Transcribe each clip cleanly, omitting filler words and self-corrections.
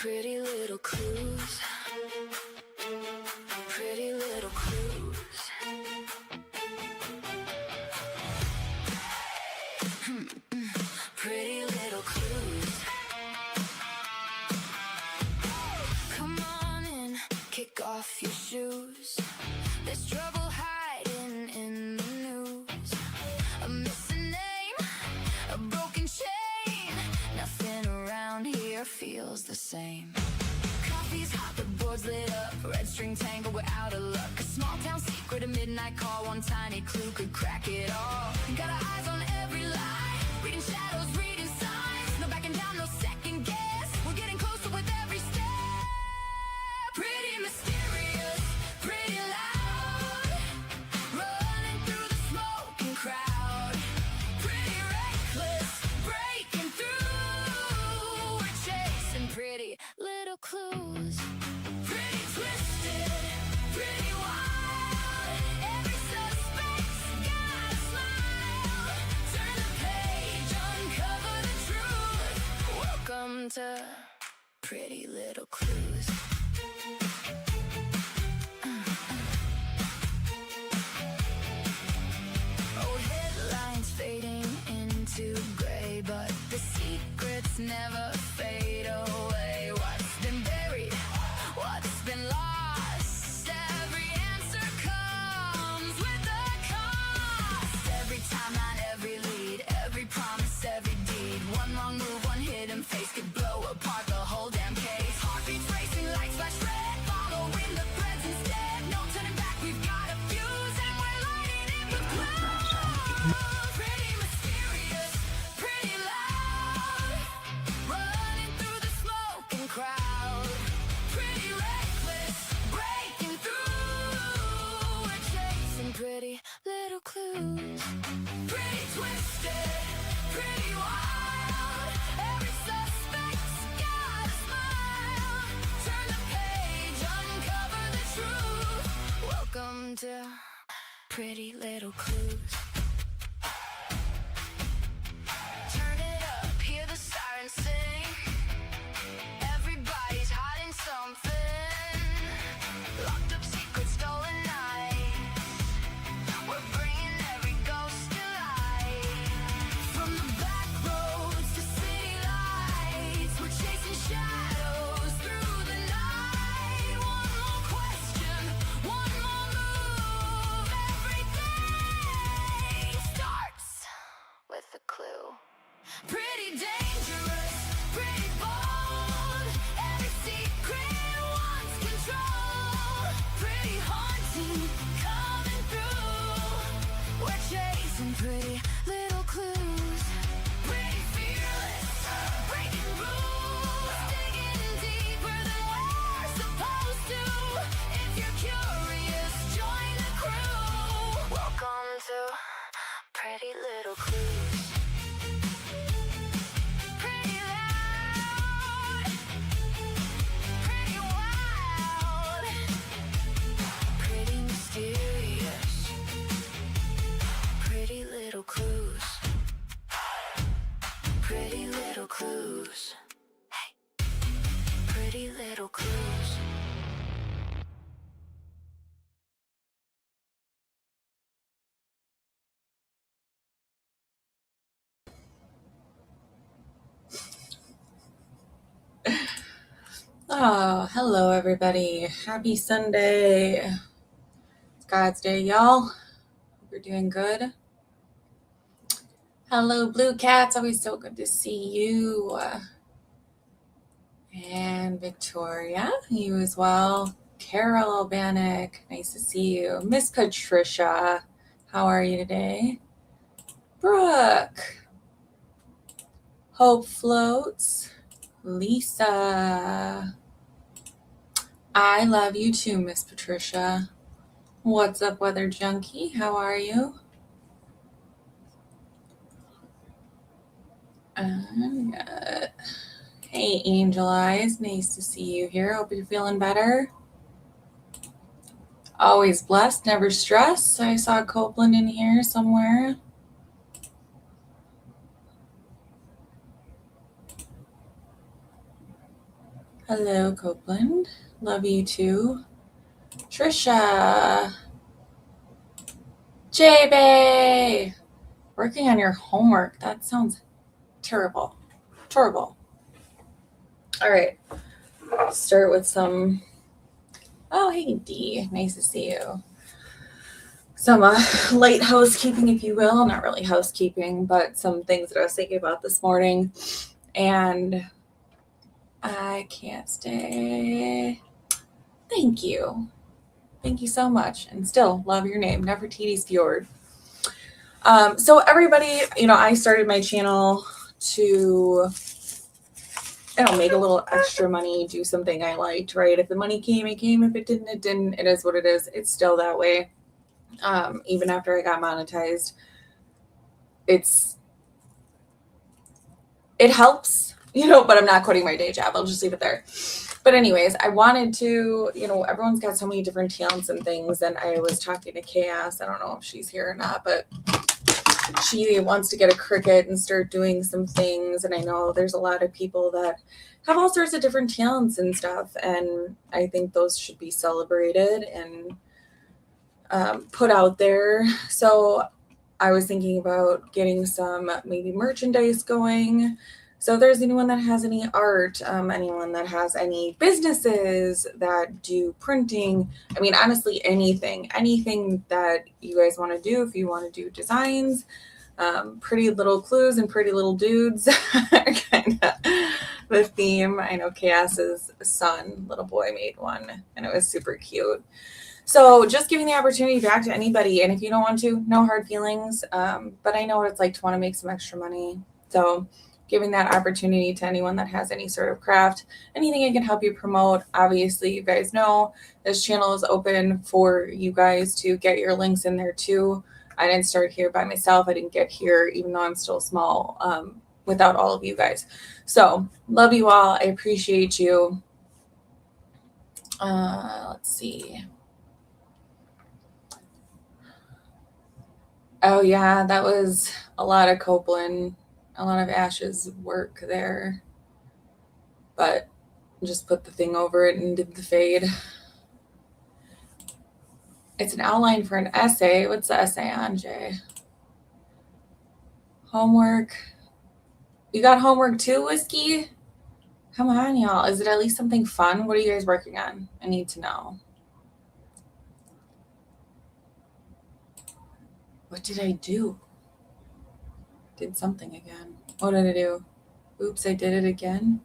Pretty little clues. Pretty little clues. Pretty little clues. Come on in, kick off your shoes. There's trouble hiding in the news. A missing name, a broken chain. Nothing around here feels the same. Coffee's hot, the board's lit up. Red string tangle, we're out of luck. A small town secret, a midnight call. One tiny clue could crack it all. Got our eyes on every lie. Reading shadows, reading signs. No backing down, no second guess. We're getting closer with every step. Pretty mysterious, pretty loud. Running through the smoking crowd. Pretty reckless, breaking through. We're chasing pretty little clues. Pretty twisted, pretty wild. Every suspect's got a smile. Turn the page, uncover the truth. Welcome to Pretty Little Clues. Old headlines fading into gray, but the secrets never fade away. What's been buried? What's been lost? Every answer comes with a cost. Every timeline, every lead, every promise, every deed. One wrong move, one hidden face could blow apart the whole damn case. Heartbeats racing, lights flash red, following the threads instead. No turning back, we've got a fuse and we're lighting it with love. Pretty mysterious, pretty loud. Running through the smoking crowd. Pretty reckless, breaking through. We're chasing pretty little clues. Pretty twisted, pretty wild. Every suspect's got a smile. Turn the page, uncover the truth. Welcome to Pretty Little Clues. Turn it up, hear the sirens sing. Everybody's hiding something. Locked up secrets, stolen nights. We're bringing every ghost to life. From the back roads to city lights, we're chasing shadows through the night. One more question, one more move. Everything starts with a clue. Pretty dangerous, pretty bold. Every secret wants control. Pretty haunting, coming through. We're chasing pretty little clues. Pretty fearless, breaking rules. Digging deeper than we're supposed to. If you're curious, join the crew. Welcome to Pretty Little Clues. Pretty loud, pretty wild, pretty mysterious, pretty little clues, pretty little clues, hey, pretty little clues. Oh, hello everybody. Happy Sunday. It's God's day, y'all. Hope you're doing good. Hello, Blue Cats. Always so good to see you. And Victoria, you as well. Carol Albanic, nice to see you. Miss Patricia, how are you today? Brooke. Hope Floats. Lisa. I love you too, Miss Patricia. What's up, Weather Junkie? How are you? Hey, Angel Eyes. Nice to see you here. Hope you're feeling better. Always blessed, never stressed. I saw Copeland in here somewhere. Hello, Copeland. Love you too. Trisha. JB. Working on your homework. That sounds terrible. Terrible. All right. Start with some. Oh, hey, D. Nice to see you. Some light housekeeping, if you will. Not really housekeeping, but some things that I was thinking about this morning. And I can't stay. Thank you. Thank you so much. And still love your name. Nefertiti's Fjord. So everybody, I started my channel to, make a little extra money, do something I liked, right? If the money came, it came. If it didn't, it didn't. It is what it is. It's still that way. Even after I got monetized, it helps, but I'm not quitting my day job. I'll just leave it there. But anyways, I wanted to, everyone's got so many different talents and things. And I was talking to Chaos. I don't know if she's here or not, but she wants to get a Cricut and start doing some things. And I know there's a lot of people that have all sorts of different talents and stuff. And I think those should be celebrated and put out there. So I was thinking about getting some maybe merchandise going. So if there's anyone that has any art, anyone that has any businesses that do printing, I mean, honestly, anything that you guys want to do, if you want to do designs, pretty little clues and pretty little dudes are kind of the theme. I know Chaos's son, little boy, made one and it was super cute. So just giving the opportunity back to anybody. And if you don't want to, no hard feelings. But I know what it's like to want to make some extra money. So giving that opportunity to anyone that has any sort of craft, anything I can help you promote. Obviously, you guys know this channel is open for you guys to get your links in there too. I didn't start here by myself. I didn't get here, even though I'm still small, without all of you guys. So love you all. I appreciate you. Let's see. Oh yeah, that was a lot of Copeland, a lot of Ash's work there. But just put the thing over it and did the fade. It's an outline for an essay. What's the essay on, Jay? Homework. You got homework too, Whiskey? Come on, y'all. Is it at least something fun? What are you guys working on? I need to know. What did I do? Did something again. What did I do? Oops, I did it again.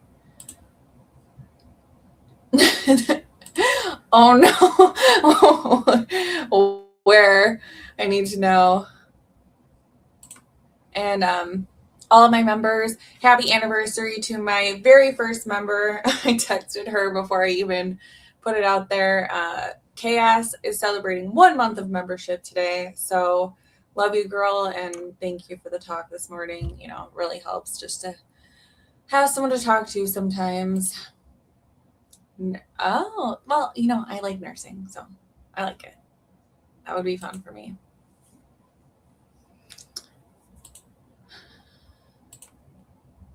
Oh no. Where? I need to know. And all of my members, happy anniversary to my very first member. I texted her before I even put it out there. Chaos is celebrating 1 month of membership today. So love you, girl. And thank you for the talk this morning. It really helps just to have someone to talk to sometimes. Oh, well, I like nursing, so I like it. That would be fun for me.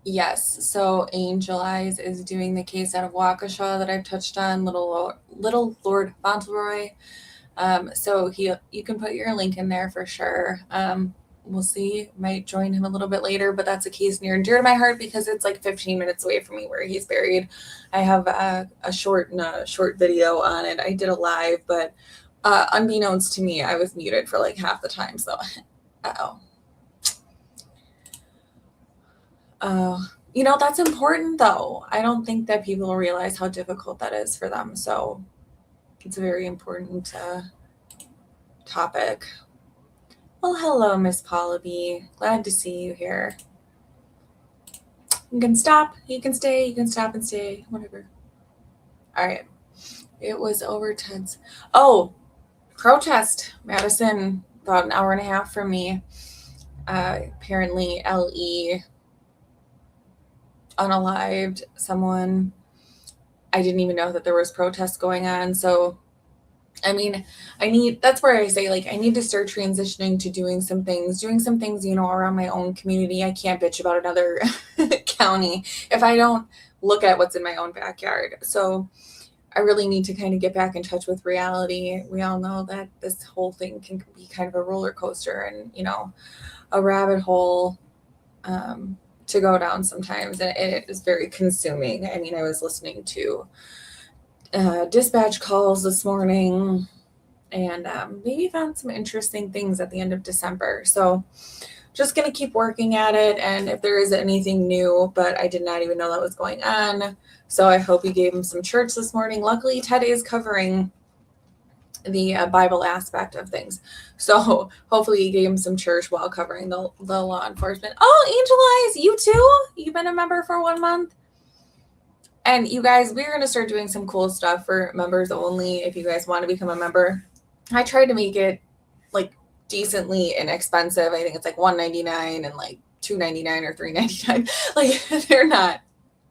Yes, so Angel Eyes is doing the case out of Waukesha that I've touched on, Little Lord Fauntleroy. So you can put your link in there for sure. We'll see. Might join him a little bit later, but that's a case near and dear to my heart because it's like 15 minutes away from me where he's buried. I have a short video on it. I did a live, but unbeknownst to me, I was muted for like half the time. So, that's important though. I don't think that people realize how difficult that is for them. So it's a very important topic. Well, hello, Miss Paula B. Glad to see you here. You can stop, you can stay, you can stop and stay, whatever. All right. It was over Ted's. Oh, protest. Madison, about an hour and a half from me. Apparently, LE unalived someone. I didn't even know that there was protests going on. So I mean, that's where I say, like, I need to start transitioning to doing some things, around my own community. I can't bitch about another county. If I don't look at what's in my own backyard. So I really need to kind of get back in touch with reality. We all know that this whole thing can be kind of a roller coaster and, a rabbit hole to go down sometimes. And it is very consuming. I mean, I was listening to dispatch calls this morning and maybe found some interesting things at the end of December. So just going to keep working at it. And if there is anything new, but I did not even know that was going on. So I hope you gave him some church this morning. Luckily, Ted is covering the Bible aspect of things. So hopefully you gave him some church while covering the law enforcement. Oh, Angel Eyes, you too? You've been a member for 1 month? And you guys, we're going to start doing some cool stuff for members only. If you guys want to become a member, I tried to make it like decently inexpensive. I think it's like $1.99 and like $2.99 or $3.99. Like they're not.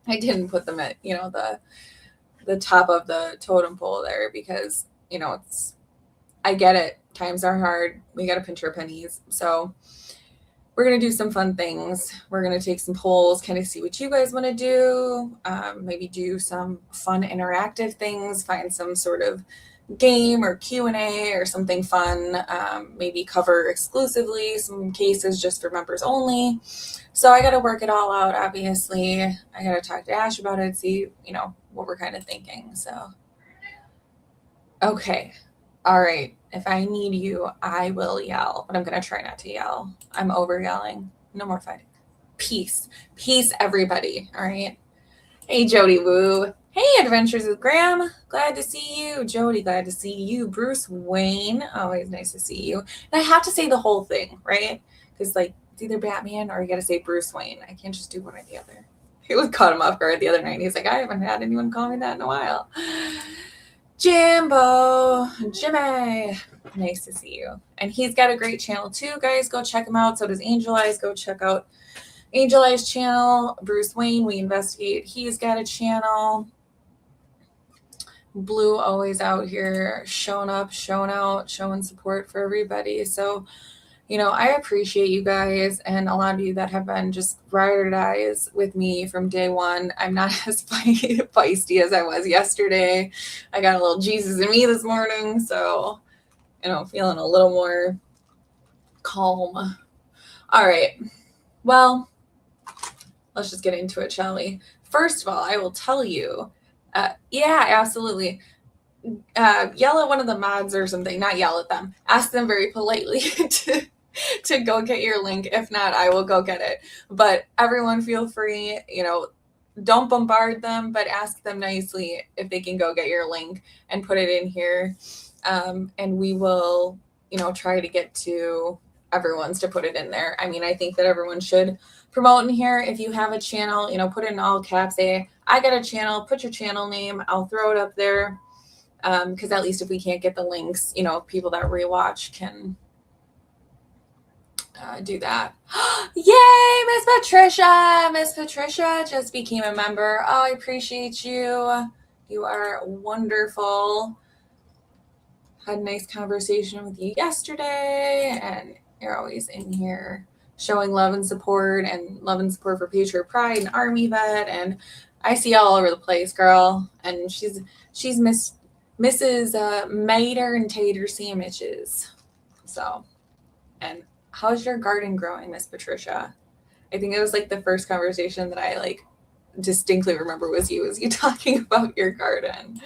I didn't put them at the top of the totem pole there because I get it. Times are hard. We got to pinch our pennies. So we're going to do some fun things. We're going to take some polls, kind of see what you guys want to do. Maybe do some fun interactive things, find some sort of game or Q&A or something fun. Maybe cover exclusively some cases just for members only. So I got to work it all out, obviously. I got to talk to Ash about it, see, what we're kind of thinking. So, okay. All right. If I need you, I will yell, but I'm going to try not to yell. I'm over yelling. No more fighting. Peace. Peace, everybody. All right. Hey, Jody Woo. Hey, Adventures with Graham. Glad to see you. Jody, glad to see you. Bruce Wayne. Always nice to see you. And I have to say the whole thing, right? Because, it's either Batman or you got to say Bruce Wayne. I can't just do one or the other. It caught him off guard the other night. He's like, I haven't had anyone call me that in a while. Jimbo, Jimmy, nice to see you. And he's got a great channel too, guys. Go check him out. So does Angel Eyes. Go check out Angel Eyes channel. Bruce Wayne, We Investigate. He's got a channel. Blue always out here showing up, showing out, showing support for everybody. So, I appreciate you guys and a lot of you that have been just ride or dies with me from day one. I'm not as feisty as I was yesterday. I got a little Jesus in me this morning. So, feeling a little more calm. All right. Well, let's just get into it, shall we? First of all, I will tell you, yeah, absolutely. Yell at one of the mods or something, not yell at them. Ask them very politely to go get your link. If not, I will go get it. But everyone feel free, don't bombard them, but ask them nicely if they can go get your link and put it in here. And we will, try to get to everyone's to put it in there. I mean, I think that everyone should promote in here. If you have a channel, put it in all caps, say, I got a channel, put your channel name. I'll throw it up there. Because at least if we can't get the links, people that rewatch can do that. Yay, Miss Patricia! Miss Patricia just became a member. Oh, I appreciate you. You are wonderful. Had a nice conversation with you yesterday, and you're always in here showing love and support for Patriot Pride and Army Vet, and I see you all over the place, girl. And she's Mrs. Mater and Tater Sandwiches. So, and how's your garden growing, Miss Patricia? I think it was the first conversation that I distinctly remember was you talking about your garden.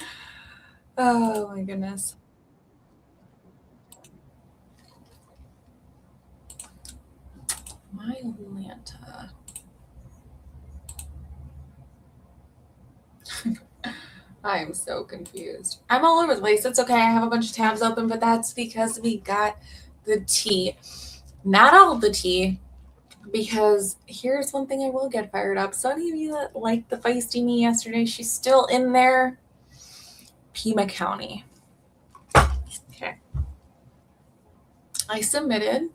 Oh my goodness. My Lanta. I am so confused. I'm all over the place. It's okay. I have a bunch of tabs open, but that's because we got the tea. Not all of the tea, because here's one thing I will get fired up. So any of you that liked the feisty me yesterday, she's still in there. Pima County. Okay. I submitted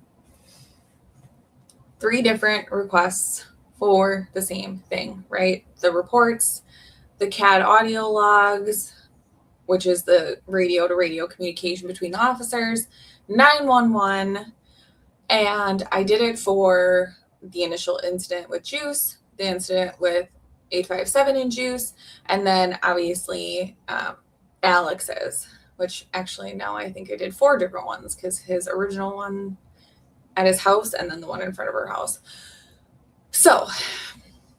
3 different requests for the same thing, right? The reports, the CAD audio logs, which is the radio to radio communication between the officers, 911, and I did it for the initial incident with Juice, the incident with 857 in juice, and then obviously Alex's, which actually now I think I did 4 different ones because his original one at his house and then the one in front of her house. So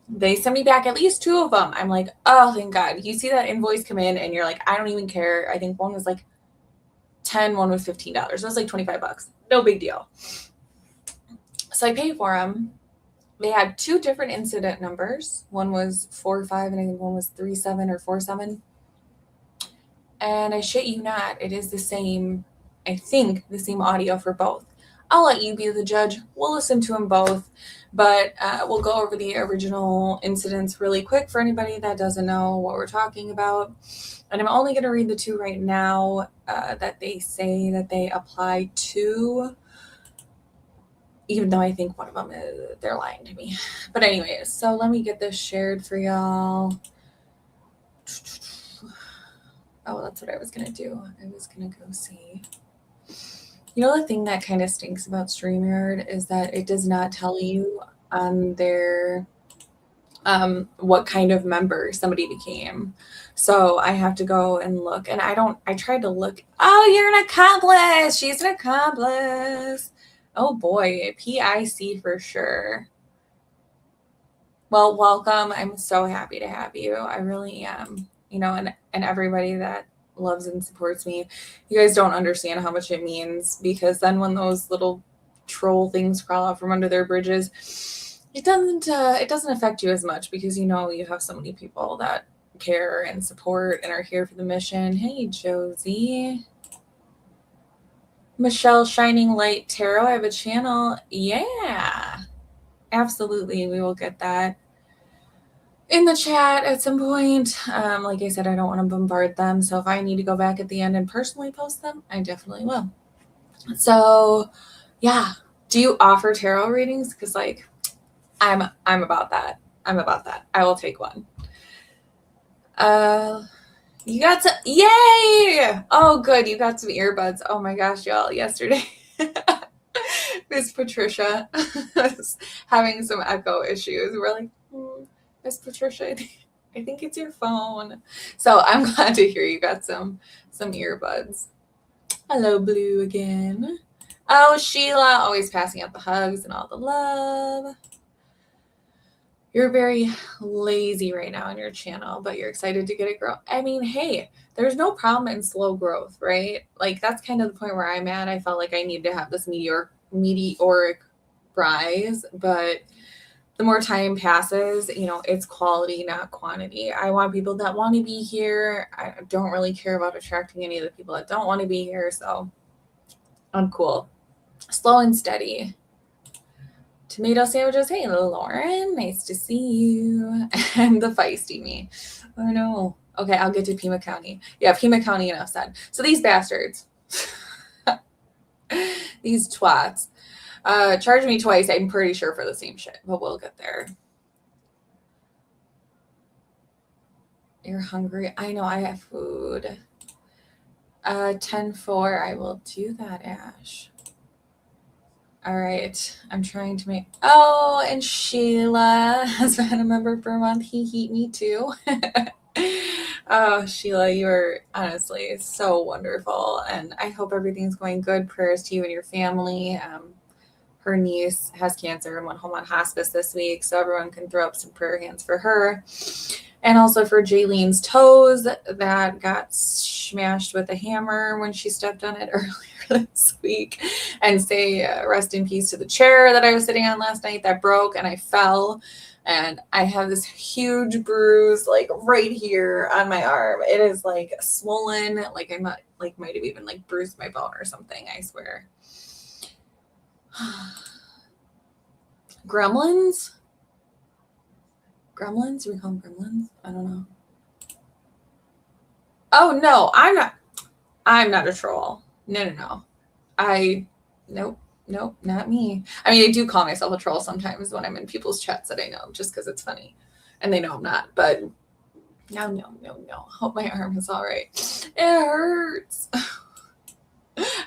they sent me back at least 2 of them. I'm like, oh, thank God. You see that invoice come in and you're like, I don't even care. I think one was like 10, one was $15. It was like $25. No big deal. So I pay for them. They had 2 different incident numbers. One was 45 and I think one was 37 or 47. And I shit you not, it is the same, I think, the same audio for both. I'll let you be the judge. We'll listen to them both, but we'll go over the original incidents really quick for anybody that doesn't know what we're talking about. And I'm only going to read the 2 right now that they say that they apply to, even though I think one of them they're lying to me. But anyways, so let me get this shared for y'all. Oh, that's what I was going to do. I was going to go see. You know, the thing that kind of stinks about StreamYard is that it does not tell you on their what kind of member somebody became. So I have to go and look. And I tried to look. Oh, you're an accomplice. She's an accomplice. Oh boy, PIC for sure. Well, welcome. I'm so happy to have you. I really am. You know, and everybody that loves and supports me, you guys don't understand how much it means, because then when those little troll things crawl out from under their bridges, it doesn't affect you as much, because you know you have so many people that care and support and are here for the mission. Hey, Josie. Michelle Shining Light Tarot, I have a channel. Yeah, absolutely. We will get that in the chat at some point. Like I said, I don't want to bombard them. So if I need to go back at the end and personally post them, I definitely will. So yeah. Do you offer tarot readings? Because like I'm about that. I'm about that. I will take one. You got some, yay! Oh, good. You got some earbuds. Oh my gosh, y'all. Yesterday, Miss Patricia was having some echo issues. We're like, Miss Patricia, I think it's your phone. So I'm glad to hear you got some earbuds. Hello, Blue again. Oh, Sheila, always passing out the hugs and all the love. You're very lazy right now on your channel, but you're excited to get it grow. I mean, hey, there's no problem in slow growth, right? Like that's kind of the point where I'm at. I felt like I needed to have this meteoric rise, but the more time passes, you know, it's quality, not quantity. I want people that want to be here. I don't really care about attracting any of the people that don't want to be here. So I'm cool. Slow and steady. Tomato sandwiches. Hey, Lauren. Nice to see you. And the feisty me. Oh, no. Okay, I'll get to Pima County. Yeah, Pima County, enough said. So these bastards. These twats. Charged me twice, I'm pretty sure, for the same shit, but we'll get there. You're hungry? I know, I have food. 10-4, I will do that, Ash. All right, I'm trying to make, oh, and Sheila has been a member for a month. Me too. Oh, Sheila, you are honestly so wonderful, and I hope everything's going good. Prayers to you and your family. Her niece has cancer and went home on hospice this week, so everyone can throw up some prayer hands for her. And also for Jaylene's toes that got smashed with a hammer when she stepped on it earlier this week. And say rest in peace to the chair that I was sitting on last night that broke and I fell. And I have this huge bruise like right here on my arm. It is like swollen, like I might have even like bruised my bone or something, I swear. Gremlins? Gremlins? We call them gremlins? I don't know. Oh no, I'm not a troll. No. Nope, not me. I mean, I do call myself a troll sometimes when I'm in people's chats that I know, just because it's funny. And they know I'm not, but no. Hope my arm is all right. It hurts.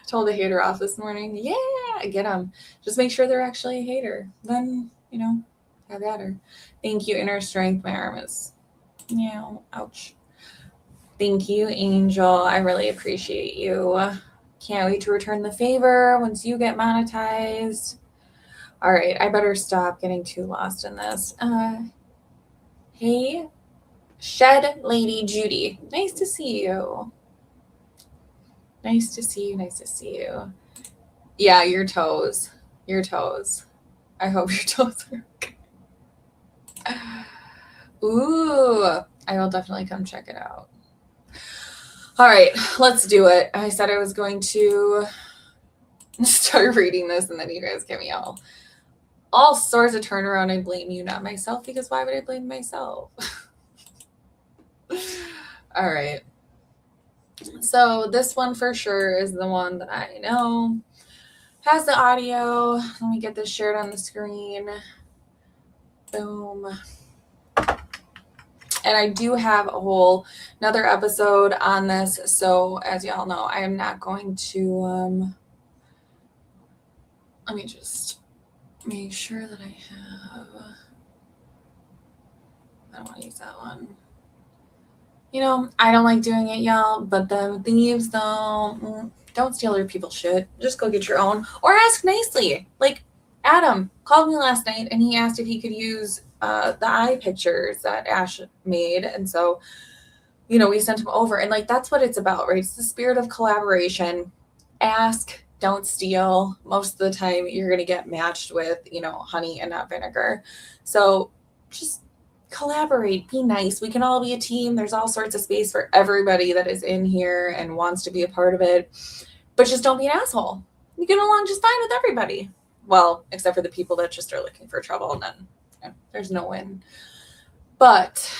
Told a hater off this morning. Yeah, get them. Just make sure they're actually a hater. Then, you know, Have at her. Thank you, Inner Strength. My arm is, ouch. Thank you, Angel. I really appreciate you. Can't wait to return the favor once you get monetized. All right, I better stop getting too lost in this. Hey, Shed Lady Judy. Nice to see you. Nice to see you. Nice to see you. Yeah, your toes. Your toes. I hope your toes are okay. Ooh, I will definitely come check it out. All right, let's do it. I said I was going to start reading this, and then you guys get me all sorts of turnaround. I blame you, not myself, because why would I blame myself? All right. So this one for sure is the one that I know has the audio. Let me get this shared on the screen. Boom. And I do have another episode on this. So as y'all know, I am not going to, let me just make sure that I don't want to use that one. I don't like doing it, y'all, but the thieves don't steal other people's shit. Just go get your own, or ask nicely. Like Adam called me last night and he asked if he could use the eye pictures that Ash made. And so, we sent him over, and like, that's what it's about, right? It's the spirit of collaboration. Ask, don't steal. Most of the time you're going to get matched with, honey and not vinegar. So just collaborate, be nice. We can all be a team. There's all sorts of space for everybody that is in here and wants to be a part of it, but just don't be an asshole. You get along just fine with everybody. Well, except for the people that just are looking for trouble, and then there's no win. But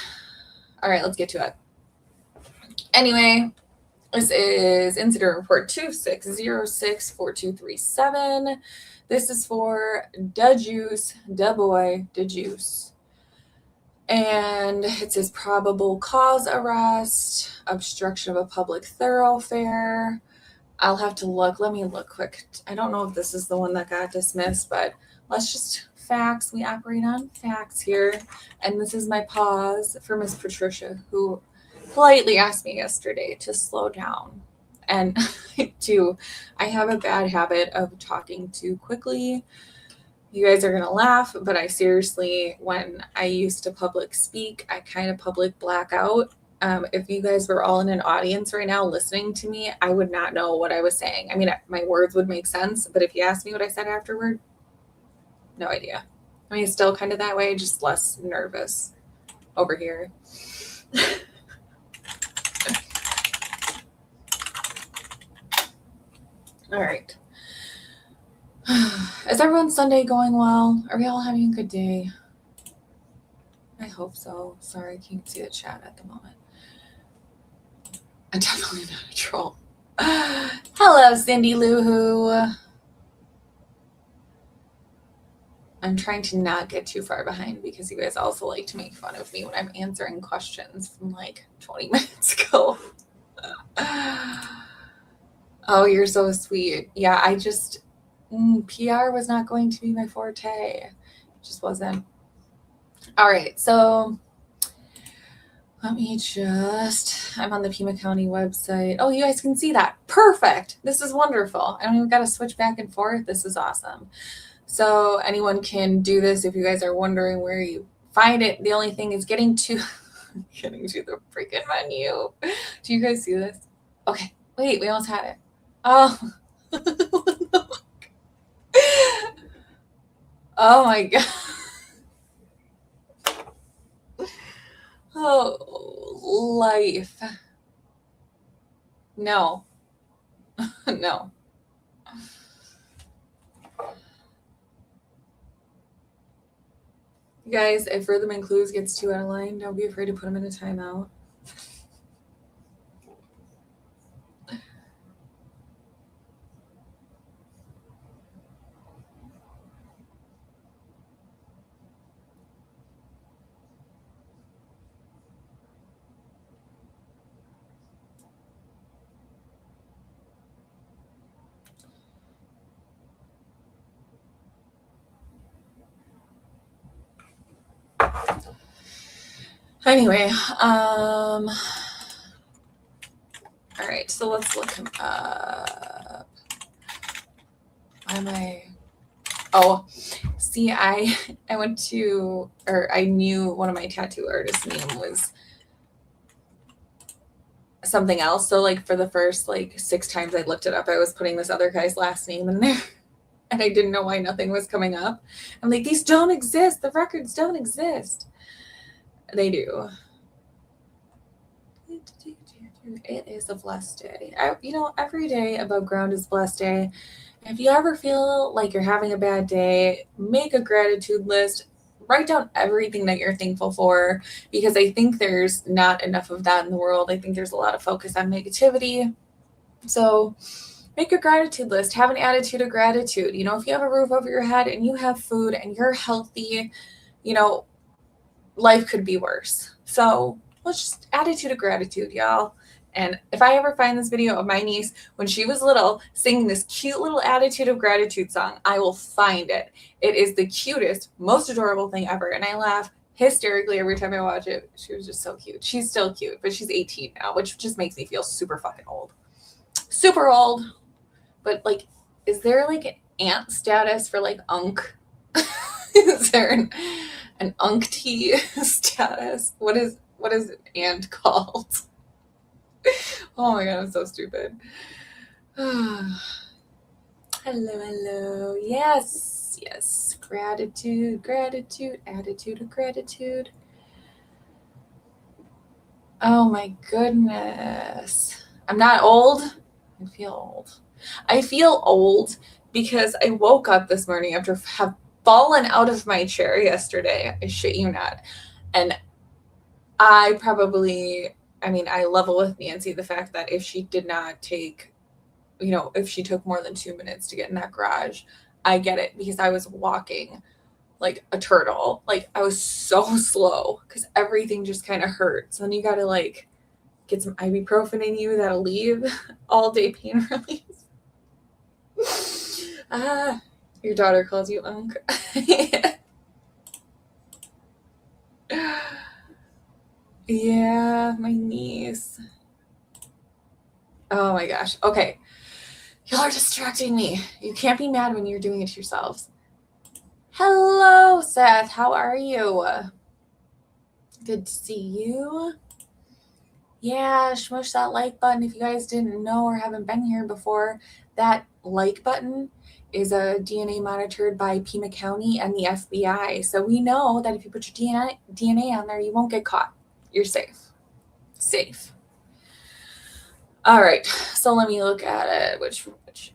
all right, let's get to it. Anyway, this is incident report 26064237. This is for Da Juice, Da Boy, Da Juice. And it says probable cause arrest, obstruction of a public thoroughfare. I'll have to look. Let me look quick. I don't know if this is the one that got dismissed, but let's just facts. We operate on facts here. And this is my pause for Miss Patricia, who politely asked me yesterday to slow down. And I have a bad habit of talking too quickly. You guys are going to laugh, but I seriously, when I used to public speak, I kind of public black out. If you guys were all in an audience right now listening to me, I would not know what I was saying. I mean, my words would make sense, but if you asked me what I said afterward, no idea. I mean, still kind of that way, just less nervous over here. All right. Is everyone's Sunday going well? Are we all having a good day? I hope so. Sorry, I can't see the chat at the moment. I'm definitely not a troll. Hello, Cindy Lou Who. I'm trying to not get too far behind because you guys also like to make fun of me when I'm answering questions from like 20 minutes ago. Oh, you're so sweet. Yeah, I just, PR was not going to be my forte. It just wasn't. All right, so I'm on the Pima County website. Oh, you guys can see that. Perfect. This is wonderful. I don't even got to switch back and forth. This is awesome. So anyone can do this if you guys are wondering where you find it. The only thing is getting to the freaking menu. Do you guys see this? Okay, wait, we almost had it. Oh. Oh my God. Oh, life. No. No. You guys, if Rhythm and Clues gets too out of line, don't be afraid to put them in a timeout. Anyway, all right, so let's look him up. Why am I? Oh, see, I went to, or I knew one of my tattoo artists' name was something else. So like for the first like 6 times I looked it up, I was putting this other guy's last name in there, and I didn't know why nothing was coming up. I'm like, these don't exist. The records don't exist. They do. It is a blessed day. Every day above ground is a blessed day. If you ever feel like you're having a bad day, make a gratitude list. Write down everything that you're thankful for, because I think there's not enough of that in the world. I think there's a lot of focus on negativity. So make a gratitude list. Have an attitude of gratitude. If you have a roof over your head and you have food and you're healthy, life could be worse. So let's just attitude of gratitude, y'all. And if I ever find this video of my niece when she was little singing this cute little attitude of gratitude song, I will find it. It is the cutest, most adorable thing ever. And I laugh hysterically every time I watch it. She was just so cute. She's still cute, but she's 18 now, which just makes me feel super fucking old. Super old. But like, is there like an aunt status for like unk? Is there an unctie status? What is an aunt called? Oh my god, I'm so stupid. Hello. Yes. Gratitude, attitude of gratitude. Oh my goodness. I'm not old. I feel old because I woke up this morning after have fallen out of my chair yesterday. I shit you not. And I level with Nancy the fact that if she did not take, if she took more than 2 minutes to get in that garage, I get it, because I was walking like a turtle. Like I was so slow because everything just kind of hurts. And you got to like get some ibuprofen in you that'll leave all day pain relief. Your daughter calls you Unk. Yeah, my niece. Oh my gosh. Okay. Y'all are distracting me. You can't be mad when you're doing it to yourselves. Hello, Seth. How are you? Good to see you. Yeah, smush that like button. If you guys didn't know or haven't been here before, that like button is a DNA monitored by Pima County and the FBI. So we know that if you put your DNA on there, you won't get caught. You're safe. All right, so let me look at it. Which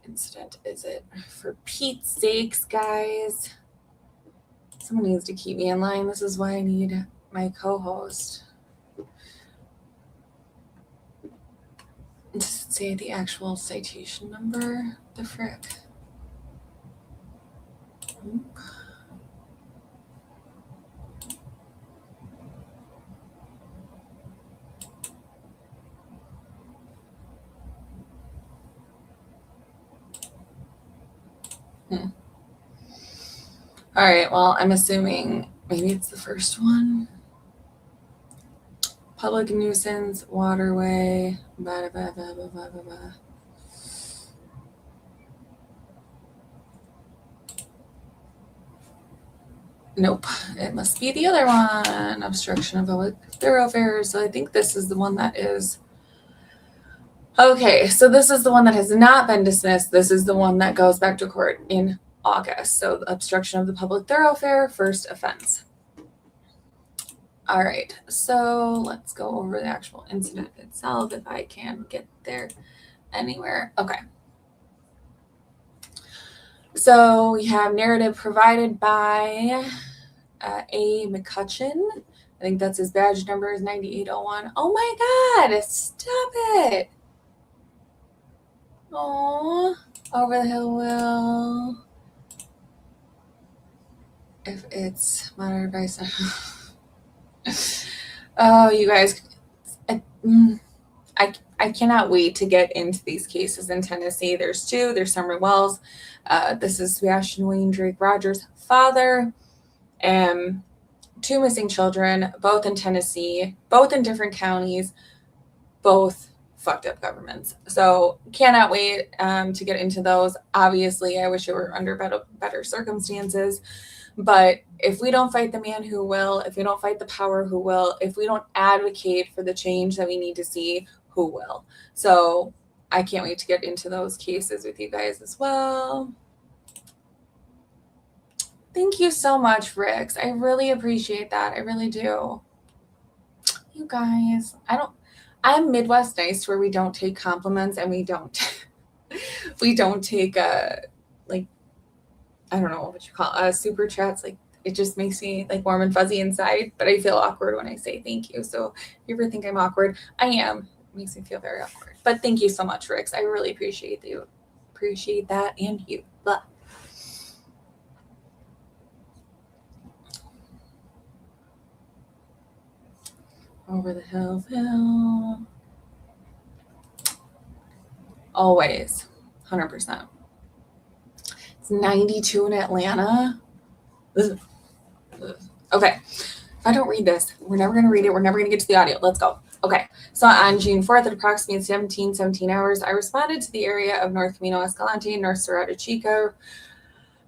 incident is it? For Pete's sakes, guys. Someone needs to keep me in line. This is why I need my co-host. Does it say the actual citation number? The frick? Nope. All right, well, I'm assuming maybe it's the first one. Public nuisance, waterway, blah, blah, blah, blah, blah, blah, blah. Nope, it must be the other one. Obstruction of public thoroughfares. So I think this is the one that is. Okay, so this is the one that has not been dismissed. This is the one that goes back to court in August. So the obstruction of the public thoroughfare, first offense. All right, so let's go over the actual incident itself if I can get there anywhere. Okay. So we have narrative provided by A. McCutcheon. I think that's his badge number is 9801. Oh my God, stop it. Oh, over the hill will. If it's monitored by some. Oh, you guys. I cannot wait to get into these cases in Tennessee. There's 2. There's Summer Wells. This is Sebastian Wayne Drake Rogers' father. 2 missing children, both in Tennessee, both in different counties, both fucked up governments. So cannot wait to get into those. Obviously, I wish it were under better circumstances. But if we don't fight the man, who will? If we don't fight the power, who will? If we don't advocate for the change that we need to see, who will? So I can't wait to get into those cases with you guys as well. Thank you so much, Rix. I really appreciate that. I really do. You guys, I'm Midwest nice where we don't take compliments and we don't take like, I don't know what you call super chats. Like, it just makes me like warm and fuzzy inside, but I feel awkward when I say thank you. So if you ever think I'm awkward, I am. It makes me feel very awkward. But thank you so much, Rix. I really appreciate you. Appreciate that and you. Blah. Over the hill. Always. 100%. It's 92 in Atlanta. Ugh. Okay. If I don't read this, we're never going to read it. We're never going to get to the audio. Let's go. Okay. So on June 4th at approximately 17 hours, I responded to the area of North Camino Escalante, North Serrata Chica,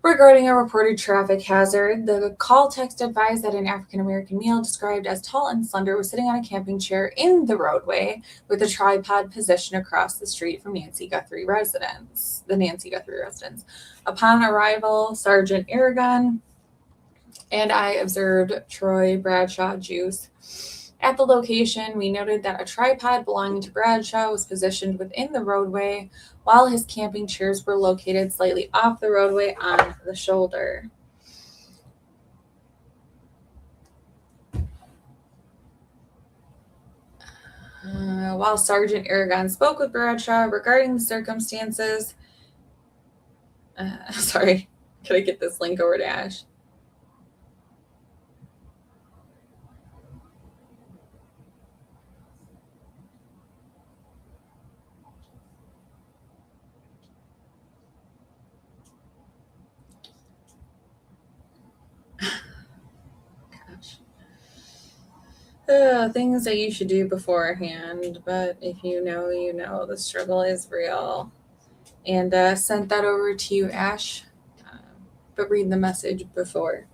regarding a reported traffic hazard. The call text advised that an African-American male described as tall and slender was sitting on a camping chair in the roadway with a tripod positioned across the street from the Nancy Guthrie residence. Upon arrival, Sergeant Aragon and I observed Troy Bradshaw Juice. At the location, we noted that a tripod belonging to Bradshaw was positioned within the roadway, while his camping chairs were located slightly off the roadway on the shoulder. While Sergeant Aragon spoke with Bradshaw regarding the circumstances, sorry, can I get this link over to Ash? Things that you should do beforehand, but if you know, you know, the struggle is real. And sent that over to you, Ash, but read the message before.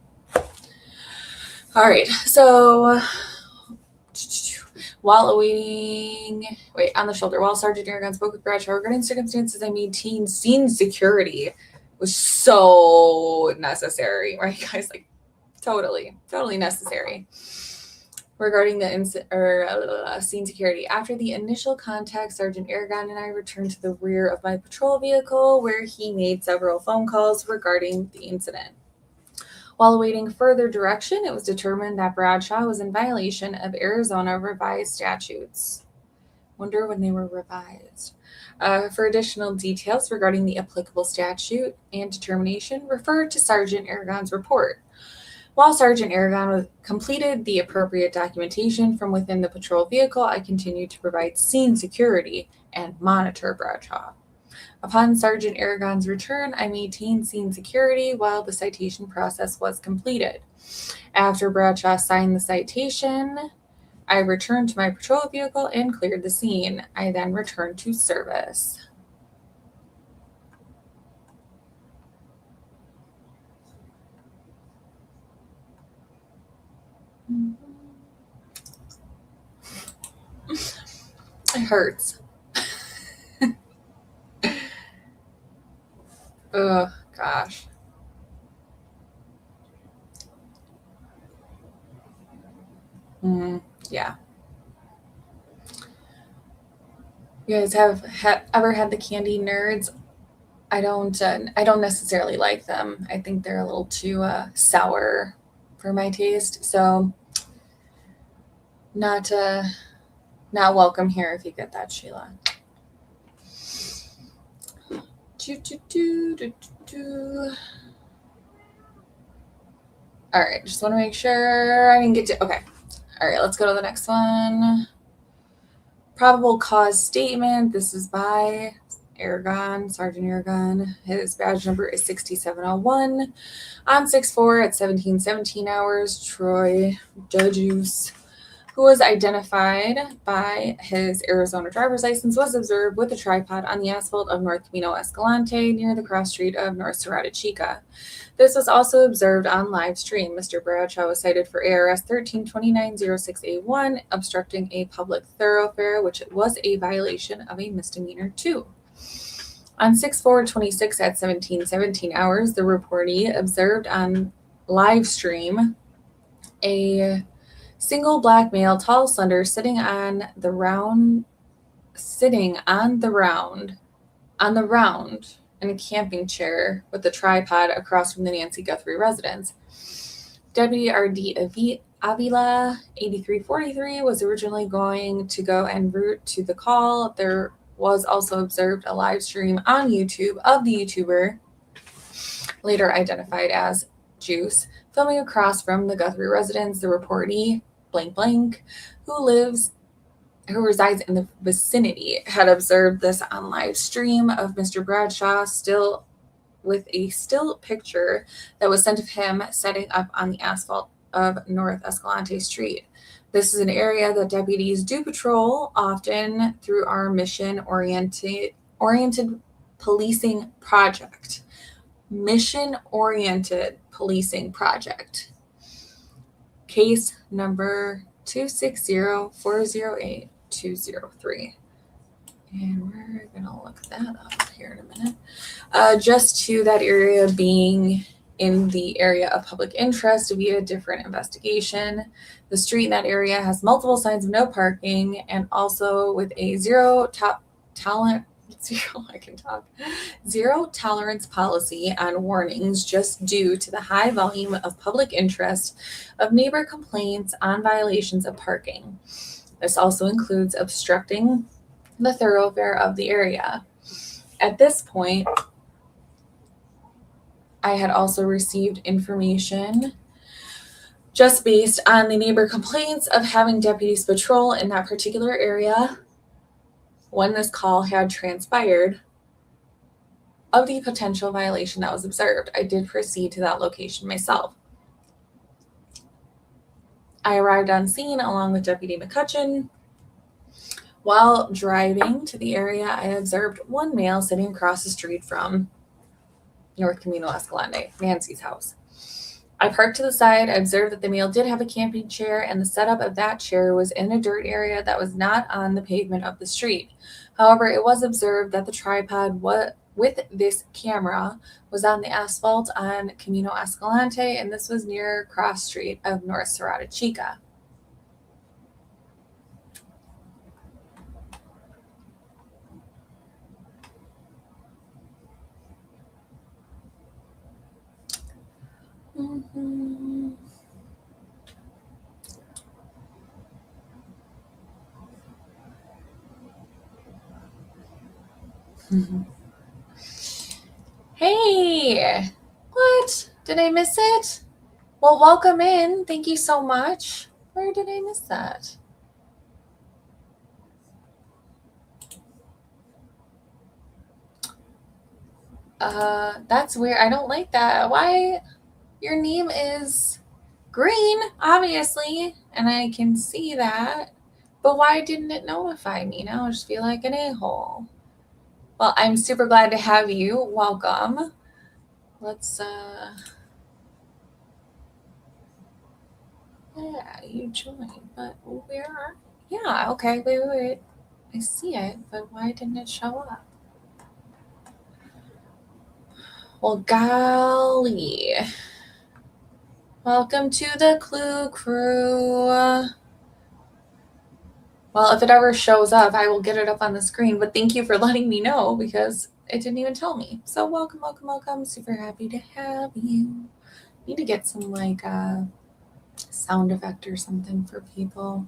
All right, so while Sergeant Aragon spoke with Bradshaw regarding circumstances, I maintained scene security was so necessary, right, guys? Like, totally necessary. Regarding the scene security. After the initial contact, Sergeant Aragon and I returned to the rear of my patrol vehicle, where he made several phone calls regarding the incident. While awaiting further direction, it was determined that Bradshaw was in violation of Arizona revised statutes. Wonder when they were revised. For additional details regarding the applicable statute and determination, refer to Sergeant Aragon's report. While Sergeant Aragon completed the appropriate documentation from within the patrol vehicle, I continued to provide scene security and monitor Bradshaw. Upon Sergeant Aragon's return, I maintained scene security while the citation process was completed. After Bradshaw signed the citation, I returned to my patrol vehicle and cleared the scene. I then returned to service. It hurts. Oh, gosh. Yeah. You guys have ever had the candy nerds? I don't necessarily like them. I think they're a little too sour for my taste. So not welcome here if you get that, Sheila. All right, just want to make sure I didn't get to. Okay. All right, let's go to the next one. Probable cause statement. This is by Sergeant Aragon. His badge number is 6701. On 6/4 at 17:17 hours, Troy Judgeuse, who was identified by his Arizona driver's license, was observed with a tripod on the asphalt of North Camino Escalante near the cross street of North Serrata Chica. This was also observed on live stream. Mr. Bradshaw was cited for ARS 132906A1, obstructing a public thoroughfare, which was a violation of a misdemeanor 2. On 6/4/26 at 17:17 hours, the reportee observed on live stream a single black male, tall, slender, sitting on the round in a camping chair with a tripod across from the Nancy Guthrie residence. Deputy R.D. Avila, 8343, was originally going to go en route to the call. There was also observed a live stream on YouTube of the YouTuber, later identified as Juice, filming across from the Guthrie residence. The reportee, blank blank, who resides in the vicinity, had observed this on live stream of Mr. Bradshaw still with a still picture that was sent of him setting up on the asphalt of North Escalante Street. This is an area that deputies do patrol often through our mission-oriented policing project. Mission-oriented policing project. Case number 260408203. And we're going to look that up here in a minute. Just to that area being in the area of public interest via a different investigation. The street in that area has multiple signs of no parking and also with a zero tolerance policy on warnings just due to the high volume of public interest of neighbor complaints on violations of parking. This also includes obstructing the thoroughfare of the area. At this point, I had also received information just based on the neighbor complaints of having deputies patrol in that particular area when this call had transpired of the potential violation that was observed. I did proceed to that location myself. I arrived on scene along with Deputy McCutcheon. While driving to the area, I observed one male sitting across the street from North Camino Escalante, Nancy's house. I parked to the side. I observed that the male did have a camping chair, and the setup of that chair was in a dirt area that was not on the pavement of the street. However, it was observed that the tripod with this camera was on the asphalt on Camino Escalante, and this was near cross street of North Serrata Chica. Hey, what? Did I miss it? Well, welcome in. Thank you so much. Where did I miss that? That's weird. I don't like that. Why? Your name is green, obviously, and I can see that. But why didn't it notify me? Now I just feel like an a-hole. Well, I'm super glad to have you. Welcome. Let's, yeah, you joined, but where are, yeah, okay, wait. I see it, but why didn't it show up? Well, golly. Welcome to the Clue Crew. Well, if it ever shows up, I will get it up on the screen, but thank you for letting me know because it didn't even tell me. So welcome. Super happy to have you. Need to get some like sound effect or something for people.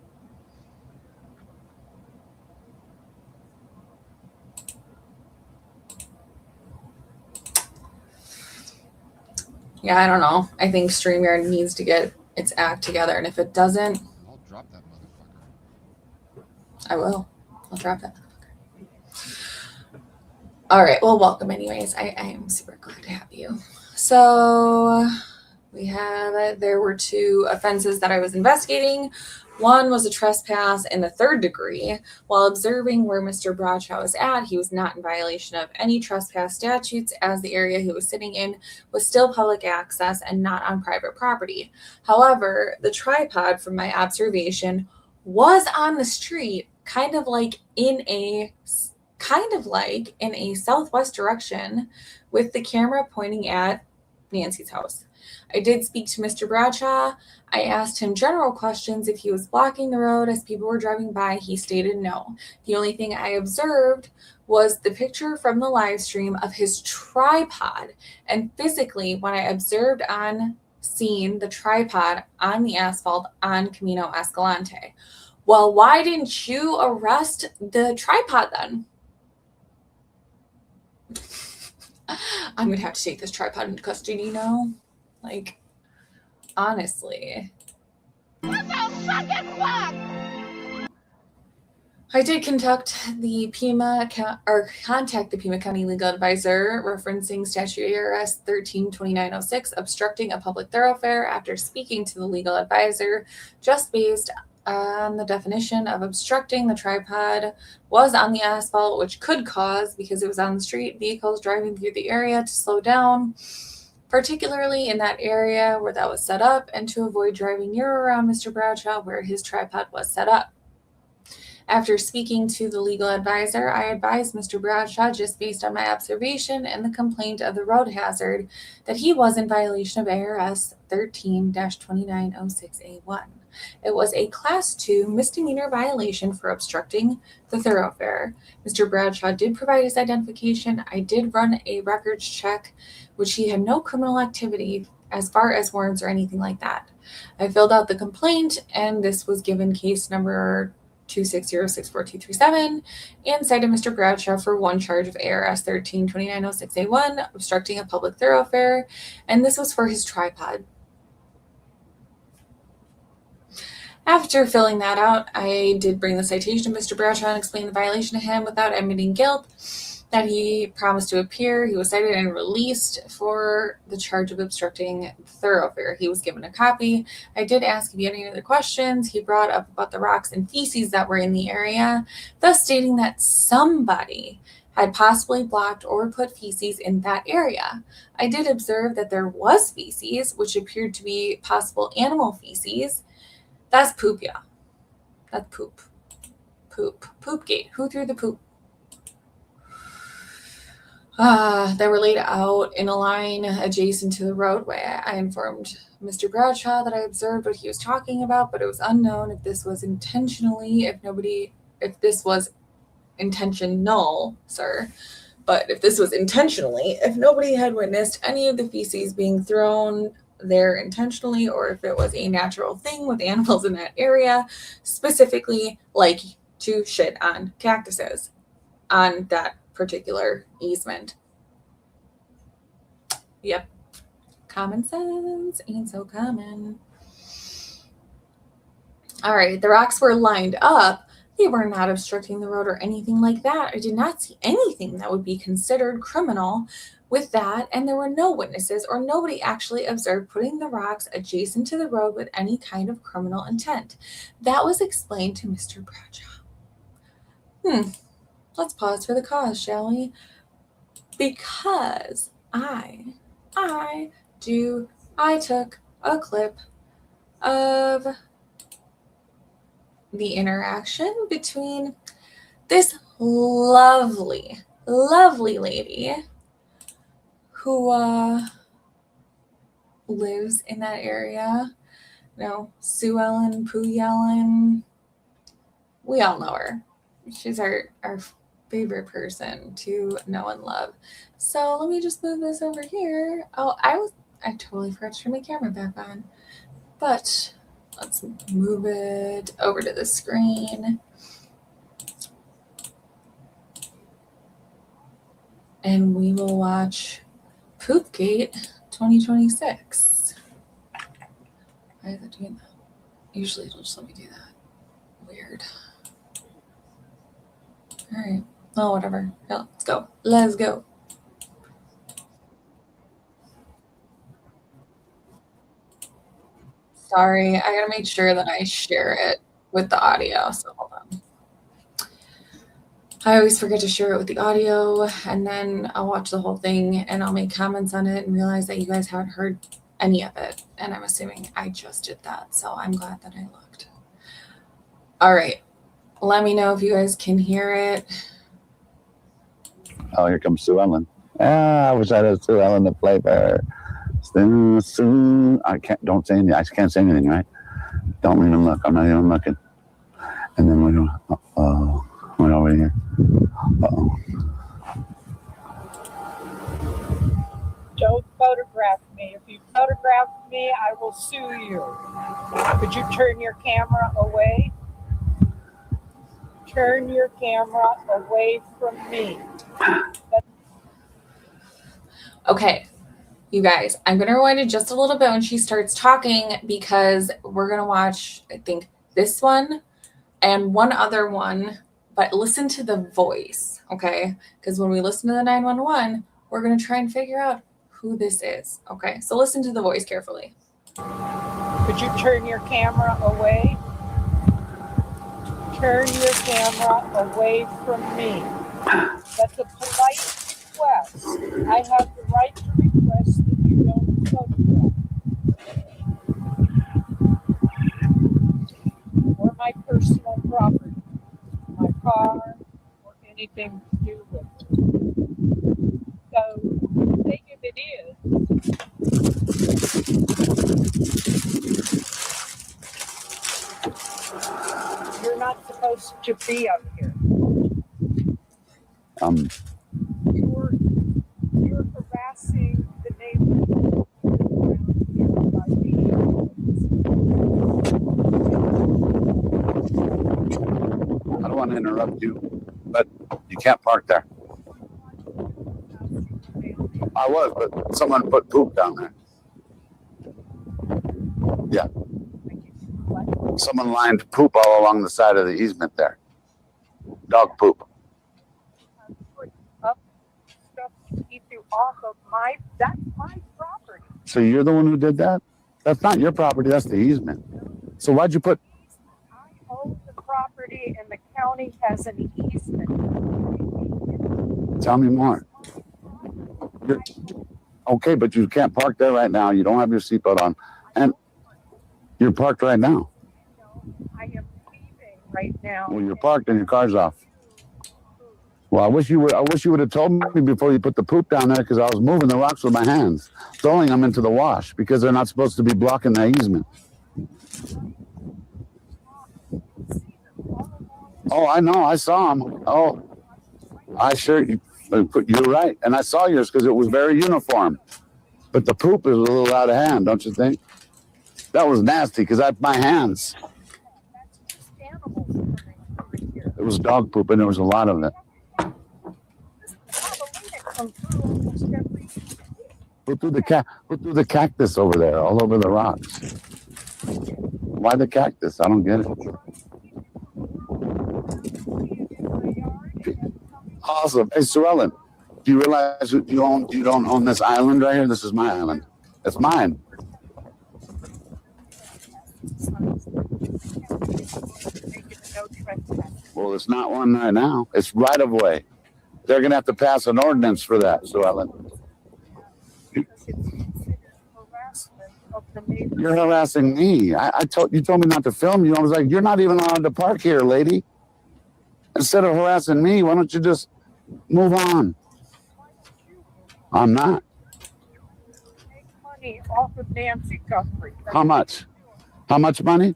Yeah, I don't know. I think StreamYard needs to get its act together, and if it doesn't, I'll drop that motherfucker. I will. I'll drop that motherfucker. All right. Well, welcome anyways. I am super glad to have you. So there were 2 offenses that I was investigating. One was a trespass in the 3rd degree. While observing where Mr. Bradshaw was at, he was not in violation of any trespass statutes, as the area he was sitting in was still public access and not on private property. However, the tripod, from my observation, was on the street, kind of like in a southwest direction, with the camera pointing at Nancy's house. I did speak to Mr. Bradshaw. I asked him general questions if he was blocking the road as people were driving by. He stated no. The only thing I observed was the picture from the live stream of his tripod. And physically, when I observed on scene the tripod on the asphalt on Camino Escalante. Well, why didn't you arrest the tripod then? I'm going to have to take this tripod into custody now. Like, honestly. I did contact the Pima County Legal Advisor referencing Statute ARS 132906, obstructing a public thoroughfare, after speaking to the legal advisor just based on the definition of obstructing. The tripod was on the asphalt, which could cause, because it was on the street, vehicles driving through the area to slow down, particularly in that area where that was set up, and to avoid driving near around Mr. Bradshaw where his tripod was set up. After speaking to the legal advisor, I advised Mr. Bradshaw, just based on my observation and the complaint of the road hazard, that he was in violation of ARS 13-2906A1. It was a Class 2 misdemeanor violation for obstructing the thoroughfare. Mr. Bradshaw did provide his identification. I did run a records check, which he had no criminal activity as far as warrants or anything like that. I filled out the complaint, and this was given case number 260-64237, and cited Mr. Bradshaw for 1 charge of ARS 13-2906A1, obstructing a public thoroughfare, and this was for his tripod. After filling that out, I did bring the citation to Mr. Bradshaw and explain the violation to him without admitting guilt, that he promised to appear. He was cited and released for the charge of obstructing the thoroughfare. He was given a copy. I did ask if he had any other questions. He brought up about the rocks and feces that were in the area, thus stating that somebody had possibly blocked or put feces in that area. I did observe that there was feces, which appeared to be possible animal feces. That's poop, yeah. That's poop. Poopgate. Who threw the poop? They were laid out in a line adjacent to the roadway. I informed Mr. Bradshaw that I observed what he was talking about, but it was unknown if this was intentional, sir. But if this was intentionally, if nobody had witnessed any of the feces being thrown there intentionally, or if it was a natural thing with animals in that area, specifically like to shit on cactuses on that particular easement. Yep. Common sense ain't so common. All right, the rocks were lined up. They were not obstructing the road or anything like that. I did not see anything that would be considered criminal with that, and there were no witnesses or nobody actually observed putting the rocks adjacent to the road with any kind of criminal intent. That was explained to Mr. Bradshaw. Let's pause for the cause, shall we? Because I took a clip of the interaction between this lovely lady who lives in that area. Sue Ellen, Pooh Yellen. We all know her. She's our favorite person to know and love. So let me just move this over here. Oh, I totally forgot to turn my camera back on. But let's move it over to the screen. And we will watch Poopgate 2026. Why is it doing that? Usually it'll just let me do that. Weird. All right. Oh, whatever. Yeah, let's go. Let's go. Sorry, I gotta make sure that I share it with the audio. So hold on. I always forget to share it with the audio, and then I'll watch the whole thing and I'll make comments on it and realize that you guys haven't heard any of it. And I'm assuming I just did that. So I'm glad that I looked. All right. Let me know if you guys can hear it. Oh, here comes Sue Ellen. I wish I had Sue Ellen to play for her. Soon. I don't say anything. I can't say anything, right? Don't even look. I'm not even looking. And then we go, went over here. Don't photograph me. If you photograph me, I will sue you. Could you turn your camera away? Turn your camera away from me. Okay, you guys, I'm going to rewind it just a little bit when she starts talking because we're going to watch, I think, this one and one other one, but listen to the voice, okay? Because when we listen to the 911, we're going to try and figure out who this is, okay? So listen to the voice carefully. Could you turn your camera away? Turn your camera away from me. That's a polite request. I have the right to request that you don't photograph. Or my personal property, my car, or anything to do with it. So, the thing of it is, you're not supposed to be up here. You're harassing the neighborhood around here by being. I don't want to interrupt you, but you can't park there. I was, but someone put poop down there. Yeah. Someone lined poop all along the side of the easement there. Dog poop. Put up stuff to keep you off of that's my property. So you're the one who did that? That's not your property, that's the easement. So why'd you put... I own the property and the county has an easement. Tell me more. Okay, but you can't park there right now. You don't have your seatbelt on. And you're parked right now. I am leaving right now. Well, you're parked and your car's off. Well, I wish you would have told me before you put the poop down there because I was moving the rocks with my hands, throwing them into the wash because they're not supposed to be blocking the easement. Oh, I know. I saw them. Oh, you're right. And I saw yours because it was very uniform. But the poop is a little out of hand, don't you think? That was nasty because my hands. It was dog poop and there was a lot of it. Put through the cactus over there, all over the rocks. Why the cactus? I don't get it. Awesome. Hey, Sue Ellen, do you realize you don't own this island right here? This is my island. It's mine. Well, it's not one right now. It's right of way. They're going to have to pass an ordinance for that, Sue Ellen. You're harassing me. You told me not to film you. I was like, you're not even allowed to park here, lady. Instead of harassing me, why don't you just move on? I'm not. Make money off of Nancy Guthrie. How much? How much money?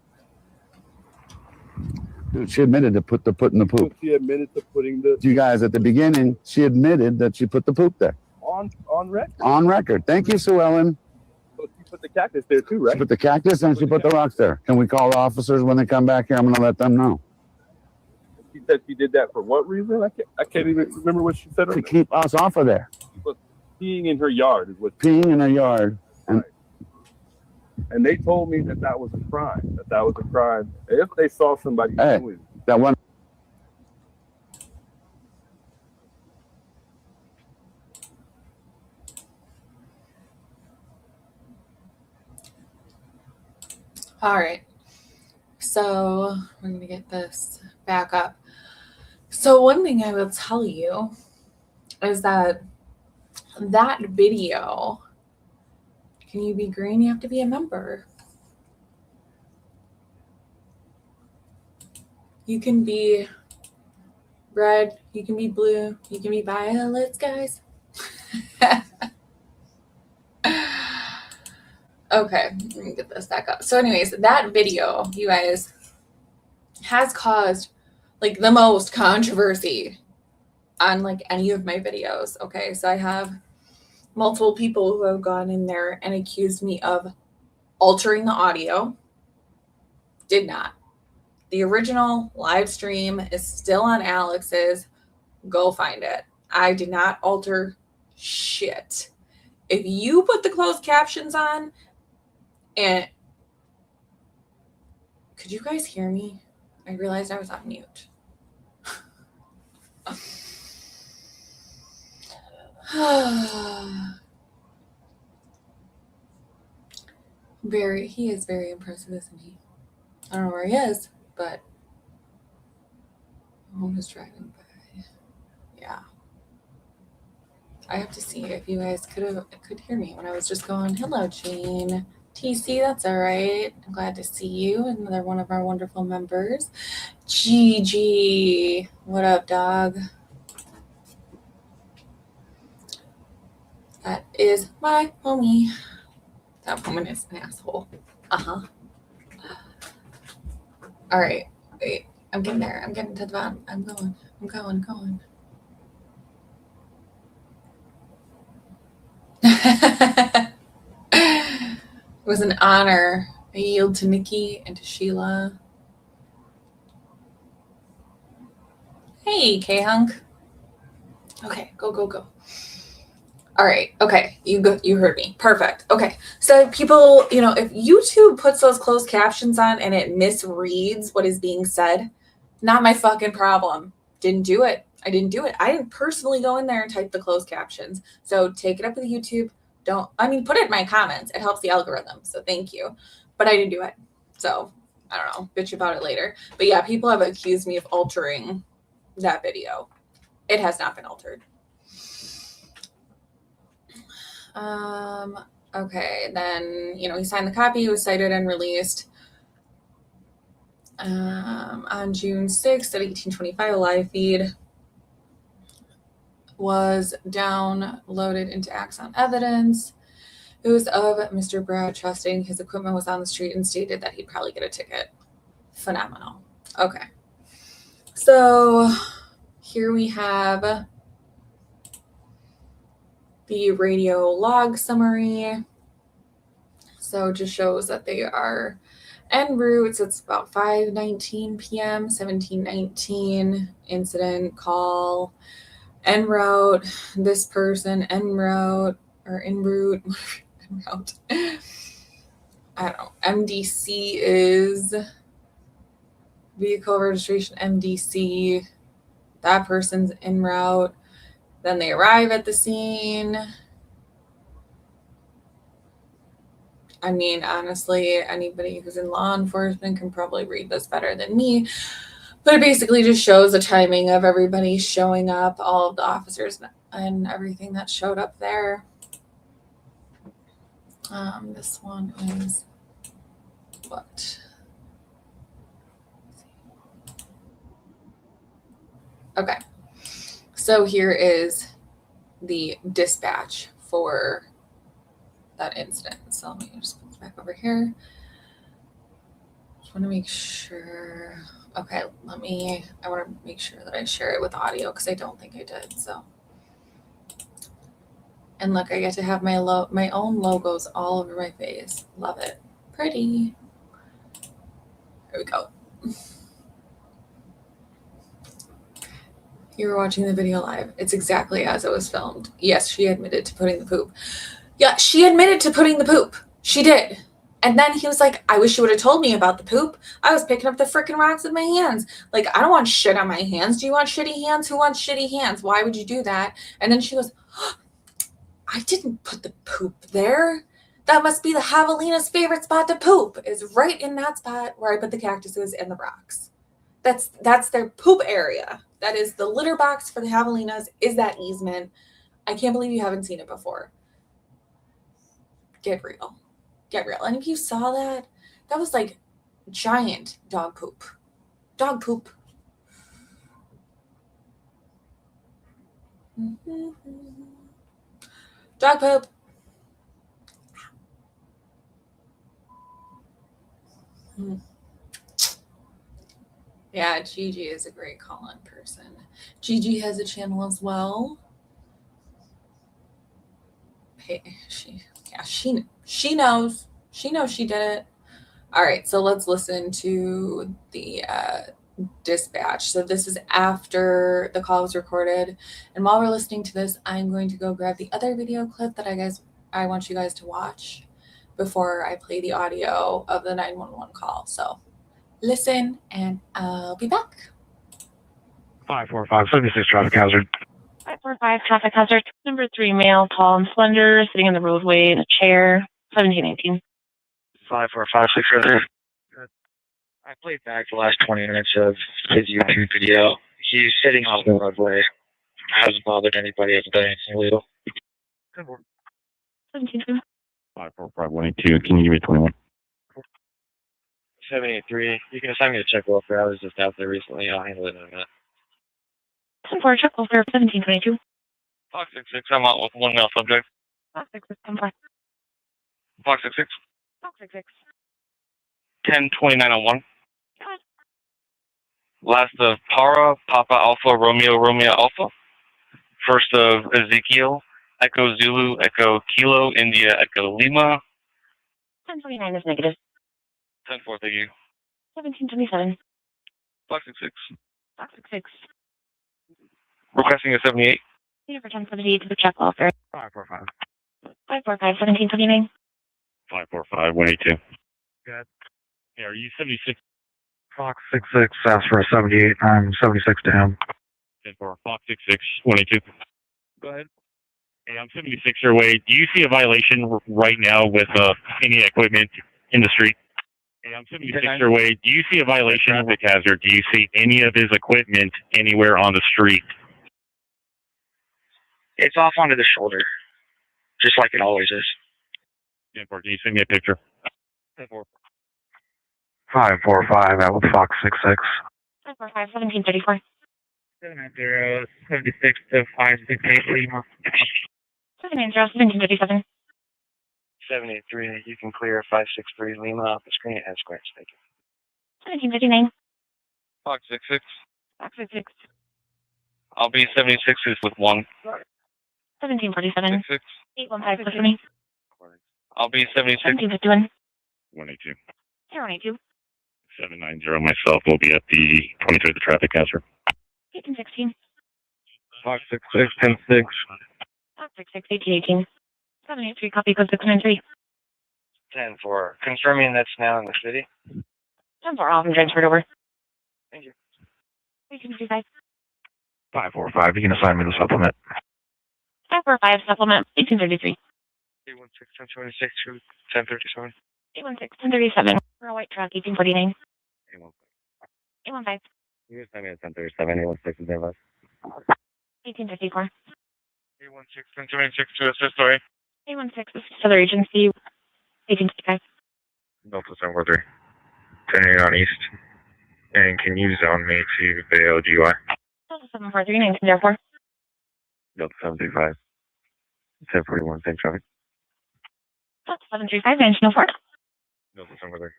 Dude, she admitted to putting the poop. She admitted to putting the... You guys, at the beginning, she admitted that she put the poop there. On record. On record. Thank you, Sue Ellen. So she put the cactus there too, right? She put the cactus and she put the rocks there. Can we call the officers when they come back here? I'm going to let them know. She said she did that for what reason? I can't even remember what she said. To keep us off of there. Peeing in her yard is what... Peeing in her yard. And they told me that was a crime. That was a crime. If they saw somebody doing that one. All right. So we're going to get this back up. So one thing I will tell you is that video, can you be green? You have to be a member. You can be red, you can be blue, you can be violets, guys. Okay, let me get this back up. So anyways, that video, you guys, has caused like the most controversy on like any of my videos. Okay, so I have multiple people who have gone in there and accused me of altering the audio. Did not. The original live stream is still on Alex's. Go find it. I did not alter shit. If you put the closed captions on, and could you guys hear me? I realized I was on mute. He is very impressive, isn't he? I don't know where he is, but I'm just driving by. Yeah. I have to see if you guys could hear me when I was just going, hello, Jane. TC, that's all right. I'm glad to see you. Another one of our wonderful members. Gigi. What up, dog? That is my homie. That woman is an asshole. Uh-huh. All right. Wait. I'm getting there. I'm getting to the bottom. I'm going. It was an honor. I yield to Nikki and to Sheila. Hey, K-Hunk. Okay, go. All right. Okay, you heard me. Perfect. Okay, so people, if YouTube puts those closed captions on and it misreads what is being said, not my fucking problem. Didn't do it. I didn't do it. I didn't personally go in there and type the closed captions. So take it up with YouTube. Put it in my comments. It helps the algorithm. So thank you. But I didn't do it. So I don't know. Bitch about it later. But yeah, people have accused me of altering that video. It has not been altered. Okay. Then, he signed the copy. It was cited and released on June 6th at 1825. A live feed was downloaded into Axon Evidence. It was of Mr. Brad trusting his equipment was on the street and stated that he'd probably get a ticket. Phenomenal. Okay. So here we have the radio log summary. So it just shows that they are en route. It's about 5:19 p.m., 1719 incident call. En route, this person, en route. I don't know. MDC is vehicle registration MDC. That person's en route. Then they arrive at the scene. Honestly, anybody who's in law enforcement can probably read this better than me. But it basically just shows the timing of everybody showing up, all of the officers and everything that showed up there. This one is what? Okay. So here is the dispatch for that incident. So let me just put this back over here. Just want to make sure. Okay, I want to make sure that I share it with audio because I don't think I did. So, and look, I get to have my own logos all over my face. Love it. Pretty. Here we go. You were watching the video live. It's exactly as it was filmed. Yes, she admitted to putting the poop. Yeah, she admitted to putting the poop. She did. And then he was like, I wish you would have told me about the poop. I was picking up the freaking rocks with my hands. Like, I don't want shit on my hands. Do you want shitty hands? Who wants shitty hands? Why would you do that? And then she goes, I didn't put the poop there. That must be the javelina's favorite spot to poop, is right in that spot where I put the cactuses and the rocks. That's their poop area. That is the litter box for the javelinas, is that easement. I can't believe you haven't seen it before. Get real. Get real. And if you saw that, that was like giant dog poop. Dog poop. Dog poop. Yeah, Gigi is a great call-in person. Gigi has a channel as well. Hey, she knows. She knows she did it. All right, so let's listen to the dispatch. So this is after the call was recorded, and while we're listening to this, I'm going to go grab the other video clip that I want you guys to watch before I play the audio of the 911 call. So listen, and I'll be back. 545 76 traffic hazard. 545 traffic hazard. Number 3 male, tall and slender, sitting in the roadway in a chair. 1718. 545 6 I played back the last 20 minutes of his YouTube video. He's sitting on the roadway. Hasn't bothered anybody. Hasn't done anything illegal. 1718. 545 182. Can you give me 21? 783. You can assign me to check welfare. I was just out there recently. I'll handle it in a minute. 10-4, check over 1722. Fox 66. I'm out with one male subject. Fox 66, 10-4. Fox 66. Fox 66. 102901. Go ahead. Last of Para, Papa Alpha, Romeo, Romeo Alpha. First of Ezekiel, Echo Zulu, Echo Kilo, India, Echo Lima. 1029 is negative. 10-4, thank you. 1727. Fox 66. Fox 66. Requesting a 78. Need for 1078 to the check welfare. 545. 545 1729. 545 182. Good. Yeah, are you 76? Fox 66 asks for a 78. I'm 76 to him. 10-4. Fox 66 182. Go ahead. Hey, I'm 76 your way. Do you see a violation right now with any equipment in the street? Hey, I'm 76 your way. Do you see a violation of traffic hazard? Do you see any of his equipment anywhere on the street? It's off onto the shoulder, just like it always is. 10-4. Can you send me a picture? 10-4. 545 out with Fox 66. 545 1734. 790 76 to 568 Lima. 790 1757. 73, you can clear 563 Lima off the screen. It has squares. Thank you. 1759. Fox 66. Fox 66. I'll be 76s with 1. 1747. 66. 815 for me. I'll be 76. 1751. 182. 082. 790 myself will be at the 23rd the traffic hazard. 1816. Fox 66 106. Fox 66 1818. 783 copy code 693. 10-4, confirming that's now in the city. 10-4 all of them transferred over. Thank you. 1855. 545, you can assign me the supplement. 545 supplement 1833. 816 1026 1037. 816 1037. For a white truck 1849. 815. You can assign me at 1037, 816 is there less. 1854. 816 1026 to assist, sorry. 816 this is other agency. 1855. Delta 743. Turning on east. And can you zone me to the LGY? Delta 743 1904. Delta 735. 1041, same traffic. Delta 735 1904. Delta 743.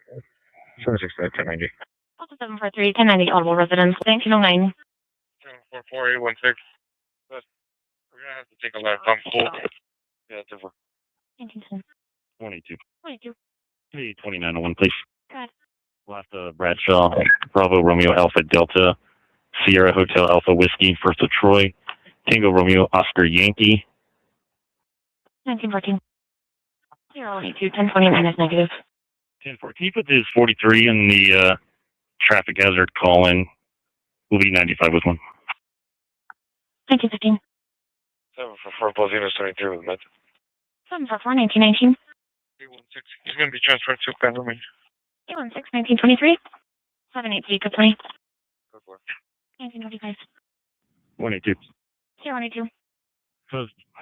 765, 1090. Delta 743 1090 audible residence 1909. 744 816. We're gonna have to take a left. I'm full. Yeah, it's over. 1910. 22. 22. Hey, 2901, please. Good. Last Bradshaw, Bravo, Romeo, Alpha, Delta, Sierra Hotel, Alpha, Whiskey, First of Troy, Tango, Romeo, Oscar, Yankee. 1914. 082 1029 is negative. 10-4. Can you put this 43 in the traffic hazard call-in? We'll be 95 with 1. 1915. 744 plus 073 with med. 744 1919. 316. He's going to be transferred to Pennsylvania. 316, 1923. 783, good 20. Go for it. 1925. 182. 082.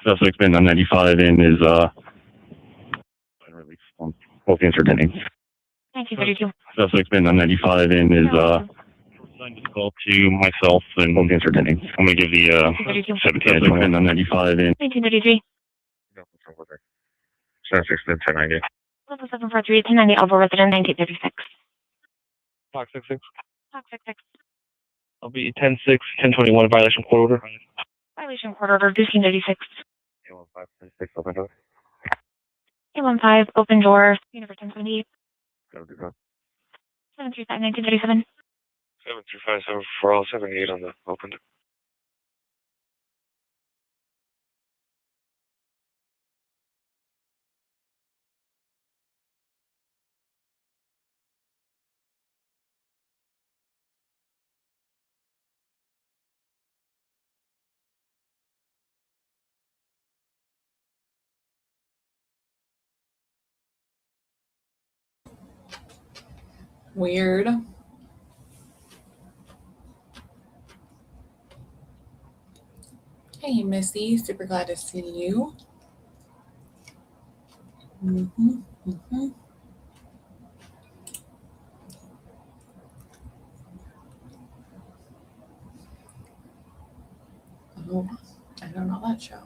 Suspect's been on 95 and is release on both answered names. 1932. Suspect's been on 95 and is assigned this call to myself and both answered names. I'm gonna give the 17 been on 95 and 1933. No, it's over there. 76, then 1090. Level 743, 1090, Alva resident, 1936. Clock 66. Clock 66. I'll be 10-6, 1021, violation court order. Violation court order, 1536. 815, open door. 815, open door, Universe 1078. Go to go. 735, 1937. 735, 7478 on the open door. Weird. Hey, Missy. Super glad to see you. Oh, I don't know that show.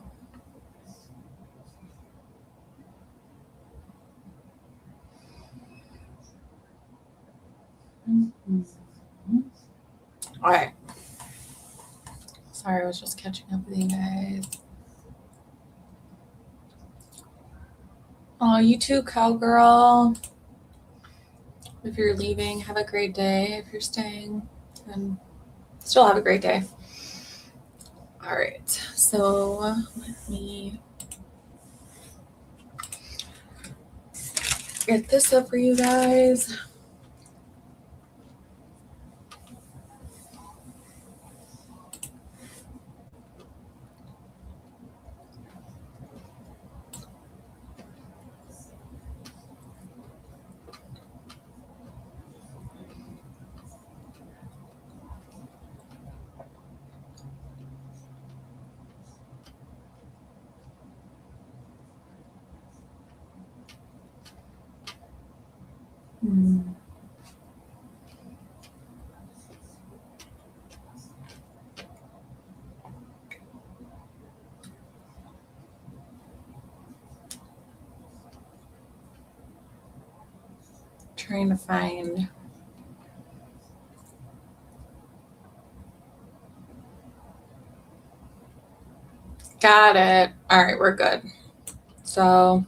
All right. Sorry, I was just catching up with you guys. Oh, you too, cowgirl. If you're leaving, have a great day. If you're staying, then still have a great day. All right. So let me get this up for you guys. Trying to find got it. All right, we're good. So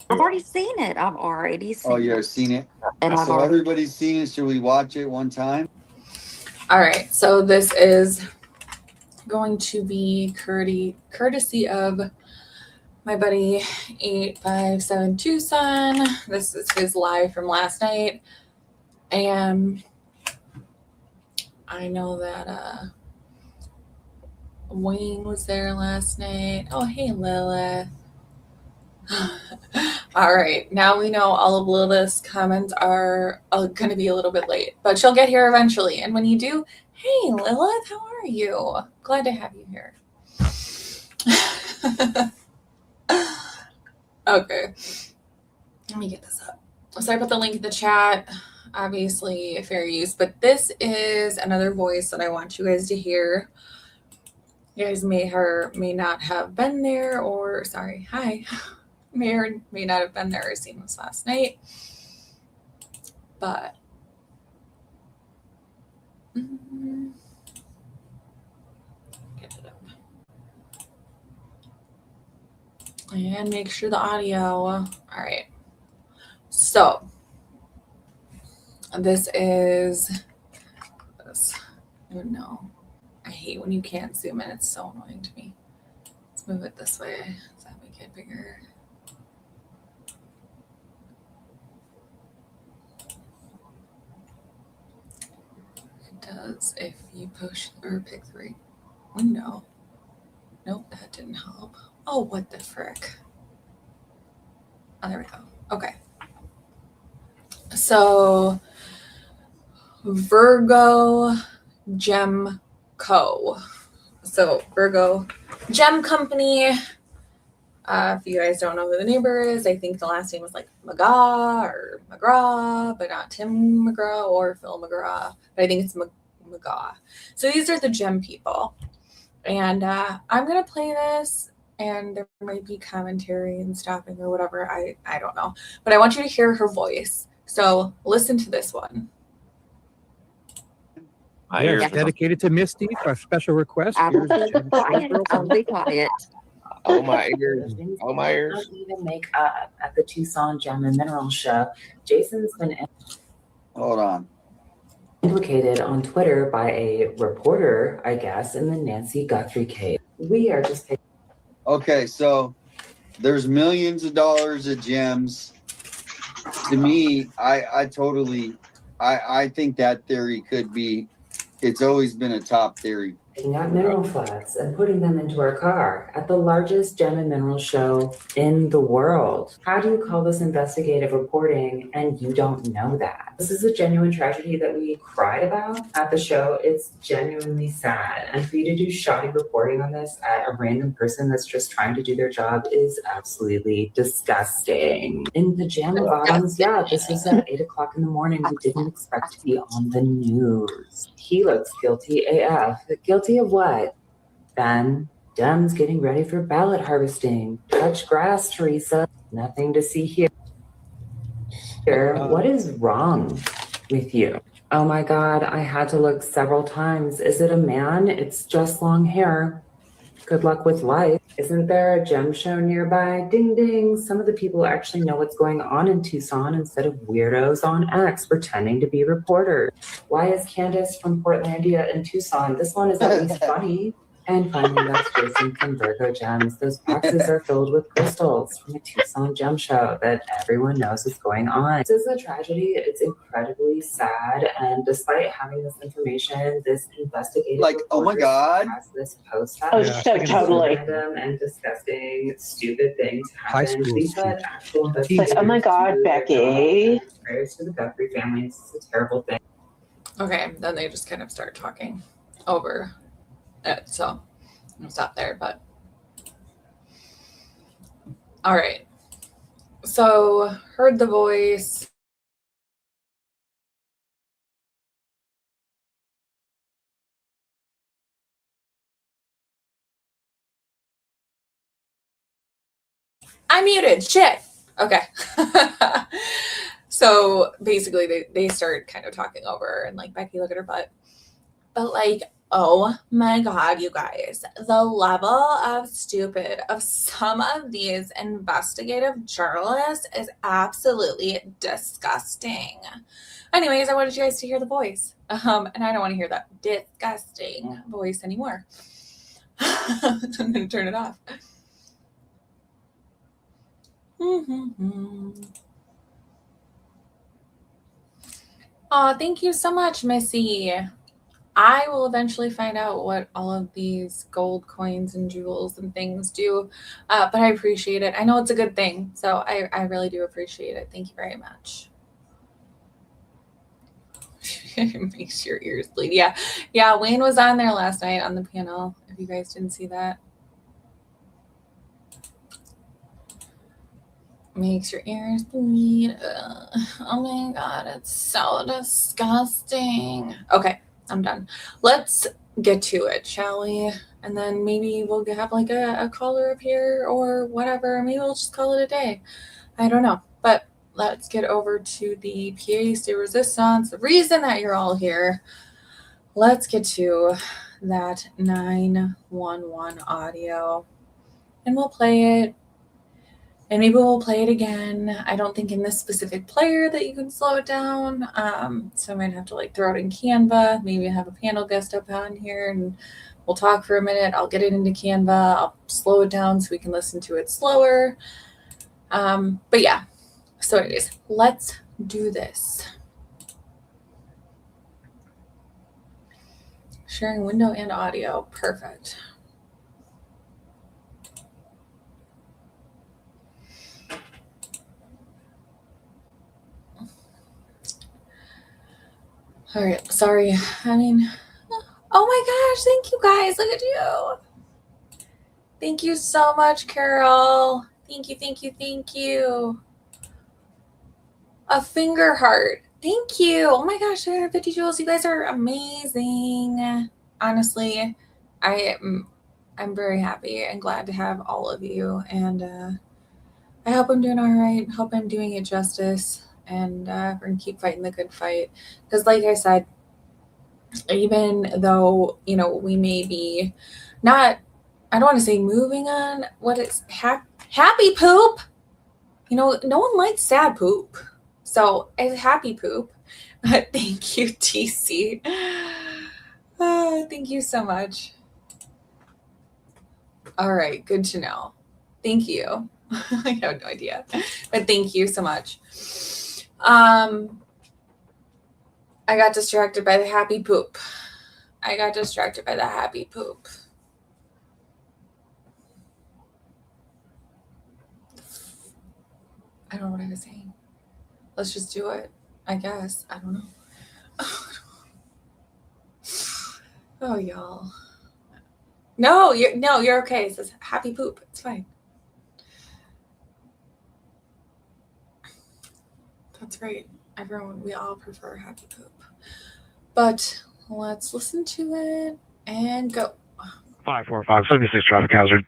I've already seen it. I've already seen Oh, it. you've seen it? And I've So already everybody's seen it. Should we watch it one time? all right, so this is going to be courtesy of my buddy 8572 son. This is his live from last night. And I know that Wayne was there last night. Oh, hey, Lilith. All right, now we know all of Lilith's comments are going to be a little bit late, but she'll get here eventually. And when you do, hey, Lilith, how are you? Glad to have you here. Okay, let me get this up. So I put the link in the chat, obviously fair use, but this is another voice that I want you guys to hear. You guys may or may not have been there, or sorry, hi. May or may not have been there or seen this last night, but get it up and make sure the audio. All right, so this is this. Oh no, I hate when you can't zoom in. It's so annoying to me. Let's move it this way. Does that make it bigger? Does if you push or pick the right window. Nope, that didn't help. Oh, what the frick. Oh, there we go. Okay. So Virgo Gem Co. So Virgo Gem Company. If you guys don't know who the neighbor is, I think the last name was like McGraw or McGraw, but not Tim McGraw or Phil McGraw. But I think it's McGaw. So these are the Gem people. And I'm going to play this, and there might be commentary and stopping or whatever. I don't know. But I want you to hear her voice. So listen to this one. Yes, dedicated to Misty for a special request. I will Here's be Jim quiet. Girl. I'll be quiet. Oh my ears. Oh my ears. Don't even make up at the Tucson Gem and Mineral Show. Jason's been Hold on. implicated on Twitter by a reporter, I guess, in the Nancy Guthrie case. We are just Okay, so there's millions of dollars of gems. To me, I think that theory could be, it's always been a top theory. picking out mineral flats and putting them into our car at the largest gem and mineral show in the world. How do you call this investigative reporting and you don't know that? This is a genuine tragedy that we cried about at the show. It's genuinely sad. And for you to do shoddy reporting on this at a random person that's just trying to do their job is absolutely disgusting. In pajama bottoms, yeah, this was at 8 o'clock in the morning. We didn't expect to be on the news. He looks guilty AF. Guilty of what? Ben, Dem's getting ready for ballot harvesting. Touch grass, Teresa. Nothing to see here. What is wrong with you? Oh my God, I had to look several times. Is it a man? It's just long hair. Good luck with life. Isn't there a gem show nearby? Ding ding. Some of the people actually know what's going on in Tucson instead of weirdos on X pretending to be reporters. Why is Candace from Portlandia in Tucson? This one is at least funny. And finally, that's Jason from Virgo Gems. Those boxes are filled with crystals from a Tucson gem show that everyone knows is going on. This is a tragedy. It's incredibly sad. And despite having this information, this investigative oh my God. has this post Oh, so totally. random and disgusting, stupid things High happen. school We've had students. actual Like, investigators oh my God, do their Becky. job. Prayers to the Guthrie family. This is a terrible thing. Okay, then they just kind of start talking over it. So I'll stop there. But all right. So heard the voice. I muted. Shit. Okay. So basically they start kind of talking over and like, Becky, look at her butt. But like, oh my God, you guys, the level of stupid of some of these investigative journalists is absolutely disgusting. Anyways, I wanted you guys to hear the voice. And I don't want to hear that disgusting voice anymore. I'm going to turn it off. Oh, thank you so much, Missy. I will eventually find out what all of these gold coins and jewels and things do, but I appreciate it. I know it's a good thing, so I really do appreciate it. Thank you very much. It makes your ears bleed. Yeah, Wayne was on there last night on the panel, if you guys didn't see that. Makes your ears bleed. Oh my God, it's so disgusting. Okay, I'm done. Let's get to it, shall we? And then maybe we'll have like a caller up here or whatever. Maybe we'll just call it a day. I don't know. But let's get over to the pièce de résistance, the reason that you're all here. Let's get to that 911 audio. And we'll play it. And maybe we'll play it again. I don't think in this specific player that you can slow it down. So I might have to like throw it in Canva. Maybe have a panel guest up on here and we'll talk for a minute. I'll get it into Canva. I'll slow it down so we can listen to it slower. But yeah. So anyways, let's do this. Sharing window and audio. Perfect. All right, sorry. I mean, oh my gosh, thank you guys. Look at you. Thank you so much, Carol. Thank you, thank you, thank you. A finger heart. Thank you. Oh my gosh, 350 jewels. You guys are amazing. Honestly, I'm very happy and glad to have all of you. And I hope I'm doing all right. Hope I'm doing it justice. And we're going to keep fighting the good fight. Because like I said, even though, you know, we may be not, I don't want to say moving on. What is happy poop? You know, no one likes sad poop. So it's happy poop. Thank you, TC. Thank you so much. All right, good to know. Thank you. I have no idea, but thank you so much. I got distracted by the happy poop. I don't know what I was saying. Let's just do it. I guess. I don't know. Oh, y'all. No, you're okay. It says happy poop. It's fine. That's right. Everyone, we all prefer happy poop. But let's listen to it and go. 545, 76 traffic hazard.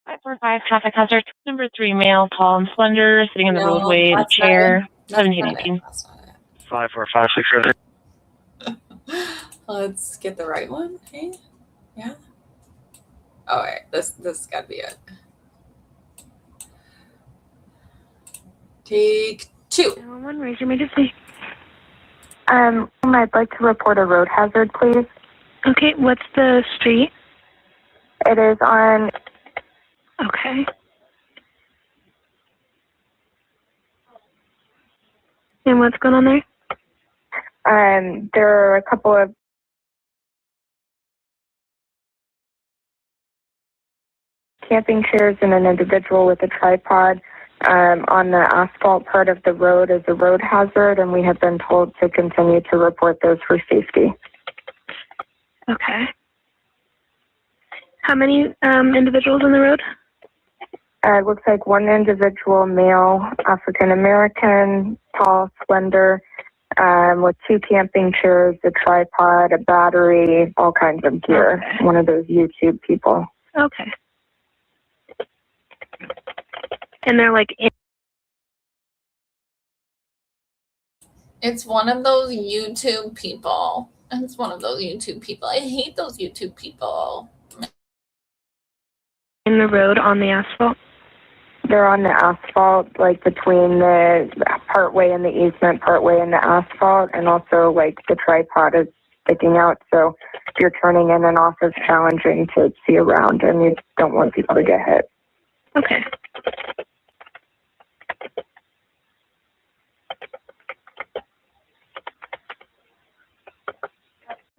545 traffic hazard. Number 3 male, tall and slender, sitting in the No, roadway in a that's not it. chair. That's 1718. That's not it. 545, 6 Let's get the right one. Okay. Yeah. All right. This got to be it. Take 2. 911, raise your emergency. I'd like to report a road hazard, please. Okay, what's the street? It is on. Okay. And what's going on there? There are a couple of camping chairs and an individual with a tripod on the asphalt part of the road as a road hazard, and we have been told to continue to report those for safety. Okay. How many individuals on the road? It looks like one individual, male, African American, tall, slender, with 2 camping chairs, a tripod, a battery, all kinds of gear. Okay. One of those YouTube people. Okay. And they're like It's one of those YouTube people. I hate those YouTube people. in the road on the asphalt? They're on the asphalt, like between the partway in the easement, partway in the asphalt, and also like the tripod is sticking out. So if you're turning in and off, it's challenging to see around, and you don't want people to get hit. Okay.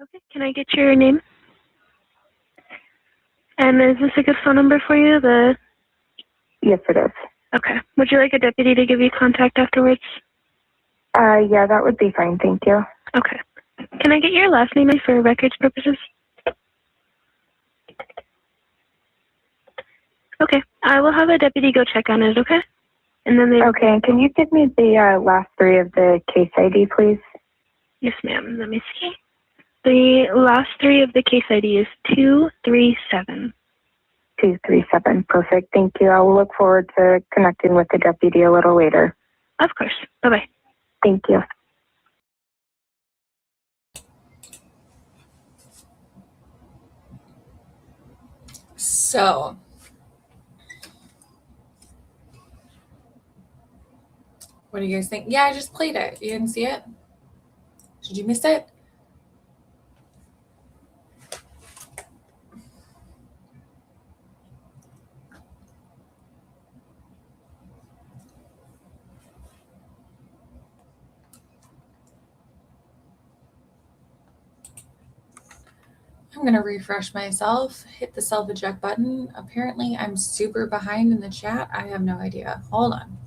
Okay, can I get your name? And is this a good phone number for you? Yes, it is. Okay. Would you like a deputy to give you contact afterwards? Yeah, that would be fine. Thank you. Okay. Can I get your last name for records purposes? Okay. I will have a deputy go check on it, okay? And then they... Okay, and can you give me the last 3 of the case ID, please? Yes, ma'am. Let me see. The last 3 of the case ID is 237. 237. Perfect. Thank you. I will look forward to connecting with the deputy a little later. Of course. Bye-bye. Thank you. So, what do you guys think? Yeah, I just played it. You didn't see it? Did you miss it? I'm going to refresh myself, hit the self-eject button. Apparently, I'm super behind in the chat. I have no idea. Hold on.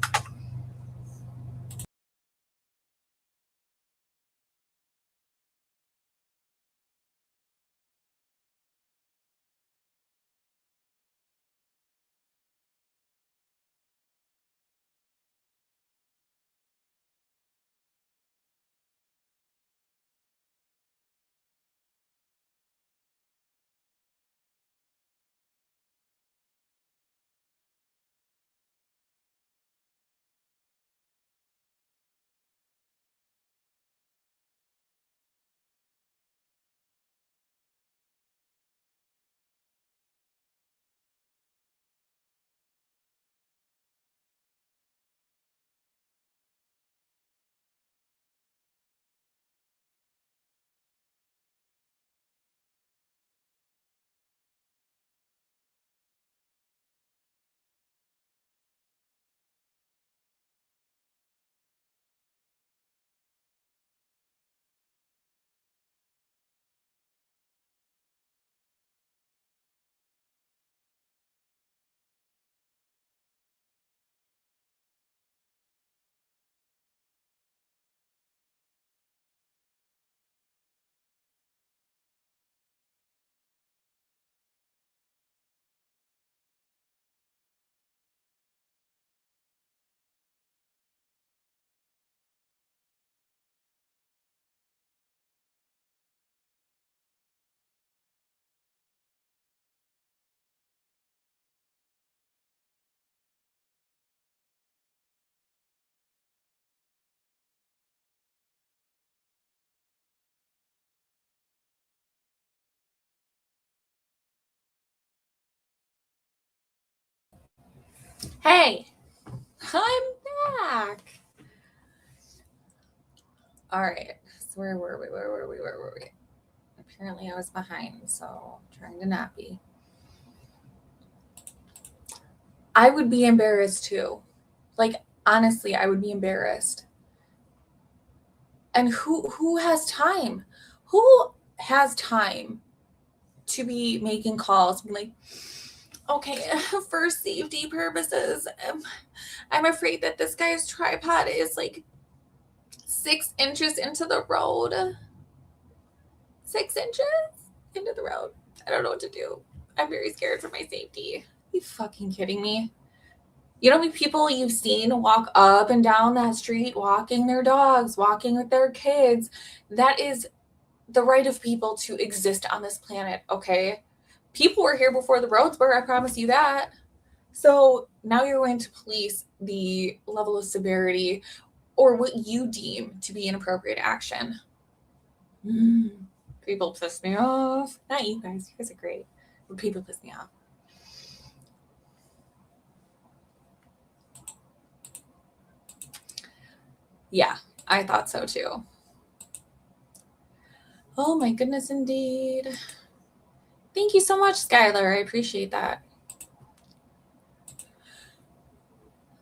Hey, I'm back. All right. So where were we? Apparently I was behind, so I'm trying to not be. I would be embarrassed too. Like, honestly, I would be embarrassed. And who has time? Who has time to be making calls like, okay, for safety purposes, I'm afraid that this guy's tripod is like 6 inches into the road. 6 inches into the road. I don't know what to do. I'm very scared for my safety. Are you fucking kidding me? You know how many people you've seen walk up and down that street, walking their dogs, walking with their kids? That is the right of people to exist on this planet, okay? People were here before the roads were, I promise you that. So now you're going to police the level of severity or what you deem to be inappropriate action. People piss me off. Not you guys. You guys are great. But people piss me off. Yeah, I thought so too. Oh my goodness, indeed. Thank you so much, Skylar. I appreciate that.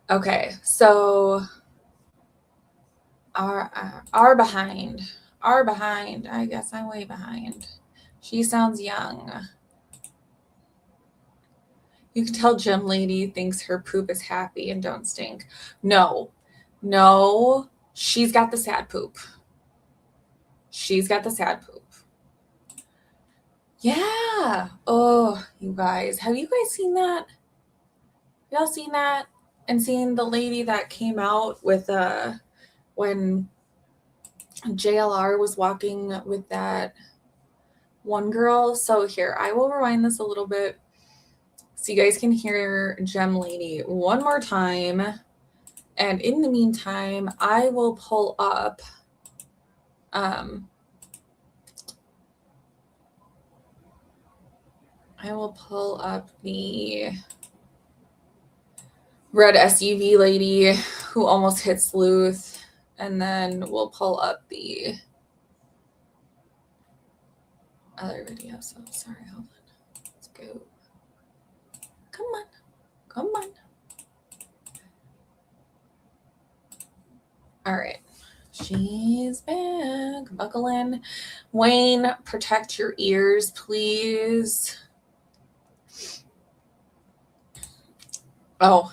Okay, so are behind. I guess I'm way behind. She sounds young. You can tell Gym Lady thinks her poop is happy and don't stink. No, she's got the sad poop. She's got the sad poop. Yeah. Oh, you guys. Have you guys seen that? Y'all seen that? And seen the lady that came out with when JLR was walking with that one girl. So here, I will rewind this a little bit so you guys can hear Gem Lady one more time. And in the meantime, I will pull up the red SUV lady who almost hit Sleuth, and then we'll pull up the other video. So sorry, hold on. Let's go. Come on. All right. She's back. Buckle in. Wayne, protect your ears, please. Oh,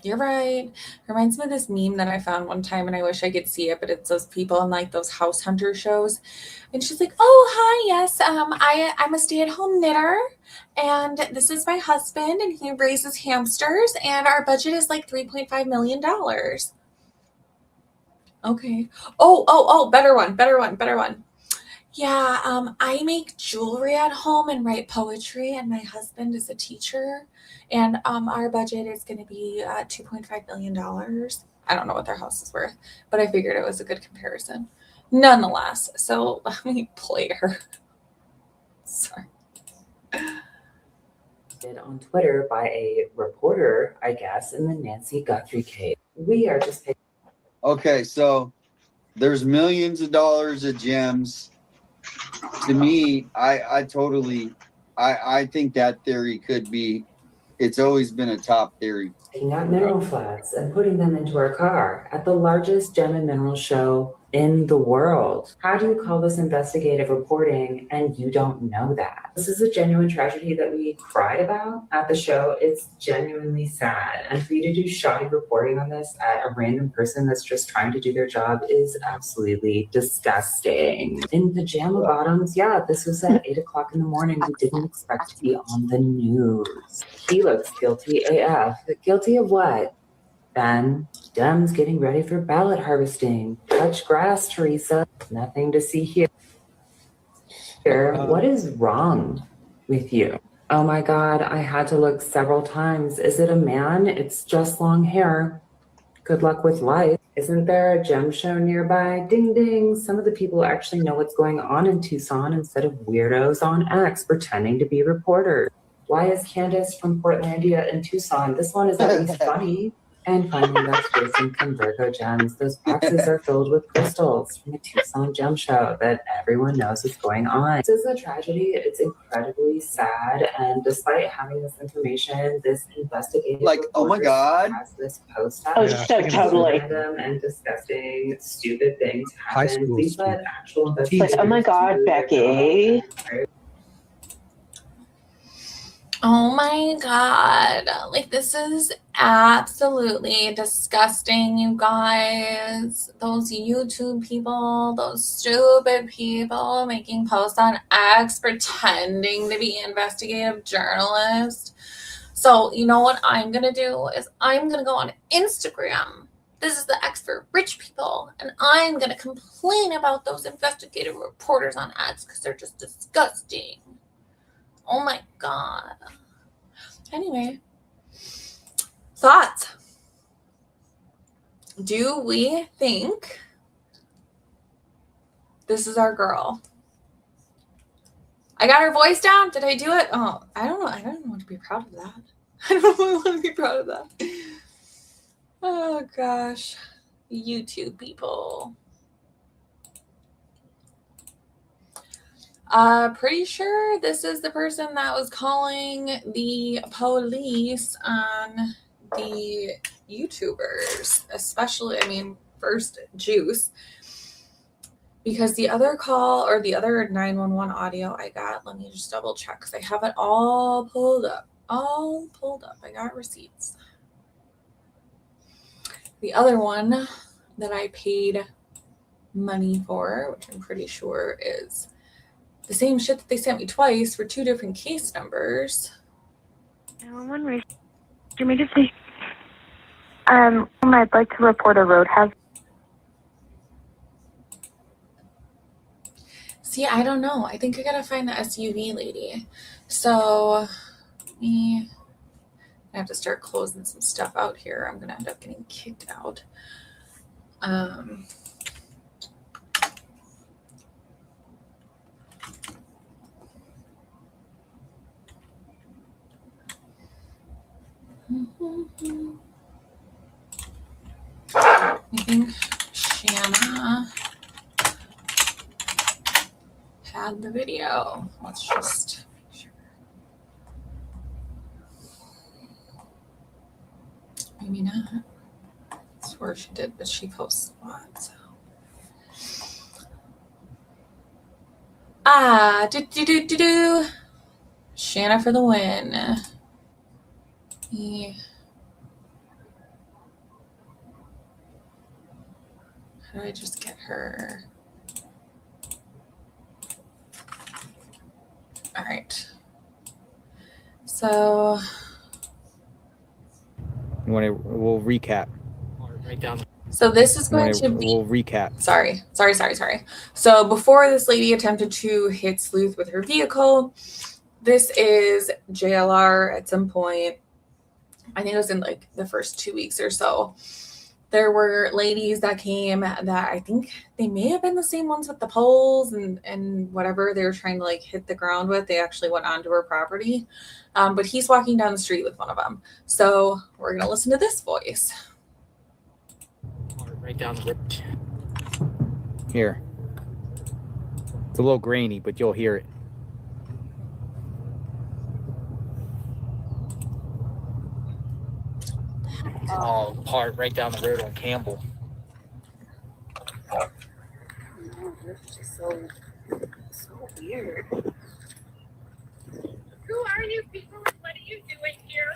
you're right. Reminds me of this meme that I found one time, and I wish I could see it, but it's those people in like those house hunter shows. And she's like, oh, hi, yes, I'm a stay-at-home knitter, and this is my husband, and he raises hamsters, and our budget is like $3.5 million. Okay. Oh, better one. Yeah, I make jewelry at home and write poetry, and my husband is a teacher, and our budget is going to be $2.5 million. I don't know what their house is worth, but I figured it was a good comparison. Nonetheless, so let me play her. Sorry. On Twitter by a reporter, I guess, in the Nancy Guthrie case. We are just Okay, so there's millions of dollars of gems. To me, I think that theory could be, it's always been a top theory. taking out mineral flats and putting them into our car at the largest gem and mineral show in the world. How do you call this investigative reporting and you don't know that? This is a genuine tragedy that we cried about at the show. It's genuinely sad. And for you to do shoddy reporting on this at a random person that's just trying to do their job is absolutely disgusting. In pajama bottoms, yeah, this was at 8 o'clock in the morning. We didn't expect to be on the news. He looks guilty AF. Guilty of what? Ben, Dems getting ready for ballot harvesting. Touch grass, Teresa. Nothing to see here. What is wrong with you? Oh my God, I had to look several times. Is it a man? It's just long hair. Good luck with life. Isn't there a gem show nearby? Ding ding. Some of the people actually know what's going on in Tucson instead of weirdos on X pretending to be reporters. Why is Candace from Portlandia in Tucson? This one is at least funny. And finally, that's Jason from Virgo Gems. Those boxes are filled with crystals from a Tucson gem show that everyone knows is going on. This is a tragedy. It's incredibly sad. And despite having this information, this investigative oh my reporter God. has this post Oh, so totally. random and disgusting, stupid things High happen. school Please let student. actual Like, investigators oh my God, do their Becky. job. Oh my God. Like, this is absolutely disgusting, you guys. Those YouTube people, those stupid people making posts on X pretending to be investigative journalists. So, you know what I'm going to do is I'm going to go on Instagram. This is the X for rich people. And I'm going to complain about those investigative reporters on X because they're just disgusting. Oh my God. Anyway, thoughts. Do we think this is our girl? I got her voice down. Did I do it? Oh, I don't know. I don't want to be proud of that. I don't know if I want to be proud of that. Oh gosh. YouTube people. Pretty sure this is the person that was calling the police on the YouTubers, especially, first Juice, because the other call or the other 911 audio I got, let me just double check because I have it all pulled up. I got receipts. The other one that I paid money for, which I'm pretty sure is the same shit that they sent me twice for two different case numbers. Emergency. I'd like to report a road hazard. See, I don't know. I think I gotta find the SUV lady. So, I have to start closing some stuff out here. I'm gonna end up getting kicked out. I think Shanna had the video. Let's just make sure. Maybe not. I swear she did, but she posts a lot. So. Shanna for the win. Yeah. How do I just get her? All right. So We'll recap. Right down. So this is going to be. We'll recap. Sorry. So before this lady attempted to hit Sleuth with her vehicle, this is JLR at some point. I think it was in like the first 2 weeks or so. There were ladies that came that I think they may have been the same ones with the poles and whatever they were trying to like hit the ground with. They actually went onto her property. But he's walking down the street with one of them. So we're going to listen to this voice. Right down the road. Here. It's a little grainy, but you'll hear it. Oh, part right down the road on Campbell. This is just so weird. Who are you people and what are you doing here?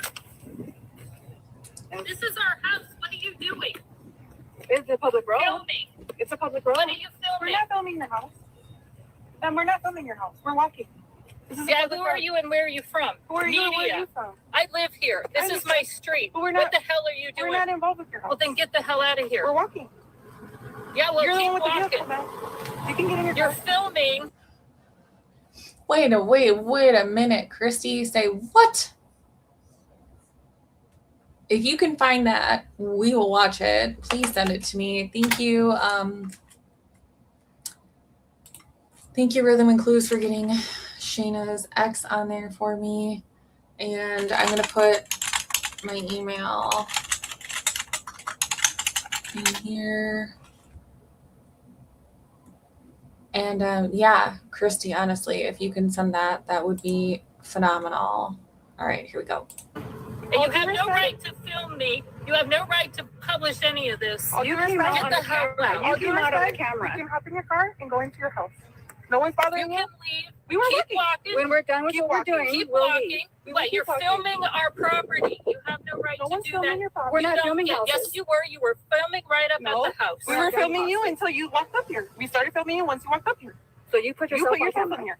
This is our house. What are you doing? It's a public road. Filming. It's a public road. What are you filming? We're not filming the house. And we're not filming your house. We're walking. Yeah, who are you and where are you from? Who are you and where are you from? I live here. This is my street. But we're not, what the hell are you doing? We're not involved with your house. Well, then get the hell out of here. We're walking. Yeah, well, You're the keep one with the walking. vehicle, man. You can get in your You're car. filming. Wait a minute, Christy. Say what? If you can find that, we will watch it. Please send it to me. Thank you. Thank you, Rhythm and Clues, for getting Shayna's ex on there for me. And I'm going to put my email in here. And yeah, Christy, honestly, if you can send that, that would be phenomenal. All right, here we go. And you have no right to film me. You have no right to publish any of this. You came out on the camera. You came out on the camera. You can hop in your car and go into your house. No one's bothering you. You can leave. We were keep walking. When we're done with what we're doing, keep walking. But you're filming our property. You have no right to do that. We're not filming houses. Yes, you were. You were filming right up at the house. We were filming you until you walked up here. We started filming you once you walked up here. So you put yourself on here.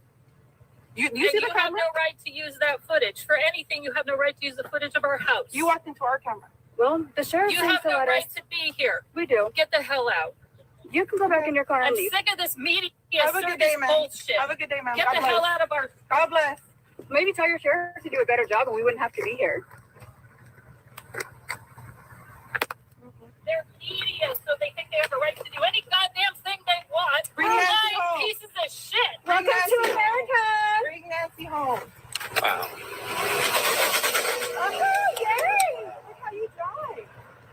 You see the camera? Have no right to use that footage. For anything, you have no right to use the footage of our house. You walked into our camera. Well, the sheriff seems to let us. You have no right to be here. We do. Get the hell out. You can go back in your car and leave. I'm sick of this media circus bullshit. Have a good day, man. Get the hell out of our... God bless. Maybe tell your sheriff to do a better job and we wouldn't have to be here. They're media, so they think they have the right to do any goddamn thing they want. Bring Nancy home. Pieces of shit. Welcome to America. Bring Nancy home. Wow. Oh, yay. Look how you drive.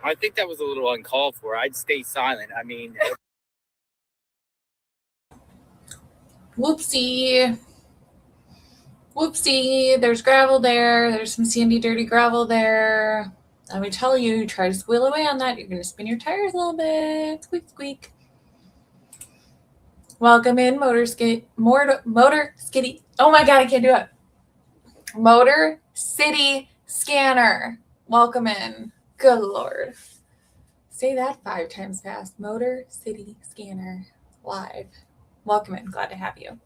I think that was a little uncalled for. I'd stay silent. I mean... Whoopsie. Whoopsie. There's gravel there. There's some sandy, dirty gravel there. Let me tell you, try to squeal away on that. You're going to spin your tires a little bit. Squeak, squeak. Welcome in, Motor City. Oh my God, I can't do it. Motor City Scanner. Welcome in. Good Lord. Say that 5 times fast. Motor City Scanner live. Welcome in. Glad to have you.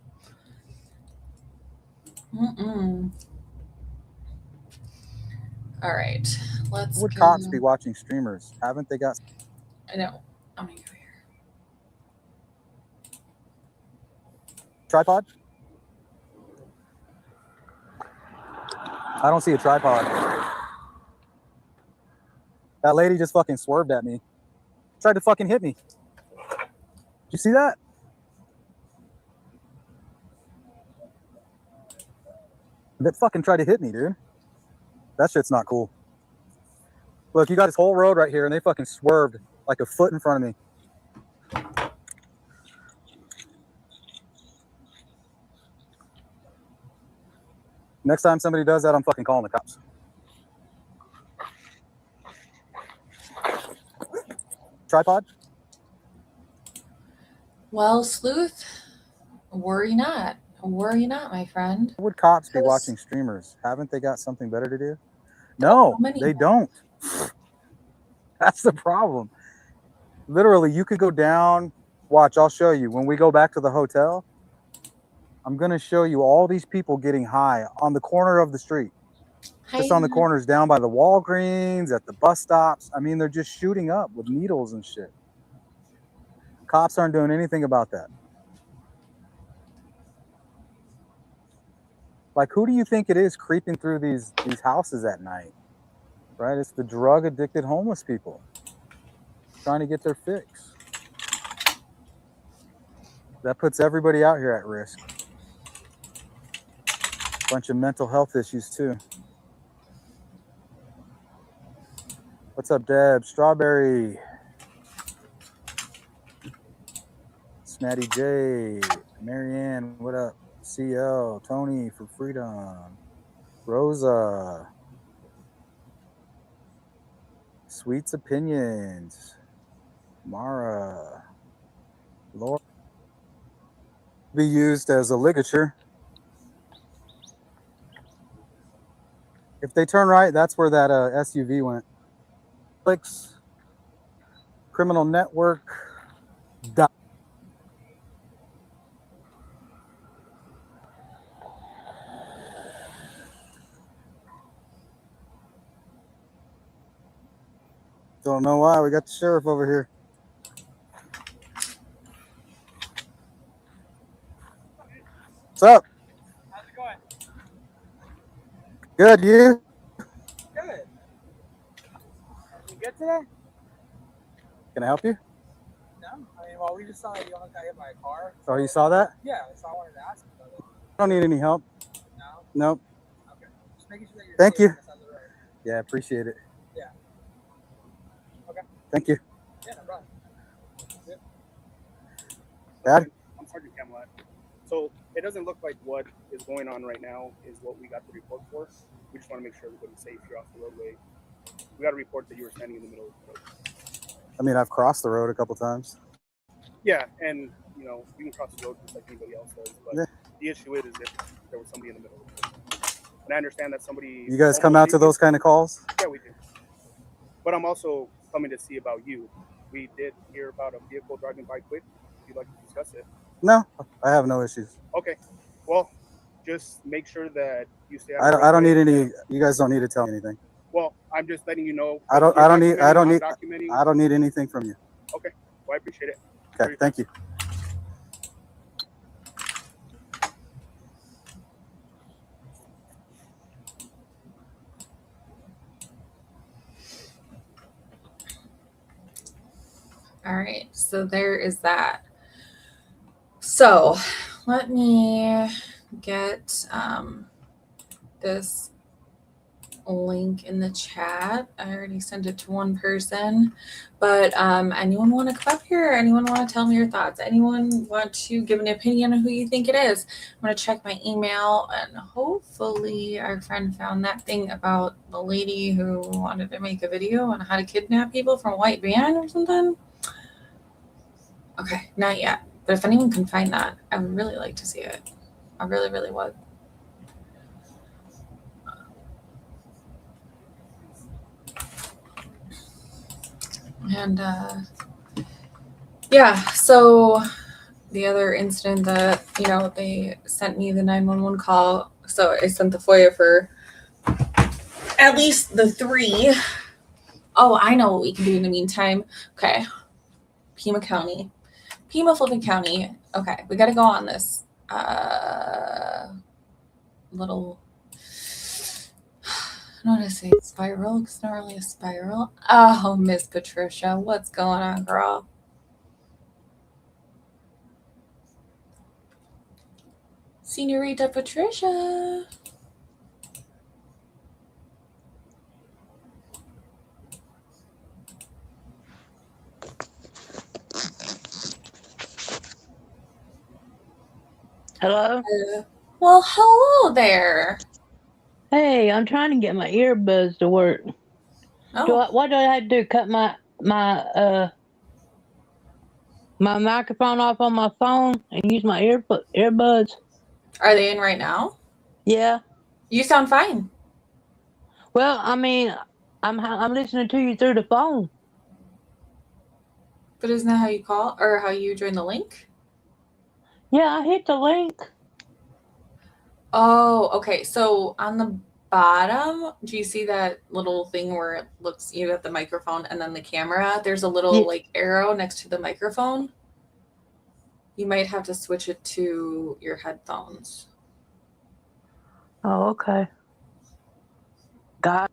All right. Let's Would cops be watching streamers? Haven't they got... I know. I'm going to go here. Tripod? I don't see a tripod. That lady just fucking swerved at me. Tried to fucking hit me. Did you see that? That fucking tried to hit me, dude. That shit's not cool. Look, you got this whole road right here, and they fucking swerved like a foot in front of me. Next time somebody does that, I'm fucking calling the cops. Tripod? Well, Sleuth, worry not. Worry not, my friend. Would cops be watching streamers? Haven't they got something better to do? No, they don't. That's the problem. Literally, you could go down. Watch, I'll show you. When we go back to the hotel, I'm going to show you all these people getting high on the corner of the street. Just on the corners down by the Walgreens, at the bus stops. I mean, they're just shooting up with needles and shit. Cops aren't doing anything about that. Like, who do you think it is creeping through these houses at night? Right? It's the drug-addicted homeless people trying to get their fix. That puts everybody out here at risk. Bunch of mental health issues, too. What's up, Deb? Strawberry. Snatty J. Marianne, what up? CL, Tony for freedom, Rosa, Sweet's opinions, Mara, Laura. Be used as a ligature. If they turn right, that's where that SUV went. Clicks, criminal network. Don't know why. We got the sheriff over here. What's up? How's it going? Good, you? Good. You good today? Can I help you? No. I mean, well, we just saw that you almost got hit by a car. Oh, you saw that? Yeah, so I wanted to ask you about it. I don't need any help. No? Nope. Okay. Just making sure that you're Thank you. Yeah, appreciate it. Yeah. Okay. Thank you. Yeah, no problem. Dad? I'm Sergeant Camelot. So it doesn't look like what is going on right now is what we got the report for. We just want to make sure everybody's safe here off the roadway. We got a report that you were standing in the middle of the road. I mean, I've crossed the road a couple times. Yeah, and you know, you can cross the road just like anybody else does, but Yeah. the issue is if there was somebody in the middle of the road. And I understand that somebody... You guys come out to those kind of calls? Yeah, we do. But I'm also coming to see about you. We did hear about a vehicle driving by quick. If you'd like to discuss it. No, I have no issues. Okay. Well, just make sure that you stay out I of the don't roadway. need any. You guys don't need to tell me anything. Well, I'm just letting you know. I don't need anything from you. Okay. Well, I appreciate it. Okay, thank you. All right, so there is that. So let me get this link in the chat. I already sent it to one person, but anyone want to come up here? Anyone want to tell me your thoughts? Anyone want to give an opinion on who you think it is? I'm going to check my email, and hopefully our friend found that thing about the lady who wanted to make a video on how to kidnap people from a white van or something. Okay, not yet. But if anyone can find that, I would really like to see it. I really, really would. And yeah, so the other incident that, you know, they sent me the 911 call. So I sent the FOIA for at least the 3. Oh, I know what we can do in the meantime. Okay. Pima Fulton County. Okay, we got to go on this little, I don't want to say spiral because it's not really a spiral. Oh, Miss Patricia, what's going on, girl? Senorita Patricia. Hello? Well, hello there. Hey, I'm trying to get my earbuds to work. Oh. What do I have to do? Cut my microphone off on my phone and use my earbuds? Are they in right now? Yeah. You sound fine. Well, I mean, I'm listening to you through the phone. But isn't that how you call or how you join the link? Yeah, I hit the link. Oh, okay. So on the bottom, do you see that little thing where it looks, you got the microphone and then the camera? There's a little like arrow next to the microphone. You might have to switch it to your headphones. Oh, okay. Got.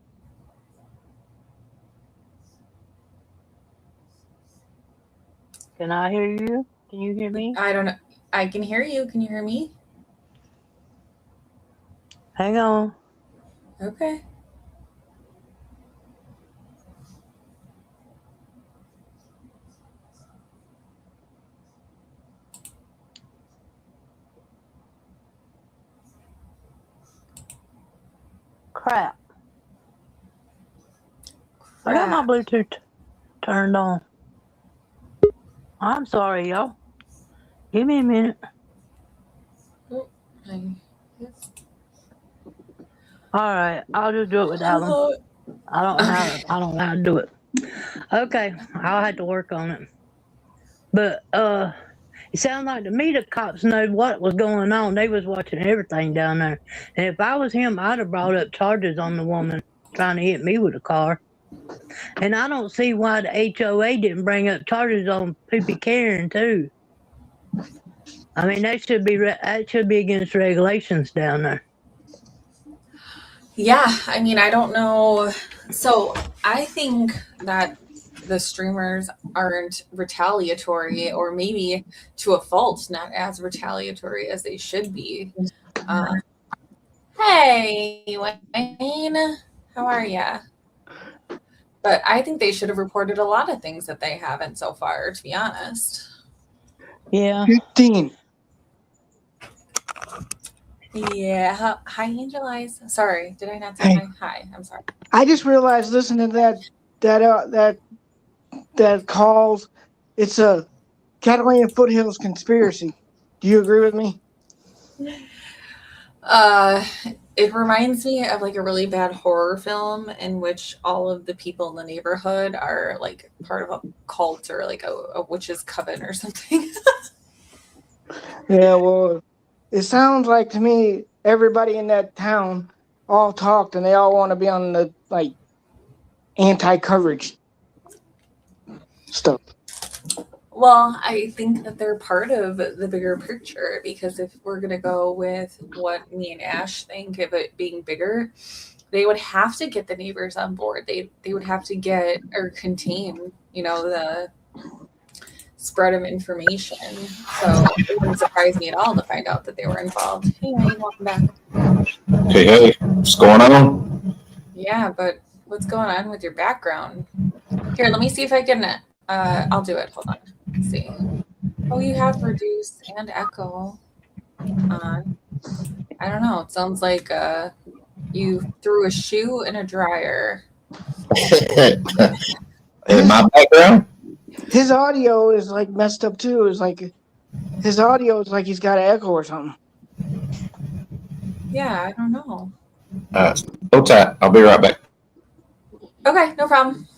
Can I hear you? Can you hear me? I don't know. I can hear you. Can you hear me? Hang on. Okay. Crap. I got my Bluetooth turned on. I'm sorry, y'all. Give me a minute. All right, I'll just do it without them. I don't know how to do it. Okay, I'll have to work on it. But it sounded like to me the cops knew what was going on. They was watching everything down there. And if I was him, I'd have brought up charges on the woman trying to hit me with a car. And I don't see why the HOA didn't bring up charges on Poopy Karen too. I mean, that should be against regulations down there. Yeah, I mean, I don't know. So I think that the streamers aren't retaliatory, or maybe to a fault, not as retaliatory as they should be. Hey, Hey, Wayne. How are ya? But I think they should have reported a lot of things that they haven't so far, to be honest. Yeah. 15. Yeah. Hi, Angel Eyes. Sorry, did I not say Hey. hi? Hi, I'm sorry. I just realized listening to that calls, it's a Catalina Foothills conspiracy. Do you agree with me? It reminds me of like a really bad horror film in which all of the people in the neighborhood are like part of a cult or like a witch's coven or something. Yeah, well, it sounds like to me everybody in that town all talked and they all want to be on the like anti-coverage stuff. Well, I think that they're part of the bigger picture because if we're going to go with what me and Ash think of it being bigger, they would have to get the neighbors on board. They would have to get or contain, the spread of information. So it wouldn't surprise me at all to find out that they were involved. Hey, Wayne, welcome back. Hey, what's going on? Yeah, but what's going on with your background? Here, let me see if I can. I'll do it. Hold on. Let's see. Oh, you have reduce and echo on. I don't know. It sounds like you threw a shoe in a dryer. In my background? His audio is like messed up too. It's like his audio is like he's got an echo or something. Yeah, I don't know. Hold tight. I'll be right back. Okay, no problem.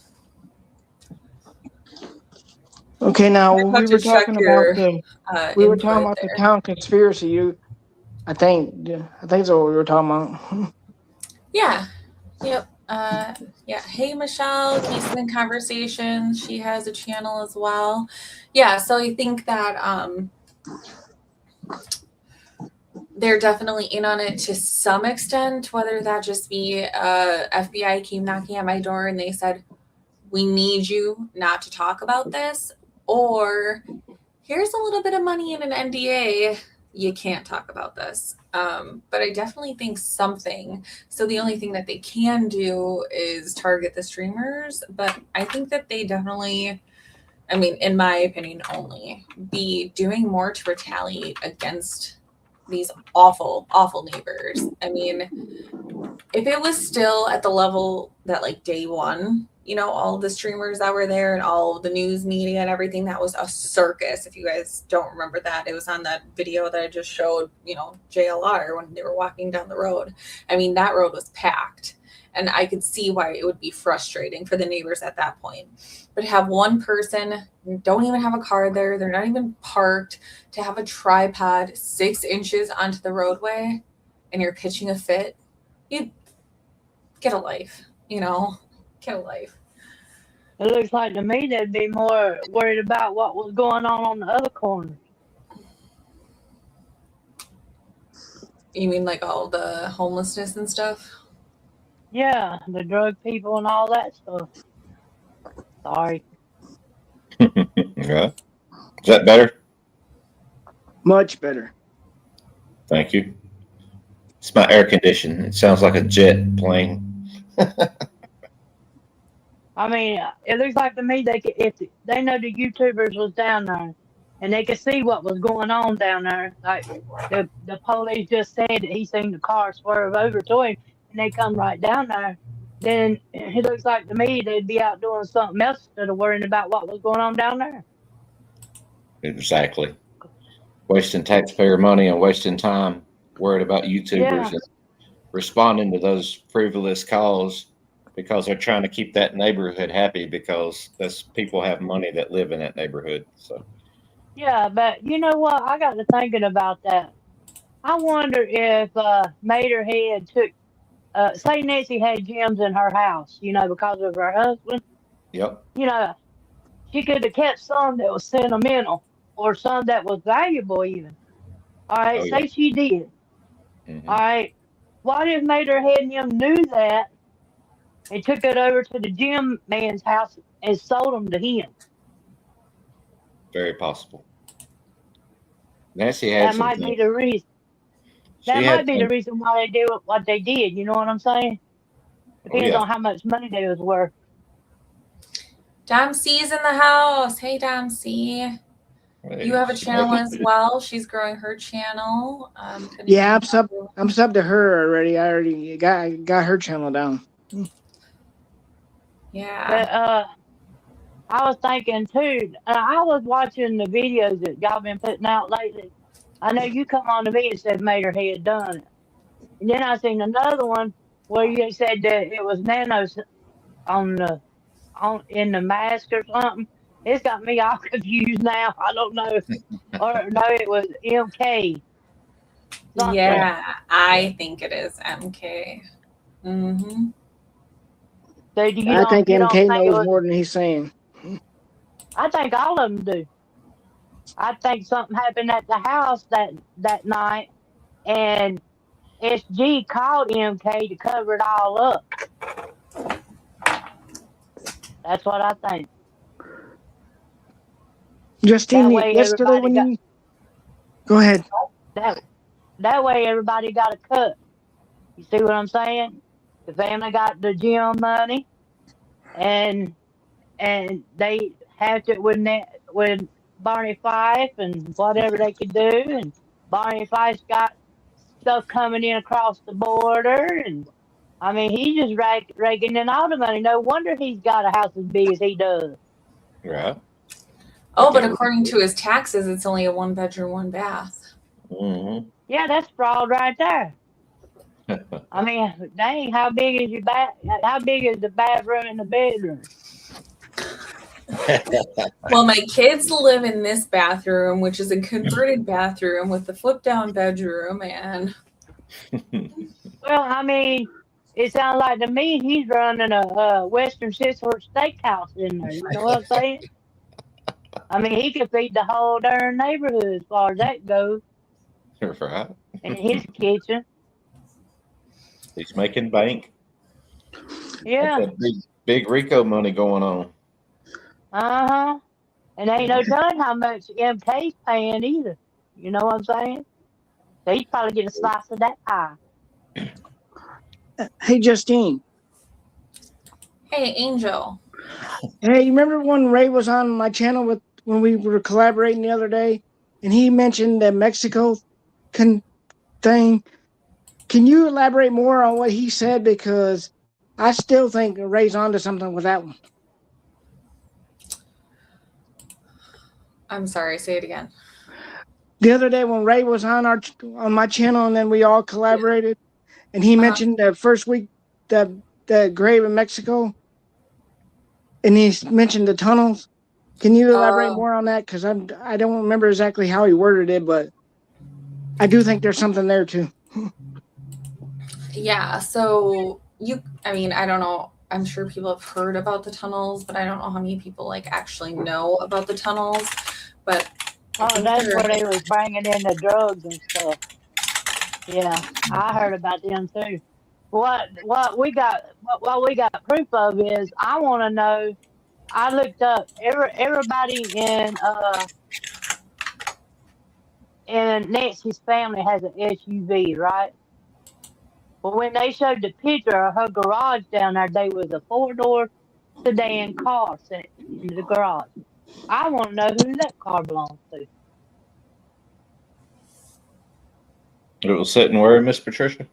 Okay, now I'll we have were to check talking your, about we were talking input about the there. town conspiracy. I think that's what we were talking about. Yeah. Yep. Yeah. Hey, Michelle, Decent Conversation. She has a channel as well. Yeah. So I think that they're definitely in on it to some extent, whether that just be FBI came knocking at my door and they said, we need you not to talk about this, or here's a little bit of money in an NDA. You can't talk about this. But I definitely think something. So the only thing that they can do is target the streamers. But I think that they definitely, I mean, in my opinion only, be doing more to retaliate against these awful, awful neighbors. I mean, if it was still at the level that like day one, all the streamers that were there and all the news media and everything, that was a circus. If you guys don't remember that, it was on that video that I just showed, JLR when they were walking down the road. I mean, that road was packed. And I could see why it would be frustrating for the neighbors at that point. But have one person, don't even have a car there, they're not even parked, to have a tripod 6 inches onto the roadway and you're pitching a fit, you get a life, get a life. It looks like to me they'd be more worried about what was going on the other corner. You mean like all the homelessness and stuff? Yeah, the drug people and all that stuff. Sorry. Yeah. Is that better? Much better. Thank you. It's my air conditioning. It sounds like a jet plane. I mean, it looks like to me if they know the YouTubers was down there, and they could see what was going on down there. Like the police just said that he seen the car swerve over to him, and they come right down there. Then it looks like to me they'd be out doing something else instead of worrying about what was going on down there. Exactly. Wasting taxpayer money and wasting time worried about YouTubers and responding to those frivolous calls because they're trying to keep that neighborhood happy because those people have money that live in that neighborhood. So Yeah, but you know what? I got to thinking about that. I wonder if Mater had took, say Nancy had gems in her house, because of her husband. yep. She could have kept some that was sentimental or some that was valuable even. All right, Oh, say yeah. she did. All right, what if Mater Head and them knew that and took it over to the gym man's house and sold them to him? Very possible. Nancy had That some might be things. the reason. That She might had be the some. reason why they did what they did. You know what I'm saying? Oh Depends yeah. on how much money they was worth. Dom C's in the house. Hey, Dom C. You have a channel as well. She's growing her channel. Yeah, I'm sub to her already. I already got her channel down. Yeah. But I was thinking too. I was watching the videos that y'all been putting out lately. I know you come on to me and said Mater had done it, and then I seen another one where you said that it was nanos on in the mask or something. It's got me all confused now. I don't know. Or no, it was MK. Something. Yeah, I think it is MK. Mm-hmm. So you I think don't MK think it knows was? more than he's saying. I think all of them do. I think something happened at the house that night, and SG called MK to cover it all up. That's what I think. Justine, That way yesterday everybody when got you go ahead. that way everybody got a cut. You see what I'm saying? The family got the gym money, and they hatched it with Barney Fife and whatever they could do, and Barney Fife's got stuff coming in across the border, and I mean he's just raking in all the money. No wonder he's got a house as big as he does. Right. Oh, but according to his taxes, it's only a 1-bedroom, 1-bath. Mm-hmm. Yeah, that's fraud right there. I mean, dang, how big is your How big is the bathroom and the bedroom? Well, my kids live in this bathroom, which is a converted bathroom with the flip-down bedroom, and Well, I mean, it sounds like to me he's running a Western Sizzler steakhouse in there. You know what I'm saying? I mean, he could feed the whole darn neighborhood as far as that goes Right. in his kitchen. He's making bank. Yeah. Got that big Rico money going on. Uh-huh. And ain't no telling how much MK's paying either. You know what I'm saying? So he'd probably get a slice of that pie. Hey, Justine. Hey, Angel. Hey, you remember when Ray was on my channel when we were collaborating the other day, and he mentioned the Mexico thing? Can you elaborate more on what he said? Because I still think Ray's onto something with that one. I'm sorry, say it again. The other day when Ray was on my channel, and then we all collaborated, and he mentioned the first week the grave in Mexico, and he mentioned the tunnels. Can you elaborate more on that? Because I don't remember exactly how he worded it, but I do think there's something there too. Yeah, so I mean, I don't know. I'm sure people have heard about the tunnels, but I don't know how many people like actually know about the tunnels. But that's where they was bringing in the drugs and stuff. Yeah, I heard about them too. What we got proof of is I want to know. I looked up everybody in Nancy's family has an SUV, right? Well, when they showed the picture of her garage down there was a 4-door sedan car sitting in the garage. I want to know who that car belongs to. It was sitting where, Miss Patricia?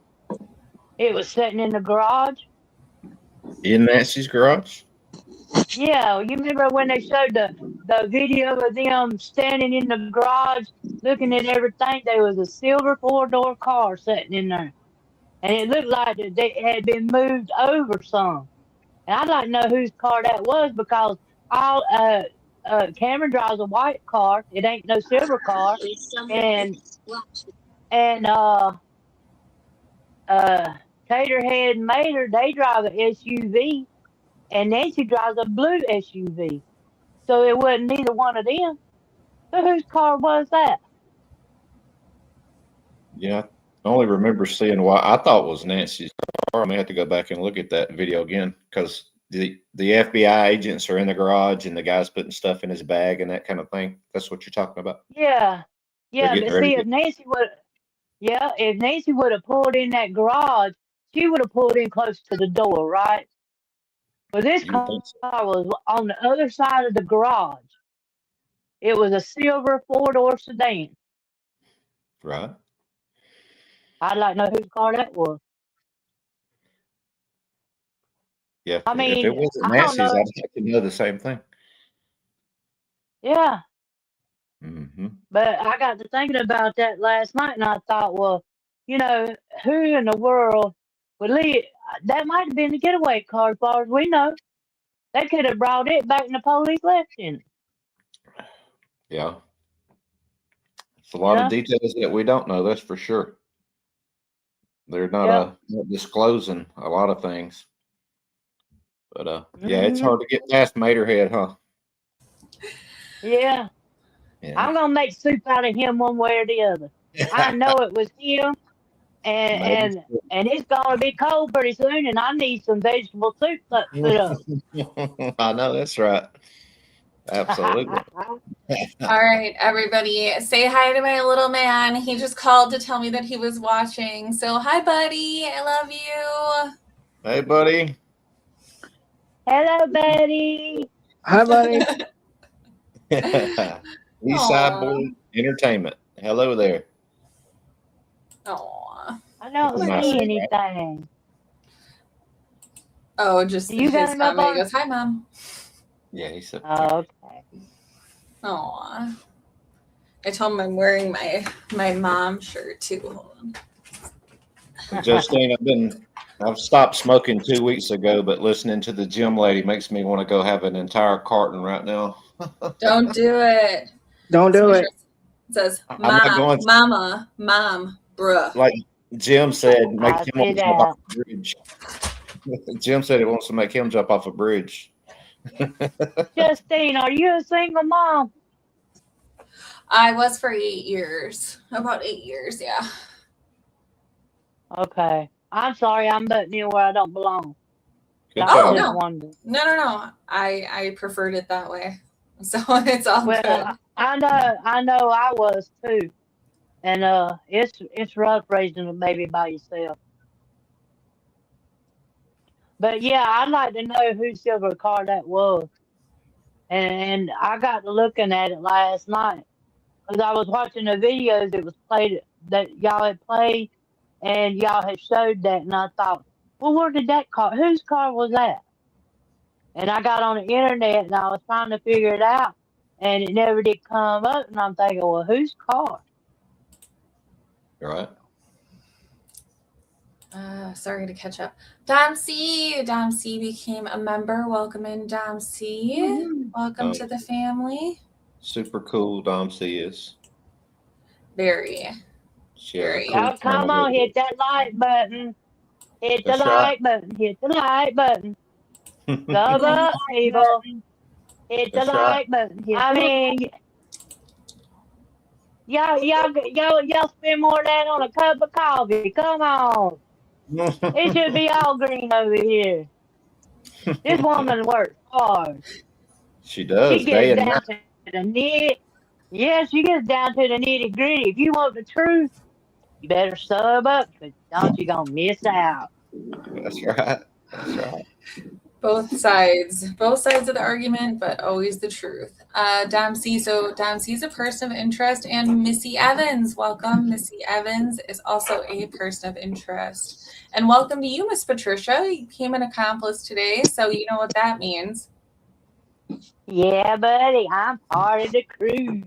It was sitting in the garage. In Nancy's garage? Yeah, you remember when they showed the video of them standing in the garage looking at everything? There was a silver 4-door car sitting in there. And it looked like it had been moved over some. And I'd like to know whose car that was because all Cameron drives a white car. It ain't no silver car. And Taterhead and Mater, they drive an SUV, and Nancy drives a blue SUV. So it wasn't neither one of them. So whose car was that? Yeah, I only remember seeing why I thought it was Nancy's car. I may have to go back and look at that video again because the FBI agents are in the garage and the guy's putting stuff in his bag and that kind of thing. That's what you're talking about. Yeah, They're yeah. getting But ready see, to if Nancy would Yeah, if Nancy would have pulled in that garage, she would have pulled in close to the door, right? But this You would car think so, was on the other side of the garage. It was a silver 4-door sedan. right? I'd like to know whose car that was. Yeah. I If it mean, wasn't I don't Nancy's, know. I'd like to know the same thing. Yeah, Mm-hmm. but I got to thinking about that last night, and I thought, well, who in the world would leave? That might have been the getaway car, as far as we know. They could have brought it back, and the police left in it. Yeah. It's a You lot of know? details that we don't know. That's for sure. They're not Yep. not disclosing a lot of things. But yeah, it's Hmm. hard to get past Materhead, huh? Yeah. Yeah. I'm gonna make soup out of him one way or the other. I know it was him, and Maybe. and and it's gonna be cold pretty soon, and I need some vegetable soup put up. I know that's right. Absolutely. All right, everybody, say hi to my little man. He just called to tell me that he was watching. So, hi, buddy. I love you. Hey, buddy. Hello, Betty. Hi, buddy. Eastside Boy Entertainment. Hello there. Aw. I don't That's my see son, right? anything. Oh, just You got his him up comment. He on? goes, hi, Mom. Yeah, he said. Oh, okay. Aw. I told him I'm wearing my mom shirt too. Hold on. Justine, I've stopped smoking 2 weeks ago, but listening to the gym lady makes me want to go have an entire carton right now. Don't do it. Don't do it. It says, I'm not going to. Mom, bruh. Like Jim said, make I him see want to jump that. off a bridge. Jim said he wants to make him jump off a bridge. Justine, are you a single mom? I was for 8 years. About 8 years, yeah. Okay. I'm sorry, I'm putting you where I don't belong. Good I was job. just no. wondering. No. I preferred it that way. So it's all good. Well, I know I was too. And it's rough raising a baby by yourself. But yeah, I'd like to know whose silver car that was. And I got to looking at it last night because I was watching the videos it was played that y'all had played, and y'all had showed that, and I thought, well, where did that car? Whose car was that? And I got on the internet and I was trying to figure it out, and it never did come up. And I'm thinking, well, whose car? All right. Sorry to catch up. Dom C became a member. Welcome in, Dom C. Welcome to the family. Super cool, Dom C is. Very. She has a Very. cool Oh, come channel on, with hit that like button. Hit the That's right. like button. Hit the like button. Sub up, people. Hit the That's right. like button. I mean, y'all spend more of that on a cup of coffee. Come on. It should be all green over here. This woman works hard. She does, She day gets and down night. to the nitty. Yeah, she gets down to the nitty gritty. If you want the truth, you better sub up, because don't you gonna miss out. That's right. That's right. Both sides of the argument, but always the truth. Dom C. So Dom C is a person of interest, and Missy Evans. Welcome. Missy Evans is also a person of interest. And welcome to you, Miss Patricia. You became an accomplice today, so you know what that means. Yeah, buddy, I'm part of the crew.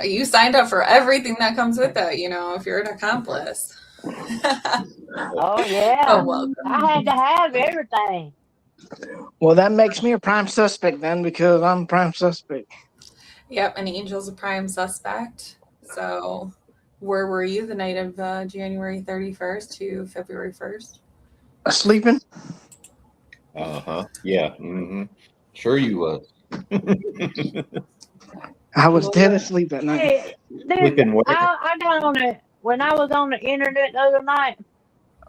You signed up for everything that comes with that, if you're an accomplice. Oh, yeah. Oh, welcome. I had to have everything. Well, that makes me a prime suspect then, because I'm a prime suspect. Yep, and Angel's a prime suspect. So where were you the night of January 31st to February 1st? Sleeping? Uh-huh. Yeah. Mm-hmm. Sure you was. I was dead asleep that night. Hey, dude, Sleeping where? I got on it when I was on the internet the other night.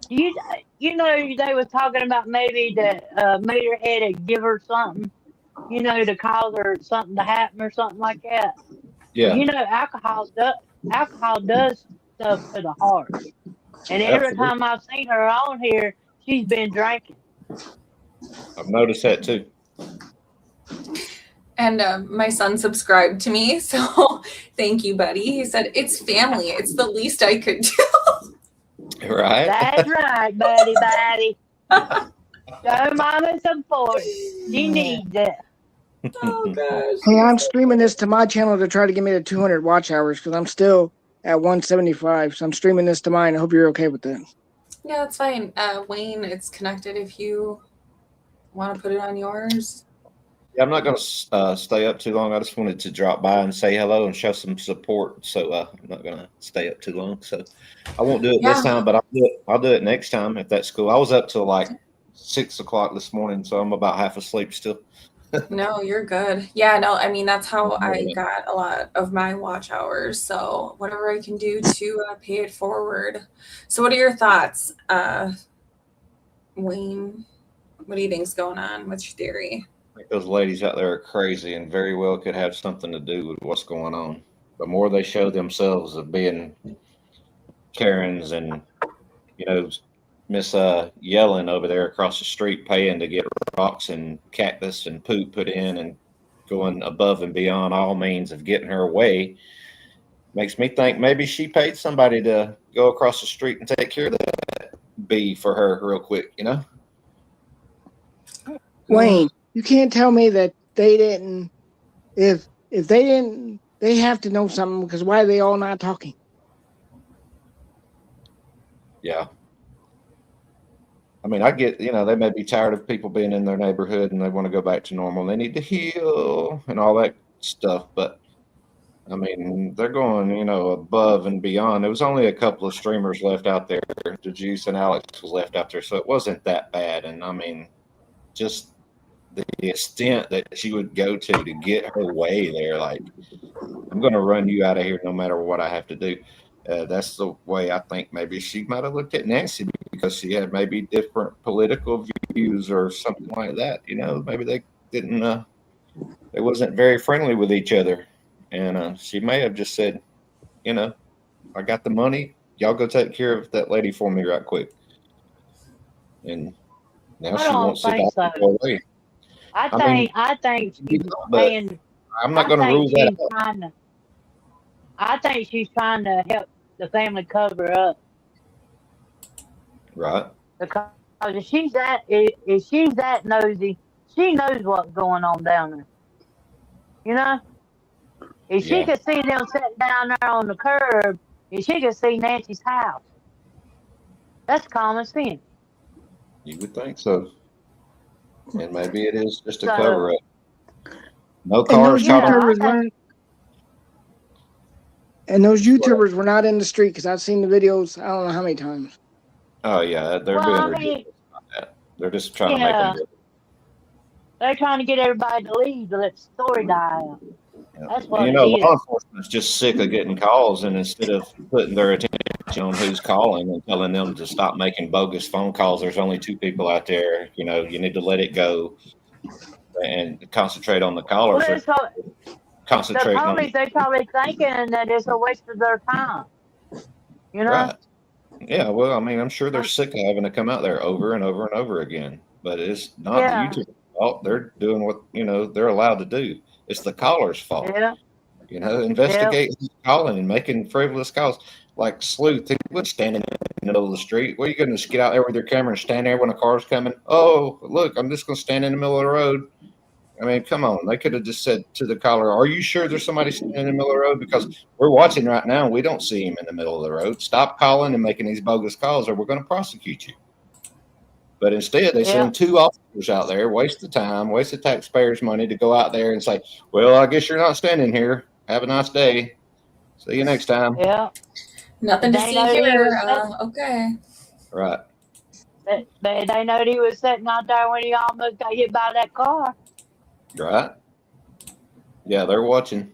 You know, they was talking about maybe that Materhead had give her something, to cause her something to happen or something like that. Yeah. You know, alcohol does stuff to the heart. And every Absolutely. time I've seen her on here, she's been drinking. I've noticed that too. And my son subscribed to me, so thank you, buddy. He said, it's family. It's the least I could do. Right? That's right, buddy. Show mama support. She needs it. Oh, gosh. Hey, I'm streaming this to my channel to try to get me to 200 watch hours because I'm still at 175. So I'm streaming this to mine. I hope you're okay with that. Yeah, that's fine. Wayne, it's connected if you want to put it on yours. Yeah, I'm not going to stay up too long. I just wanted to drop by and say hello and show some support. So I'm not going to stay up too long. So I won't do it this time, but I'll do it next time if that's cool. I was up till like 6 o'clock this morning, so I'm about half asleep still. No, you're good. Yeah, no, I mean, that's how I got a lot of my watch hours. So whatever I can do to pay it forward. So what are your thoughts, Wayne? What do you think's going on? What's your theory? I think those ladies out there are crazy and very well could have something to do with what's going on. The more they show themselves of being Karens and, you know, Miss Yellen over there across the street paying to get rocks and cactus and poop put in and going above and beyond all means of getting her way, makes me think maybe she paid somebody to go across the street and take care of that bee for her real quick, you know? Wayne, you can't tell me that they didn't. If they didn't, they have to know something because why are they all not talking? Yeah. I mean, I get, you know, they may be tired of people being in their neighborhood and they want to go back to normal. They need to heal and all that stuff. But, I mean, they're going, you know, above and beyond. There was only a couple of streamers left out there. The Juice and Alex was left out there. So it wasn't that bad. And, I mean, just the extent that she would go to get her way there, like, I'm going to run you out of here no matter what I have to do. That's the way I think maybe she might have looked at Nancy because she had maybe different political views or something like that. You know, maybe they didn't, they wasn't very friendly with each other. And she may have just said, you know, I got the money. Y'all go take care of that lady for me right quick. And now she wants to go away. I think she's paying. I'm not going to rule that out. I think she's trying to help the family cover up. Right. Because if she's that nosy, she knows what's going on down there. You know? If she could see them sitting down there on the curb, if she could see Nancy's house, that's common sense. You would think so. And maybe it is just a cover up. No cars shot on. And those YouTubers were not in the street because I've seen the videos. I don't know how many times. Oh yeah, they're being ridiculous about that. They're just trying to make them. They're trying to get everybody to leave to let the story die out. That's what you know, law enforcement's just sick of getting calls, and instead of putting their attention on who's calling and telling them to stop making bogus phone calls, there's only 2 people out there. You know, you need to let it go and concentrate on the callers. Concentrating on they're probably thinking that it's a waste of their time. You know? Right. Yeah, well, I mean, I'm sure they're sick of having to come out there over and over and over again. But it's not the YouTuber's fault. They're doing what, you know, they're allowed to do. It's the caller's fault. Yeah. You know, investigate who's calling and making frivolous calls. Like Sleuth, he was standing in the middle of the street. What are you going to just get out there with your camera and stand there when a car's coming? Oh, look, I'm just going to stand in the middle of the road. I mean, come on. They could have just said to the caller, are you sure there's somebody sitting in the middle of the road? Because we're watching right now and we don't see him in the middle of the road. Stop calling and making these bogus calls or we're going to prosecute you. But instead, they send 2 officers out there, waste the time, waste the taxpayers' money to go out there and say, well, I guess you're not standing here. Have a nice day. See you next time. Yeah. Nothing to see here. Okay. Right. They know he was sitting out there when he almost got hit by that car. Right. Yeah, they're watching.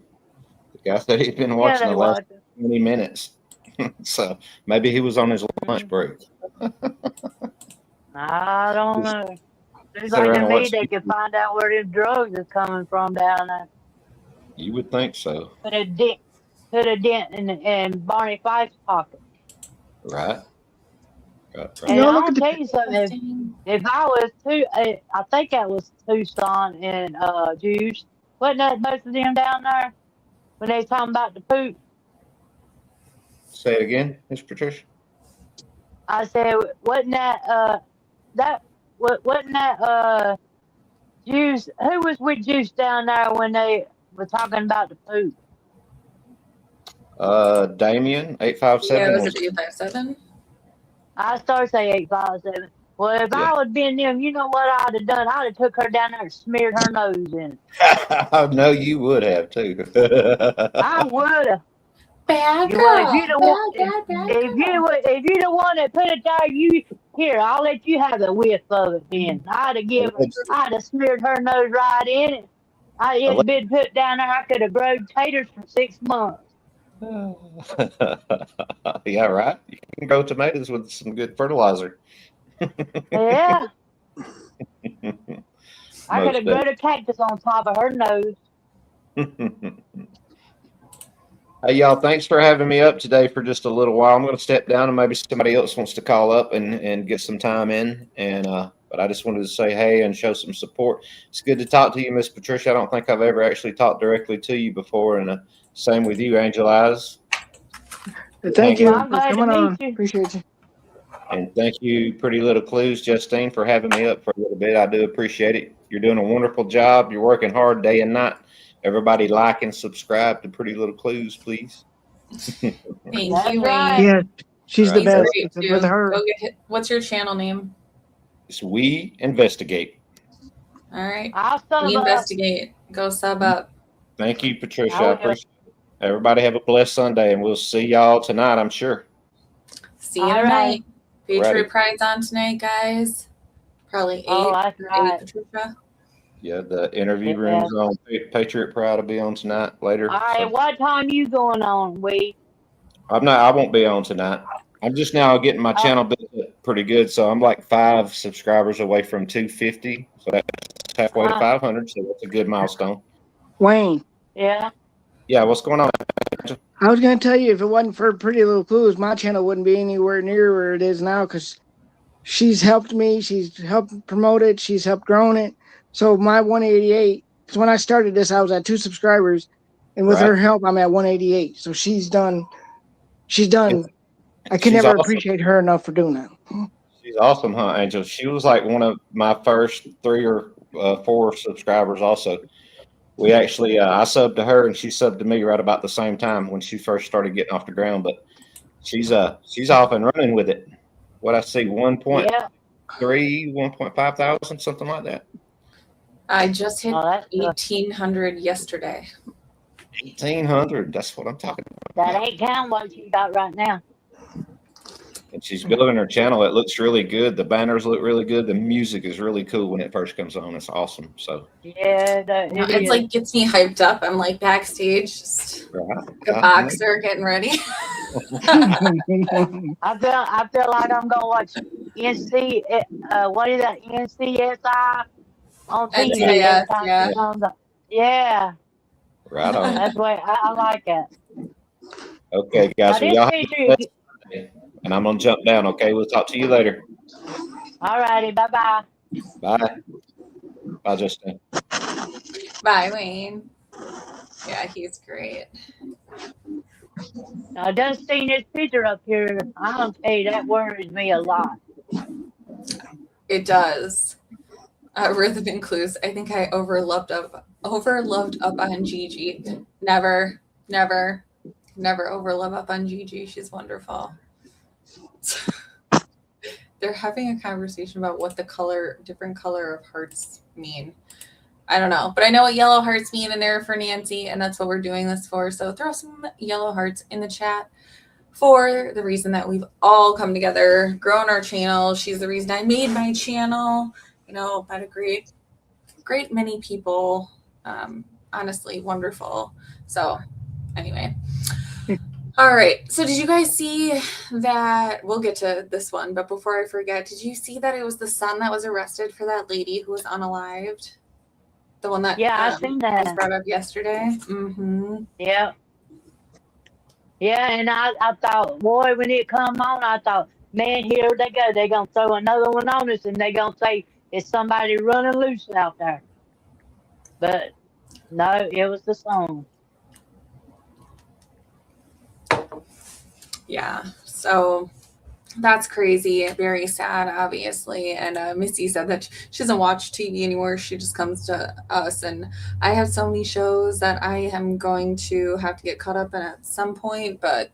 The guy said he'd been watching the last 20 minutes. So maybe he was on his lunch break. I don't know. Seems like to me they could find out where them drugs is coming from down there. You would think so, Put a dent in Barney Fife's pocket. right? Right. And Y'all look I'll at the tell you something. If I was I think that was Tucson and Juice. Wasn't that both of them down there when they was talking about the poop? Say it again, Miss Patricia. I said, wasn't that wasn't that Juice? Who was with Juice down there when they were talking about the poop? Damien Yeah, 857 was was. it 857? I started say 857. Well, if Yeah. I would been them, you know what I'd have done? I'd have took her down there and smeared her nose in it. I know you would have too. I would have. Bad Well, if girl. you the one, if you the one that put it there, I'll let you have the whiff of it. Then I'd have smeared her nose right in it. It'd have been put down there. I could have grown taters for 6 months. Yeah, right. You can grow tomatoes with some good fertilizer. Yeah. I could Most have grown a cactus on top of her nose. Hey, y'all, thanks for having me up today for just a little while. I'm going to step down and maybe somebody else wants to call up and get some time in. But I just wanted to say hey and show some support. It's good to talk to you, Miss Patricia. I don't think I've ever actually talked directly to you before. And same with you, Angel Eyes. Thank you I'm for glad to coming on. meet you. Appreciate you. And thank you, Pretty Little Clues, Justine, for having me up for a little bit. I do appreciate it. You're doing a wonderful job. You're working hard day and night. Everybody like and subscribe to Pretty Little Clues, please. Thank you, Wayne. right. Yeah, she's the He's best. great, It's too. with her. Go get what's your channel name? It's We Investigate. All right. I'll sub We up. Investigate. Go sub up. Thank you, Patricia. I I will. appreciate it. Everybody have a blessed Sunday, and we'll see y'all tonight, I'm sure. See you All tonight. right. Patriot Alrighty. Pride's on tonight, guys. Probably 8 Oh, that's or 8, right. Patricia. Yeah, the interview Yeah. room's on. Patriot Pride will be on tonight later. All right. So What time you going on, Wee? I won't be on tonight. I'm just now getting my Oh. channel built up pretty good. So I'm like 5 subscribers away from 250. So that's halfway to 500. So that's a good milestone. Wayne, Yeah. Yeah, what's going on? I was going to tell you if it wasn't for Pretty Little Clues, my channel wouldn't be anywhere near where it is now because she's helped me. She's helped promote it. She's helped grown it. So my 188, because when I started this, I was at 2 subscribers. And with her help, I'm at 188. So she's done. I can She's never awesome. appreciate her enough for doing that. She's awesome, huh, Angel? She was like one of my first 3 or 4 subscribers also. We actually, I subbed to her and she subbed to me right about the same time when she first started getting off the ground. But she's off and running with it. What I see, 1.3, 1.5 thousand, something like that. I just hit 1,800 yesterday. 1,800. That's what I'm talking about. That ain't counting what you got right now. And she's building her channel. It looks really good. The banners look really good. The music is really cool when it first comes on. It's awesome. So Yeah, it's like gets me hyped up. I'm like backstage, just like a boxer getting ready. I feel like I'm gonna watch what is that, NCSI on TV NCIS, every time yeah. it comes up. Yeah. Right on. That's what I like it. Okay, guys. Now, Well, y'all have this a picture, blessed day. And I'm gonna jump down. Okay, we'll talk to you later. all righty, bye bye. Bye. Bye, Justin. Bye, Wayne. Yeah, he's great. Now, I just seen this picture up here. I'm gonna tell you that worries me a lot. It does. Rhythm and Clues. I think I overloved up on Gigi. Never overlove up on Gigi. She's wonderful. They're having a conversation about what the different color of hearts mean. I don't know, but I know what yellow hearts mean, and they're for Nancy, and that's what we're doing this for. So throw some yellow hearts in the chat for the reason that we've all come together, grown our channel. She's the reason I made my channel. Met a great many people. Honestly, wonderful. So anyway. All right. So did you guys see that? We'll get to this one, but before I forget, did you see that it was the son that was arrested for that lady who was unalived? The one that Yeah, I seen was that. brought up yesterday. Mm-hmm. Yeah. Yeah, and I thought, boy, when it come on, I thought, man, here they go. They're going to throw another one on us, and they're going to say it's somebody running loose out there. But no, it was the song. Yeah. So that's crazy. Very sad, obviously. And Missy said that she doesn't watch TV anymore. She just comes to us. And I have so many shows that I am going to have to get caught up in at some point, but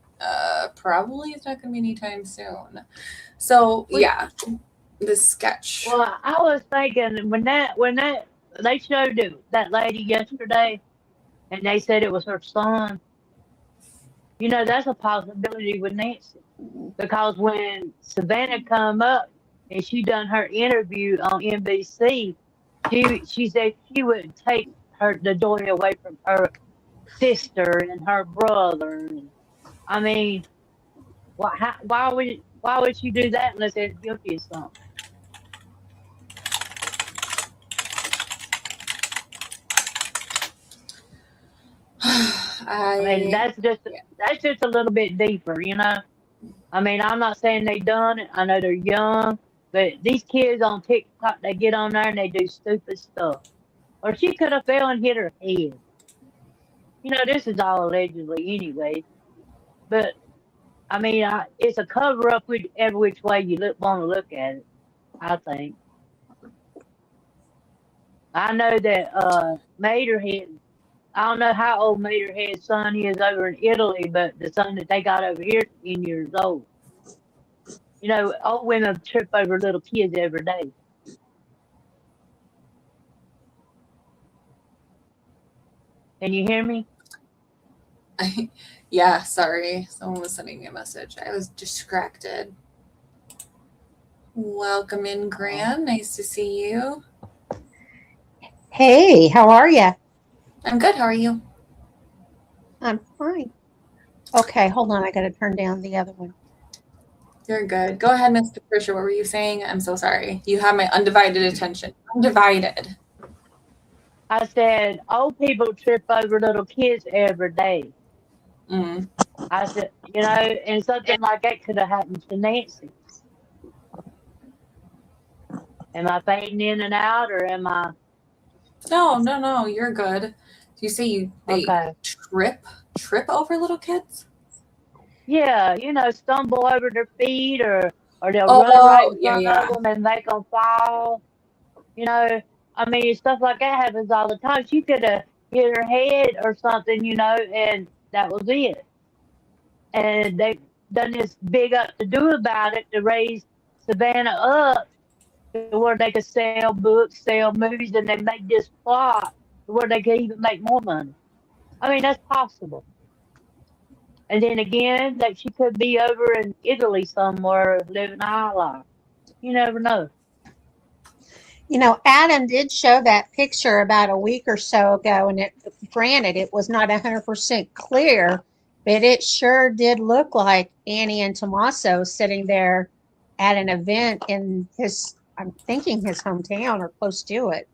probably it's not going to be anytime soon. So, yeah, the sketch. Well, I was thinking when they showed that lady yesterday, and they said it was her son. You know, that's a possibility with Nancy, because when Savannah come up and she done her interview on NBC, she said she would take the daughter away from her sister and her brother. I mean, why would she do that unless they're guilty of something? I mean, that's just a little bit deeper, you know. I mean, I'm not saying they done it. I know they're young, but these kids on TikTok, they get on there and they do stupid stuff. Or she could have fell and hit her head. You know, this is all allegedly anyway. But I mean, it's a cover up with every which way you want to look at it. I think. I know that Materhead. I don't know how old Materhead's son is over in Italy, but the son that they got over here is 10 years old. You know, old women trip over little kids every day. Can you hear me? Yeah, sorry. Someone was sending me a message. I was distracted. Welcome in, Gran. Nice to see you. Hey, how are you? I'm good. How are you? I'm fine. Okay, hold on. I got to turn down the other one. You're good. Go ahead, Miss Patricia. What were you saying? I'm so sorry. You have my undivided attention. Undivided. I said, old people trip over little kids every day. Mm. I said, you know, and something like that could have happened to Nancy. Am I fading in and out, or am I? No. You're good. You say they trip over little kids? Yeah, you know, stumble over their feet, or they'll run right in front of them and make them fall. You know, I mean, stuff like that happens all the time. She could have hit her head or something, you know, and that was it. And they done this big up to do about it to raise Savannah up to where they could sell books, sell movies, and they make this plot to where they could even make more money. I mean, that's possible. And then again, that she could be over in Italy somewhere living a high life. You never know. You know, Adam did show that picture about a week or so ago, and granted, it was not 100% clear, but it sure did look like Annie and Tommaso sitting there at an event in I'm thinking his hometown or close to it.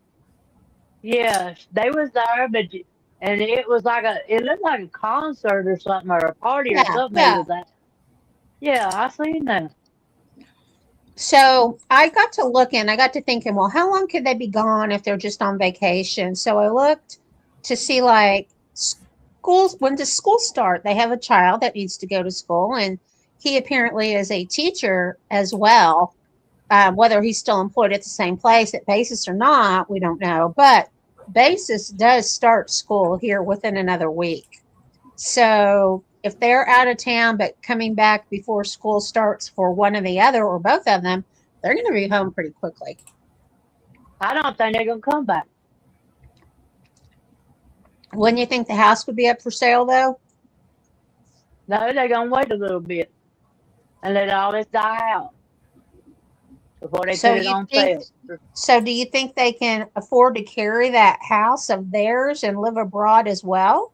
Yeah, they was there, and it was it looked like a concert or something, or a party or something. They was at. Yeah, I seen that. So I got to thinking, well, how long could they be gone if they're just on vacation? So I looked to see like schools, when does school start? They have a child that needs to go to school, and he apparently is a teacher as well. Whether he's still employed at the same place at Basis or not, we don't know. But Basis does start school here within another week. So if they're out of town but coming back before school starts for one or the other or both of them, they're going to be home pretty quickly. I don't think they're going to come back. Wouldn't you think the house would be up for sale, though? No, they're going to wait a little bit and let all this die out before they put it on sale. So do you think they can afford to carry that house of theirs and live abroad as well?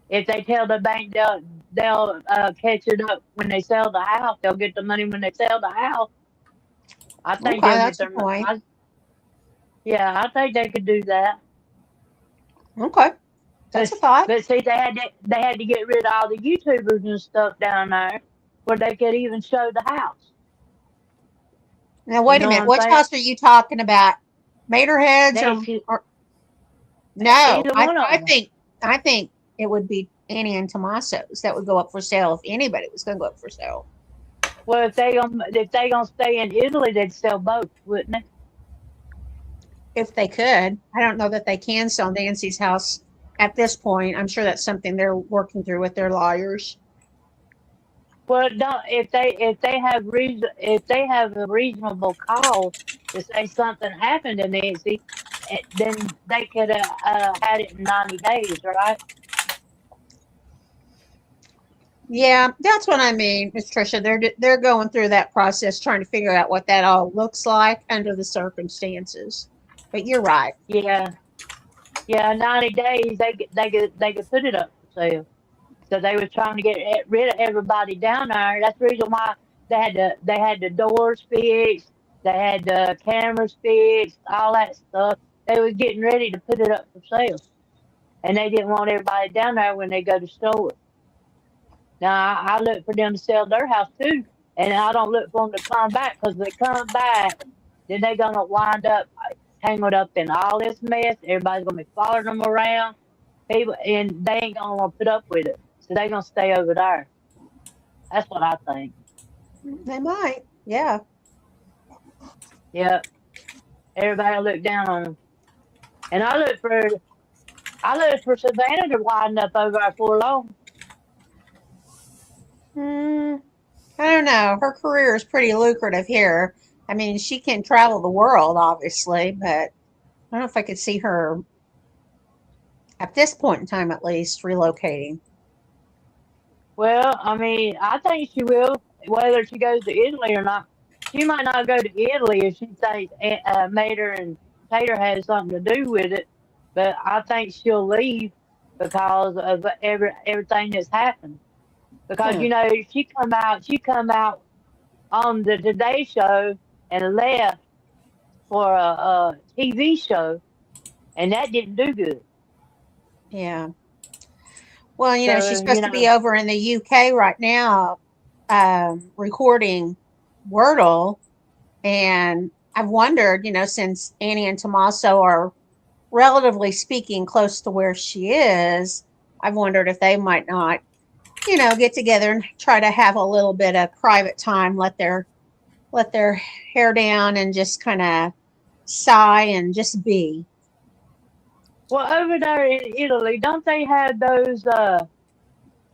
If they tell the bank they'll catch it up when they sell the house, they'll get the money when they sell the house. I think that's a point. Yeah, I think they could do that. Okay. That's a thought. But see, they had to get rid of all the YouTubers and stuff down there where they could even show the house. Now wait a minute. Which house are you talking about? Materheads or no? Either one of I them. think it would be Annie and Tommaso's that would go up for sale if anybody was going to go up for sale. Well, if they gonna stay in Italy, they'd sell both, wouldn't they? If they could. I don't know that they can sell Nancy's house at this point. I'm sure that's something they're working through with their lawyers. Well, don't if they have a reasonable cause to say something happened to Nancy, then they could have had it in 90 days, right? Yeah, that's what I mean, Miss Tricia. They're going through that process, trying to figure out what that all looks like under the circumstances. But you're right. Yeah, 90 days they could put it up for sale. So they were trying to get rid of everybody down there. That's the reason why they had the doors fixed, they had the cameras fixed, all that stuff. They was getting ready to put it up for sale, and they didn't want everybody down there when they go to store it. Now I look for them to sell their house too, and I don't look for them to come back, because they come back, then they're gonna wind up tangled up in all this mess. Everybody's gonna be following them around, people, and they ain't gonna want to put up with it. So they're gonna stay over there. That's what I think. They might. Yeah. Yeah. Everybody will look down on them. And I look for Savannah to wind up over there for long. I don't know. Her career is pretty lucrative here. I mean, she can travel the world, obviously, but I don't know if I could see her, at this point in time at least, relocating. Well, I mean, I think she will, whether she goes to Italy or not. She might not go to Italy if she thinks Mater and Tater has something to do with it, but I think she'll leave because of everything that's happened. Because she come out on the Today Show and left for a TV show, and that didn't do good. Yeah. Well, So, she's supposed to be over in the UK right now, recording Wordle, and I've wondered, since Annie and Tommaso are relatively speaking close to where she is, I've wondered if they might not, get together and try to have a little bit of private time, let their hair down and just kind of sigh and just be. Well, over there in Italy, don't they have those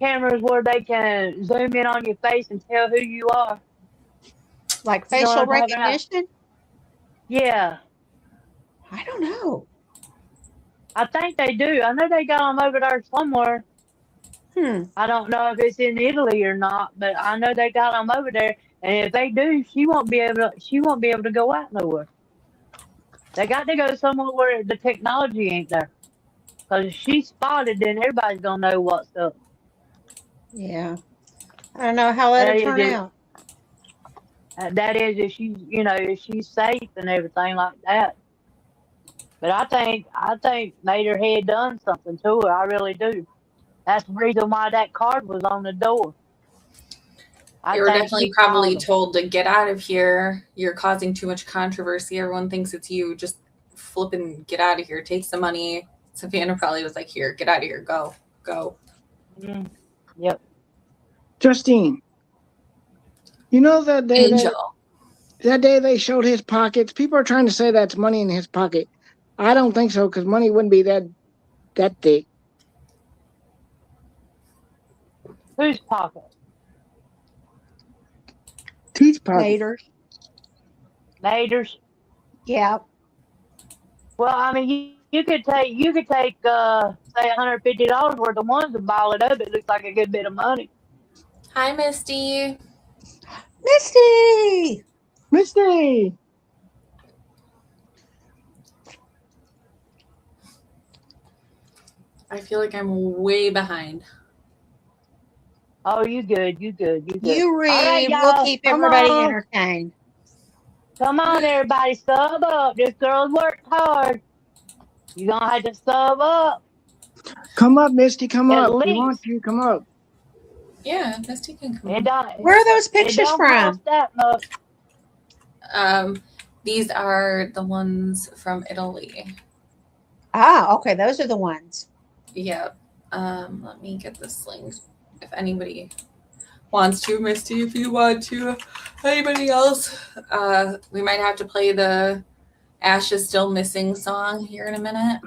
cameras where they can zoom in on your face and tell who you are? Like facial recognition? Yeah. I don't know. I think they do. I know they got them over there somewhere. I don't know if it's in Italy or not, but I know they got them over there. And if they do, she won't be able to go out nowhere. They got to go somewhere where the technology ain't there. Because if she's spotted, then everybody's going to know what's up. Yeah. I don't know how that'll turn out. That is if she's safe and everything like that. But I think Mater had done something to her. I really do. That's the reason why that card was on the door. They were definitely probably told to get out of here. You're causing too much controversy. Everyone thinks it's you. Just flip and get out of here. Take some money. Savannah probably was like, here, get out of here. Go. Yep. Justine, that day that day they showed his pockets. People are trying to say that's money in his pocket. I don't think so, because money wouldn't be that thick. Whose pocket? T's pocket. Mater's. Yeah. Well, I mean, you could take say $150 worth of ones and ball it up. It looks like a good bit of money. Hi, Misty. Misty. I feel like I'm way behind. Oh, you good. You read. Right, we'll keep everybody entertained. Come on, everybody, sub up. This girl's worked hard. You're going to have to sub up. Come up, Misty. Come At up. We least. want you. Come up. Yeah, Misty can come. It don't, Where are those it pictures don't from? cost that much. These are the ones from Italy. Ah, okay, those are the ones. Yep. Let me get this link. If anybody wants to, Misty, if you want to, anybody else, we might have to play the Ash is Still Missing song here in a minute.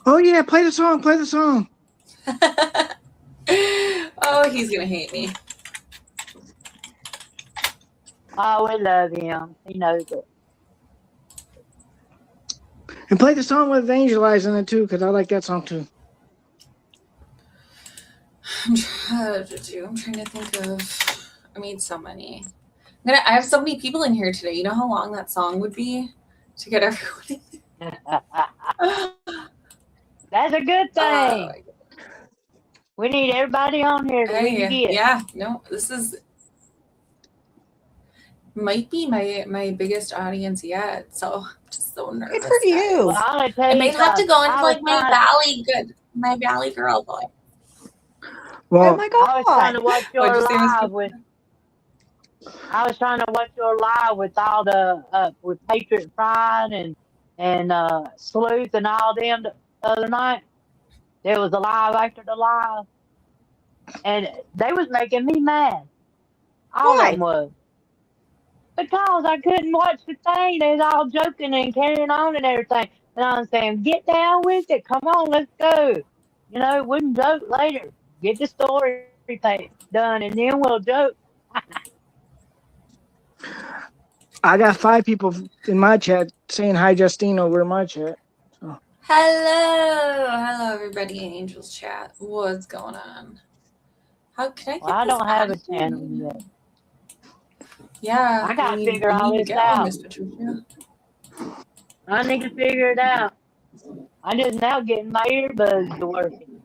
Oh yeah, play the song. Play the song. Oh, he's gonna hate me. Oh, we love him. He knows it. And play the song with Angel Eyes in it too, because I like that song too. I'm trying to think of. I made so many. I have so many people in here today. You know how long that song would be to get everyone in? That's a good thing. We need everybody on here that we can get. Yeah, no, this is might be my biggest audience yet. So I'm just so nervous. Good for you. Well, I'll tell I you might have to go into I like was my Valley girl boy. Well, Oh my God. I was trying to watch your What'd you say, Miss live with. I was trying to watch your live with all the with Patriot Pride and Sleuth and all them the other night. There was a live after the live, and they was making me mad. All Why? of them was. Because I couldn't watch the thing. They was all joking and carrying on and everything. And I was saying, get down with it. Come on, let's go. You know, we can joke later. Get the story done, and then we'll joke. I got 5 people in my chat saying hi, Justine, over in my chat. So. Hello, everybody in Angel's chat. What's going on? How can I get Well, I this don't have a on? channel yet. Yeah, I gotta we figure all need to this get one, out. Miss Patricia. I need to figure it out. I just now getting my earbuds to working.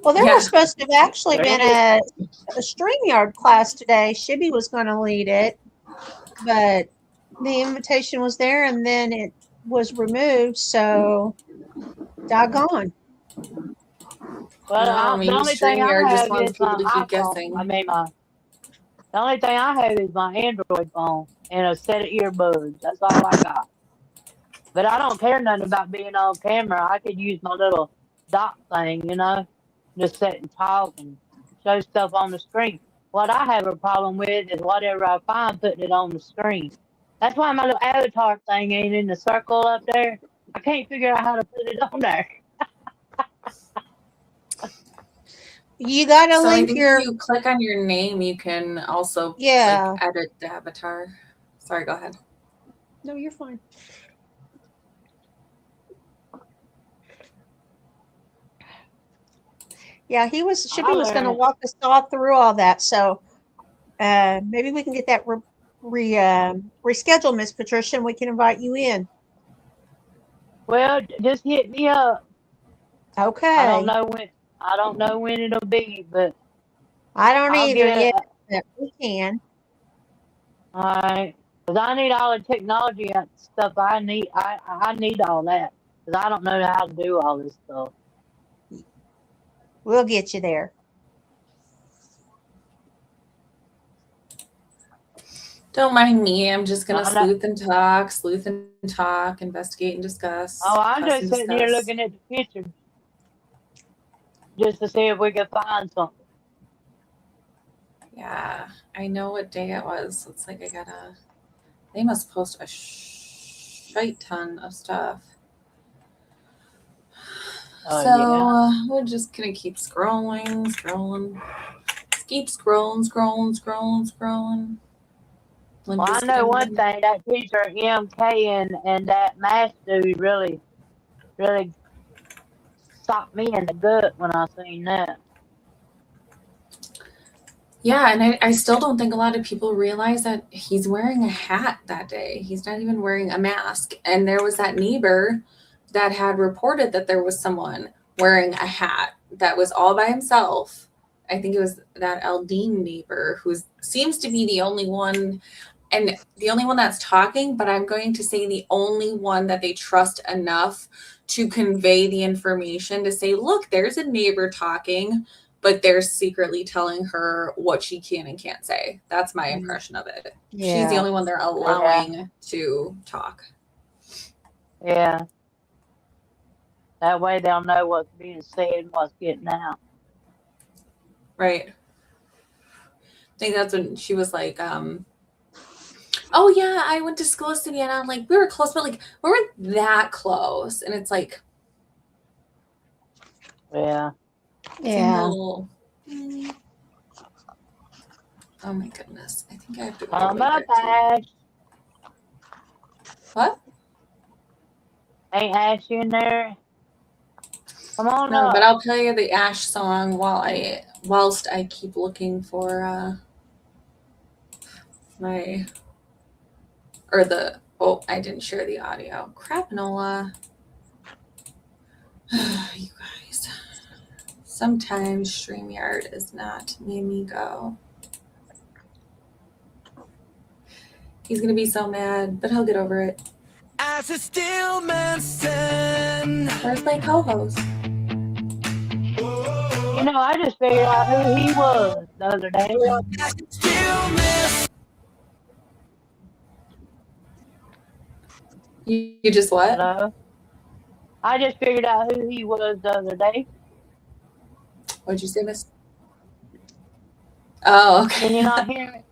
Well, there Yeah. was supposed to have actually been a StreamYard class today. Shibby was going to lead it, but the invitation was there and then it was removed. So, doggone. Well, No, the maybe only thing I StreamYard just have wants is my people to keep iPhone. guessing. I mean, the only thing I have is my Android phone and a set of earbuds. That's all I got. But I don't care nothing about being on camera. I could use my little dot thing, you know, just sit and talk and show stuff on the screen. What I have a problem with is whatever I find, putting it on the screen. That's why my little avatar thing ain't in the circle up there. I can't figure out how to put it on there. You got to So I link think your. if you click on your name, you can also Yeah. like, edit the avatar. Sorry, go ahead. No, you're fine. Yeah, Shibby was going to walk us all through all that. So maybe we can get that rescheduled, Miss Patricia, and we can invite you in. Well, just hit me up. Okay. I don't know when it'll be, but I don't I'll either get yet, but we can. All right, because I need all the technology and stuff. I need all that because I don't know how to do all this stuff. We'll get you there. Don't mind me. I'm just gonna sleuth and talk, investigate and discuss. Oh, I'm fuss just and sitting here discuss. looking at the pictures just to see if we can find something. Yeah, I know what day it was. It's like they must post a shite ton of stuff. Oh, So yeah. we're just gonna keep scrolling. Keep scrolling. Well, I know one thing. That picture of MK and that mask dude really socked me in the gut when I seen that. Yeah, and I still don't think a lot of people realize that he's wearing a hat that day. He's not even wearing a mask. And there was that neighbor that had reported that there was someone wearing a hat that was all by himself. I think it was that Aldine neighbor who seems to be the only one. and the only one that's talking, but I'm going to say the only one that they trust enough to convey the information to say, look, there's a neighbor talking, but they're secretly telling her what she can and can't say. That's my impression of it. She's the Yeah. only one they're allowing to talk. Yeah. That way they'll know what's being said and what's getting out. Right. I think that's when she was like, oh yeah, I went to school with Savannah. I'm like, we were close, but like we weren't that close. And it's like, Yeah. Yeah. oh my goodness. I think I have to go Come over up, there too. Ash. What? Ain't Ash in there? Come on No, up. but I'll play you the Ash song whilst I keep looking for I didn't share the audio. Crap, Nola. You guys. Sometimes StreamYard is not made me go. He's gonna be so mad, but he'll get over it. As a still man, where's my co-host? You know, I just figured out who he was the other day. You just what? Hello? I just figured out who he was the other day. What'd you say, Miss? Oh, okay. Can you not hear me?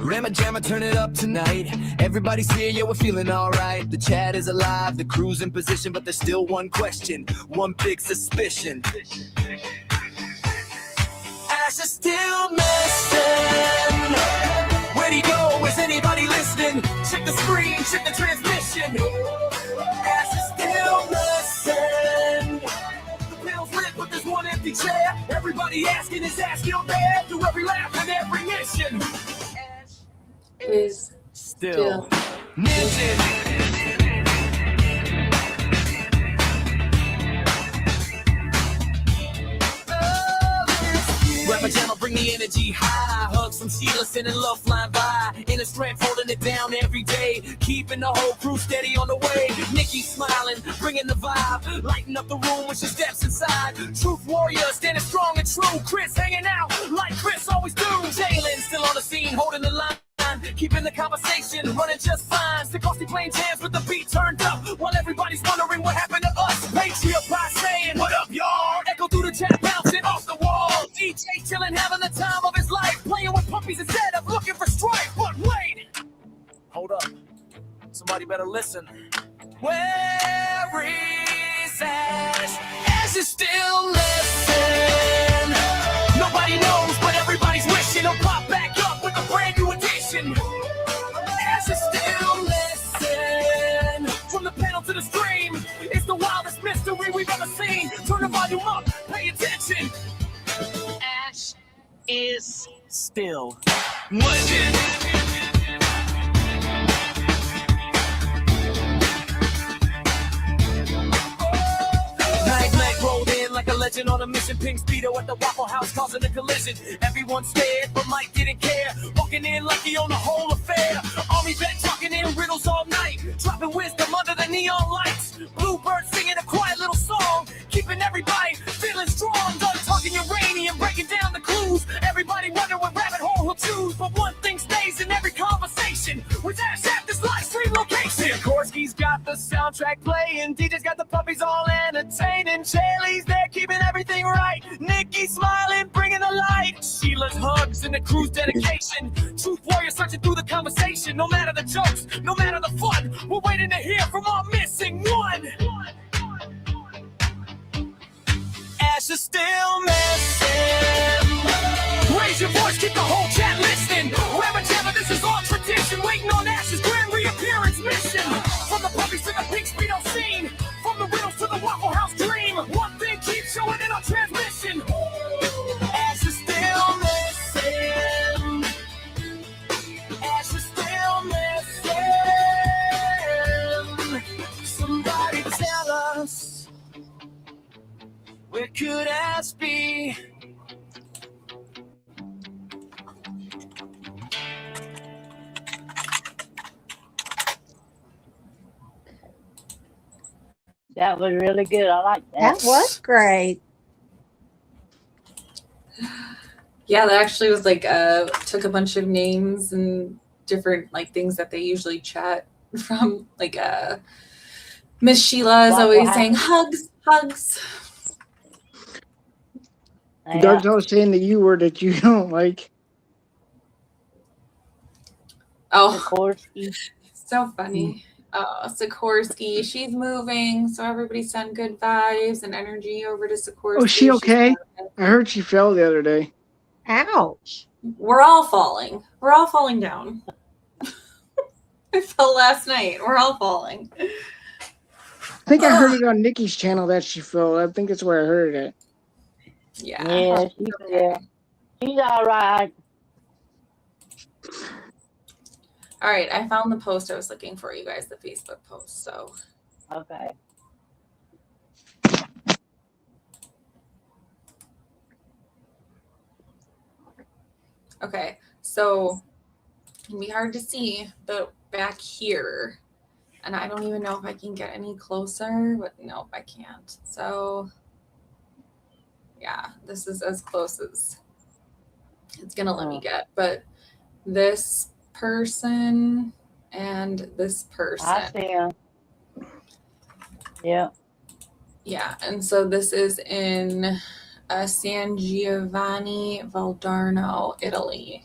Ramma jamma, turn it up tonight. Everybody's here, yeah, we're feeling alright. The chat is alive, the crew's in position, but there's still one question, one big suspicion. Ash is still missing. Where'd he go? Is anybody listening? Check the screen, check the transmission. Ash is still missing. The bill's lit, but there's one empty chair. Everybody asking, is Ash still there? Through every laugh and every mission. Is still missing. Rapper Jam, bring the energy high. Hugs from Sheila, sending love flying by. Inner strength holding it down every day. Keeping the whole crew steady on the way. Nikki smiling, bringing the vibe. Lighting up the room when she steps inside. Truth warrior, standing strong and true. Chris hanging out like Chris always do. Jalen still on the scene, holding the line. Keeping the conversation running just fine. Sikorsky playing jams with the beat turned up. While everybody's wondering what happened to us. Patriot Pie saying, what up, y'all? Echo through the chat, bouncing off the wall. DJ chilling, having the time of his life. Playing with puppies instead of looking for strife. But wait! Hold up. Somebody better listen. Where is Ash? Ash is still missing. Nobody knows, but everybody's wishing he'll pop back up with a brand new edition. Ash is still missing. From the panel to the stream, it's the wildest mystery we've ever seen. Turn the volume up, pay attention. Ash is still legend. Night rolled in like a legend on a mission. Pink speedo at the Waffle House causing a collision. Everyone scared, but Mike didn't care. Walking in like he owned the whole affair. Army vet talking in riddles all night. Dropping wisdom under the neon lights. Bluebird singing a quiet little song. Keeping everybody feeling strong. Done talking uranium, breaking down the clues. Everybody wondering what rabbit hole he'll choose. But one thing stays in every conversation. Was Ash at this live stream location? Sikorsky's got the soundtrack playing. DJ's got the puppies all entertaining. Shaylee's there keeping everything right. Nikki smiling, bringing the light. Sheila's hugs and the crew's dedication. Truth warrior searching through the conversation. No matter the jokes, no matter the fun, we're waiting to hear from our missing one. Ash is still missing. Raise your voice, keep the whole chat listening. Wherever Jammer, this is our tradition. Waiting on Ash's grand reappearance mission. From the puppies to the pink speedo scene. From the riddles to the Waffle House dream. One thing keeps showing in our transmission. Ash is still missing. Ash is still missing. Somebody tell us could ask be? That was really good. I like That that. was great. Yeah, that actually was like took a bunch of names and different like things that they usually chat from. Like Miss Sheila is Like always what saying happened? hugs. Yeah. Doug's always saying the U word that you don't like. Oh, Sikorsky. so funny. Oh, Sikorsky, she's moving, so everybody send good vibes and energy over to Sikorsky. Oh, is she She's okay? moving. I heard she fell the other day. Ouch. We're all falling. We're all falling down. I fell last night. We're all falling. I think I heard it on Nikki's channel that she fell. I think that's where I heard it. Yeah. Yeah, she's all right. All right, I found the post I was looking for, you guys, the Facebook post. So Okay. okay, so it can be hard to see, but back here, and I don't even know if I can get any closer, but nope, I can't. So yeah, this is as close as it's gonna let me get. But this person and this person. I see him. Yeah. Yeah, and so this is in San Giovanni Valdarno, Italy.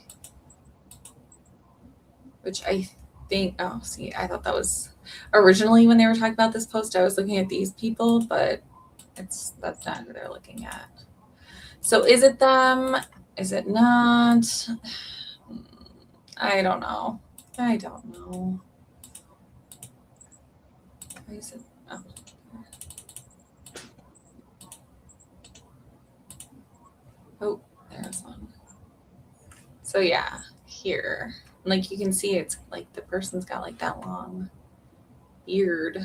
Which I think, oh, see, I thought that was originally when they were talking about this post, I was looking at these people, but that's not who they're looking at. So is it them? Is it not? I don't know. I don't know. Why is it? Oh. Oh, there's one. So yeah, here. Like you can see it's like the person's got like that long beard.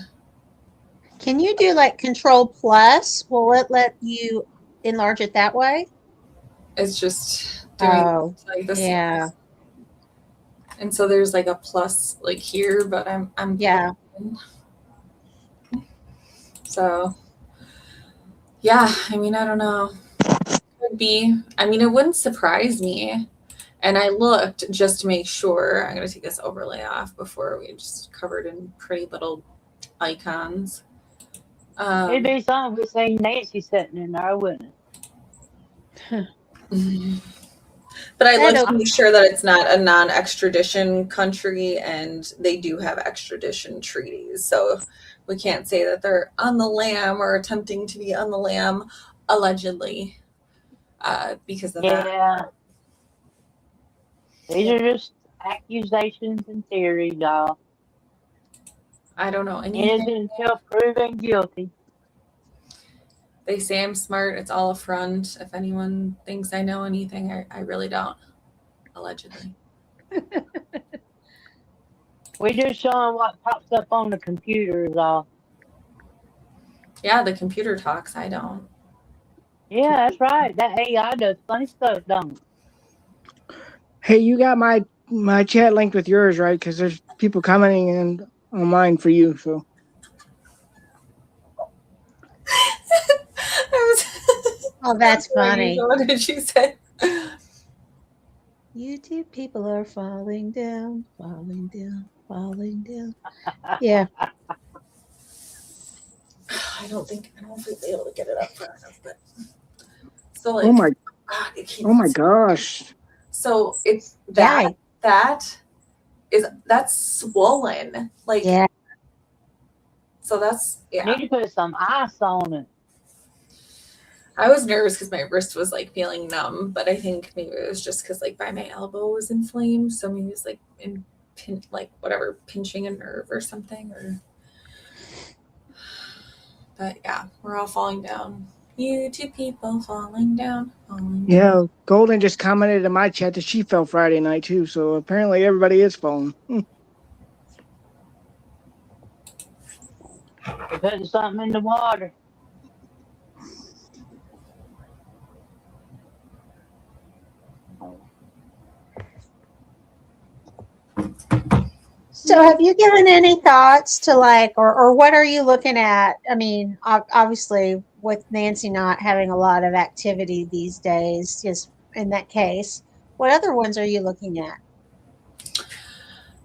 Can you do like Control Plus? Will it let you enlarge it that way? It's just doing like this. Yeah. And so there's like a plus like here, but I'm yeah. So yeah, I mean, I don't know. Could be. I mean, it wouldn't surprise me. And I looked just to make sure. I'm gonna take this overlay off before we just covered in pretty little icons. It'd be something if we seen Nancy sitting in there, wouldn't it? But I looked to make sure that it's not a non-extradition country, and they do have extradition treaties. So we can't say that they're on the lam or attempting to be on the lam, allegedly, because of that. Yeah. These are just accusations and theories, y'all. I don't know anything. Innocent until proven guilty. They say I'm smart. It's all a front. If anyone thinks I know anything, I really don't. Allegedly. We just showing what pops up on the computer is all. Yeah, the computer talks. I don't. Yeah, that's right. That AI does funny stuff, don't it? Hey, you got my chat linked with yours, right? Because there's people commenting and on mine for you. So. Oh, that's funny. What did you say? YouTube people are falling down, falling down, falling down. Yeah. I don't think we'll be able to get it up far enough, but so like Oh my! God, Oh my gosh! So it's that's swollen. Like yeah. So that's You need to put some ice on it. I was nervous because my wrist was like feeling numb, but I think maybe it was just because like by my elbow was inflamed, so maybe it was like pinching a nerve or something. But yeah, we're all falling down. You two people falling down. Yeah, Golden just commented in my chat that she fell Friday night too. So apparently everybody is falling. You're putting something in the water. So have you given any thoughts to like, or what are you looking at? I mean, obviously with Nancy not having a lot of activity these days, just in that case, what other ones are you looking at?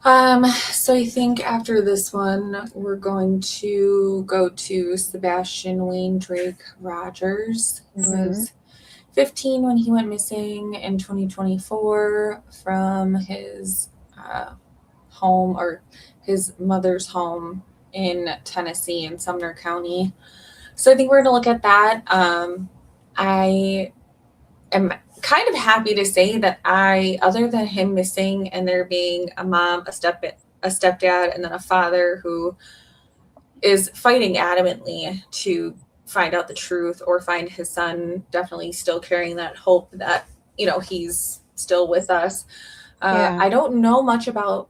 So I think after this one, we're going to go to Sebastian Wayne Drake Rogers, who was 15 when he went missing in 2024 from his home, or his mother's home in Tennessee in Sumner County. So I think we're going to look at that. I am kind of happy to say that other than him missing and there being a mom, a stepdad, and then a father who is fighting adamantly to find out the truth or find his son, definitely still carrying that hope that, he's still with us. Yeah. I don't know much about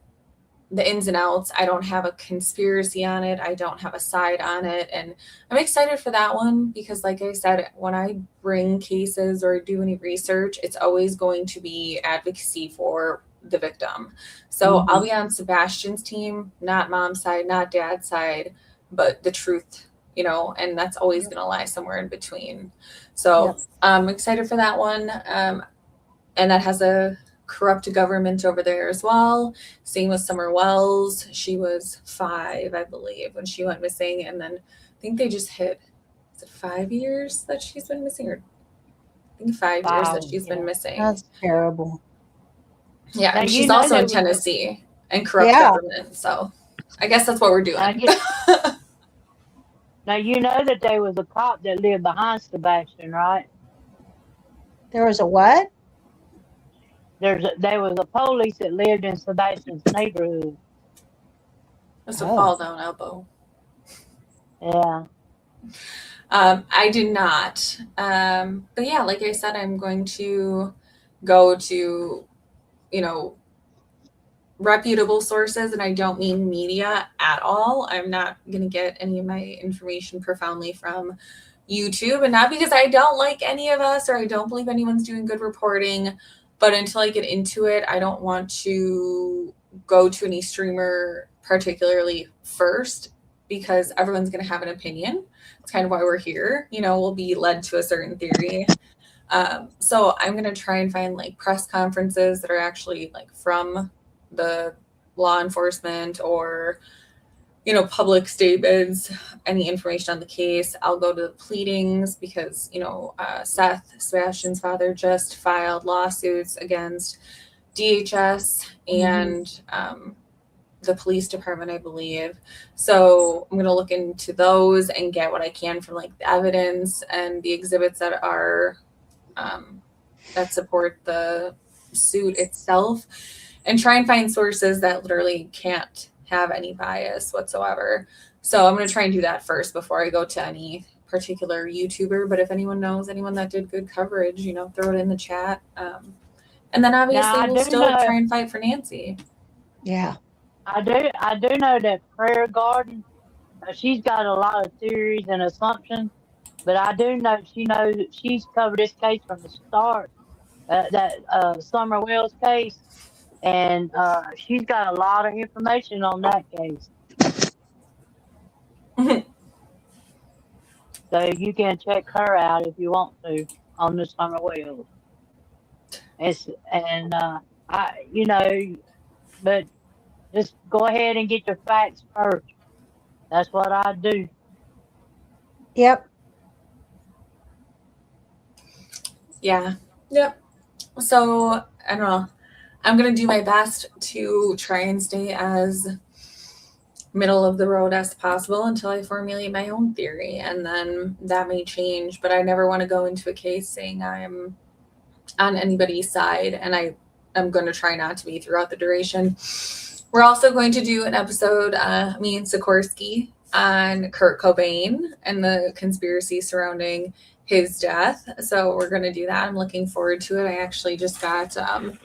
the ins and outs. I don't have a conspiracy on it. I don't have a side on it. And I'm excited for that one because, like I said, when I bring cases or do any research, it's always going to be advocacy for the victim. So I'll be on Sebastian's team, not mom's side, not dad's side, but the truth, and that's always going to lie somewhere in between. So I'm excited for that one. And that has a corrupt government over there as well. Same with Summer Wells. She was 5, I believe, when she went missing. And then I think they just hit, is it 5 years that she's been missing? Or I think 5 years that she's been missing. That's terrible. Yeah, Now, and you she's know also there in was Tennessee and corrupt Yeah. government. So I guess that's what we're doing. Now, you know that there was a cop that lived behind Sebastian, right? There was a what? There was a police that lived in Sebastian's neighborhood. That's a fall down elbow. Yeah. I did not. But yeah, like I said, I'm going to go to, reputable sources, and I don't mean media at all. I'm not going to get any of my information profoundly from YouTube, and not because I don't like any of us or I don't believe anyone's doing good reporting, but until I get into it, I don't want to go to any streamer particularly first because everyone's going to have an opinion. It's kind of why we're here. We'll be led to a certain theory. So I'm going to try and find like press conferences that are actually like from the law enforcement or, public statements, any information on the case. I'll go to the pleadings because, Seth, Sebastian's father, just filed lawsuits against DHS and the police department, I believe. So I'm going to look into those and get what I can from like the evidence and the exhibits that are that support the suit itself, and try and find sources that literally can't have any bias whatsoever. So I'm going to try and do that first before I go to any particular YouTuber. But if anyone knows anyone that did good coverage, throw it in the chat. And then obviously we'll still try and fight for Nancy. Yeah. I do know that Prayer Garden, she's got a lot of theories and assumptions, but I do know she knows that she's covered this case from the start, that Summer Wells case, and she's got a lot of information on that case. So you can check her out if you want to on the Summer Wells. But just go ahead and get your facts first. That's what I do. Yep. Yeah. Yep. So I don't know. I'm going to do my best to try and stay as middle of the road as possible until I formulate my own theory. And then that may change, but I never want to go into a case saying I'm on anybody's side. And I'm going to try not to be throughout the duration. We're also going to do an episode, me and Sikorsky, on Kurt Cobain and the conspiracy surrounding his death. So we're going to do that. I'm looking forward to it. I actually just got, I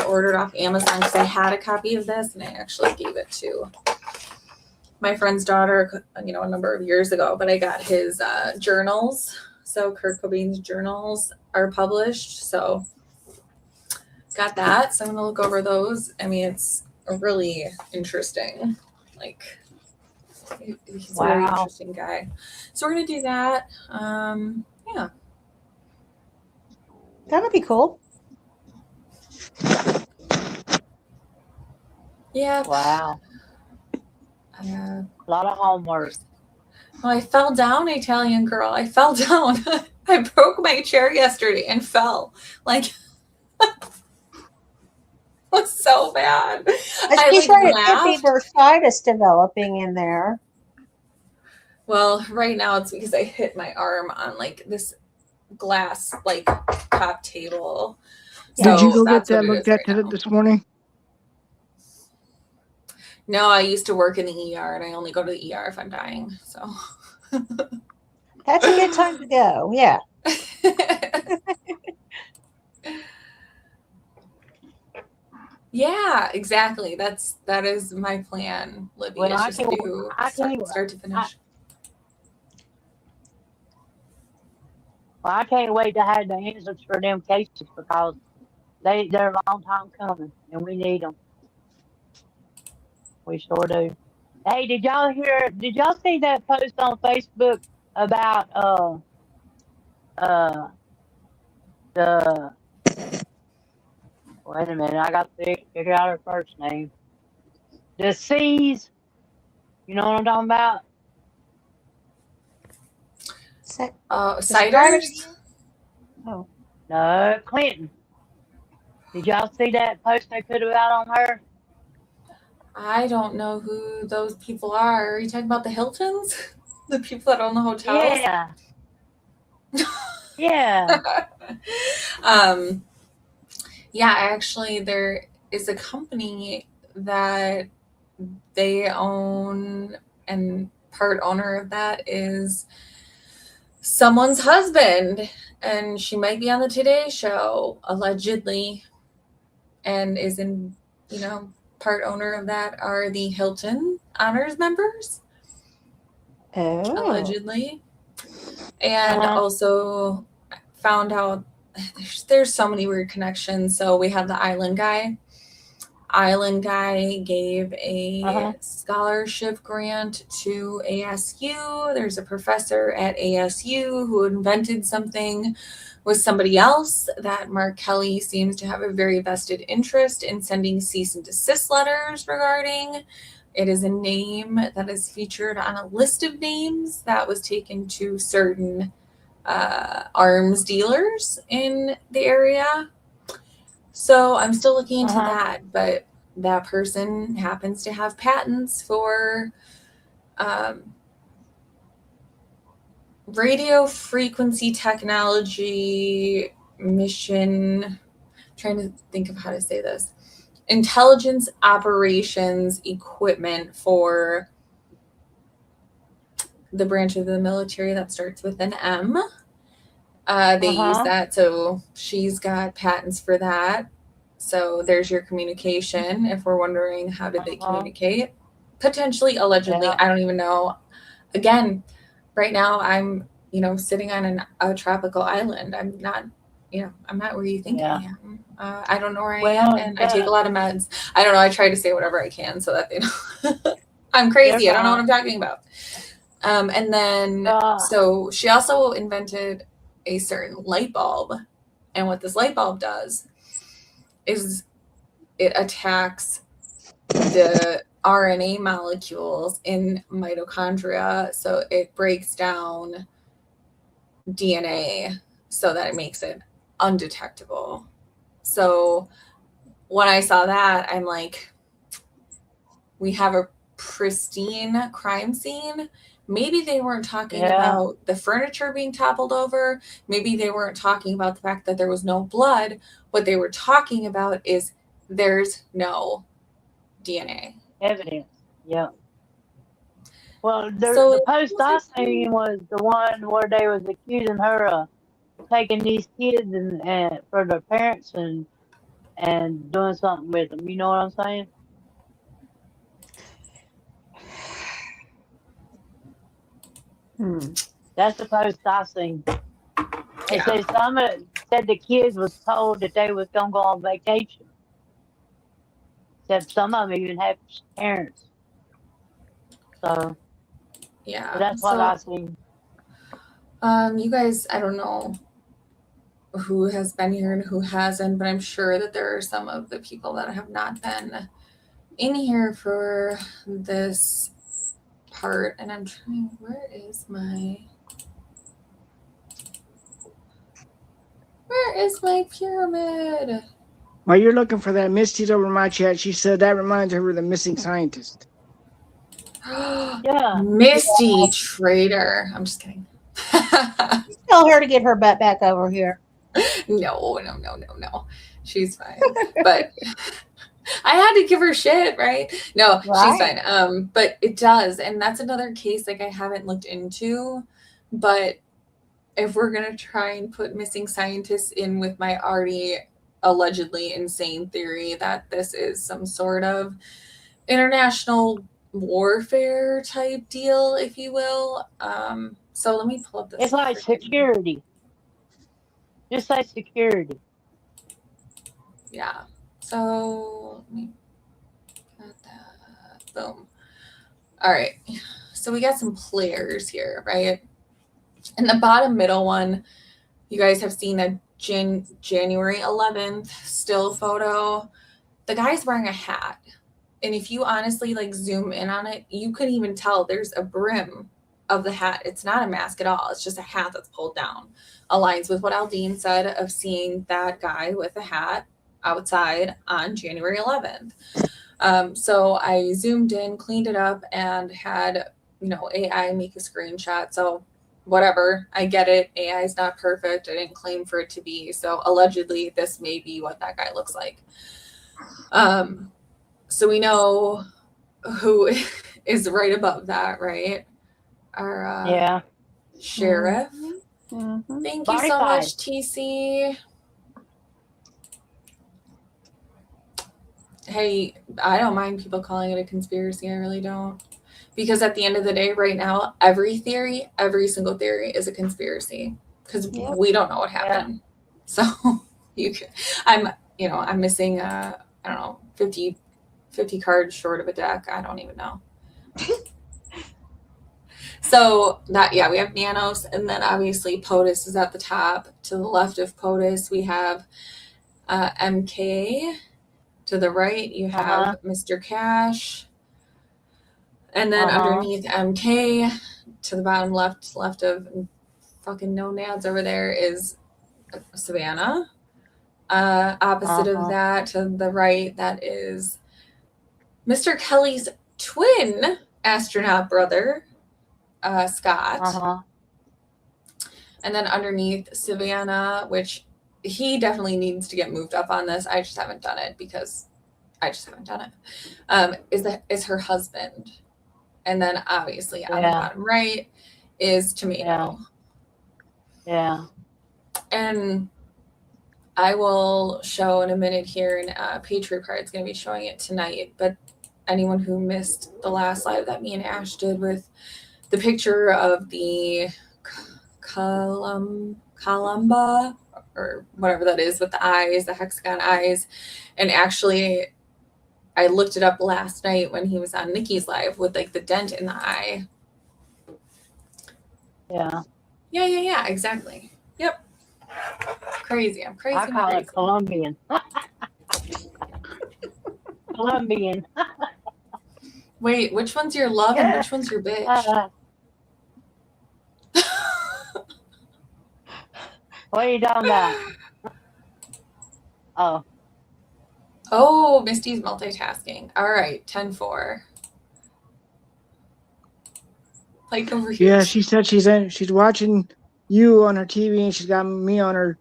ordered off Amazon because I had a copy of this and I actually gave it to my friend's daughter, a number of years ago, but I got his journals. So Kurt Cobain's journals are published. So got that. So I'm gonna look over those. I mean, it's really interesting. Like, he's a very Wow. interesting guy. So we're gonna do that. Yeah. That'll be cool. Yeah. Wow. A lot of homework. Well, I fell down, Italian girl. I fell down. I broke my chair yesterday and fell. Like, it was so bad. I keep right, it could be bursitis developing in there. Well, right now it's because I hit my arm on like this glass like top table. Did you go get that's what that it looked is at this morning? No, I used to work in the ER, and I only go to the ER if I'm dying. So That's a good time to go. Yeah. Yeah, exactly. That is my plan, Libby. Well, It's I just can- do I can- start to finish. Well, I can't wait to have the answers for them cases because they're a long time coming and we need them. We sure do. Hey, did y'all see that post on Facebook about the wait a minute, I got to figure out her first name. The C's, you know what I'm talking about? Ciders? Oh. No, Clinton. Did y'all see that post they put out on her? I don't know who those people are. Are you talking about the Hiltons? The people that own the hotels? Yeah. Yeah. Yeah, actually there is a company that they own, and part owner of that is someone's husband, and she might be on the Today Show allegedly, and is in, part owner of that are the Hilton Honors members. Allegedly. And also found out there's so many weird connections. So we have the Island Guy. Island Guy gave a scholarship grant to ASU. There's a professor at ASU who invented something with somebody else that Mark Kelly seems to have a very vested interest in sending cease and desist letters regarding. It is a name that is featured on a list of names that was taken to certain arms dealers in the area. So I'm still looking into that, but that person happens to have patents for radio frequency technology mission. Trying to think of how to say this. Intelligence operations equipment for the branch of the military that starts with an M. They use that, so she's got patents for that. So there's your communication. If we're wondering how did they communicate, potentially, allegedly, I don't even know. Again, right now I'm, sitting on a tropical island. I'm not, I'm not where you think I am. I don't know where I am, and I take a lot of meds. I don't know. I try to say whatever I can so that they know I'm crazy. I don't know what I'm talking about. And then, so she also invented a certain light bulb. And what this light bulb does is it attacks the RNA molecules in mitochondria. So it breaks down DNA so that it makes it undetectable. So when I saw that, I'm like, we have a pristine crime scene. Maybe they weren't talking about the furniture being toppled over. Maybe they weren't talking about the fact that there was no blood. What they were talking about is there's no DNA. Evidence. Yeah. Well, the post I seen was the one where they was accusing her of taking these kids and for their parents and doing something with them. You know what I'm saying? That's the post I seen. It says said the kids was told that they was gonna go on vacation. Said some of them even have parents. So Yeah. that's what I seen. You guys, I don't know who has been here and who hasn't, but I'm sure that there are some of the people that have not been in here for this part. And I'm trying, where is my pyramid? While you're looking for that, Misty's over in my chat. She said that reminds her of the missing scientist. Yeah. Misty traitor. I'm just kidding. Tell her to get her butt back over here. No. She's fine. But I had to give her shit, right? No, she's fine. But it does. And that's another case like I haven't looked into. But if we're gonna try and put missing scientists in with my already allegedly insane theory that this is some sort of international warfare type deal, if you will. So let me pull up this. It's like security. Just like security. Yeah. So let me got that. Boom. All right. So we got some players here, right? In the bottom middle one, you guys have seen a January 11th still photo. The guy's wearing a hat. And if you honestly like zoom in on it, you could even tell there's a brim of the hat. It's not a mask at all. It's just a hat that's pulled down. Aligns with what Aldine said of seeing that guy with a hat outside on January 11th. So I zoomed in, cleaned it up, and had, AI make a screenshot. So whatever, I get it. AI is not perfect. I didn't claim for it to be. So allegedly, this may be what that guy looks like. So we know who is right above that, right? Our sheriff. Mm-hmm. Thank you so much, TC. Hey, I don't mind people calling it a conspiracy. I really don't. Because at the end of the day, right now, every single theory is a conspiracy. Because we don't know what happened. So I'm missing I don't know, 50 cards short of a deck. I don't even know. So that, we have Nanos, and then obviously POTUS is at the top. To the left of POTUS, we have MK. To the right, you have Mr. Cash. And then underneath MK, to the bottom left of fucking no nads over there is Savannah. Opposite of that, to the right, that is Mr. Kelly's twin astronaut brother, Scott. And then underneath Savannah, which he definitely needs to get moved up on this. I just haven't done it because I just haven't done it. Is her husband. And then obviously on the bottom right is Tomato. Yeah. And I will show in a minute here, and Patriot Card's going to be showing it tonight. But anyone who missed the last live that me and Ash did with the picture of the Columba, or whatever that is, with the eyes, the hexagon eyes. And actually, I looked it up last night when he was on Nikki's live with like the dent in the eye. Yeah, exactly. Yep. Crazy. I'm crazy. I call it Colombian. Colombian. Wait, which one's your love and which one's your bitch? What are you talking about? Oh, Misty's multitasking. All right, 10-4. Like over here. Yeah, she said she's watching you on her TV and she's got me on her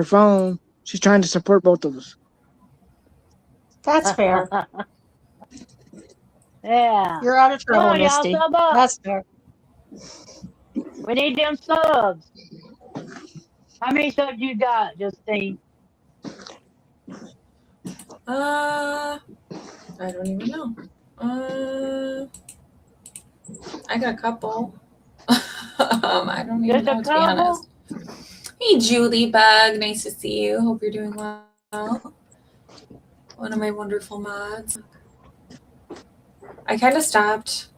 phone. She's trying to support both of us. That's fair. Yeah. You're out of trouble, Misty. Sub up. That's fair. We need them subs. How many subs you got, Justine? I don't even know. I got a couple. I don't even know, to be honest. Hey, Julie Bug. Nice to see you. Hope you're doing well. One of my wonderful mods. I kind of stopped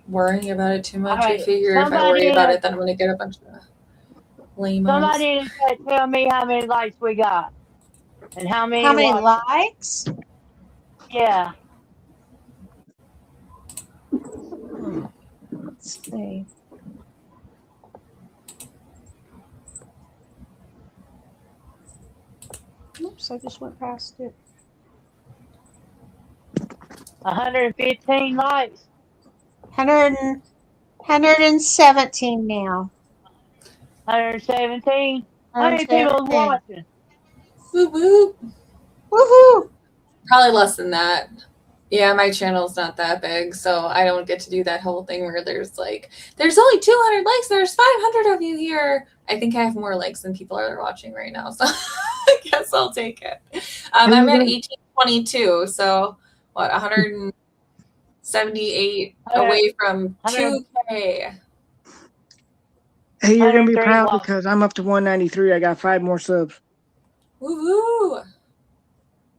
worrying about it too much. I figure if I worry about it, then I'm going to get a bunch of lame Somebody needs to tell me how many likes we got and how many likes? Yeah. Let's see. Oops, I just went past it. 115 likes. 117 now. 117. How many people watching? Woo woo. Woohoo. Probably less than that. Yeah, my channel's not that big, so I don't get to do that whole thing where there's like, there's only 200 likes, there's 500 of you here. I think I have more likes than people are watching right now, so I guess I'll take it. I'm at 1822, so what, 178 away from 2K. Hey, you're gonna be proud because I'm up to 193. I got 5 more subs. Woo woo!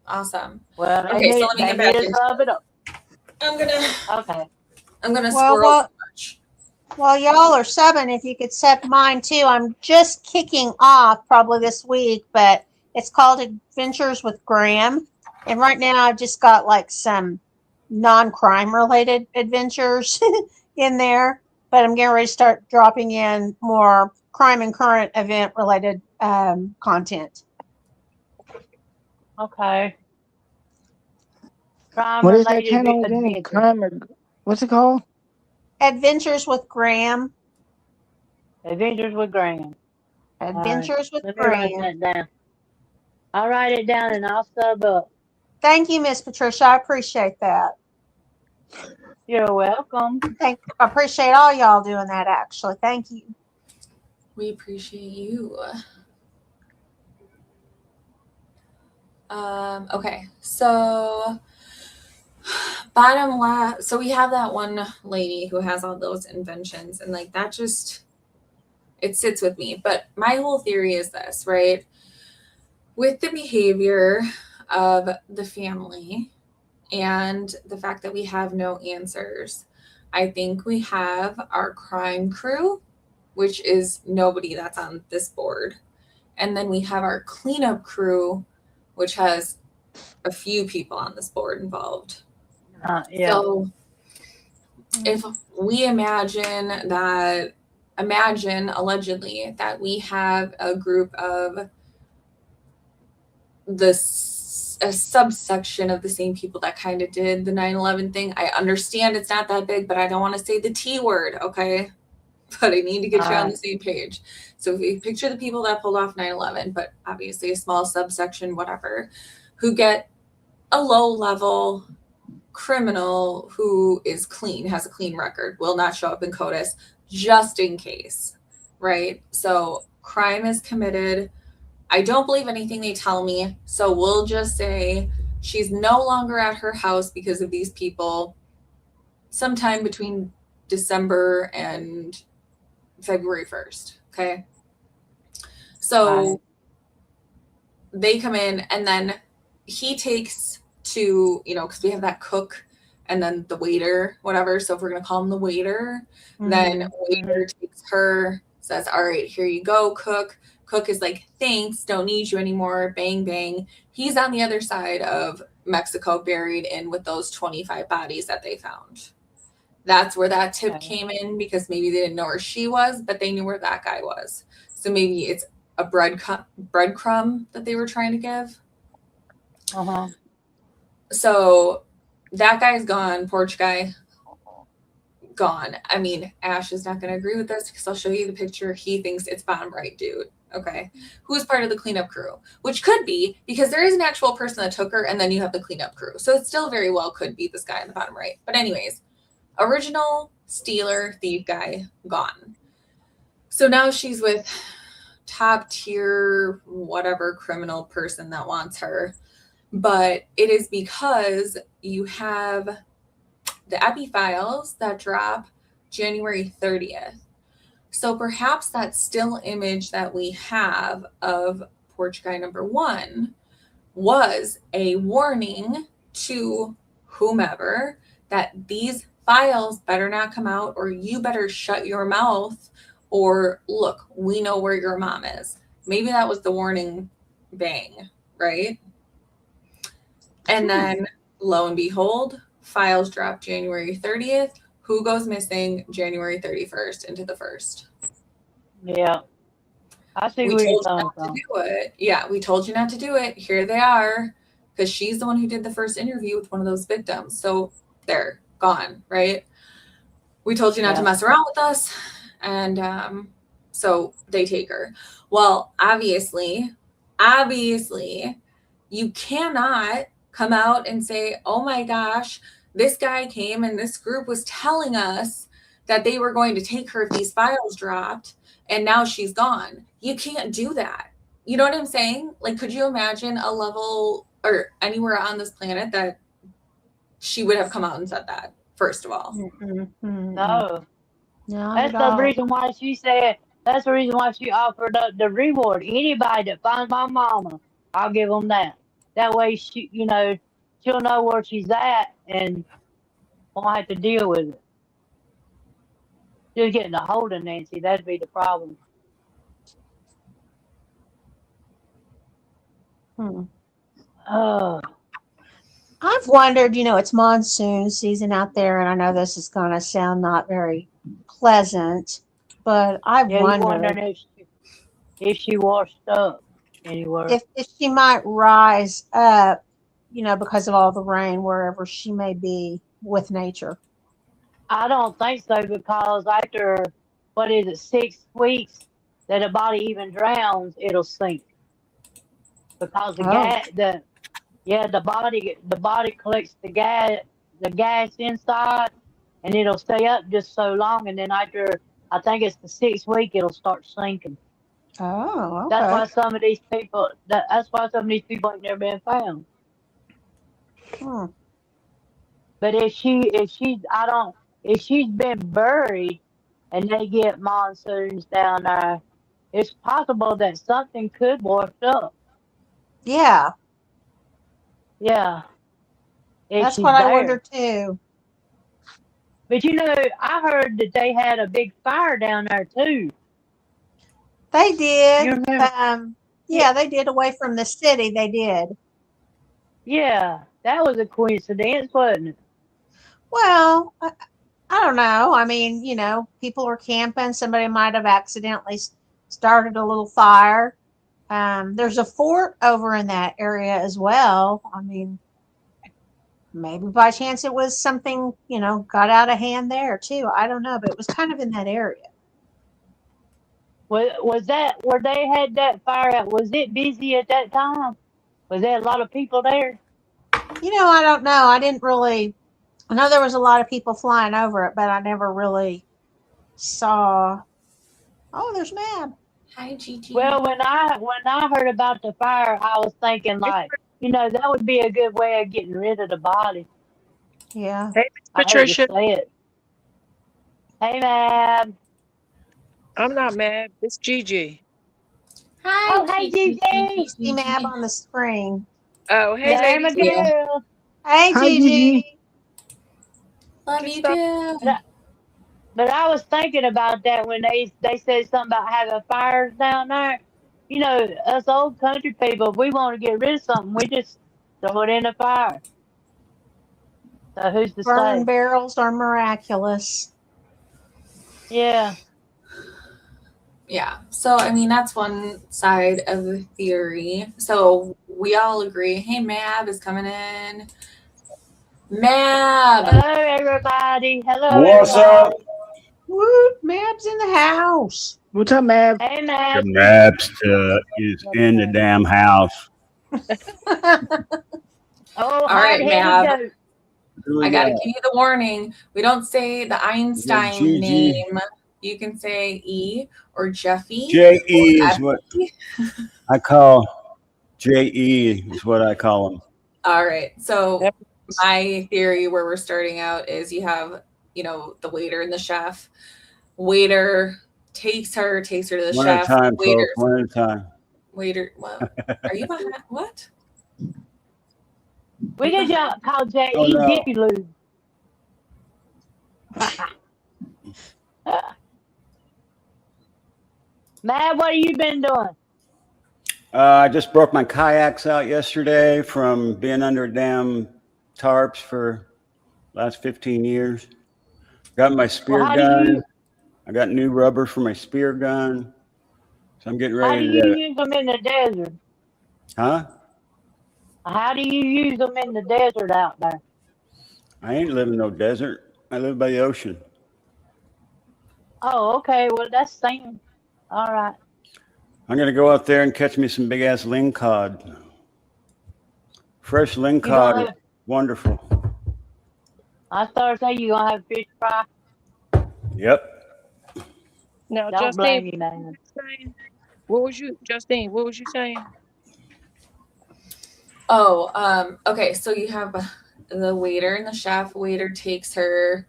Awesome. Well, Okay, so let me get back into it up. I'm gonna Well, scroll. while y'all are subbing, if you could sub mine too. I'm just kicking off probably this week, but it's called Adventures with Graham. And right now I've just got like some non-crime related adventures in there, but I'm getting ready to start dropping in more crime and current event related content. Okay. Crime What is that related channel again? Crime or what's it called? Adventures with Graham. Adventures with Graham. Adventures with Let me write Graham. that down. I'll write it down and I'll sub up. Thank you, Miss Patricia. I appreciate that. You're welcome. I appreciate all y'all doing that, actually. Thank you. We appreciate you. Okay, so bottom left. So we have that one lady who has all those inventions, and like that just, it sits with me. But my whole theory is this, right? With the behavior of the family and the fact that we have no answers, I think we have our crime crew, which is nobody that's on this board. And then we have our cleanup crew, which has a few people on this board involved. Yeah. So if we imagine allegedly that we have a group of a subsection of the same people that kind of did the 9/11 thing. I understand it's not that big, but I don't want to say the T word, okay? But I need to get you on the same page. So if you picture the people that pulled off 9/11, but obviously a small subsection, whatever, who get a low-level criminal who is clean, has a clean record, will not show up in CODIS, just in case, right? So crime is committed. I don't believe anything they tell me, so we'll just say she's no longer at her house because of these people sometime between December and February 1st, okay? So they come in, and then he takes to, because we have that cook and then the waiter, whatever. So if we're going to call him the waiter, then waiter takes her, says, all right, here you go, cook. Cook is like, thanks, don't need you anymore, bang, bang. He's on the other side of Mexico, buried in with those 25 bodies that they found. That's where that tip came in, because maybe they didn't know where she was, but they knew where that guy was. So maybe it's a breadcrumb that they were trying to give. So that guy's gone, porch guy, gone. I mean, Ash is not going to agree with this because I'll show you the picture. He thinks it's bottom right dude. Okay. Who's part of the cleanup crew, which could be, because there is an actual person that took her, and then you have the cleanup crew. So it still very well could be this guy in the bottom right. But anyways, original stealer, thief guy, gone. So now she's with top tier, whatever criminal person that wants her. But it is because you have the Epi files that drop January 30th. So perhaps that still image that we have of porch guy number 1 was a warning to whomever that these files better not come out, or you better shut your mouth, or look, we know where your mom is. Maybe that was the warning bang, right? And then lo and behold, files drop January 30th. Who goes missing January 31st into the 1st? Yeah. I see We where you're told you coming not to from. do it. Yeah, we told you not to do it. Here they are. Because she's the one who did the first interview with one of those victims. So they're gone, right? We told you not to Yeah. mess around with us. And so they take her. Well, obviously, you cannot come out and say, oh my gosh, this guy came and this group was telling us that they were going to take her if these files dropped, and now she's gone. You can't do that. You know what I'm saying? Like, could you imagine a level or anywhere on this planet that she would have come out and said that, first of all? No. Not That's at the all. reason why she said, that's the reason why she offered up the reward. Anybody that finds my mama, I'll give them that. That way, she, she'll know where she's at and won't have to deal with it. Just getting a hold of Nancy, that'd be the problem. Oh, I've wondered, it's monsoon season out there, and I know this is going to sound not very pleasant, but I've yeah, you're wondering wondered if she washed up anywhere. if she might rise up, because of all the rain wherever she may be with nature. I don't think so, because after, 6 weeks that a body even drowns, it'll sink. Because the body collects the gas inside, and it'll stay up just so long, and then after, I think it's the 6th week, it'll start sinking. Oh, okay. That's why some of these people ain't never been found. But if she's been buried and they get monsoons down there, it's possible that something could wash up. Yeah. Yeah. If That's she's what I there. wonder too. But I heard that they had a big fire down there too. They did. You remember? Yeah, they did, away from the city. They did. Yeah, that was a coincidence, wasn't it? Well, I don't know. I mean, people were camping. Somebody might have accidentally started a little fire. There's a fort over in that area as well. I mean, maybe by chance it was something, got out of hand there too. I don't know, but it was kind of in that area. Was that where they had that fire at? Was it busy at that time? Was there a lot of people there? I don't know. I know there was a lot of people flying over it, but I never really saw. Oh, there's Mab. Hi, Gigi. Well, when I heard about the fire, I was thinking that would be a good way of getting rid of the body. Yeah. Hey, I hate Patricia. to say it. Hey, Mab. I'm not mad. It's Gigi. Hi. Oh, hey, Gigi. See Mab on the screen. Oh, hey, There, ladies. my girl. Hey, Hi, Gigi. Love you too. But I was thinking about that when they said something about having fires down there. Us old country people, if we want to get rid of something, we just throw it in the fire. So who's to Burn say? barrels are miraculous. Yeah. Yeah. So, I mean, that's one side of the theory. So we all agree, hey, Mab is coming in. Mab. Hello, everybody. Hello, What's everybody. up? Woo, Mab's in the house. What's up, Mab? Hey, Mab. The maps is in the damn house. Oh, All right, hard-headed Mab. goat. I got to give you the warning. We don't say the Einstein Gigi. name. You can say E or Jeffy. J.E. is what I call J.E. is what I call him. All right. So my theory where we're starting out is you have, the waiter and the chef. Waiter takes her to the One at a chef. time, Waiter, folks. One at a time. what? Are you behind? What? We just call J Oh E no. Dippy Lou. Matt, what have you been doing? I just broke my kayaks out yesterday from being under damn tarps for last 15 years. Got my spear how do gun. you I got new rubber for my spear gun. So I'm getting how do ready you to. use them in the desert? Huh? How do you use them in the desert out there? I ain't living no desert. I live by the ocean. Oh, okay. Well, that's same. All right. I'm gonna go out there and catch me some big ass lingcod. Fresh You lingcod gonna is have? wonderful. I started saying you gonna have fish fry. Yep. Now, Don't Justine, blame me, man. what was you, Justine? What was you saying? Oh, okay. So you have the waiter and the chef. Waiter takes her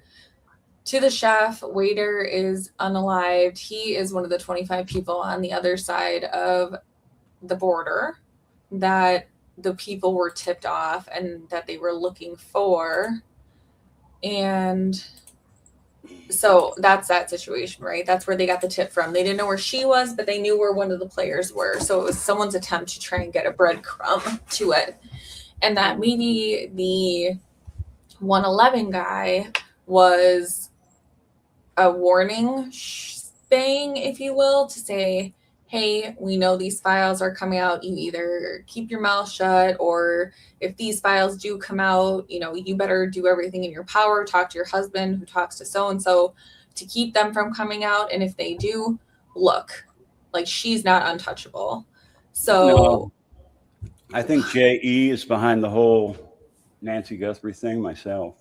to the chef. Waiter is unalived. He is one of the 25 people on the other side of the border that the people were tipped off and that they were looking for. And so that's that situation, right? That's where they got the tip from. They didn't know where she was, but they knew where one of the players were. So it was someone's attempt to try and get a breadcrumb to it. And that maybe the 111 guy was a warning thing, if you will, to say, hey, we know these files are coming out. You either keep your mouth shut, or if these files do come out, you better do everything in your power. Talk to your husband who talks to so-and-so to keep them from coming out. And if they do, look, like, she's not untouchable. So No. I think J.E. is behind the whole Nancy Guthrie thing myself.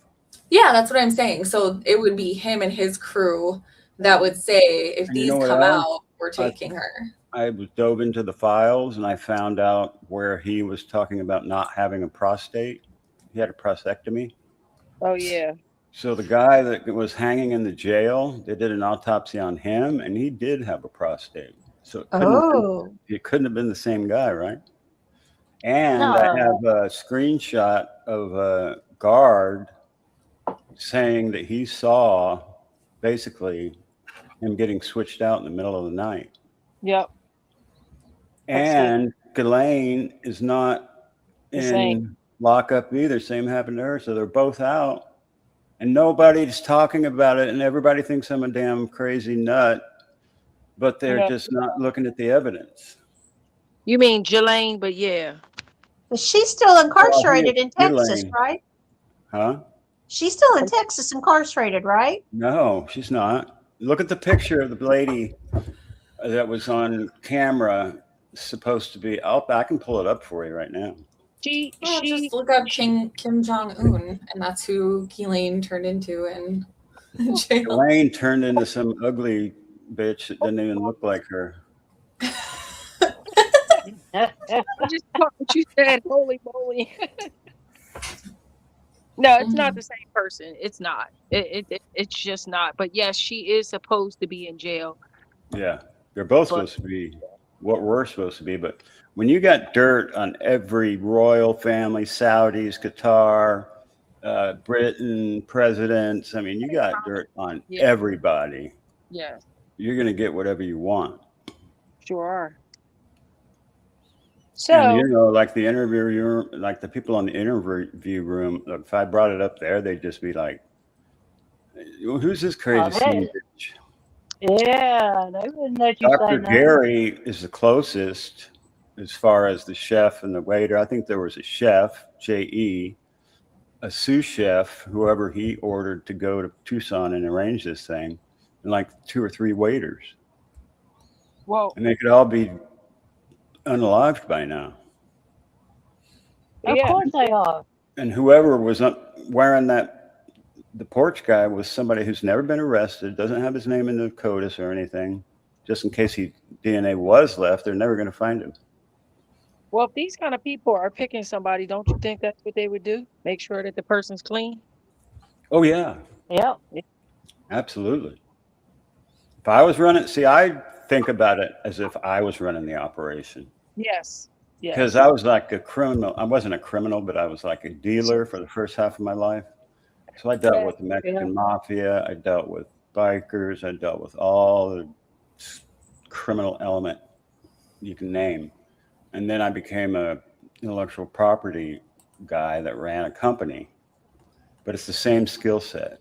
yeah, that's what I'm saying. So it would be him and his crew that would say, if And you these know what come else? out, we're taking her. I dove into the files and I found out where he was talking about not having a prostate. He had a prostatectomy. Oh yeah. So the guy that was hanging in the jail, they did an autopsy on him, and he did have a prostate. So it couldn't have been the same guy, right? And I have a screenshot of a guard saying that he saw basically him getting switched out in the middle of the night. Yep. And Ghislaine is not The same. in lockup either. Same happened to her. So they're both out. And nobody's talking about it, and everybody thinks I'm a damn crazy nut, but they're just not looking at the evidence. You mean Jelaine, but yeah. But she's still incarcerated in Texas, Ghislaine. right? Huh? She's still in Texas incarcerated, right? No, she's not. Look at the picture of the lady that was on camera. Supposed to be. I can pull it up for you right now. Just look up Kim Jong-un, and that's who Ghislaine turned into in jail. Ghislaine turned into some ugly bitch that didn't even look like her. I just thought what you said. Holy moly. No, it's not the same person. It's not. It's just not. But yes, she is supposed to be in jail. Yeah, they're both supposed to be what we're supposed to be. But when you got dirt on every royal family, Saudis, Qatar, Britain, presidents, I mean, you got dirt on everybody. Yes. You're going to get whatever you want. Sure are. And, like the interview, like the people on the interview room, look, if I brought it up there, they'd just be like, who's this crazy bitch? Yeah, they wouldn't let you Dr. say nothing. Gary is the closest as far as the chef and the waiter. I think there was a chef, J.E., a sous chef, whoever he ordered to go to Tucson and arrange this thing, and like 2 or 3 waiters. Well, and they could all be unalived by now. Of course they are. And whoever was wearing the porch guy was somebody who's never been arrested, doesn't have his name in the CODIS or anything. Just in case DNA was left, they're never going to find him. Well, if these kind of people are picking somebody, don't you think that's what they would do? Make sure that the person's clean? Oh, yeah. Yep. Absolutely. If I was running, see, I think about it as if I was running the operation. Yes. Because Yes. I was like a criminal. I wasn't a criminal, but I was like a dealer for the first half of my life. So I dealt with the Mexican mafia. I dealt with bikers. I dealt with all the criminal element you can name. And then I became a intellectual property guy that ran a company. But it's the same skill set.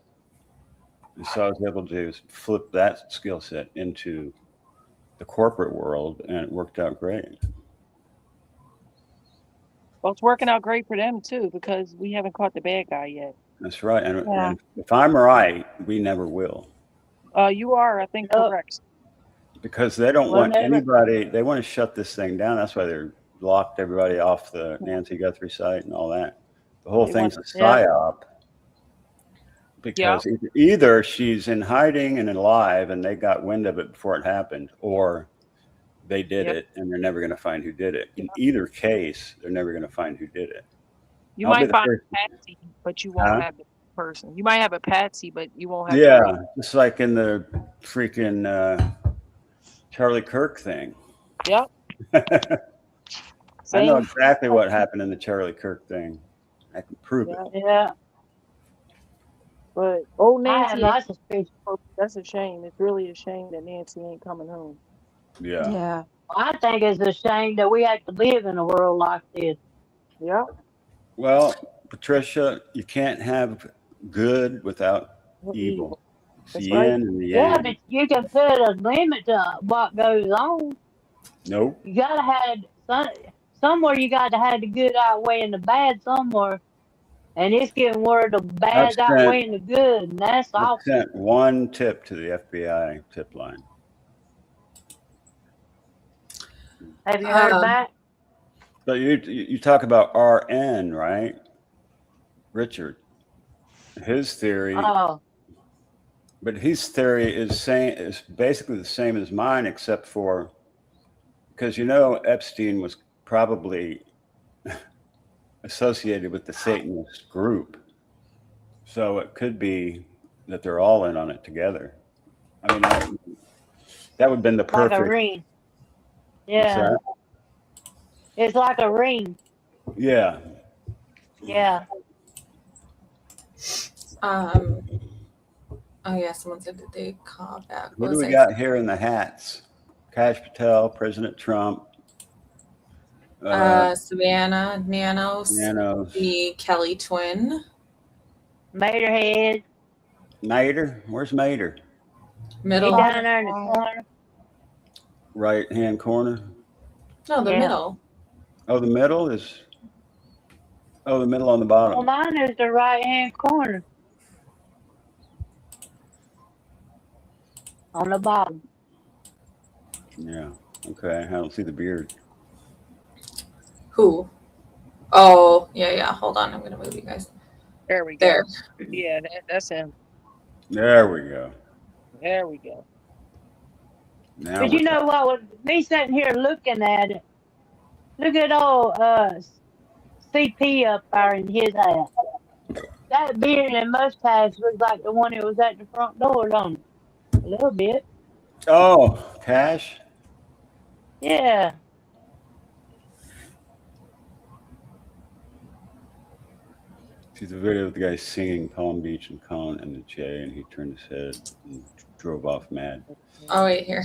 And so I was able to flip that skill set into the corporate world, and it worked out great. Well, it's working out great for them too because we haven't caught the bad guy yet. That's right. And, Yeah. and if I'm right, we never will. You are, I think, correct. Because they don't Well, want never. anybody, they want to shut this thing down. That's why they're locked everybody off the Nancy Guthrie site and all that. The whole They thing's a want- yeah. psyop. Because either she's in hiding and alive and they got wind of it before it happened, or they did Yep. it and they're never going to find who did it. In either case, they're never going to find who did it. You I'll be might the find first- a patsy, but you won't Huh? have the person. You might have a patsy, but you won't have. the Yeah, person. just like in the freaking Charlie Kirk thing. Yep. I know Same. exactly what happened in the Charlie Kirk thing. I can prove it. Yeah. But old I have Nancy, my suspicions. that's a shame. It's really a shame that Nancy ain't coming home. Yeah. Yeah. I think it's a shame that we have to live in a world like this. Yeah. Well, Patricia, you can't have good without evil. It's the yin and the Yeah, yang. but you can put a limit to what goes on. Nope. You gotta have somewhere. You got to have the good outweighing the bad somewhere, and it's getting where the bad sent- outweighing the good, and that's I awful. sent one tip to the FBI tip line. Have you heard that? But you talk about RN, right? Richard. His theory. Oh, But his theory is basically the same as mine, except for because Epstein was probably associated with the Satanist group, so it could be that they're all in on it together. I mean, that would have been the like a perfect. ring. What's Yeah, that? it's like a ring. Yeah. Yeah. Oh yeah, someone said that they call back. What What do was we I got saying? here in the hats? Kash Patel, President Trump. Savannah Nanos, Nanos. the Kelly twin. Materhead. Mater? Where's Mater? Middle. He down there in the corner. Right hand corner. No, the Yeah. middle. Oh, the middle is. Oh, the middle on the bottom. Well, mine is the right hand corner. On the bottom. Yeah. Okay. I don't see the beard. Who? Oh, yeah. Hold on, I'm gonna move you guys. There we go. There. Yeah, that's him. There we go. There we go. Now But you know what? With me sitting here looking at it, look at old CP up there in his hat. That beard and mustache looks like the one that was at the front door, don't it? A little bit. Oh, Cash. Yeah. See the video of the guy singing Palm Beach and calling in the J, and he turned his head and drove off mad. Oh wait, here.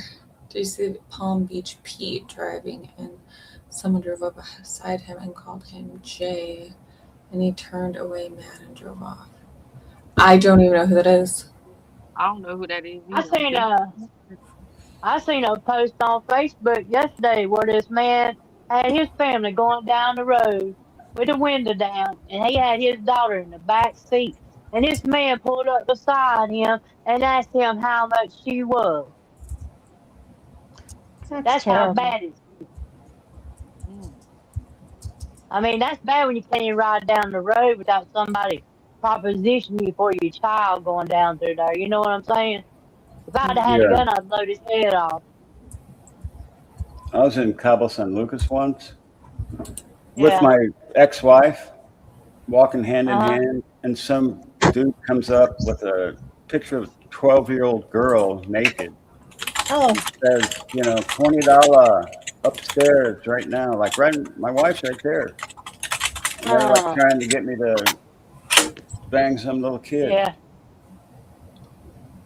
Do you see Palm Beach Pete driving and someone drove up beside him and called him Jay and he turned away mad and drove off. I don't even know who that is. I don't know who that is. I seen a post on Facebook yesterday where this man had his family going down the road with the window down, and he had his daughter in the back seat. And this man pulled up beside him and asked him how much she was. That's how terrible. bad it is. I mean, that's bad when you can't even ride down the road without somebody propositioning you for your child going down through there. You know what I'm saying? If I'd have had a gun, I'd blow his head off. I was in Cabo San Lucas once with Yeah. my ex-wife, walking hand in Uh-huh. hand, and some dude comes up with a picture of a 12-year-old girl naked Oh, Says, $20 upstairs right now. Like my wife's right there. And they're like trying to get me to bang some little kid. yeah.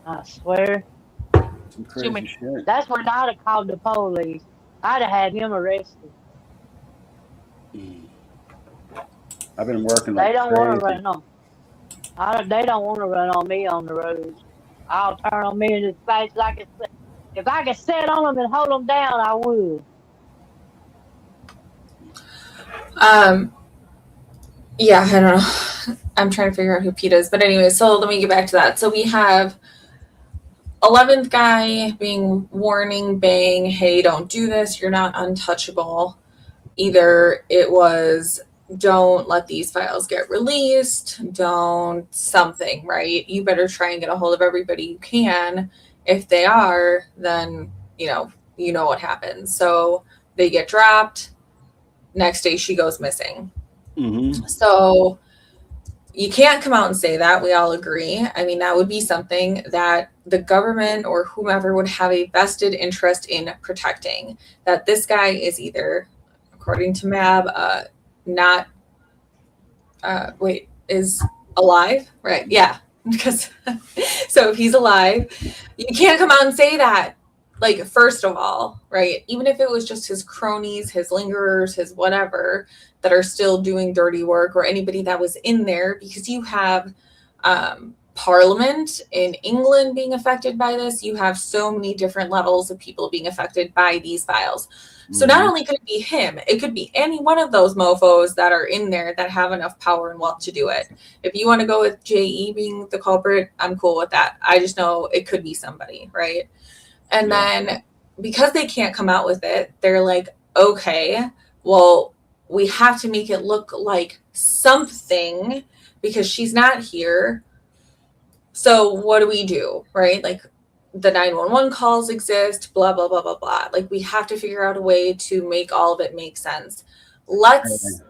I swear. Some crazy shit. That's when I'd have called the police. I'd have had him arrested. I've been working They like don't want to crazy. run on. They don't want to run on me on the roads. I'll turn on me as fast as I can. If I could sit on them and hold them down, I would. Yeah, I don't know. I'm trying to figure out who Pete is. But anyway, so let me get back to that. So we have 11th guy being warning, bang, hey, don't do this. You're not untouchable. Either it was don't let these files get released, don't something, right? You better try and get a hold of everybody you can. If they are, then, you know what happens. So they get dropped. Next day she goes missing. Mm-hmm. So you can't come out and say that. We all agree. I mean, that would be something that the government or whomever would have a vested interest in protecting. That this guy is either, according to Mab, is alive, right? Yeah, because so if he's alive, you can't come out and say that. Like, first of all, right? Even if it was just his cronies, his lingerers, his whatever that are still doing dirty work, or anybody that was in there, because you have Parliament in England being affected by this. You have so many different levels of people being affected by these files. So not only could it be him, it could be any one of those mofos that are in there that have enough power and wealth to do it. If you want to go with JE being the culprit, I'm cool with that. I just know it could be somebody, right? And then because they can't come out with it, they're like, okay, well, we have to make it look like something because she's not here. So what do? Right? Like, the 911 calls exist, blah, blah, blah, blah, blah. Like, we have to figure out a way to make all of it make sense. Let's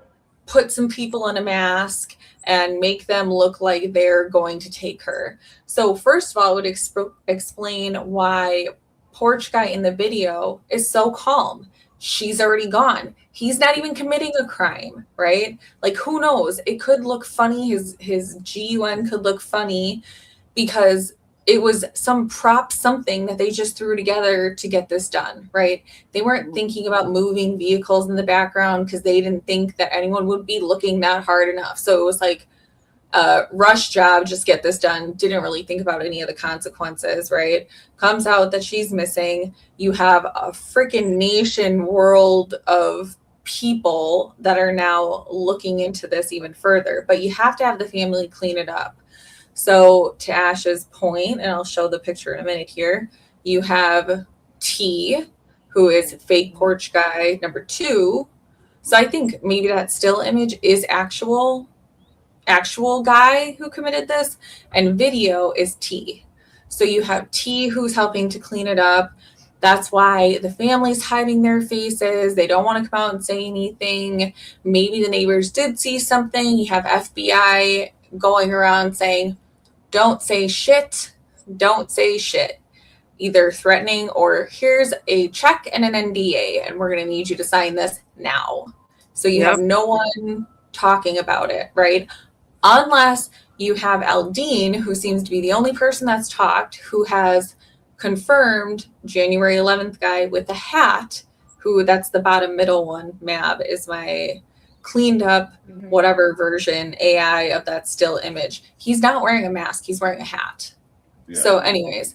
put some people in a mask and make them look like they're going to take her. So first of all, I would explain why Porch Guy in the video is so calm. She's already gone. He's not even committing a crime, right? Like, who knows? It could look funny. His GUN could look funny because it was some prop, something that they just threw together to get this done, right? They weren't thinking about moving vehicles in the background because they didn't think that anyone would be looking that hard enough. So it was like a rush job, just get this done. Didn't really think about any of the consequences, right? Comes out that she's missing. You have a freaking nation world of people that are now looking into this even further, but you have to have the family clean it up. So to Ash's point, and I'll show the picture in a minute here, you have T, who is fake Porch Guy number 2. So I think maybe that still image is actual guy who committed this, and video is T. So you have T who's helping to clean it up. That's why the family's hiding their faces. They don't want to come out and say anything. Maybe the neighbors did see something. You have FBI going around saying, don't say shit, either threatening or here's a check and an NDA, and we're going to need you to sign this now. So you have no one talking about it, right? Unless you have Aldine, who seems to be the only person that's talked, who has confirmed January 11th guy with the hat, who that's the bottom middle one. Mab is my cleaned up whatever version AI of that still image. He's not wearing a mask, he's wearing a hat. So anyways,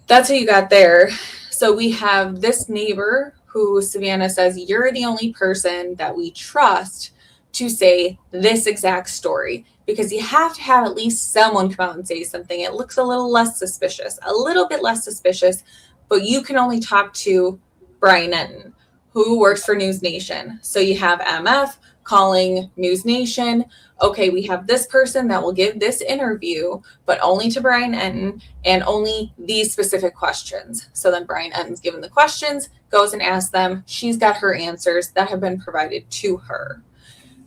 that's who you got there. So we have this neighbor who Savannah says, you're the only person that we trust to say this exact story, because you have to have at least someone come out and say something. It looks a little bit less suspicious, but you can only talk to Brian Enton, who works for News Nation. So you have MF calling News Nation. Okay, we have this person that will give this interview, but only to Brian Enton and only these specific questions. So then Brian Enton's given the questions, goes and asks them. She's got her answers that have been provided to her.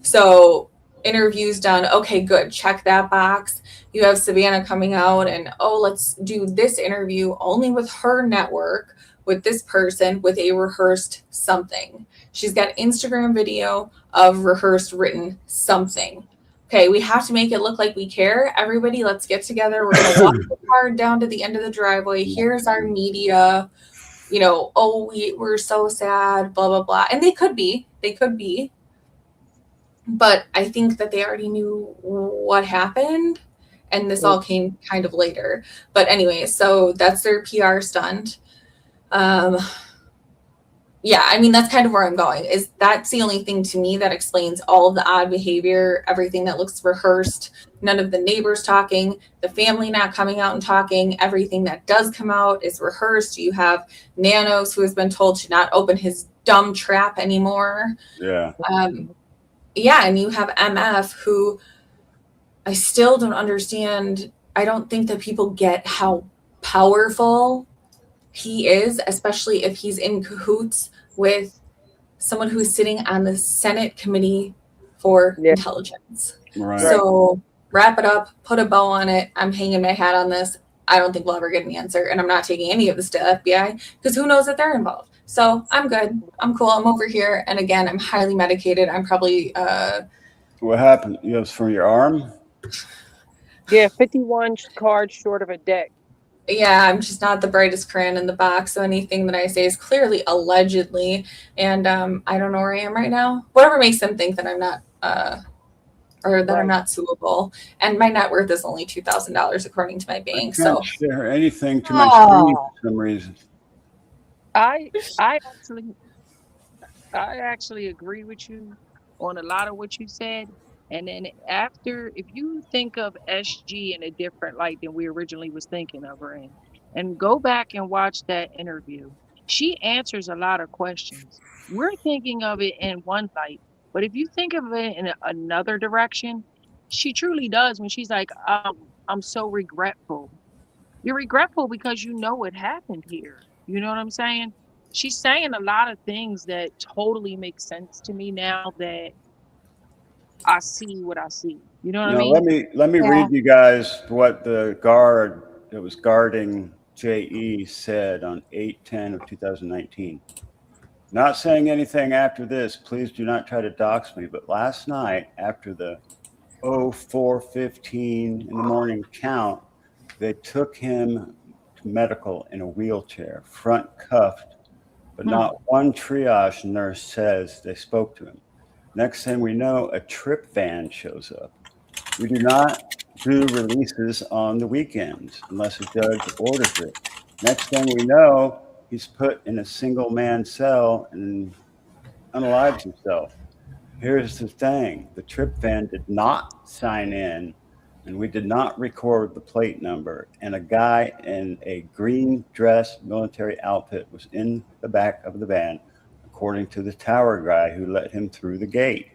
So interviews done. Okay, good. Check that box. You have Savannah coming out and, oh, let's do this interview only with her network, with this person, with a rehearsed something. She's got Instagram video of rehearsed written something. Okay, we have to make it look like we care. Everybody, let's get together. We're going to walk the car down to the end of the driveway. Here's our media. You know, oh, we're so sad, blah, blah, blah. And they could be. But I think that they already knew what happened, and this all came kind of later. But anyway, so that's their PR stunt. Yeah, I mean, that's kind of where I'm going. Is that's the only thing to me that explains all of the odd behavior, everything that looks rehearsed, none of the neighbors talking, the family not coming out and talking, everything that does come out is rehearsed. You have Nanos, who has been told to not open his dumb trap anymore. Yeah. Yeah, and you have MF, who I still don't understand. I don't think that people get how powerful he is, especially if he's in cahoots with someone who's sitting on the Senate Committee for Intelligence. Right. So wrap it up, put a bow on it. I'm hanging my hat on this. I don't think we'll ever get an answer, and I'm not taking any of this to FBI because who knows that they're involved. So I'm good. I'm cool. I'm over here. And again, I'm highly medicated. I'm probably What happened? You was from your arm? Yeah, 51 cards short of a deck. Yeah, I'm just not the brightest crayon in the box. So anything that I say is clearly allegedly. And I don't know where I am right now. Whatever makes them think that I'm not I'm not suable. And my net worth is only $2,000 according to my bank. I can't So share anything to my screen for some reason. I actually agree with you on a lot of what you said. And then after, if you think of SG in a different light than we originally was thinking of her in, and go back and watch that interview, she answers a lot of questions. We're thinking of it in one light, but if you think of it in another direction, she truly does when she's like, I'm so regretful. You're regretful because you know what happened here. You know what I'm saying? She's saying a lot of things that totally make sense to me now that I see what I see. You know what I Now mean? let me read you guys what the guard that was guarding JE said on 8/10 of 2019. Not saying anything after this. Please do not try to dox me. But last night, after the 04:15 in the morning count, they took him to medical in a wheelchair, front cuffed, but not one triage nurse says they spoke to him. Next thing we know, a trip van shows up. We do not do releases on the weekends unless a judge orders it. Next thing we know, he's put in a single man cell and unalives himself. Here's the thing. The trip van did not sign in, and we did not record the plate number. And a guy in a green dress military outfit was in the back of the van, according to the tower guy who let him through the gate.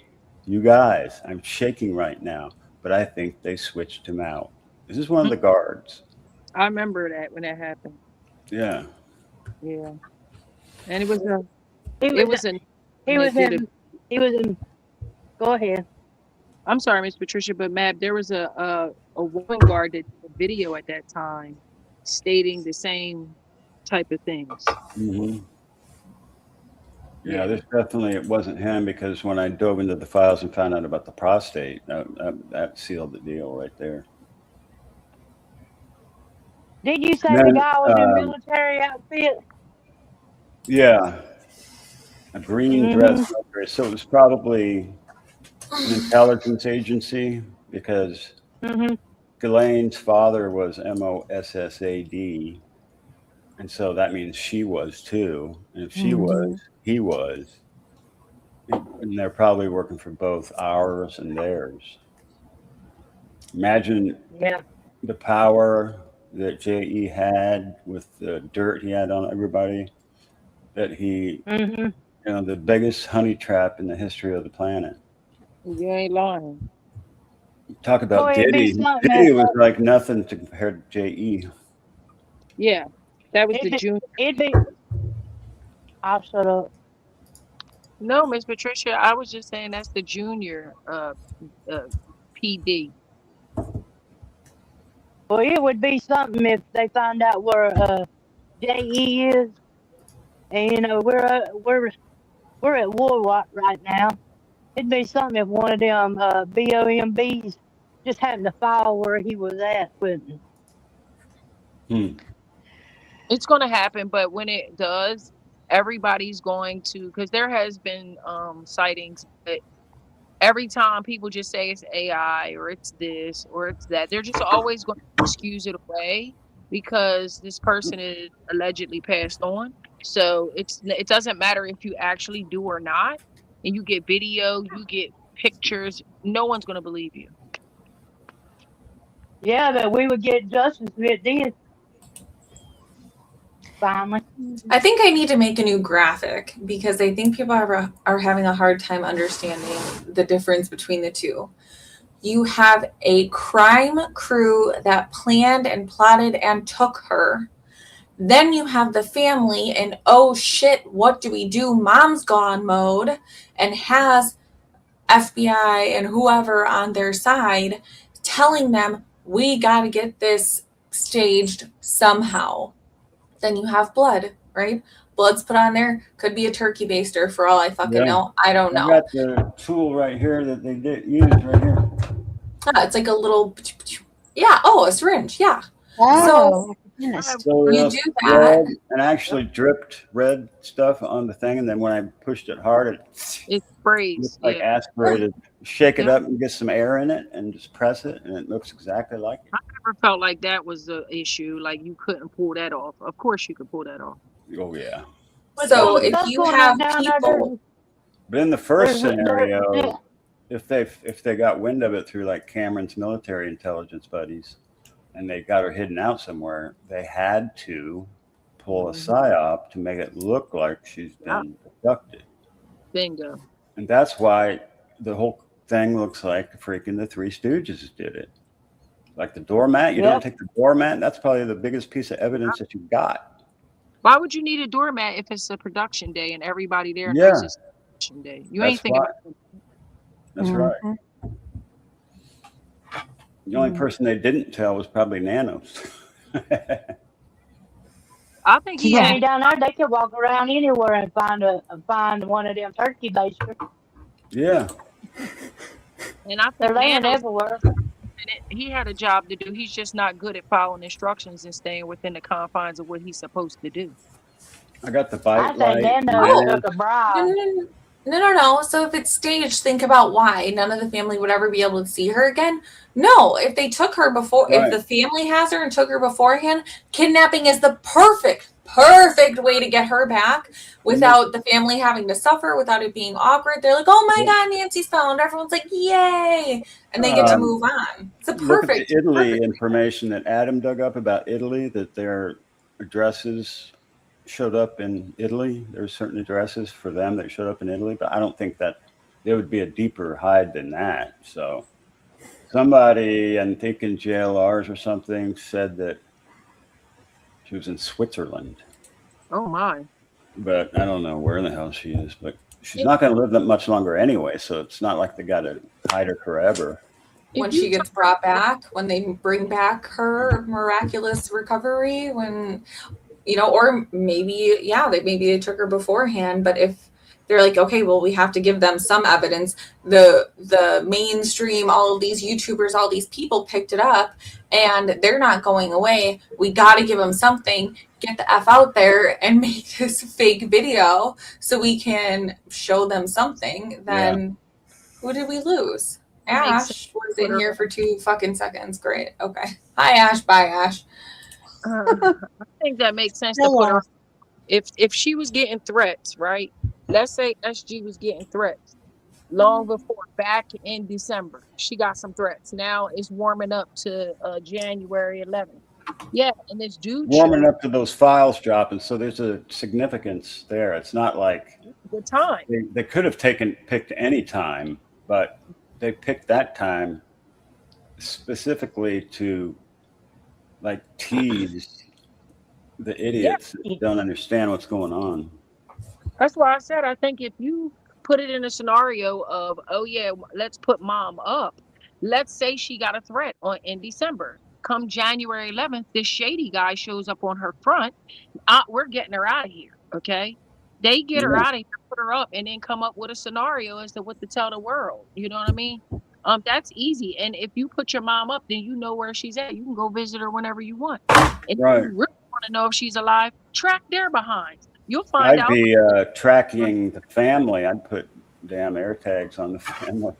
You guys, I'm shaking right now, but I think they switched him out. This is one of the guards. I remember that when that happened. Yeah. Yeah. And it was Go ahead. I'm sorry, Miss Patricia, but Mab, there was a woman guard that did a video at that time stating the same type of things. Mm-hmm. Yeah, this definitely, it wasn't him, because when I dove into the files and found out about the prostate, that sealed the deal right there. Did you say Then, the guy was in military outfit? Yeah, a green dress. So it was probably an intelligence agency, because Ghislaine's father was MOSSAD, and so that means she was too. And if she was, he was. And they're probably working for both ours and theirs. Imagine the power that JE had with the dirt he had on everybody, that he, you know, the biggest honey trap in the history of the planet. You ain't lying. Talk about Diddy. Diddy was like nothing to compare to JE. Yeah, that was the June. I'll shut up. No, Miss Patricia, I was just saying that's the junior PD. Well, it would be something if they find out where JE is, and we're at war right now. It'd be something if one of them BOMBs just happened to fall where he was at with. It's going to happen, but when it does, everybody's going to, because there has been sightings, but every time people just say it's AI or it's this or it's that, they're just always going to excuse it away because this person is allegedly passed on. So it doesn't matter if you actually do or not, and you get video, you get pictures, no one's going to believe you. Yeah, but we would get justice if it did. Finally. I think I need to make a new graphic because I think people are having a hard time understanding the difference between the two. You have a crime crew that planned and plotted and took her. Then you have the family in, oh shit, what do we do? Mom's gone mode, and has FBI and whoever on their side telling them, we got to get this staged somehow. Then you have blood, right? Blood's put on there. Could be a turkey baster for all I fucking know. I don't know. I got the tool right here that they did use right here. It's like a little, yeah. Oh, a syringe. Yeah. Oh, So you do that. and I actually dripped red stuff on the thing, and then when I pushed it hard, it sprays. Like aspirated. Shake it up and get some air in it, and just press it, and it looks exactly like it. I never felt like that was the issue. Like you couldn't pull that off. Of course, you could pull that off. Oh yeah. So if you have people, but in the first scenario, if they got wind of it through like Cameron's military intelligence buddies, and they got her hidden out somewhere, they had to pull a psyop to make it look like she's been abducted. Bingo. And that's why the whole thing looks like freaking the Three Stooges did it. Like the doormat, you don't take the doormat. That's probably the biggest piece of evidence that you got. Why would you need a doormat if it's a production day and everybody there knows it's a production day? You ain't thinking about it. That's right. The only person they didn't tell was probably Nanos. I think he ain't down there. They could walk around anywhere and find one of them turkey basters. Yeah. And I think they're laying everywhere. He had a job to do. He's just not good at following instructions and staying within the confines of what he's supposed to do. I got the bite light. No. So if it's staged, think about why none of the family would ever be able to see her again. No, if they took her before, if the family has her and took her beforehand, kidnapping is the perfect way to get her back without the family having to suffer, without it being awkward. They're like, oh my God, Nancy's found. Everyone's like, yay. And they get to move on. It's a perfect. Look at the Italy information that Adam dug up about Italy, that their addresses showed up in Italy. There's certain addresses for them that showed up in Italy, but I don't think that there would be a deeper hide than that. So somebody, I think in JLRs or something, said that she was in Switzerland. Oh my. But I don't know where in the hell she is, but she's not going to live that much longer anyway, so it's not like they got to hide her forever. When she gets brought back, when they bring back her miraculous recovery, when or maybe they took her beforehand, but if they're like, okay, well, we have to give them some evidence. The mainstream, all of these YouTubers, all these people picked it up, and they're not going away. We got to give them something. Get the F out there and make this fake video so we can show them something. Then who did we lose? Ash was in here for 2 fucking seconds. Great. Okay. Hi, Ash. Bye, Ash. I think that makes sense to put her. If she was getting threats, right? Let's say SG was getting threats long before, back in December. She got some threats. Now it's warming up to January 11th. Yeah, and this dude warming up to those files dropping, so there's a significance there. It's not like the time they could have picked any time, but they picked that time specifically to like tease the idiots that don't understand what's going on. That's why I said I think if you put it in a scenario of, oh yeah, let's put mom up. Let's say she got a threat in December. Come January 11th, this shady guy shows up on her front. We're getting her out of here. Okay. They get her Yeah. out of here, put her up, and then come up with a scenario as to what to tell the world. You know what I mean? That's easy. And if you put your mom up, then you know where she's at. You can go visit her whenever you want. And Right. if you really want to know if she's alive, track their behinds. You'll find I'd out. be tracking the family. I'd put damn air tags on the family.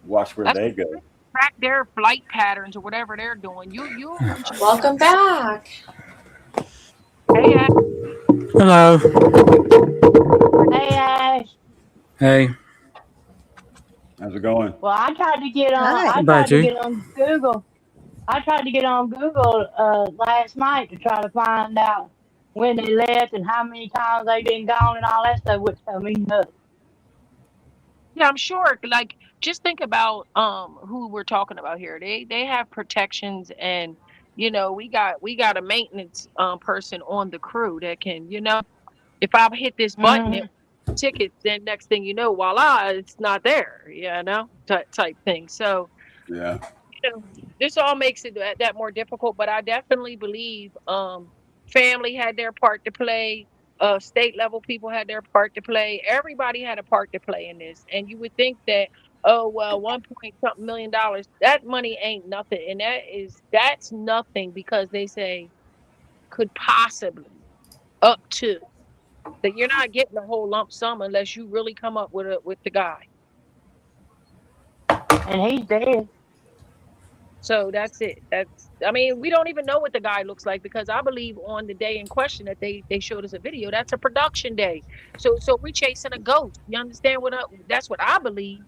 Watch where they go. Track their flight patterns or whatever they're doing. You Welcome back. Hey, Ash. Hello. Hey, Ash. Hey. How's it going? Well, I tried to get on. Hi. I Bye, tried to G. get on Google. I tried to get on Google last night to try to find out when they left and how many times they've been gone and all that stuff, which tell me nothing. Yeah, I'm sure. Like, just think about who we're talking about here. They have protections, and you know, we got a maintenance person on the crew that can, you know, if I hit this button, it tickets, then next thing you know, voila, it's not there. You know, type thing. So, Yeah. you know, this all makes it that more difficult. But I definitely believe family had their part to play. State level people had their part to play. Everybody had a part to play in this. And you would think that, oh well, 1 point something million, that money ain't nothing. And that's nothing because they say could possibly up to that you're not getting a whole lump sum unless you really come up with the guy. And he's dead. So that's it. I mean, we don't even know what the guy looks like because I believe on the day in question that they showed us a video, that's a production day. So we're chasing a ghost. You understand that's what I believe.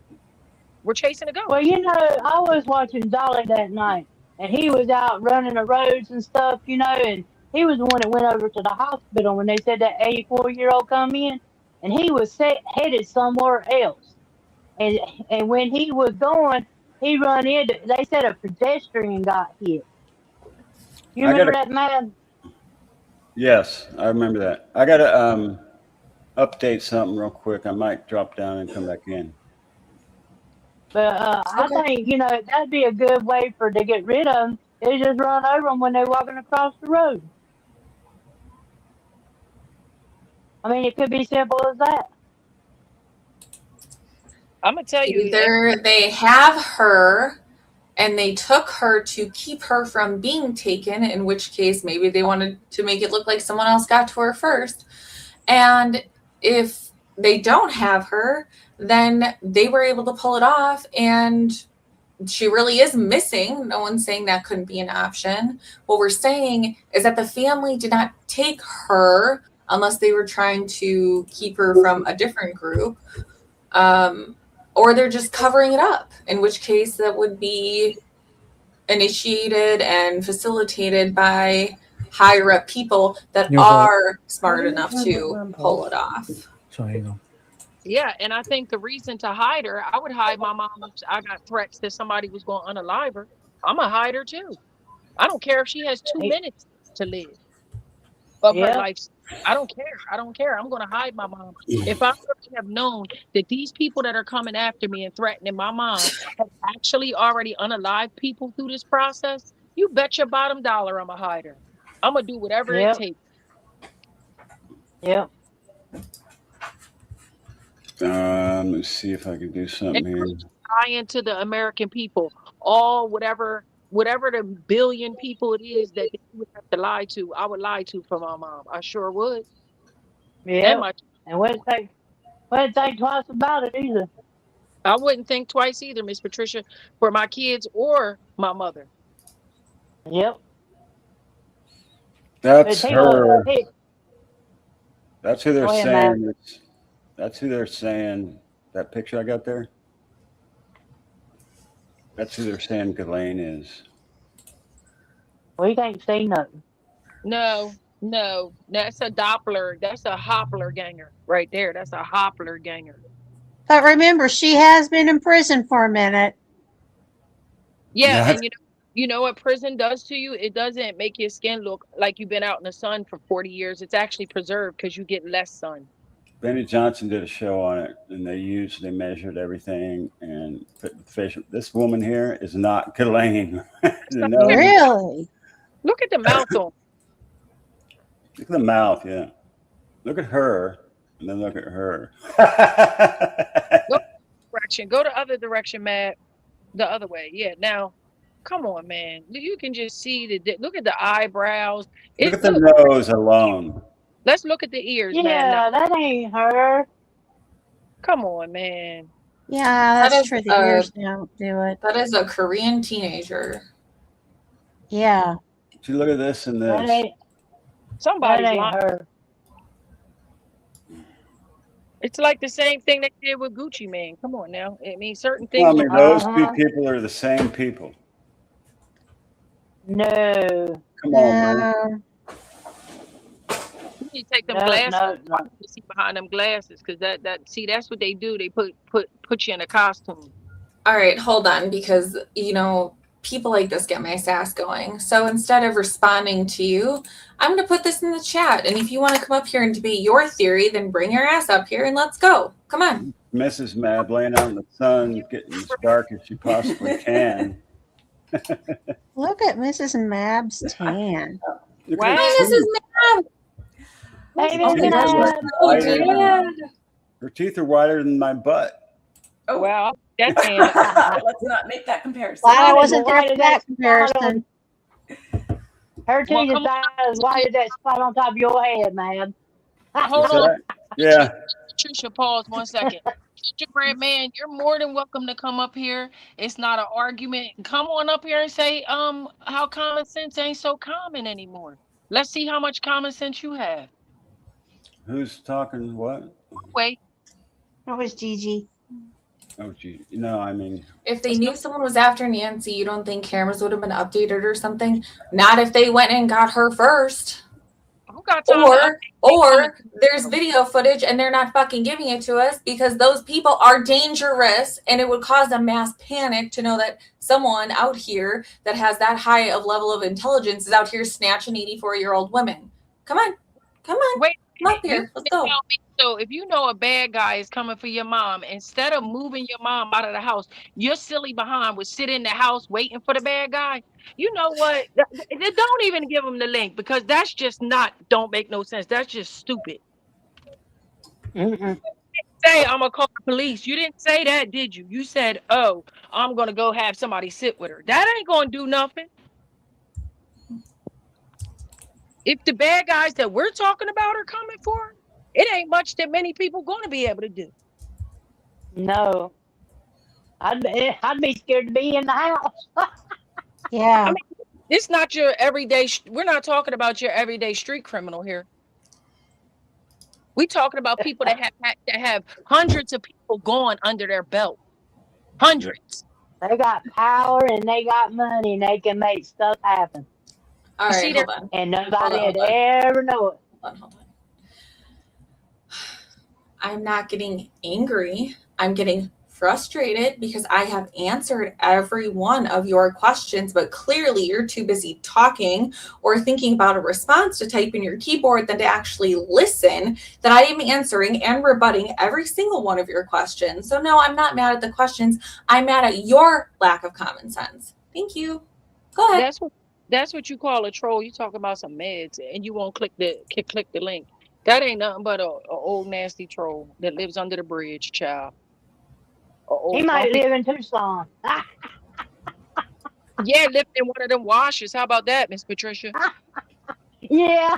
We're chasing a ghost. Well, you know, I was watching Dolly that night, and he was out running the roads and stuff, you know, and he was the one that went over to the hospital when they said that 84-year-old come in, and he was headed somewhere else. And when he was going, he run into, they said a pedestrian got hit. You remember that man? Yes, I remember that. I gotta update something real quick. I might drop down and come back in. But I think, you know, that'd be a good way to get rid of them. They just run over them when they're walking across the road. I mean, it could be simple as that. I'm gonna tell you, either they have her and they took her to keep her from being taken, in which case maybe they wanted to make it look like someone else got to her first. And if they don't have her, then they were able to pull it off and she really is missing. No one's saying that couldn't be an option. What we're saying is that the family did not take her unless they were trying to keep her from a different group. Or they're just covering it up, in which case that would be initiated and facilitated by higher up people that are smart enough to pull it off. So here you go. Yeah, and I think the reason to hide her, I would hide my mom if I got threats that somebody was going to unalive her. I'm going to hide her too. I don't care if she has 2 minutes to live of her life. I don't care. I don't care. I'm going to hide my mom. If I really have known that these people that are coming after me and threatening my mom have actually already unalived people through this process, you bet your bottom dollar I'm a hider. I'm going to do whatever it takes. Yep. Let's see if I can do something here. Tie into the American people, all whatever the billion people it is that they would have to lie to, I would lie to for my mom. I sure would. Yeah. And wouldn't think twice about it either. I wouldn't think twice either, Miss Patricia, for my kids or my mother. Yep. That's her. That's who they're Go ahead, saying. man. That's who they're saying. That picture I got there. That's who they're saying Ghislaine is. We can't say nothing. No, that's a Doppler. That's a Hoppler ganger right there. That's a Hoppler ganger. But remember, she has been in prison for a minute. Yeah, and you know what prison does to you? It doesn't make your skin look like you've been out in the sun for 40 years. It's actually preserved because you get less sun. Benny Johnson did a show on it, and they measured everything and put the facial. This woman here is not Ghislaine. No. Really? Look at the mouth on. Look at the mouth, yeah. Look at her, and then look at her. Go direction. Go the other direction, Matt. The other way. Yeah. Now, come on, man. You can just see look at the eyebrows. Look at the nose alone. Let's look at the ears, Yeah, Matt. that ain't her. Come on, man. Yeah, that's true. The ears a, don't do it. That is a Korean teenager. Yeah. See, look at this and That this. ain't, Somebody's that ain't lying. her. It's like the same thing they did with Gucci Mane. Come on now. I mean, certain Well, things. I mean, those two people are the same people. No. Come on, man. You need to take them glasses off to see behind them glasses, because that's what they do. They put you in a costume. All right, hold on, because people like this get my sass going. So instead of responding to you, I'm going to put this in the chat. And if you want to come up here and debate your theory, then bring your ass up here and let's go. Come on. Mrs. Mab laying out in the sun, getting as dark as she possibly can. Look at Mrs. Mab's tan. Wow, Mrs. Mab. Hey, Her teeth are Mab. whiter than- Dad. Her teeth are wider than my butt. Oh, wow. That's let's not make that comparison. Glad I wasn't there for that comparison. Her teeth is about as white as that spot on top of your head, man. Hold on. Yeah. Patricia, pause 1 second. Gingerbread man, you're more than welcome to come up here. It's not an argument. Come on up here and say how common sense ain't so common anymore. Let's see how much common sense you have. Who's talking what? Wait. That was Gigi. Oh, gee. No, I mean. If they knew someone was after Nancy, you don't think cameras would have been updated or something? Not if they went and got her first. Who got time Or there's video footage and they're not fucking giving it to us because those people are dangerous and it would cause a mass panic to know that someone out here that has that high of level of intelligence is out here snatching 84-year-old women. Come on. Come on. Wait. Come up here. Let's go. So if you know a bad guy is coming for your mom, instead of moving your mom out of the house, your silly behind would sit in the house waiting for the bad guy. You know what? Don't even give him the link, because that's just don't make no sense. That's just stupid. Mm-mm. Say I'm gonna call the police. You didn't say that, did you? You said, "Oh, I'm gonna go have somebody sit with her." That ain't gonna do nothing. If the bad guys that we're talking about are coming for her, it ain't much that many people going to be able to do. No. I'd be scared to be in the house. Yeah. I mean, it's not your everyday. We're not talking about your everyday street criminal here. We talking about people that have hundreds of people going under their belt. Hundreds. They got power and they got money and they can make stuff happen. All right, hold on. And nobody would ever know it. Hold on. I'm not getting angry. I'm getting frustrated because I have answered every one of your questions, but clearly you're too busy talking or thinking about a response to type in your keyboard than to actually listen that I am answering and rebutting every single one of your questions. So no, I'm not mad at the questions. I'm mad at your lack of common sense. Thank you. Go ahead. That's what you call a troll. You talk about some meds and you won't click the link. That ain't nothing but a old nasty troll that lives under the bridge, child. He might live in Tucson. Yeah, lived in one of them washes. How about that, Miss Patricia? Yeah.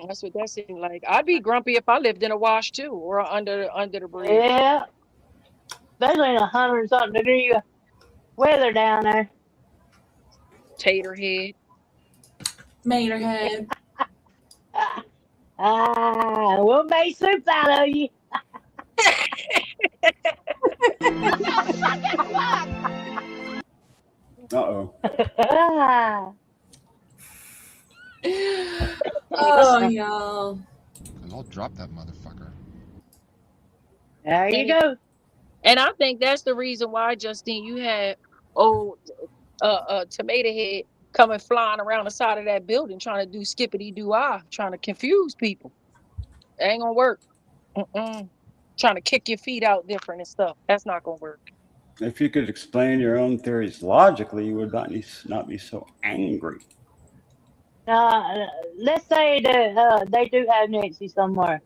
That's what that seemed like. I'd be grumpy if I lived in a wash too, or under the bridge. Yeah. Especially in 100-something degree weather down there. Taterhead. Materhead. We'll make soup out of you. Uh-oh. Oh, y'all. I'll drop that motherfucker. There you go. And I think that's the reason why, Justine, you had Tomato Head coming flying around the side of that building trying to do skippity-doo-ah, trying to confuse people. Ain't gonna work. Trying to kick your feet out different and stuff. That's not gonna work. If you could explain your own theories logically, you would not be so angry. Let's say that they do have Nancy somewhere.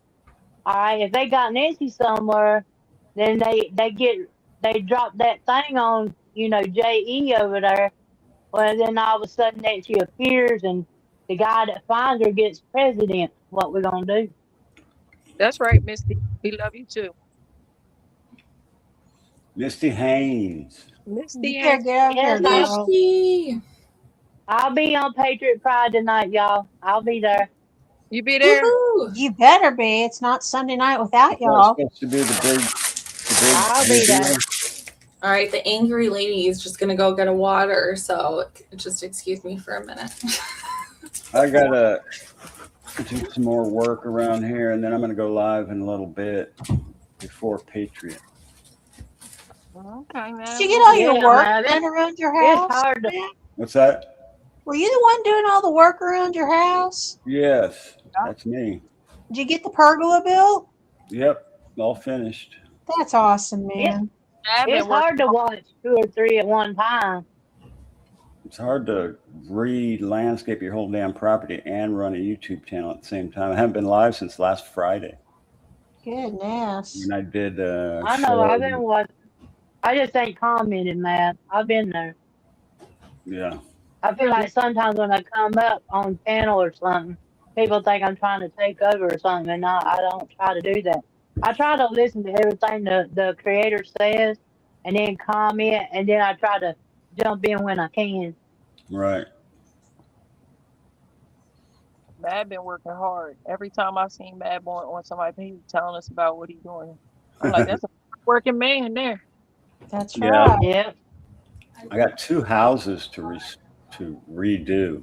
All right, if they got Nancy somewhere, then they drop that thing on JE over there. Well, then all of a sudden Nancy appears and the guy that finds her gets president. What we gonna do? That's right, Misty. We love you too. Misty Haynes. Misty You better get over here, girl. Misty. I'll be on Patriot Pride tonight, y'all. I'll be there. You be there? Woohoo. You better be. It's not Sunday night without That's y'all. supposed to be the big I'll be there. deal. All right, the angry lady is just gonna go get a water, so just excuse me for a minute. I gotta do some more work around here, and then I'm gonna go live in a little bit before Patriot. Okay, man. Did you get all your Yeah, work man, done around your It's house? hard to. What's that? Were you the one doing all the work around your house? Yes, that's me. Did you get the pergola built? Yep, all finished. That's awesome, man. It's hard to watch 2 or 3 at one time. It's hard to re-landscape your whole damn property and run a YouTube channel at the same time. I haven't been live since last Friday. Goodness. And I did I know. I've been watching. I just ain't commented, man. I've been there. Yeah. I feel like sometimes when I come up on channel or something, people think I'm trying to take over or something, and I don't try to do that. I try to listen to everything the creator says, and then comment, and then I try to jump in when I can. Right. Mad been working hard. Every time I seen Mad on somebody's page telling us about what he's doing, I'm like, that's a working man there. That's Yeah. right. Yep. I got 2 houses to redo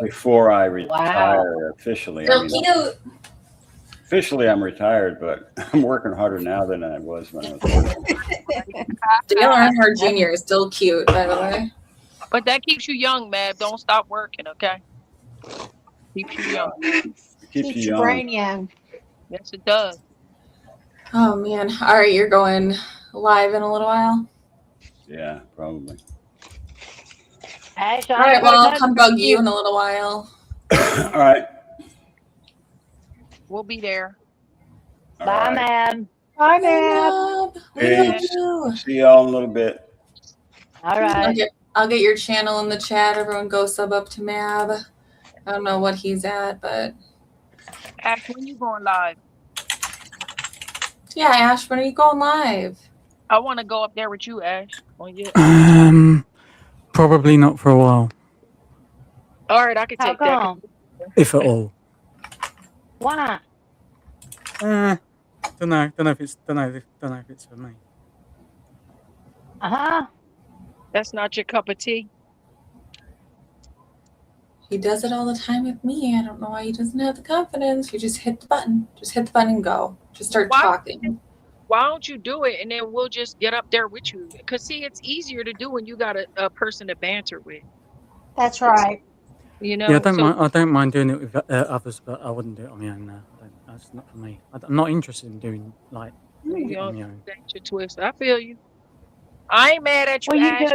before I retire officially. So cute. Officially, I'm retired, but I'm working harder now than I was when I was working. Dale Earnhardt Jr. is still cute, by the way. But that keeps you young, Mab. Don't stop working, okay? Keeps you young. Keeps you your young. brain young. Yes, it does. Oh man! All right, you're going live in a little while. Yeah, probably. Ash, All right, well, I'll come bug you in a little while. All right. We'll be there. Bye, Mab. Bye, Mab. Peace. See y'all in a little bit. All right. I'll get your channel in the chat. Everyone go sub up to Mab. I don't know what he's at, but Ash, when you going live? yeah, Ash, when are you going live? I want to go up there with you, Ash. On your... Probably not for a while, All right, I can take that. if at all. Why? Don't know if it's for me. That's not your cup of tea. He does it all the time with me. I don't know why he doesn't have the confidence. You just hit the button. Just hit the button and go. Just start talking. Why don't you do it, and then we'll just get up there with you? Because, see, it's easier to do when you got a person to banter with. That's right. You know? Yeah, I don't mind doing it with others, but I wouldn't do it on my own now. That's not for me. I'm not interested in doing like You on know, my own. that's your twist. I feel you. I ain't mad at you, Well, Ash.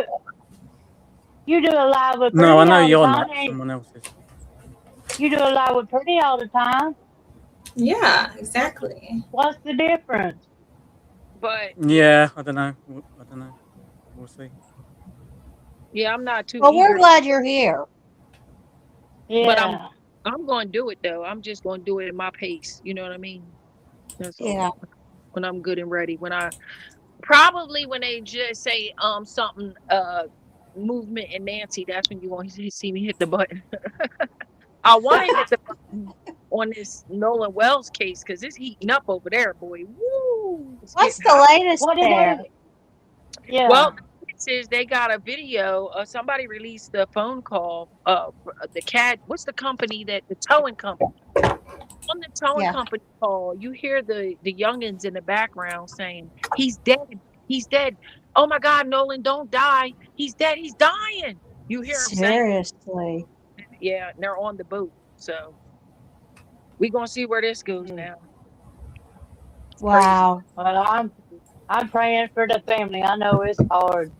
You do a live with Pretty No, I know all the you're time, not. ain't- Someone else is. You do a live with Pretty all the time. Yeah, exactly. What's the difference? But Yeah, I don't know. We'll see. yeah, I'm not too. Well, we're eager. glad you're here. Yeah. But I'm going to do it though. I'm just going to do it at my pace. You know what I mean? That's all. Yeah. When I'm good and ready. When they just say something movement and Nancy, that's when you want to see me hit the button. I want to hit the button on this Nolan Wells case because it's heating up over there, boy. Woo! What's the latest there? Yeah. Well, the is they got a video. Somebody released a phone call. The cat. What's the company the towing company? On the towing company call, you hear the youngins in the background saying, "He's dead. He's dead. Oh my God, Nolan, don't die. He's dead. He's dying." You hear him saying? Seriously. Yeah, and they're on the boat. So We gonna see where this goes now. It's crazy. Wow. Well, I'm praying for the family. I know it's hard.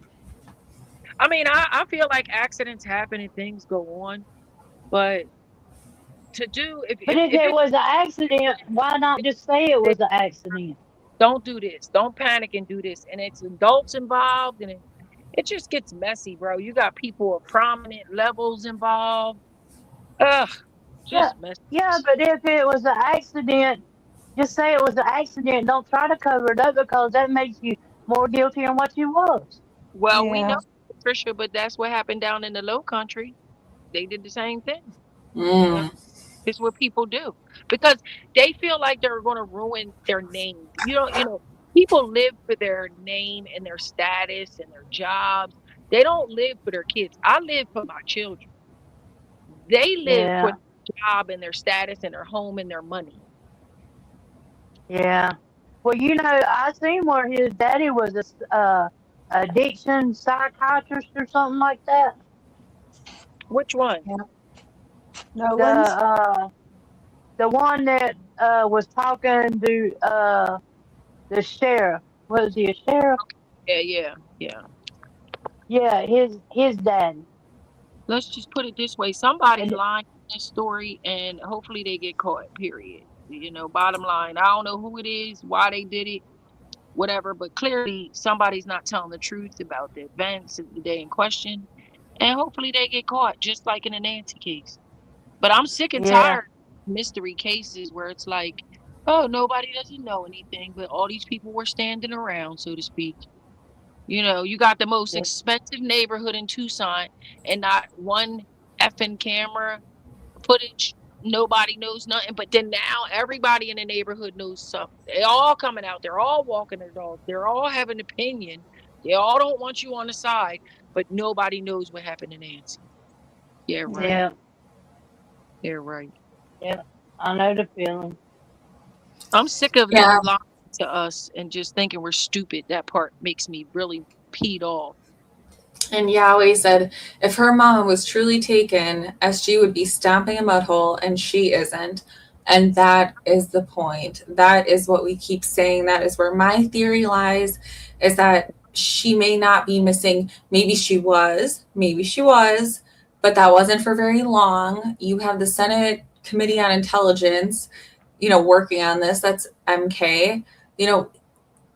I mean, I feel like accidents happen and things go on, but to do But if if it it was an accident, why not just say it was an accident? don't do this, don't panic and do this, and it's adults involved, and it just gets messy, bro. You got people of prominent levels involved. Ugh, Yeah, just messy. yeah, but if it was an accident, just say it was an accident. Don't try to cover it up because that makes you more guilty than what you was. Well, we know Yeah. Patricia, but that's what happened down in the Low Country. They did the same thing. You know, Mm. it's what people do because they feel like they're going to ruin their name. People live for their name and their status and their jobs. They don't live for their kids. I live for my children. They live for Yeah, their job and their status and their home and their money. yeah. Well, I seen where his daddy was a addiction psychiatrist or something like that. Which one? Yeah. No The one's. the one that was talking to the sheriff. Was he a sheriff? Yeah, yeah, yeah. Yeah, his daddy. Let's just put it this way. Somebody's And lying in this story and hopefully they get caught, period. Bottom line. I don't know who it is, why they did it, whatever, but clearly somebody's not telling the truth about the events of the day in question. And hopefully they get caught, just like in the Nancy case. But I'm sick and yeah, tired of mystery cases where it's like, oh, nobody doesn't know anything, but all these people were standing around, so to speak. You got the most yeah, expensive neighborhood in Tucson and not one effing camera footage. Nobody knows nothing. But then now everybody in the neighborhood knows something. They all coming out. They're all walking their dogs. They're all having an opinion. They all don't want you on the side, but nobody knows what happened to Nancy. Yeah, right. yeah, Yeah, right. yeah. I know the feeling. I'm sick of Yeah. them lying to us and just thinking we're stupid. That part makes me really peed off. And Yahweh said, if her mama was truly taken, SG would be stomping a mud hole, and she isn't. And that is the point. That is what we keep saying. That is where my theory lies, is that she may not be missing. Maybe she was, but that wasn't for very long. You have the Senate Committee on Intelligence, working on this. That's MK,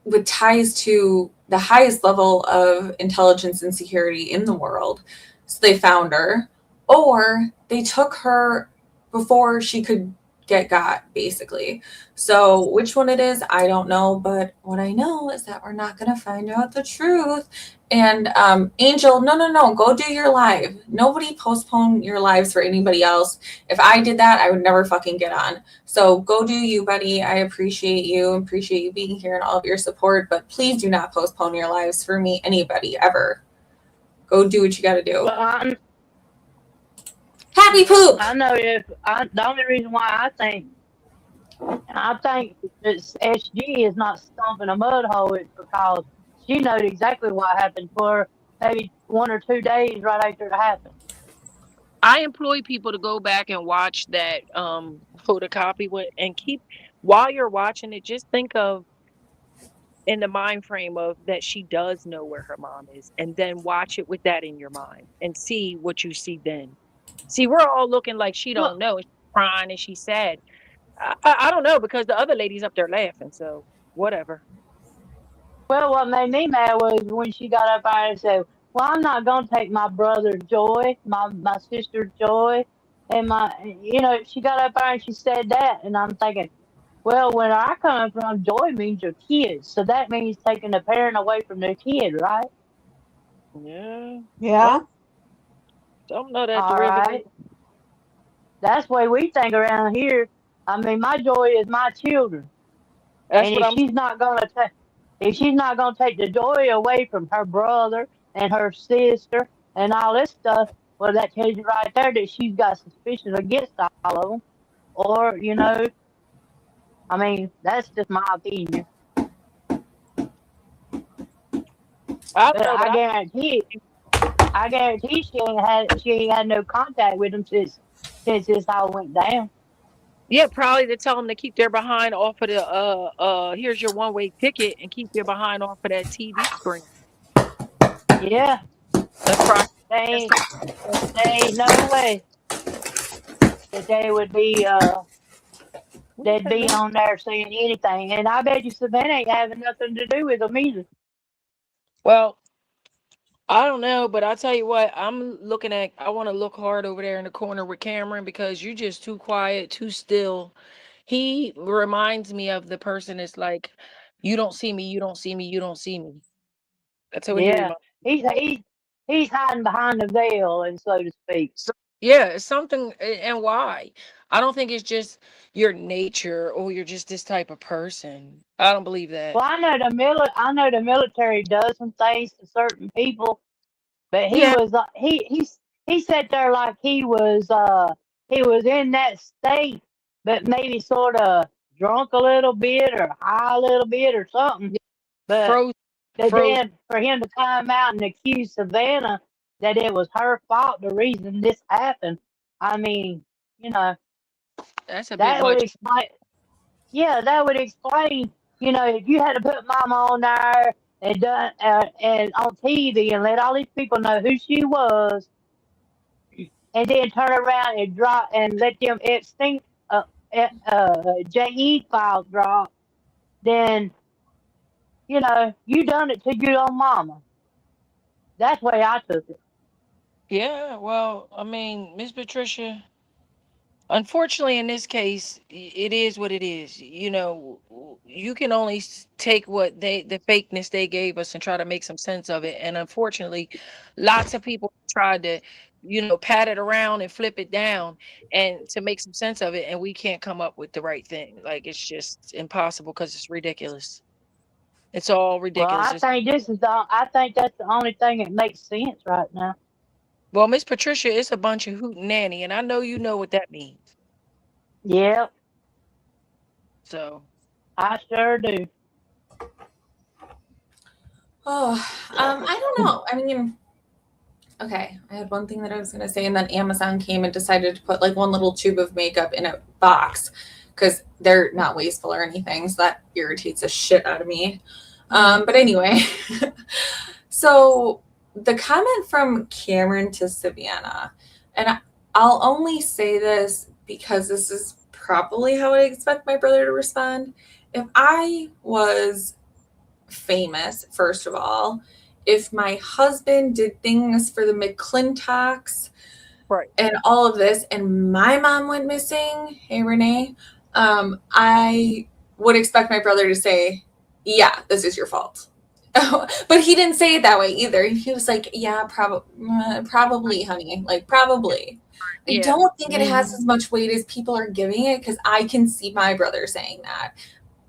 with ties to the highest level of intelligence and security in the world. So they found her, or they took her before she could get got, basically. So which one it is, I don't know. But what I know is that we're not going to find out the truth. And Angel, no, go do your live. Nobody postpone your lives for anybody else. If I did that, I would never fucking get on. So go do you, buddy. I appreciate you being here and all of your support, but please do not postpone your lives for me, anybody, ever. Go do what you got to do. Well, Happy poop. I know the only reason why I think that SG is not stomping a mud hole is because she knows exactly what happened for maybe 1 or 2 days right after it happened. I employ people to go back and watch that photocopy and while you're watching it, just think of in the mind frame of that she does know where her mom is, and then watch it with that in your mind and see what you see then. See, we're all looking like she don't know, and she's crying and she's sad. I don't know, because the other lady's up there laughing, so whatever. Well, what made me mad was when she got up there and said, well, I'm not going to take my brother's joy, my sister's joy, and she got up there and she said that, and I'm thinking, well, where I come from, joy means your kids, so that means taking the parent away from their kid, right? Yeah. Yeah. Don't know that All right. That's the way we think around here. I mean, my joy is my children. That's And what if she's not gonna take the joy away from her brother and her sister and all this stuff, well, that tells you right there that she's got suspicion against all of them. Or, I mean, that's just my opinion. I guarantee she ain't had no contact with them since this all went down. Yeah, probably to tell them to keep their behind off of the here's your one-way ticket and keep your behind off of that TV screen. Yeah, That's probably they ain't, they ain't no way that they would be they'd be on there saying anything. And I bet you Savannah ain't having nothing to do with them either. well, I don't know, but I'll tell you what, I want to look hard over there in the corner with Cameron because you're just too quiet, too still. He reminds me of the person that's like, you don't see me, you don't see me, you don't see me. That's what he Yeah, reminds. he's hiding behind the veil, and so to speak. So, yeah, it's something, and why? I don't think it's just your nature or you're just this type of person. I don't believe that. Well, I know the military does some things to certain people, but Yeah, he sat there like he was in that state, but maybe sort of drunk a little bit or high a little bit or something. yeah, But frozen, frozen. then for him to come out and accuse Savannah that it was her fault, the reason this happened, I mean, you know, That's a bit that would much. explain. Yeah, that would explain. You know, if you had to put Mama on there and on TV and let all these people know who she was, and then turn around and drop and let them Epstein JE files drop, then you done it to your own mama. That's the way I took it. Yeah, well, I mean, Miss Patricia, unfortunately, in this case, it is what it is. You can only take what the fakeness they gave us and try to make some sense of it. And unfortunately, lots of people tried to, pat it around and flip it down and to make some sense of it. And we can't come up with the right thing. Like, it's just impossible because it's ridiculous. It's all Well, ridiculous. I think that's the only thing that makes sense right now. Well, Miss Patricia, it's a bunch of hoot nanny, and I know you know what that means. Yep, So, I sure do. Oh, I don't know. I mean, okay, I had one thing that I was going to say, and then Amazon came and decided to put like one little tube of makeup in a box because they're not wasteful or anything. So that irritates the shit out of me. But anyway, so the comment from Cameron to Savannah, and I'll only say this because this is probably how I expect my brother to respond. If I was famous, first of all, if my husband did things for the McClintocks right. and all of this, and my mom went missing, hey Renee, I would expect my brother to say, yeah, this is your fault. But he didn't say it that way either. He was like, yeah, probably, honey, like probably. I Yeah. don't think it has as much weight as people are giving it because I can see my brother saying that.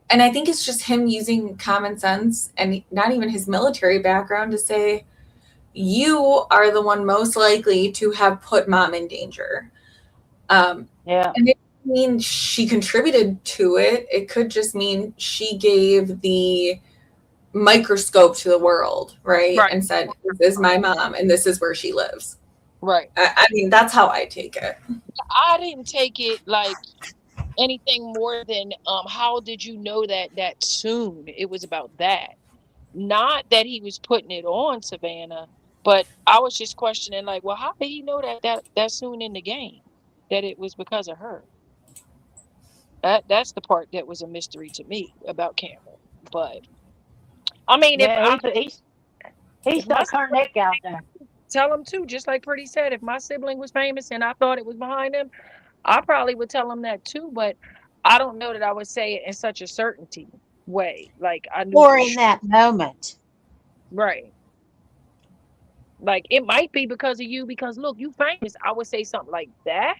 And I think it's just him using common sense and not even his military background to say, you are the one most likely to have put mom in danger. Yeah. And it doesn't mean she contributed to it. It could just mean she gave the microscope to the world, right? Right. And said, this is my mom and this is where she lives. Right. I mean, that's how I take it. I didn't take it like anything more than how did you know that soon? It was about that. Not that he was putting it on Savannah, but I was just questioning like, well, how did he know that soon in the game that it was because of her? That's the part that was a mystery to me about Cameron. But I mean, Yeah, he if my stuck her neck out there. tell him too, just like Pretty said, if my sibling was famous and I thought it was behind him, I probably would tell him that too, but I don't know that I would say it in such a certainty way. Like I knew Or for in sure. that moment. Right. Like it might be because of you, because look, you famous. I would say something like that,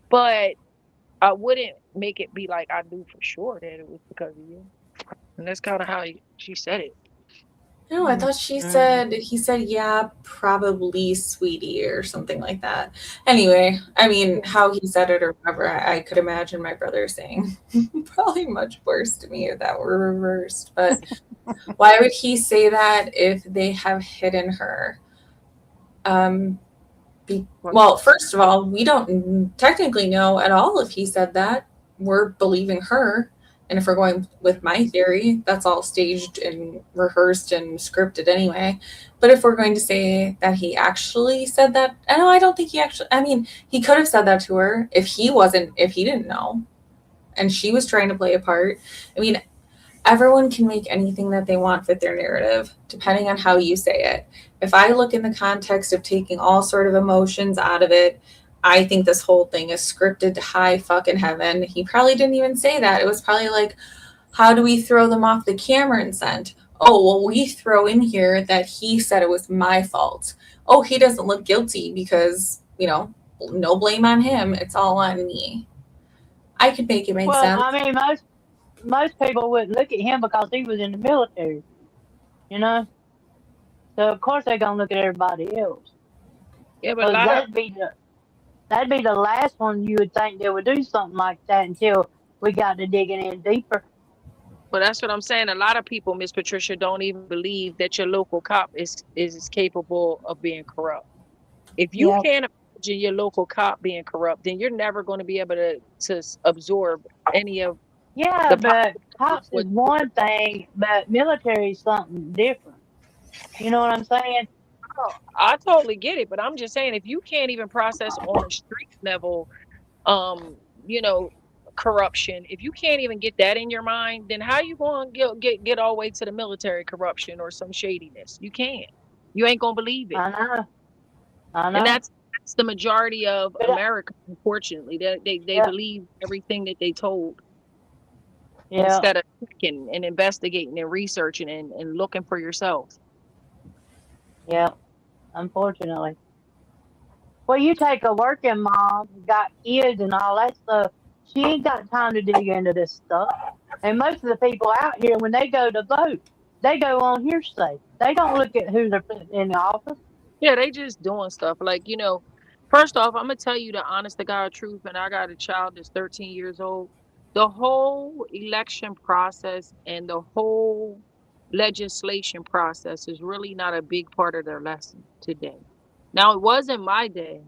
but I wouldn't make it be like I knew for sure that it was because of you. And that's kind of how she said it. No, I thought he said, yeah, probably, sweetie, or something like that. Anyway, I mean, how he said it or whatever, I could imagine my brother saying probably much worse to me if that were reversed. But why would he say that if they have hidden her? Well, first of all, we don't technically know at all if he said that. We're believing her. And if we're going with my theory, that's all staged and rehearsed and scripted anyway. But if we're going to say that he actually said that, I don't think he actually, I mean, he could have said that to her if he didn't know. And she was trying to play a part. I mean, everyone can make anything that they want fit their narrative, depending on how you say it. If I look in the context of taking all sort of emotions out of it, I think this whole thing is scripted to high fucking heaven. He probably didn't even say that. It was probably like, how do we throw them off the camera and send? Oh, well, we throw in here that he said it was my fault. Oh, he doesn't look guilty because, no blame on him. It's all on me. I could make it make Well, sense. I mean, most people wouldn't look at him because he was in the military, you know. So of course they're gonna look at everybody else. Yeah, but that'd be the last one you would think they would do something like that until we got to digging in deeper. Well, that's what I'm saying. A lot of people, Miss Patricia, don't even believe that your local cop is capable of being corrupt. If you can't imagine your local cop being corrupt, then you're never going to be able to absorb any of. Yeah, but cops is one thing, but military is something different. You know what I'm saying? Oh, I totally get it, but I'm just saying if you can't even process on a street level, corruption, if you can't even get that in your mind, then how you going to get all the way to the military corruption or some shadiness? You can't. You ain't going to believe it. I know. And that's the majority of America, unfortunately. They believe everything that they told. Instead of checking and investigating and researching and looking for yourself. Yeah, unfortunately. Well, you take a working mom, got kids and all that stuff, she ain't got time to dig into this stuff. And most of the people out here, when they go to vote, they go on hearsay. They don't look at who they're putting in the office. Yeah, they just doing stuff. Like, first off, I'm going to tell you the honest to God truth, and I got a child that's 13 years old. The whole election process and the whole legislation process is really not a big part of their lesson today. Now, it wasn't my day,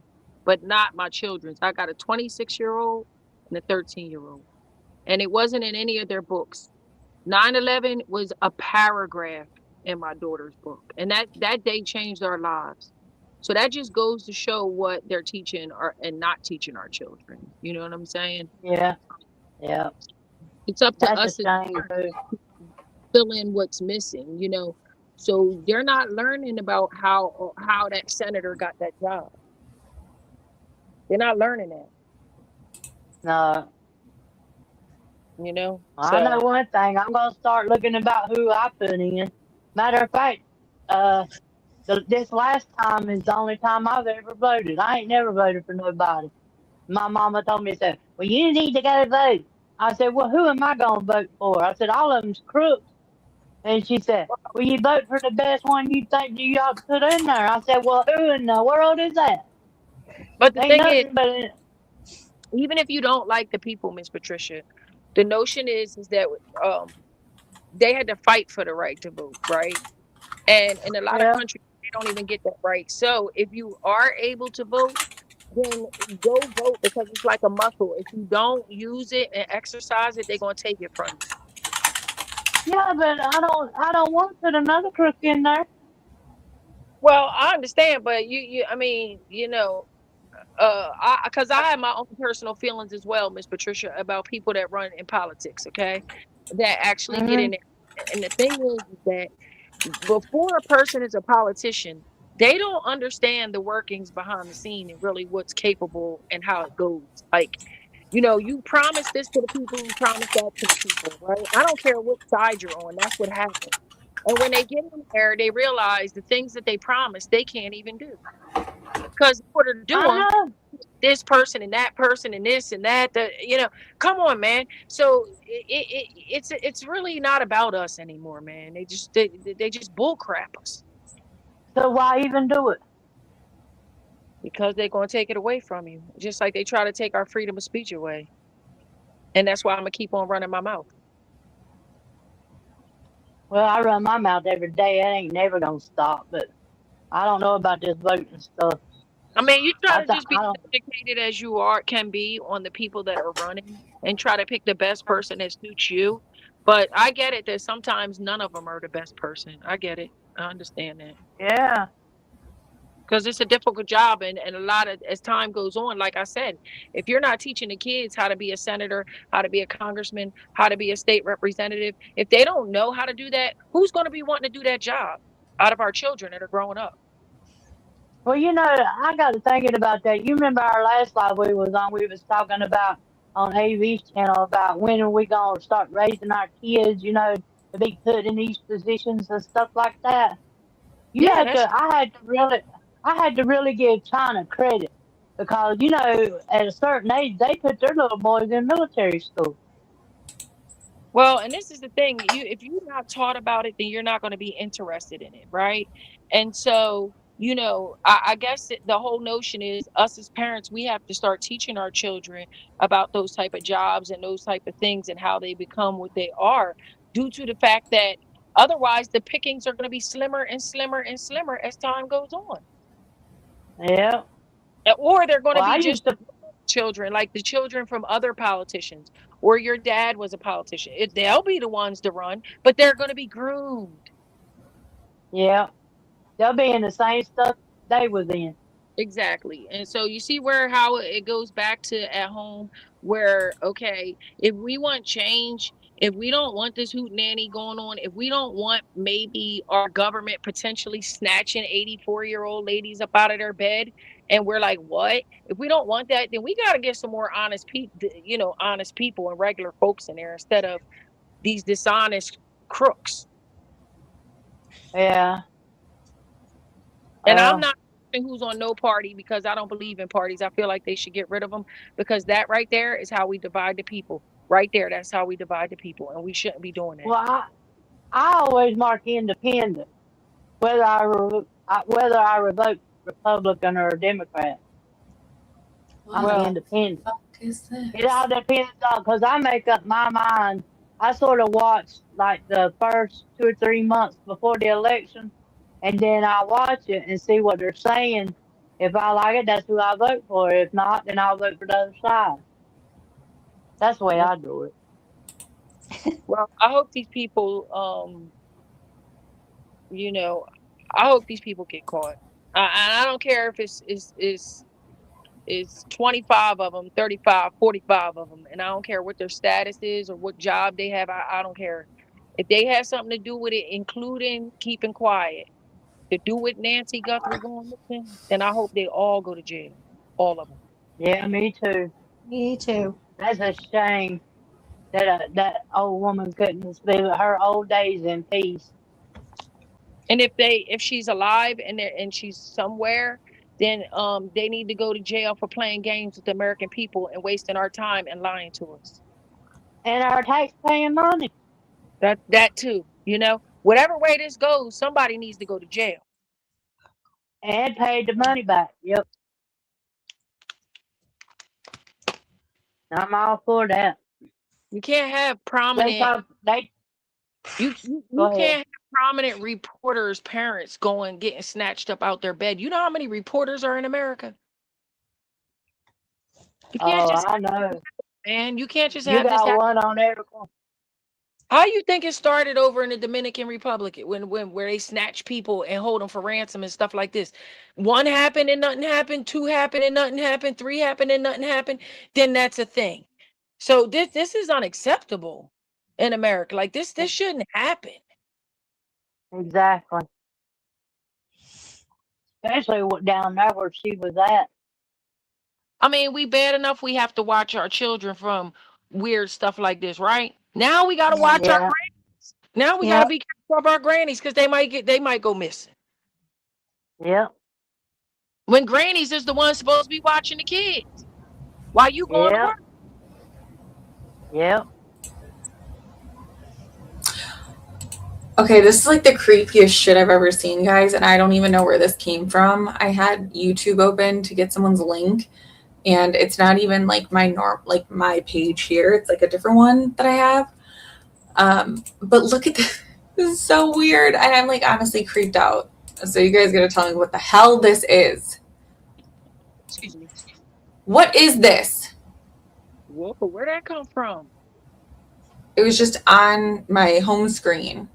but not my children's. I got a 26-year-old and a 13-year-old. And it wasn't in any of their books. 9/11 was a paragraph in my daughter's book. And that day changed our lives. So that just goes to show what they're teaching and not teaching our children. You know what I'm saying? Yeah. Yeah. It's up to That's us to fill in what's missing, So they're not learning about how that senator got that job. They're not learning that. No. I know one thing. I'm gonna start looking about who I put in. Matter of fact, this last time is the only time I've ever voted. I ain't never voted for nobody. My mama told me, said, "Well, you need to go vote." I said, "Well, who am I gonna vote for?" I said, "All of them's crooks." And she said, "Well, you vote for the best one you think you ought to put in there." I said, "Well, who in the world is that?" But the thing is, even if you don't like the people, Miss Patricia, the notion is that they had to fight for the right to vote, right? And in a lot of countries, they don't even get that right. So if you are able to vote, then go vote, because it's like a muscle. If you don't use it and exercise it, they're gonna take it from you. Yeah, but I don't want to put another crook in there. Well, I understand, but because I have my own personal feelings as well, Miss Patricia, about people that run in politics, okay, that actually get in there. And the thing is that before a person is a politician, they don't understand the workings behind the scene and really what's capable and how it goes. Like, you promise this to the people, you promise that to the people, right? I don't care what side you're on. That's what happens. And when they get in there, they realize the things that they promised, they can't even do. Because in order to do them, this person and that person and this and that, come on, man. So it's really not about us anymore, man. They just bull crap us. So why even do it? Because they're going to take it away from you, just like they try to take our freedom of speech away. And that's why I'm gonna keep on running my mouth. Well, I run my mouth every day. It ain't never gonna stop. But I don't know about this voting stuff. I mean, you try I to th- just be I as educated as you can be on the people that are running and try to pick the best person that suits you. But I get it that sometimes none of them are the best person. I get it. I understand that. yeah. Because it's a difficult job, and a lot of, as time goes on, like I said, if you're not teaching the kids how to be a senator, how to be a congressman, how to be a state representative, if they don't know how to do that, who's going to be wanting to do that job out of our children that are growing up? Well, I got to thinking about that. You remember our last live we was on? We was talking about on AV's channel about when are we gonna start raising our kids? To be put in these positions and stuff like that. You Yeah, had that's to. I had to really give China credit because at a certain age they put their little boys in military school. well, and this is the thing, if you're not taught about it, then you're not going to be interested in it, right? And so, I guess the whole notion is us as parents, we have to start teaching our children about those type of jobs and those type of things and how they become what they are, due to the fact that otherwise the pickings are going to be slimmer and slimmer and slimmer as time goes on. Yeah. Or they're going to Well, I be used just to. children like the children from other politicians, or your dad was a politician. They'll be the ones to run, but they're going to be groomed. Yeah, they'll be in the same stuff they was in. Exactly. And so you see how it goes back to at home, where, okay, if we want change, if we don't want this hoot nanny going on, if we don't want maybe our government potentially snatching 84-year-old ladies up out of their bed, and we're like, what? If we don't want that, then we got to get some more honest people, honest people and regular folks in there instead of these dishonest crooks. Yeah. And I'm Well, not who's on no party, because I don't believe in parties. I feel like they should get rid of them, because that right there is how we divide the people. Right there, that's how we divide the people, and we shouldn't be doing that. well, I always mark independent, whether I vote Republican or Democrat. I'm independent. Is this? It all depends on, because I make up my mind. I sort of watch like the first 2 or 3 months before the election, and then I watch it and see what they're saying. If I like it, that's who I vote for. If not, then I'll vote for the other side. That's the way I do it. Well, I hope these people, I hope these people get caught. I don't care if it's 25 of them, 35, 45 of them, and I don't care what their status is or what job they have. I don't care. If they have something to do with it, including keeping quiet, to do with Nancy Guthrie going missing, then I hope they all go to jail. All of them. Yeah, me too. Me too. That's a shame that that old woman couldn't spend her old days in peace. And if she's alive and she's somewhere, then they need to go to jail for playing games with the American people and wasting our time and lying to us. And our taxpaying money. That too. Whatever way this goes, somebody needs to go to jail. And paid the money back. Yep. I'm all for that. You can't have prominent. You can't have prominent reporters' parents getting snatched up out their bed. You know how many reporters are in America? You can't I know. Man, you can't just You have got this. one on every corner. How you think it started over in the Dominican Republic where they snatch people and hold them for ransom and stuff like this? 1 happened and nothing happened. 2 happened and nothing happened. 3 happened and nothing happened. Then that's a thing. So this is unacceptable in America. Like this shouldn't happen. Exactly. Especially down there where she was at. I mean, we bad enough we have to watch our children from weird stuff like this, right? Now we gotta watch our grannies. Now we gotta be careful of our grannies, because they might go missing. Yeah. When grannies is the ones supposed to be watching the kids while you going to work. Yeah. Okay, this is like the creepiest shit I've ever seen, guys, and I don't even know where this came from. I had YouTube open to get someone's link, and it's not even like my page here. It's like a different one that I have. But look at this. This is so weird, and I'm like honestly creeped out. So you guys gotta tell me what the hell this is. What is this? Whoa, where'd that come from? It was just on my home screen.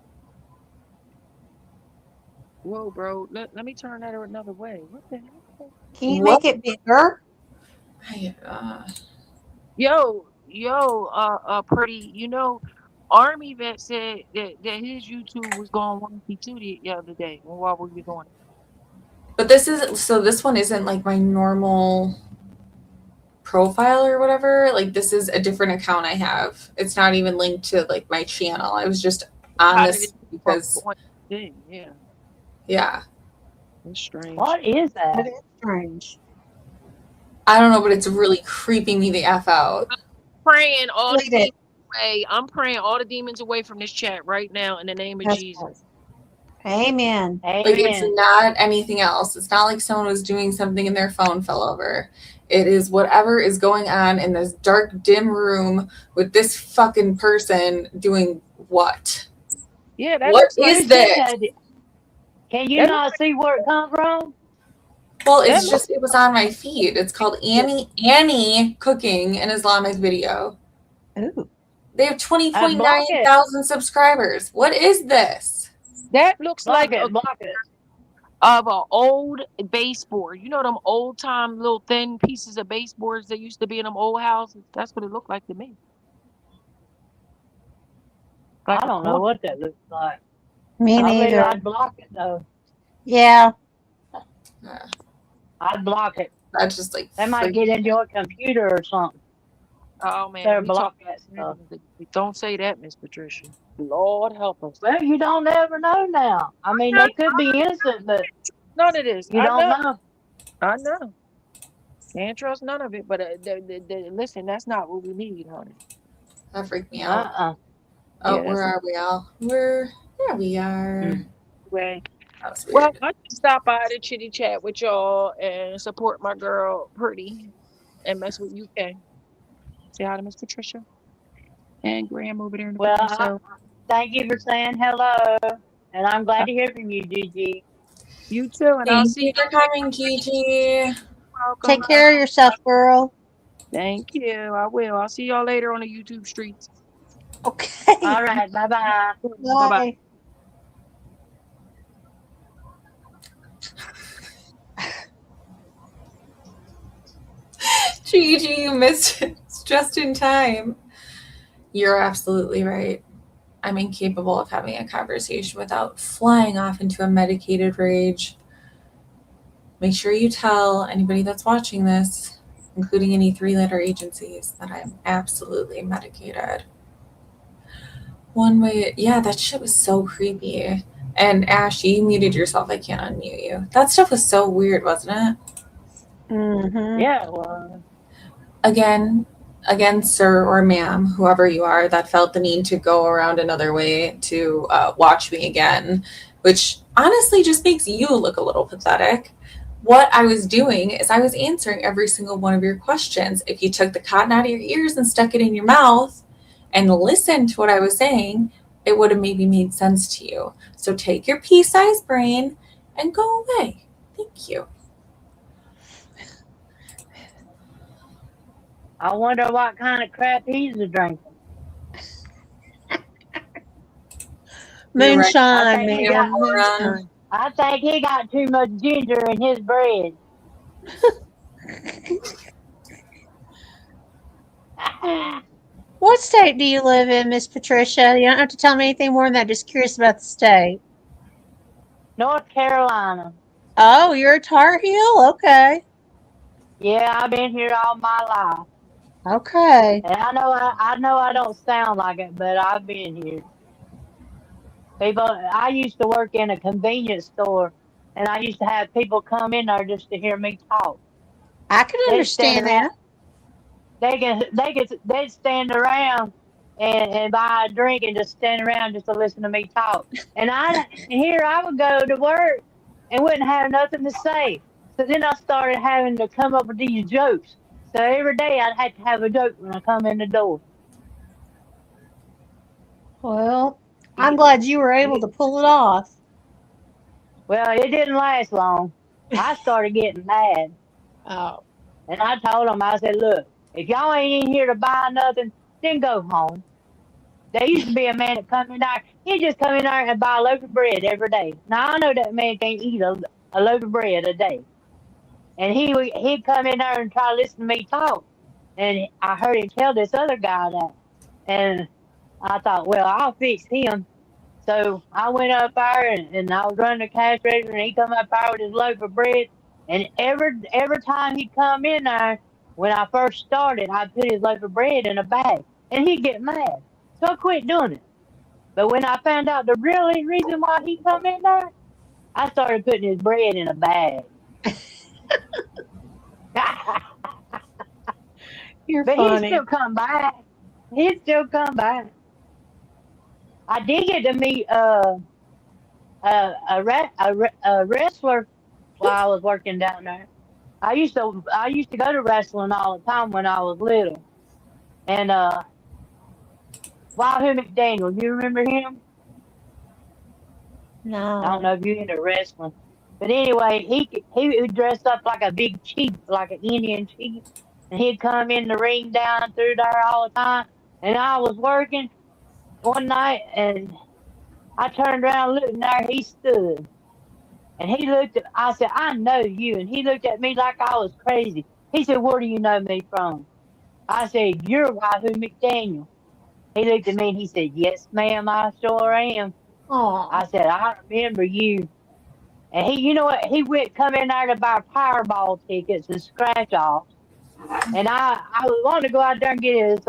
Whoa, bro. Let me turn that another way. What the hell? Can you make it bigger? Pretty. You know, Army vet said that his YouTube was going wonky too the other day while we were doing it. But this one isn't like my normal profile or whatever. Like this is a different account I have. It's not even linked to like my channel. I was just on this because yeah. It's strange. What is that? That is strange. I don't know, but it's really creeping me the F out. Praying all the demons away. I'm praying all the demons away from this chat right now in the name of Jesus. Amen. Like it's not anything else. It's not like someone was doing something and their phone fell over. It is whatever is going on in this dark, dim room with this fucking person doing what? Yeah, that what is this? Can you not see where it come from? Well, it's just it was on my feed. It's called Annie cooking an Islamic video. Ooh. They have 20.9 thousand subscribers. What is this? That looks like of an old baseboard. You know them old time little thin pieces of baseboards that used to be in them old houses? That's what it looked like to me. I don't know what that looks like. Me neither. I'd block it though. Yeah. I'd block it. That's just like they might get into your computer or something. Oh man, Better block that stuff. Don't say that, Miss Patricia. Lord help us. Well, you don't ever know now. I mean, they could be innocent, but none of this. You don't know. I know. Can't trust none of it. But listen, that's not what we need, honey. That freaked me out. Oh, Yeah, where are we all? There we are. Anyway, well, I just stop by to chitty chat with y'all and support my girl Pretty and mess with UK. Say hi to Miss Patricia and Graham over there in the corner. So thank you for saying hello, and I'm glad to hear from you, Gigi. You too, and I'll see you for coming, Gigi. Take care of yourself, girl. Thank you. I will. I'll see y'all later on the YouTube streets. Okay. All right. Bye-bye. Bye. Gigi, you missed it. It's just in time. You're absolutely right. I'm incapable of having a conversation without flying off into a medicated rage. Make sure you tell anybody that's watching this, including any 3-letter agencies, that I'm absolutely medicated. One way, yeah, that shit was so creepy. And Ash, you muted yourself. I can't unmute you. That stuff was so weird, wasn't it? Mm-hmm. Yeah, it was. Again, sir or ma'am, whoever you are, that felt the need to go around another way to watch me again, which honestly just makes you look a little pathetic. What I was doing is I was answering every single one of your questions. If you took the cotton out of your ears and stuck it in your mouth and listened to what I was saying, it would have maybe made sense to you. So take your pea-sized brain and go away. Thank you. I wonder what kind of crap he's drinking. Moonshine, man. Moonshine. I think he got too much ginger in his bread. What state do you live in, Miss Patricia? You don't have to tell me anything more than that. Just curious about the state. North Carolina. Oh, you're a Tar Heel? Okay. Yeah, I've been here all my life. Okay. And I know I don't sound like it, but I've been here. I used to work in a convenience store, and I used to have people come in there just to hear me talk. I can understand that. They'd stand around and buy a drink and just stand around just to listen to me talk. And here I would go to work and wouldn't have nothing to say. So then I started having to come up with these jokes. So every day I'd have to have a joke when I come in the door. Well, I'm glad you were able to pull it off. Well, it didn't last long. I started getting mad. Oh. And I told them, I said, look, if y'all ain't in here to buy nothing, then go home. There used to be a man that come in there. He just come in there and buy a loaf of bread every day. Now I know that man can't eat a loaf of bread a day. And he'd come in there and try to listen to me talk. And I heard him tell this other guy that. And I thought, well, I'll fix him. So I went up there and I was running the cash register and he come up there with his loaf of bread. And every time he come in there, when I first started, I put his loaf of bread in a bag. And he'd get mad. So I quit doing it. But when I found out the real reason why he come in there, I started putting his bread in a bag. You're But funny. he'd still come back. He'd still come back. I did get to meet a wrestler while I was working down there. I used to go to wrestling all the time when I was little. And Wahoo McDaniel, you remember him? I don't No. know if you're into wrestling. But anyway, he was dressed up like a big chief, like an Indian chief. And he'd come in the ring down through there all the time. And I was working one night and I turned around, looked, and there he stood. And he looked at, I said, I know you. And he looked at me like I was crazy. He said, where do you know me from? I said, you're Wahoo McDaniel. He looked at me and he said, yes, ma'am, I sure am. Oh. I said, I remember you. And you know what? He went come in there to buy Powerball tickets and scratch offs. And I wanted to go out there and get his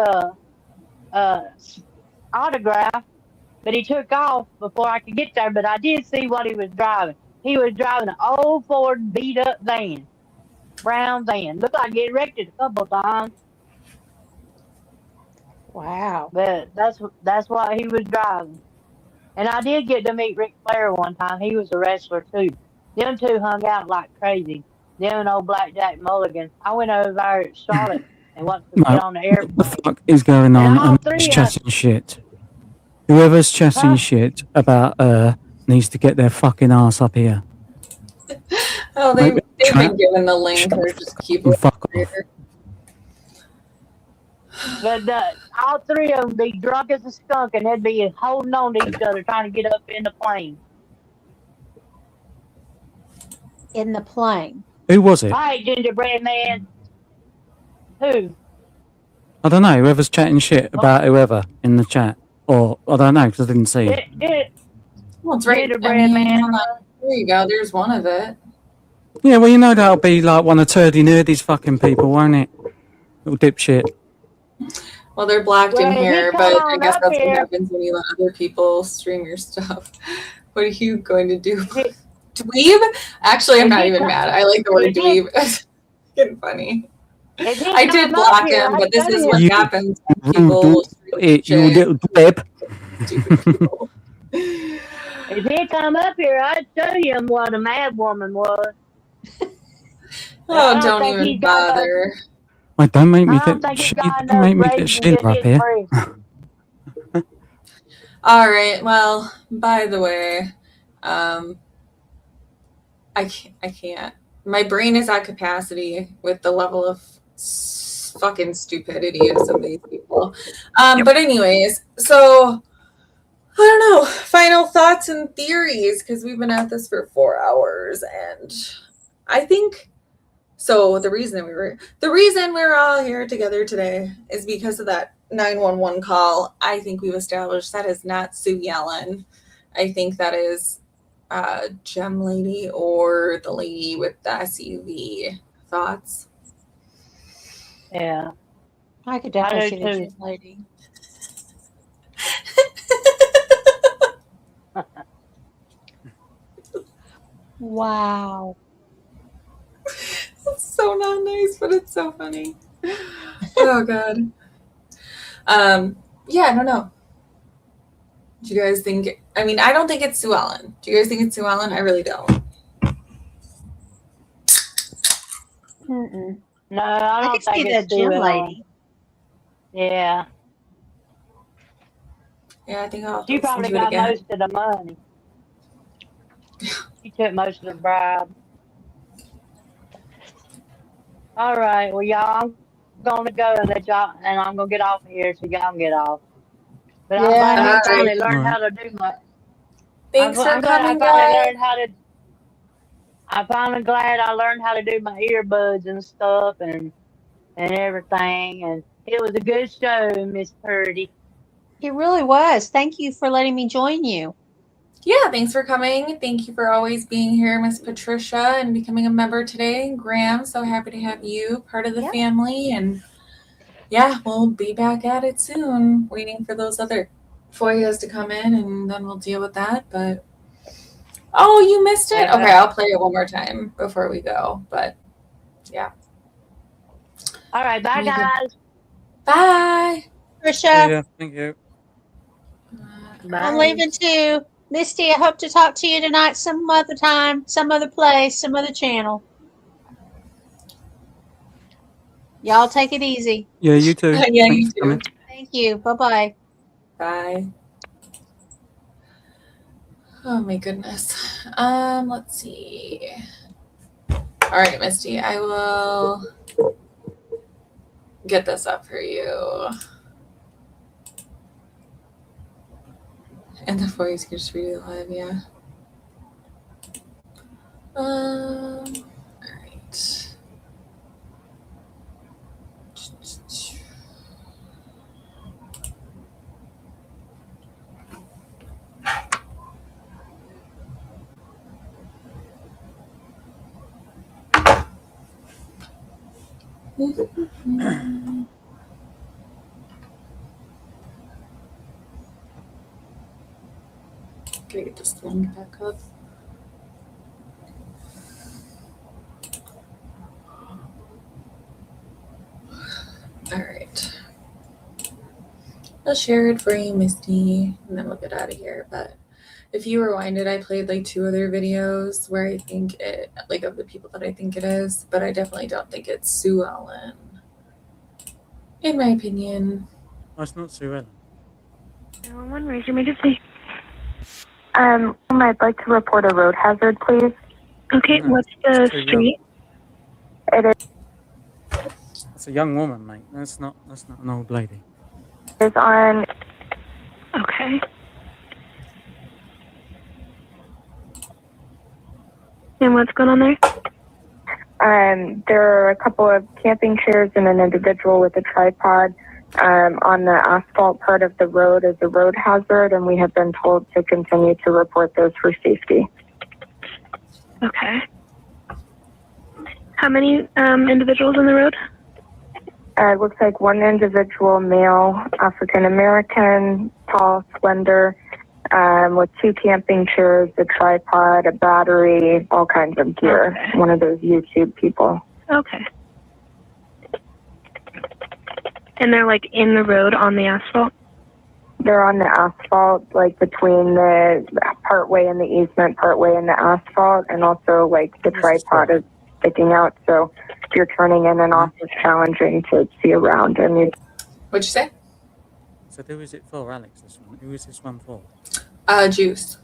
autograph, but he took off before I could get there. But I did see what he was driving. He was driving an old Ford beat up van, brown van. Looked like it wrecked it a couple times. Wow. But that's what he was driving. And I did get to meet Ric Flair one time. He was a wrestler too. Them two hung out like crazy. Them and old Blackjack Mulligan. I went over there at Charlotte and watched them get Mate, on the what the airplane. fuck is going on? And all And three it's of chatting shit. Whoever's chatting Huh? shit about needs to get their fucking ass up here. Oh, Mate, they've chat, been given the link. They're just keep fuck off. But all three of them be drunk as a skunk and they'd be holding on to each other trying to get up in the plane. In the plane. Who was it? Hi, gingerbread man. Who? I don't know. Whoever's chatting shit about whoever in the chat. Or, I don't know, because I didn't see it. Well, it's right. Gingerbread man. Hold on. There you go. There's one of it. Yeah, well, you know that'll be like one of Turdy Nerdy's fucking people, won't it? Little dipshit. Well, they're blacked Well, in he here, come but I on guess up that's what here. happens when you let other people stream your stuff. What are you going to do? Dweeb? Actually, I'm not even mad. I like the word dweeb. It's getting funny. I did block him, but this is what happens when people stream You little dweeb. If he come up here, I'd show him what a mad woman was. Oh, don't even bother. Wait, don't make me I don't get think he shit. got Don't make enough me get rage to shit get up his here. free. All right. Well, by the way, I can't. My brain is at capacity with the level of fucking stupidity of some of these people. But anyways, so I don't know. Final thoughts and theories, because we've been at this for 4 hours, and I think so. The reason we're all here together today is because of that 911 call. I think we've established that is not Sue Yellen. I think that is Gem Lady or the lady with the SUV. Thoughts? Yeah. I could definitely see the too. Gem Lady. Wow. It's so not nice, but it's so funny. Oh god. Yeah, I don't know. Do you guys think? I mean, I don't think it's Sue Ellen. Do you guys think it's Sue Ellen? I really don't. Mm-mm. No, I don't could see think the it's Gem Sue Ellen. Lady. Yeah. Yeah, I think I'll have to She listen probably to it got again. most of the money. She took most of the bribe. All right. Well, y'all, I'm gonna go and let y'all, and I'm gonna get off of here so y'all can get off. But I'm glad I All right. finally learned how to do my. Thanks for I'm glad I coming, finally guys. learned how to. I'm finally glad I learned how to do my earbuds and stuff and everything. And it was a good show, Miss Purdy. It really was. Thank you for letting me join you. Yeah, thanks for coming. Thank you for always being here, Miss Patricia, and becoming a member today. Graham, so happy to have you part of the Yeah. family. And yeah, we'll be back at it soon, waiting for those other FOIAs to come in, and then we'll deal with that. But oh, you missed it? Okay, I'll play it one more time before we go. But yeah. All right. Bye, guys. Bye. Trisha, Yeah, thank you. I'm Bye. leaving too. Misty, I hope to talk to you tonight some other time, some other place, some other channel. Y'all take it easy. Yeah, you too. Yeah, Thanks you for coming. too. Thank you. Bye-bye. Bye. Oh my goodness. Let's see. All right, Misty, I will get this up for you. And the voice can just read it live, yeah. All right. Gotta get this link back up. All right. I'll share it for you, Misty, and then we'll get out of here. But if you rewind it, I played like 2 other videos where I think it, like of the people that I think it is, but I definitely don't think it's Sue Ellen. In my opinion. That's not Sue Ellen. 911, raise your emergency. I'd like to report a road hazard, please. Okay, No, what's the it's too young. street? It That's a young woman, mate. That's not an old lady. is on. Okay. And what's going on there? There are a couple of camping chairs and an individual with a tripod on the asphalt part of the road as a road hazard, and we have been told to continue to report those for safety. Okay. How many individuals on the road? It looks like one individual, male, African American, tall, slender, with 2 camping chairs, a tripod, a battery, all kinds of gear. Okay. One of those YouTube people. Okay. And they're like in the road on the asphalt? They're on the asphalt, like between the partway in the easement, partway in the asphalt, and also like the tripod is sticking out. So if you're turning in and off, it's challenging to see around. And What'd you say? So who is it for, Alex? This one. Who is this one for? Juice.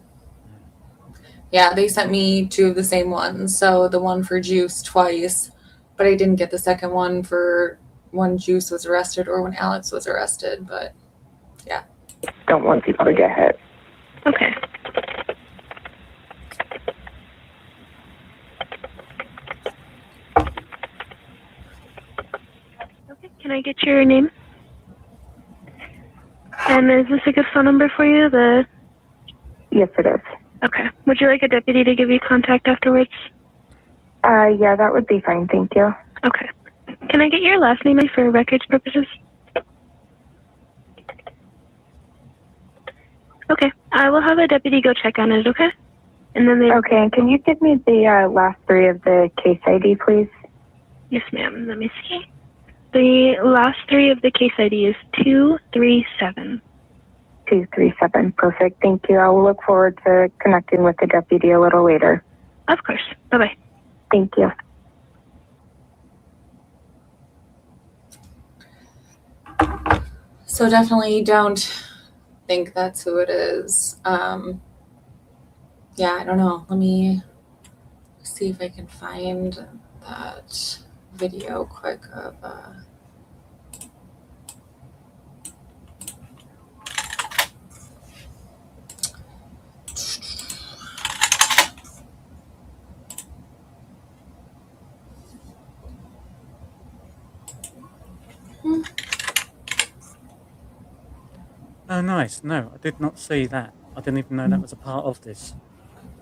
Yeah, they sent me 2 of the same ones. So the one for Juice twice, but I didn't get the second one for when Juice was arrested or when Alex was arrested. But yeah. Don't want people to get hit. Okay. Okay, can I get your name? And is this a good phone number for you? Yes, it is. Okay. Would you like a deputy to give you contact afterwards? Yeah, that would be fine. Thank you. Okay. Can I get your last name for records purposes? Okay. I will have a deputy go check on it, okay? And then Okay, and can you give me the last 3 of the case ID, please? Yes, ma'am. Let me see. The last 3 of the case ID is 237. 237. Perfect. Thank you. I will look forward to connecting with the deputy a little later. Of course. Bye-bye. Thank you. So definitely don't think that's who it is. Yeah, I don't know. Let me see if I can find that video quick of Oh, nice. No, I did not see that. I didn't even know that was a part of this.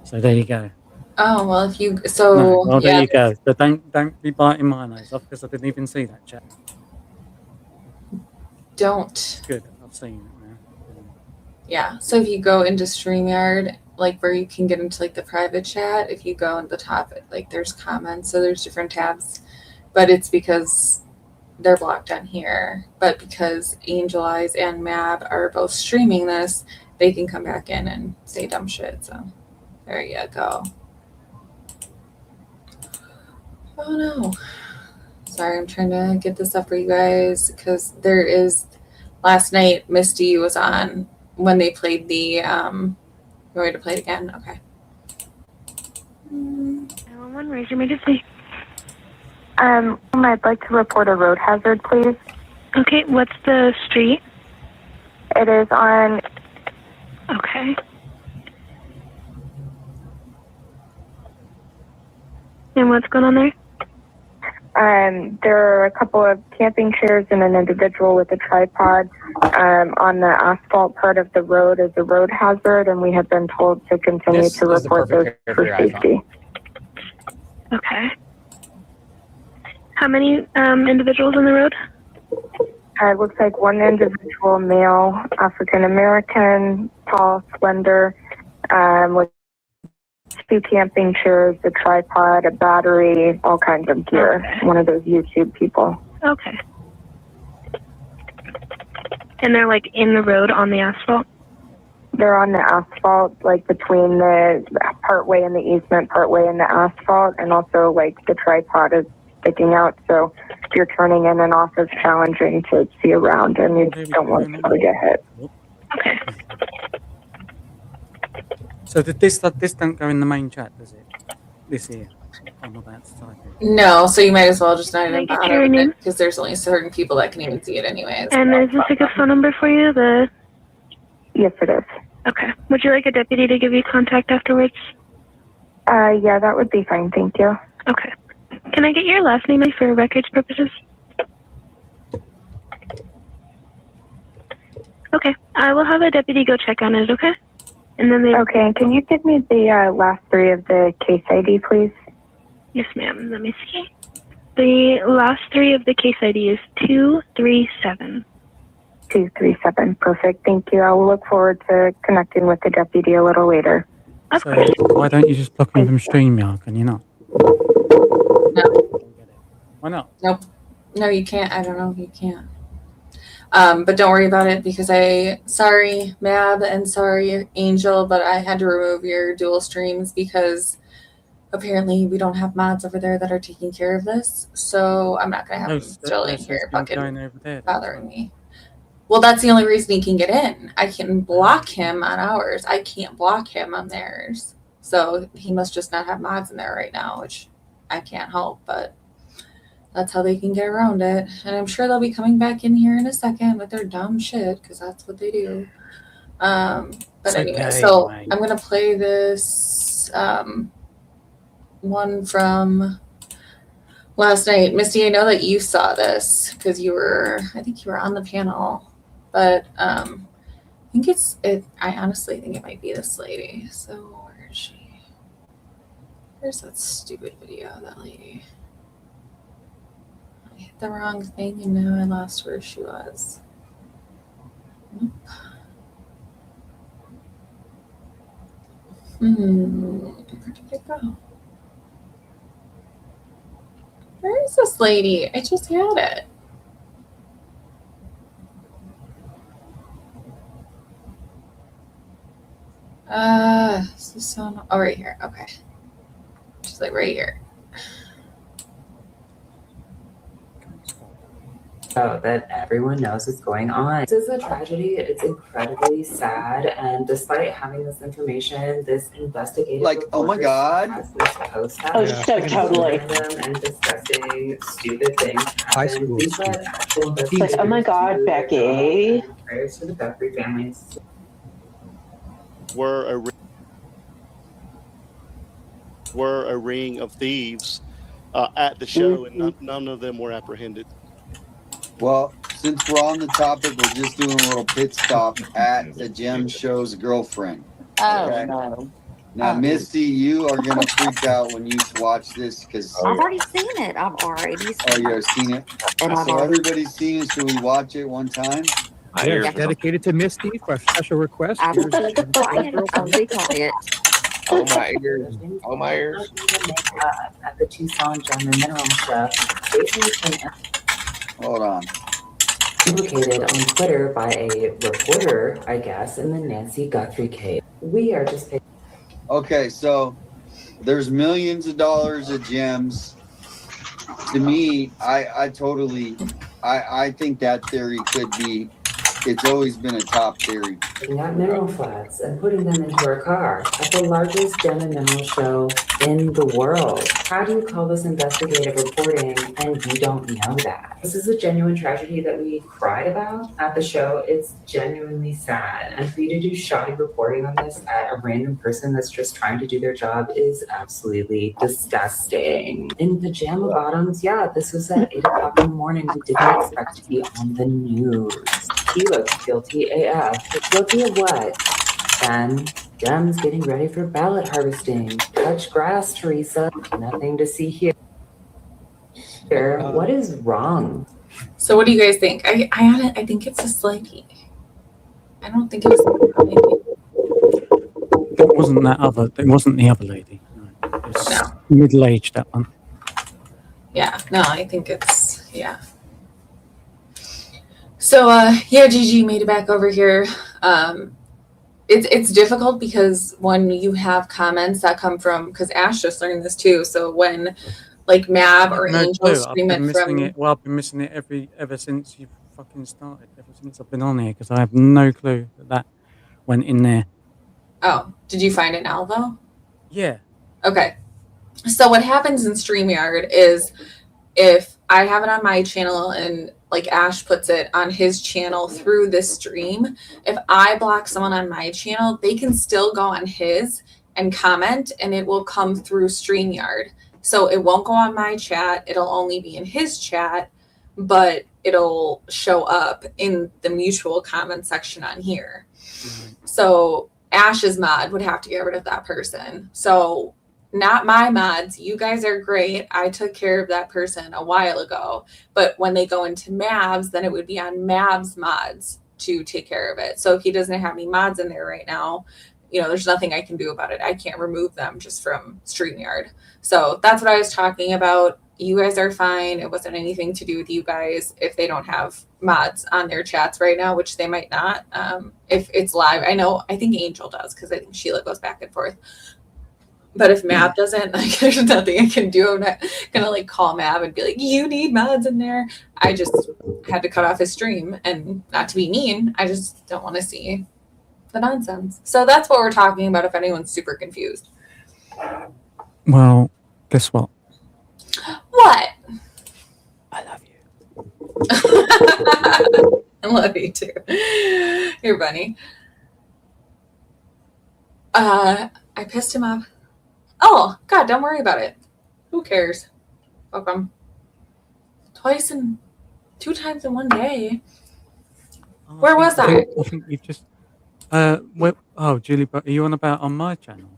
So there you go. oh well, if you No, well, there yeah, you go. But don't be biting my nose off because I didn't even see that chat. don't. It's good. I've seen it now. Yeah, so if you go into StreamYard, like where you can get into like the private chat, if you go in the top, like there's comments, so there's different tabs, but it's because they're blocked on here. But because Angel Eyes and Mab are both streaming this, they can come back in and say dumb shit. So there you go. Oh no. Sorry, I'm trying to get this up for you guys because there is last night Misty was on when they played the you want me to play it again? Okay. 911, raise your emergency. I'd like to report a road hazard, please. Okay, what's the street? It is on. Okay. And what's going on there? There are a couple of camping chairs and an individual with a tripod on the asphalt part of the road as a road hazard, and we have been told to continue to report those for safety. Okay. How many individuals on the road? It looks like one individual, male, African American, tall, slender, with 2 camping chairs, a tripod, a battery, all kinds of gear. Okay. One of those YouTube people. Okay. And they're like in the road on the asphalt? They're on the asphalt, like between the partway in the easement, partway in the asphalt, and also like the tripod is sticking out. So if you're turning in and off, it's challenging to see around, and you just don't want to get hit. Okay. So this don't go in the main chat, does it? This here. I'm about to type it. No, so you might as well just not Can I even get bother your with name? it because there's only certain people that can even see it anyways. And is this a good phone number for you? Yes, it is. Okay. Would you like a deputy to give you contact afterwards? Yeah, that would be fine. Thank you. Okay. Can I get your last name for records purposes? Okay. I will have a deputy go check on it, okay? And then okay, and can you give me the last 3 of the case ID, please? Yes, ma'am. Let me see. The last 3 of the case ID is 237. 237. Perfect. Thank you. I will look forward to connecting with the deputy a little later. So why don't you just block him from StreamYard? Can you not? No. Why not? Nope. No, you can't. I don't know if you can't. But don't worry about it because sorry, Mab, and sorry, Angel, but I had to remove your dual streams because apparently we don't have mods over there that are taking care of this. So I'm not going to have them still in here bothering me. Well, that's the only reason he can get in. I can block him on ours. I can't block him on theirs. So he must just not have mods in there right now, which I can't help, but that's how they can get around it. And I'm sure they'll be coming back in here in a second with their dumb shit because that's what they do. But anyway, so I'm going to play this one from last night. Misty, I know that you saw this because I think you were on the panel. But I honestly think it might be this lady. So where is she? Where's that stupid video of that lady? I hit the wrong thing and now I lost where she was. Nope. Where did it go? Where is this lady? I just had it. This is so right here. Okay. She's like right here. So that everyone knows what's going on. This is a tragedy. It's incredibly sad. And despite having this information, this investigative Like, oh my reporter God. has this post out. Oh, so totally. Random and disgusting, stupid things High happen. school Please let actual It's like, oh my investigators God, do their Becky. job, and prayers to the Guthrie families. Were a ring of thieves at the show, and none of them were apprehended. Well, since we're on the topic, we're just doing a little pit stop at the Gem Show's girlfriend. Oh, Okay? no. Now, Misty, you are gonna freak out when you watch this because I've already seen it. I've already seen oh, you've seen it. And I've So already- everybody's seen it. Should we watch it one time? Yeah, dedicated to Misty for a special request. I'll be quiet. I'll be quiet. Oh my ears. Oh my ears. At the Tucson Gem and Mineral Show, Jason's been Hold on. implicated on Twitter by a reporter, I guess, in the Nancy Guthrie case. We are just Okay, so there's millions of dollars of gems. To me, I think that theory could be. It's always been a top theory. taking out mineral flats and putting them into our car at the largest gem and mineral show in the world. How do you call this investigative reporting and you don't know that? This is a genuine tragedy that we cried about at the show. It's genuinely sad. And for you to do shoddy reporting on this at a random person that's just trying to do their job is absolutely disgusting. In pajama bottoms, yeah, this was at 8 o'clock in the morning. We didn't expect to be on the news. He looks guilty AF. Guilty of what? Then, Gems getting ready for ballot harvesting. Touch grass, Teresa. Nothing to see here. What is wrong? So what do you guys think? I think it's this lady. I don't think it was. It wasn't that other. It wasn't the other lady. No. It's middle-aged, that one. Yeah, no, I think it's So Gigi made it back over here. It's difficult because when you have comments that come from, because Ash just learned this too. So when like Mav or Angel scream it from, I've been missing it ever since you fucking started. Ever since I've been on here, because I have no clue that went in there. oh, did you find it now though? Yeah. Okay. So what happens in StreamYard is if I have it on my channel and like Ash puts it on his channel through this stream, if I block someone on my channel, they can still go on his and comment and it will come through StreamYard. So it won't go on my chat. It'll only be in his chat, but it'll show up in the mutual comment section on here. So Ash's mod would have to get rid of that person. So not my mods. You guys are great. I took care of that person a while ago. But when they go into Mavs, then it would be on Mavs mods to take care of it. So if he doesn't have any mods in there right now, there's nothing I can do about it. I can't remove them just from StreamYard. So that's what I was talking about. You guys are fine. It wasn't anything to do with you guys if they don't have mods on their chats right now, which they might not. If it's live, I think Angel does because I think Sheila goes back and forth. But if Mav doesn't, there's nothing I can do. I'm not gonna call Mav and be like, you need mods in there. I just had to cut off his stream, and not to be mean, I just don't want to see the nonsense. So that's what we're talking about if anyone's super confused. Well, guess what? What? I love you. I love you too. You're funny. I pissed him off. Oh, God, don't worry about it. Who cares? Welcome. 2 times in one day. Where was I? I think you've just. Julie, but are you on about on my channel?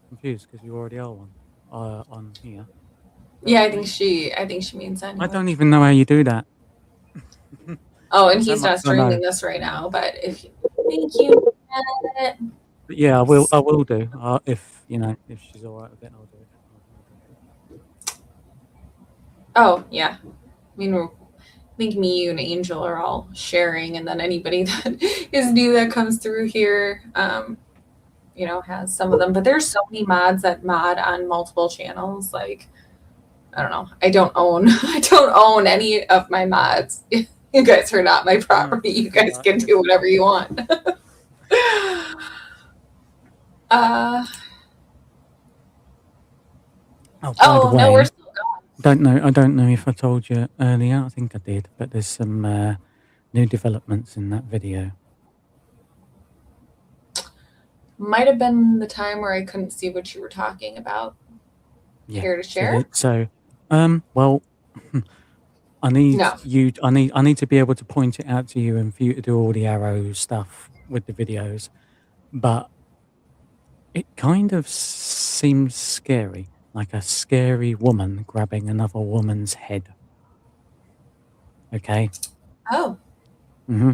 Confused because you already are one on here. Yeah, I think she means that. I don't even know how you do that. Oh, and he's not streaming this right now, but thank you. But yeah, I will do. If she's all right with it, I'll do it. Oh yeah, I think me, you, and Angel are all sharing, and then anybody that is new that comes through here, has some of them. But there's so many mods that mod on multiple channels. I don't know. I don't own any of my mods. You guys are not my property. You guys can do whatever you want. Oh, by the Oh no, we're way, still going. I don't know if I told you earlier. I think I did, but there's some new developments in that video. Might have been the time where I couldn't see what you were talking about. Yeah. Care to share? Well, I need No. you. I need to be able to point it out to you and for you to do all the arrow stuff with the videos, but it kind of seems scary, like a scary woman grabbing another woman's head. Okay. Oh. Mm-hmm.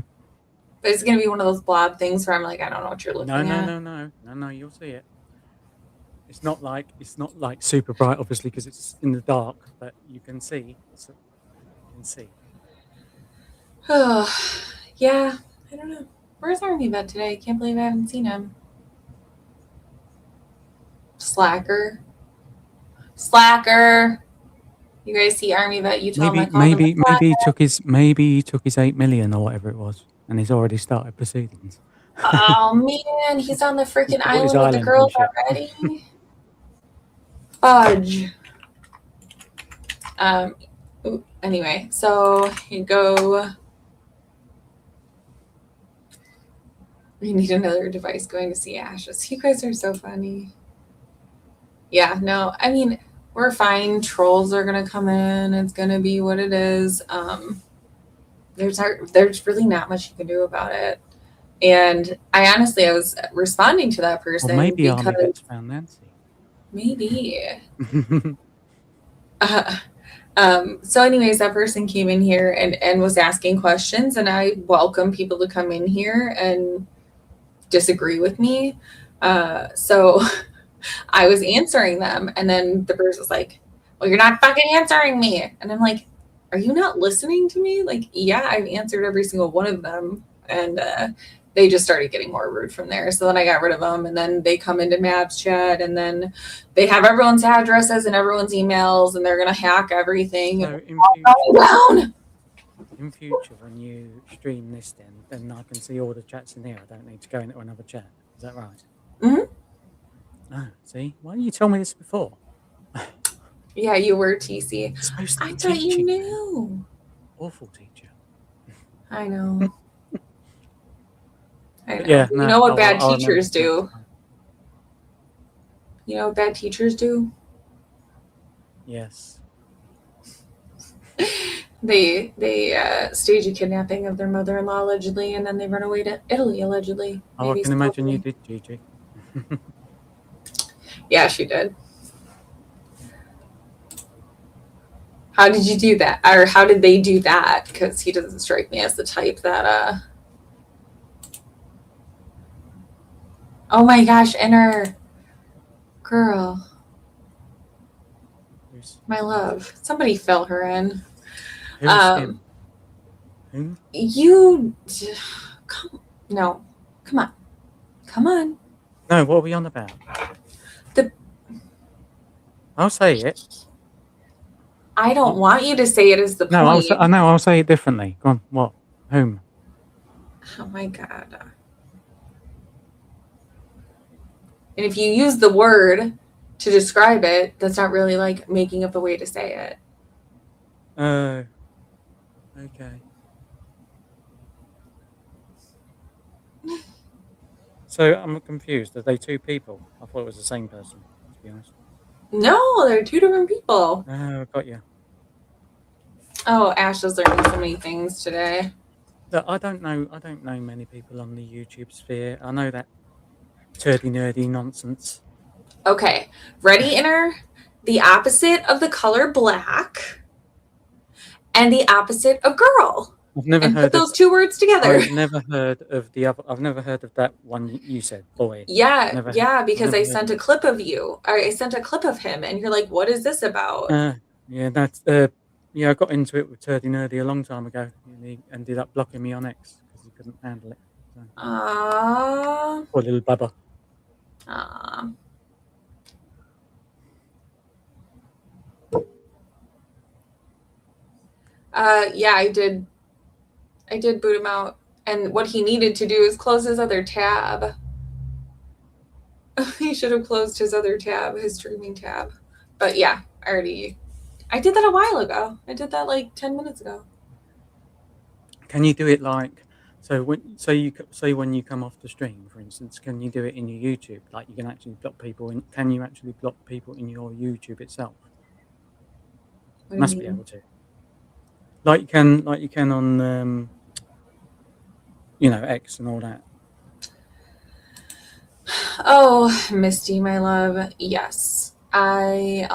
But it's gonna be one of those blob things where I'm like, I don't know what you're looking at. No. You'll see it. It's not like super bright, obviously, because it's in the dark, but you can see. You can see. Oh, yeah. I don't know. Where's Army Vet today? I can't believe I haven't seen him. Slacker. You guys see Army Vet? You tell him I called him a slacker. Maybe he took his 8 million or whatever it was, and he's already started proceedings. Oh man, he's on the freaking Got his island with the island girls and already. Fudge. Anyway, so you go. We need another device going to see Ashes. You guys are so funny. Yeah, no, I mean, we're fine. Trolls are gonna come in. It's gonna be what it is. There's really not much you can do about it. And I was responding to that person Well, maybe because Army Vet's found Nancy. maybe. So anyways, that person came in here and was asking questions, and I welcome people to come in here and disagree with me. So I was answering them, and then the person was like, well, you're not fucking answering me. And I'm like, are you not listening to me? Like, yeah, I've answered every single one of them. And they just started getting more rude from there. So then I got rid of them, and then they come into Mab's chat, and then they have everyone's addresses and everyone's emails, and they're going to hack everything. So in future, when you stream this, then I can see all the chats in there. I don't need to go into another chat. Is that right? Mm-hmm. Oh, see? Why didn't you tell me this before? Yeah, you were TC. I thought you knew. Awful teacher. I know. I know. Yeah, you know what bad teachers do? You know what bad teachers do? Yes. They stage a kidnapping of their mother-in-law allegedly, and then they run away to Italy allegedly. Oh, I can imagine you did, Gigi. Yeah, she did. How did you do that? Or how did they do that? Because he doesn't strike me as the type that oh my gosh, inner girl. My love. Somebody fill her in. You come on. No, what are we on about? I'll say it. I don't want you to say it as the point. No, I'll say it differently. Go on. What? Whom? Oh my god. And if you use the word to describe it, that's not really like making up a way to say it. Okay. So I'm confused. Are they two people? I thought it was the same person, to be honest. No, they're two different people. Oh, got you. Oh, Ash is learning so many things today. Look, I don't know many people on the YouTube sphere. I know that turdy nerdy nonsense. Okay, ready, Inner? The opposite of the color black and the opposite of girl. I've never heard put those two words together. I've never heard of the other. I've never heard of that one you said, boy. Yeah, because I sent a clip of you. Or I sent a clip of him, and you're like, "What is this about?" Yeah, that's yeah. I got into it with Turdy Nerdy a long time ago, and he ended up blocking me on X because he couldn't handle it. So. Aww. Poor little bubba. Aww. Yeah, I did boot him out. And what he needed to do is close his other tab. He should have closed his other tab, his streaming tab. But yeah, I did that a while ago. I did that like 10 minutes ago. Can you do it like when you come off the stream, for instance? Can you do it in your YouTube? Like you can actually block people. Can you actually block people in your YouTube itself? Must be able to. Like you can on X and all that. Oh, Misty, my love. Yes. I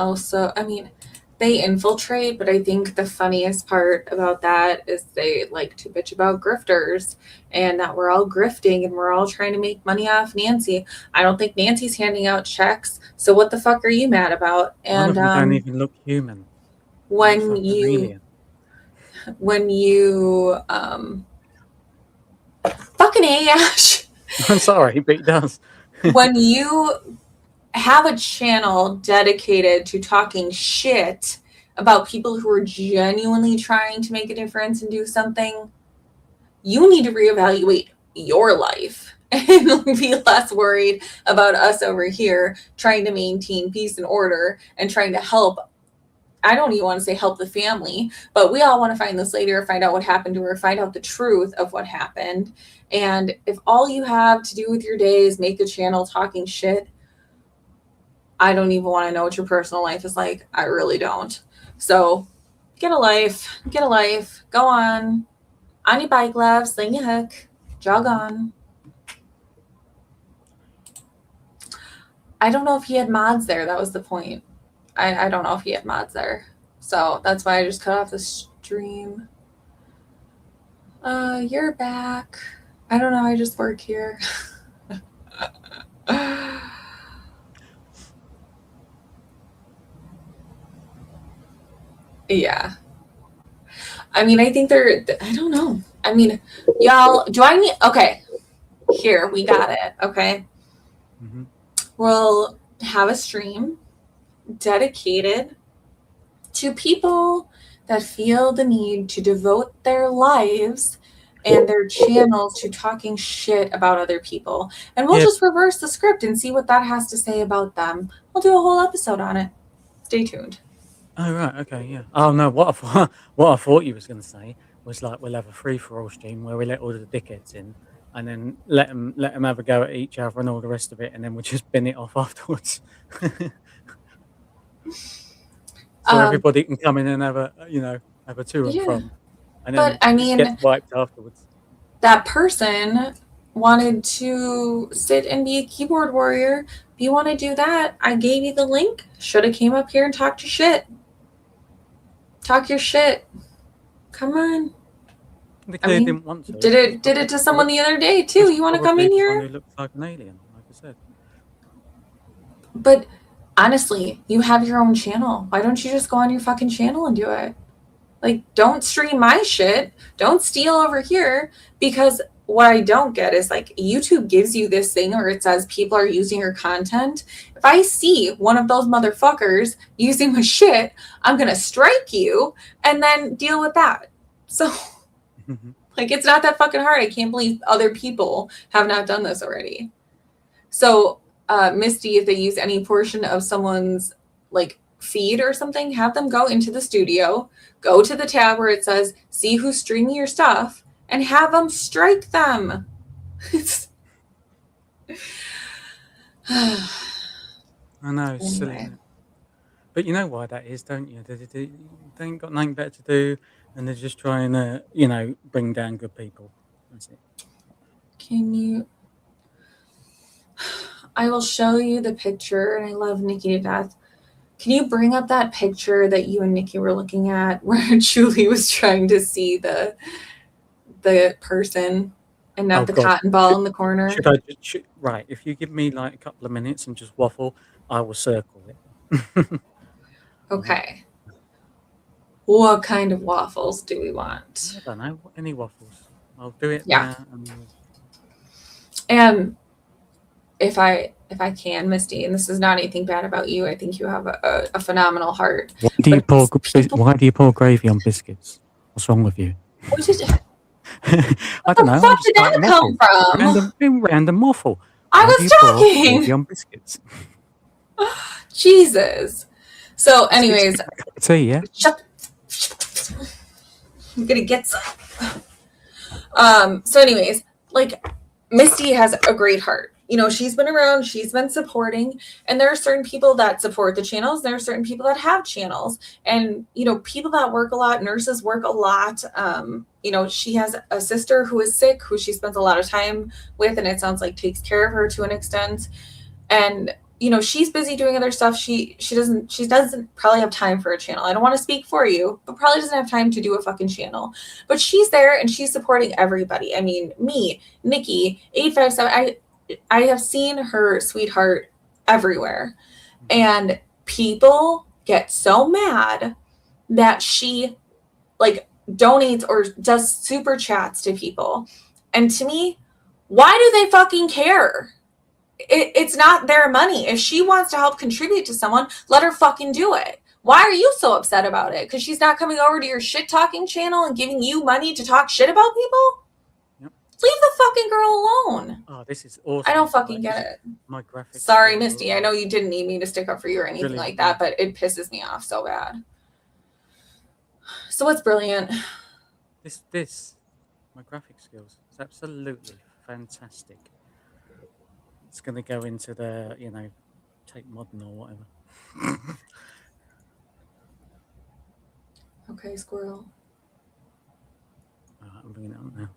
mean, they infiltrate, but I think the funniest part about that is they like to bitch about grifters and that we're all grifting and we're all trying to make money off Nancy. I don't think Nancy's handing out checks. So what the fuck are you mad about? One of And them don't even look human. when you fucking A, Ash. I'm sorry, but it does. When you have a channel dedicated to talking shit about people who are genuinely trying to make a difference and do something, you need to reevaluate your life and be less worried about us over here trying to maintain peace and order and trying to help. I don't even want to say help the family, but we all want to find this lady or find out what happened to her, find out the truth of what happened. And if all you have to do with your day is make a channel talking shit, I don't even want to know what your personal life is like. I really don't. So get a life, go on your bike, love, sling your hook, jog on. I don't know if he had mods there. That was the point. I don't know if he had mods there. So that's why I just cut off the stream. You're back. I don't know. I just work here. Yeah. I mean, I think I don't know. I mean, y'all, okay, here, we got it, okay? Mm-hmm. We'll have a stream dedicated to people that feel the need to devote their lives and their channels to talking shit about other people. And we'll just reverse the script and see what that has to say about them. We'll do a whole episode on it. Stay tuned. Oh right, okay, yeah. Oh no, what I thought you was going to say was like we'll have a free-for-all stream where we let all the dickheads in, and then let them have a go at each other and all the rest of it, and then we'll just bin it off afterwards. So everybody can come in and have a to and from, and then get wiped afterwards. That person wanted to sit and be a keyboard warrior. If you want to do that, I gave you the link. Should have came up here and talked your shit. Talk your shit. Come on. Didn't want to. Did it to someone the other day too. You want to come in here? Who looks like an alien, like I said. But honestly, you have your own channel. Why don't you just go on your fucking channel and do it? Like, don't stream my shit. Don't steal over here, because what I don't get is like YouTube gives you this thing where it says people are using your content. If I see one of those motherfuckers using my shit, I'm going to strike you and then deal with that. So like, it's not that fucking hard. I can't believe other people have not done this already. So Misty, if they use any portion of someone's like feed or something, have them go into the studio, go to the tab where it says see who's streaming your stuff, and have them strike them. I know, it's silly, isn't it? But you know why that is, don't you? They ain't got nothing better to do, and they're just trying to, bring down good people. That's it. Can you? I will show you the picture, and I love Nikki to death. Can you bring up that picture that you and Nikki were looking at where Julie was trying to see the person and not the cotton ball in the corner? Right, if you give me like a couple of minutes and just waffle, I will circle it. Okay. What kind of waffles do we want? I don't know, any waffles. I'll do it. Yeah. And if I can, Misty, and this is not anything bad about you, I think you have a phenomenal heart. Why do you pour gravy on biscuits? What's wrong with you? What did, I don't know. fuck did that come from? Random waffle. I Why do was you pour talking. gravy on biscuits? Jesus. So, anyways, Tea, yeah. I'm gonna get some. So anyways, like Misty has a great heart. You know, she's been around, she's been supporting, and there are certain people that support the channels. There are certain people that have channels, and you know, people that work a lot, nurses work a lot. You know, she has a sister who is sick, who she spends a lot of time with, and it sounds like takes care of her to an extent. And you know, she's busy doing other stuff. She doesn't probably have time for a channel. I don't want to speak for you, but probably doesn't have time to do a fucking channel. But she's there and she's supporting everybody. I mean, me, Nikki, 857. I have seen her sweetheart everywhere. And people get so mad that she like donates or does super chats to people. And to me, why do they fucking care? It's not their money. If she wants to help contribute to someone, let her fucking do it. Why are you so upset about it? Because she's not coming over to your shit talking channel and giving you money to talk shit about people? Yep. Leave the fucking girl alone. Oh, this is awesome. I don't fucking get it. My graphics. Sorry, Misty. I know you didn't need me to stick up for you or anything like that, but it pisses me off so bad. So what's brilliant? My graphic skills is absolutely fantastic. It's going to go into the, you know, Tape Modern or whatever. Okay, squirrel. I'm bringing it up now.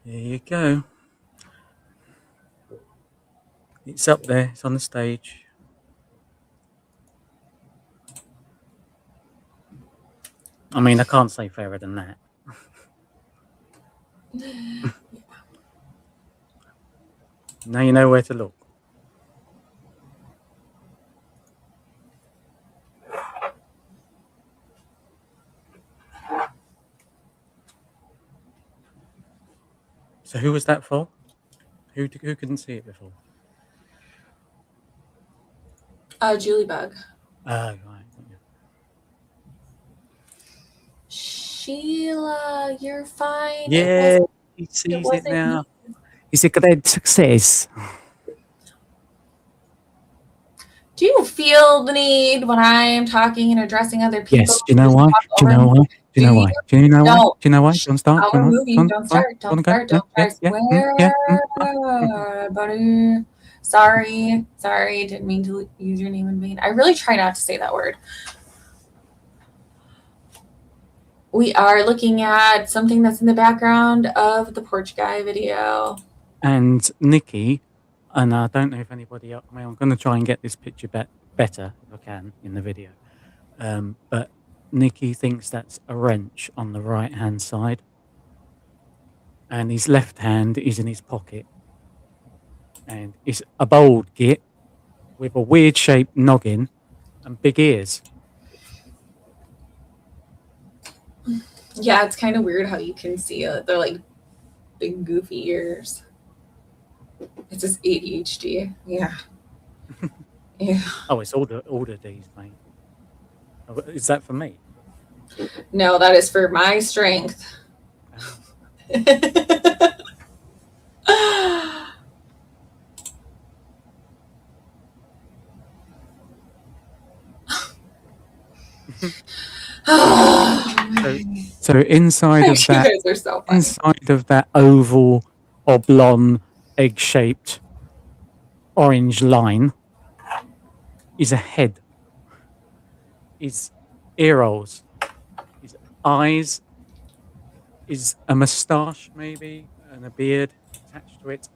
There you go. It's up there. It's on the stage. I mean, I can't say fairer than that. Now you know where to look. So who was that for? Who couldn't see it before? Julie Bug. Oh, right. Sheila, you're fine. Yeah, he sees it now. It's a great success. Do you feel the need when I am talking and addressing other people? Yes. Do you know why? Do you know why? Do you know why? Do you know why? Do you know why? Don't start. I'll remove you. Don't start. Don't start. Don't start. Swear, buddy. Sorry. Didn't mean to use your name in vain. I really try not to say that word. We are looking at something that's in the background of the Porch Guy video. And Nikki, and I don't know if anybody else, I mean, I'm going to try and get this picture better if I can in the video. But Nikki thinks that's a wrench on the right-hand side. And his left hand is in his pocket. And it's a bald git with a weird-shaped noggin and big ears. Yeah, it's kind of weird how you can see it. They're like big goofy ears. It's just ADHD. Yeah. Yeah. Oh, it's all the D's, mate. Oh, is that for me? No, that is for my strength. So inside of that, you guys are so funny. inside of that oval, oblong, egg-shaped orange line is a head. Is ear holes. Is eyes. Is a moustache maybe and a beard attached to it.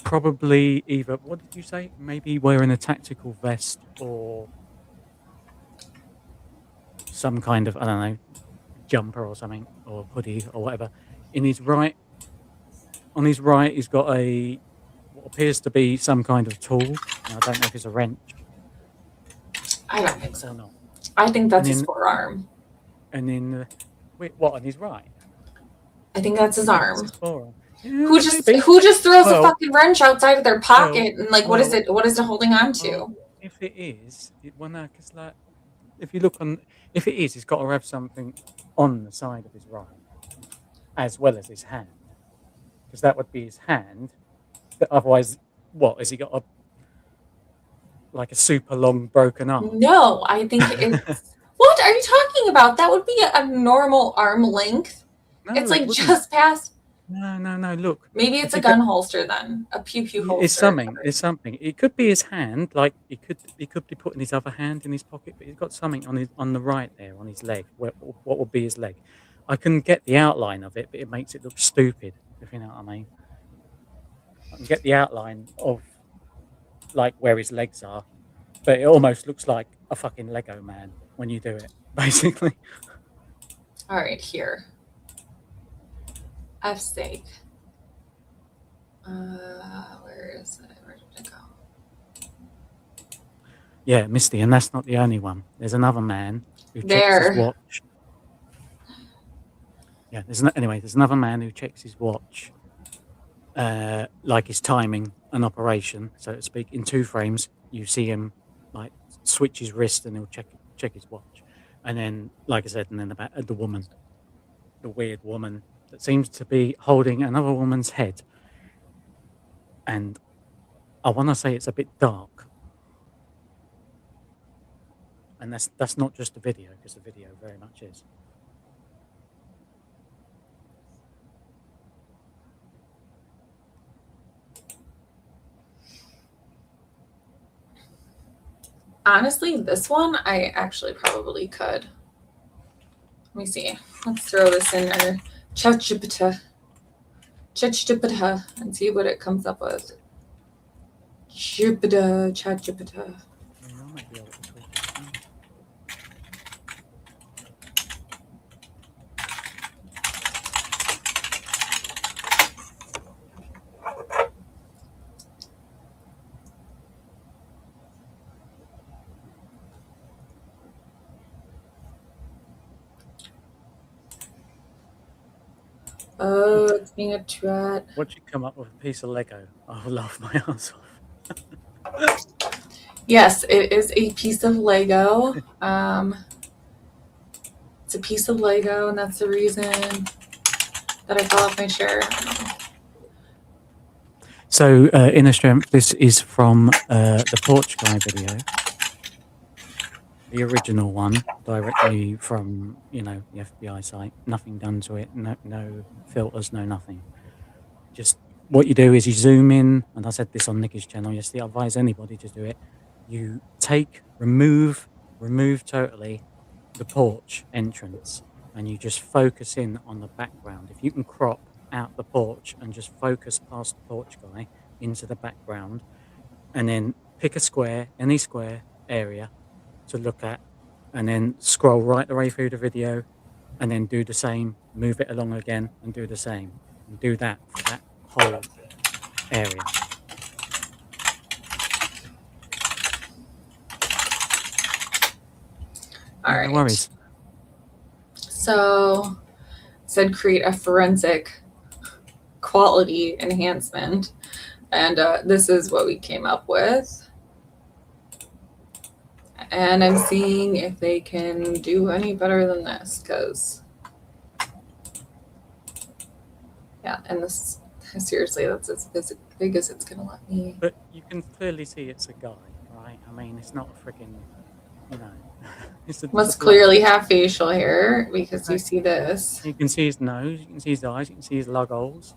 Probably either. What did you say? Maybe wearing a tactical vest or some kind of, I don't know, jumper or something, or hoodie or whatever. On his right, he's got what appears to be some kind of tool. I don't know if it's a wrench. I don't think so. Or not. I think that's his forearm. And then, wait, what, on his right? I think that's his arm. Who just maybe. throws a Well, fucking wrench outside of their well, pocket and like what is well, it holding on to? well, if it is, well, no, because like if you look on, if it is, he's got to have something on the side of his right, as well as his hand, because that would be his hand. But otherwise, what has he got? Like a super long broken arm? No, I think it's what are you talking about? That would be a normal arm length. No, It's it like wouldn't. just past. No. Look, Maybe it's if a you gun go, holster then, a pew holster. it's something. It's something. It could be his hand. Like he could be putting his other hand in his pocket, but he's got something on the right there on his leg. What would be his leg? I couldn't get the outline of it, but it makes it look stupid. If you know what I mean. I can get the outline of like where his legs are, but it almost looks like a fucking Lego man when you do it, basically. All right, here. F's sake. Where is it? Where did it go? Yeah, Misty, and that's not the only one. There's another man who checks There. his watch. Yeah, there's another man who checks his watch, like his timing and operation, so to speak. In 2 frames, you see him like switch his wrist, and he'll check his watch, and then, like I said, and then the woman, the weird woman that seems to be holding another woman's head, and I want to say it's a bit dark, and that's not just the video, because the video very much is. Honestly, this one I actually probably could. Let me see. Let's throw this in our ChatGPT and see what it comes up with. ChatGPT. Oh, it's being a trap. Once you come up with a piece of Lego, I will laugh my ass off. Yes, it is a piece of Lego. It's a piece of Lego, and that's the reason that I fell off my chair. So, Inner Strength, this is from the Porch Guy video. The original one, directly from, the FBI site. Nothing done to it, no filters, no nothing. Just what you do is you zoom in, and I said this on Nicky's channel yesterday, I advise anybody to do it. You remove totally the porch entrance, and you just focus in on the background. If you can crop out the porch and just focus past the Porch Guy into the background, and then pick a square, any square area to look at, and then scroll right the way through the video, and then do the same, move it along again, and do the same, and do that for that whole area. All right. No worries. So, said create a forensic quality enhancement, and this is what we came up with. And I'm seeing if they can do any better than this, because yeah, and this seriously, that's as big as it's gonna let me. But you can clearly see it's a guy, right? I mean, it's not a freaking, Must clearly have facial hair because you see this. You can see his nose, you can see his eyes, you can see his lug holes.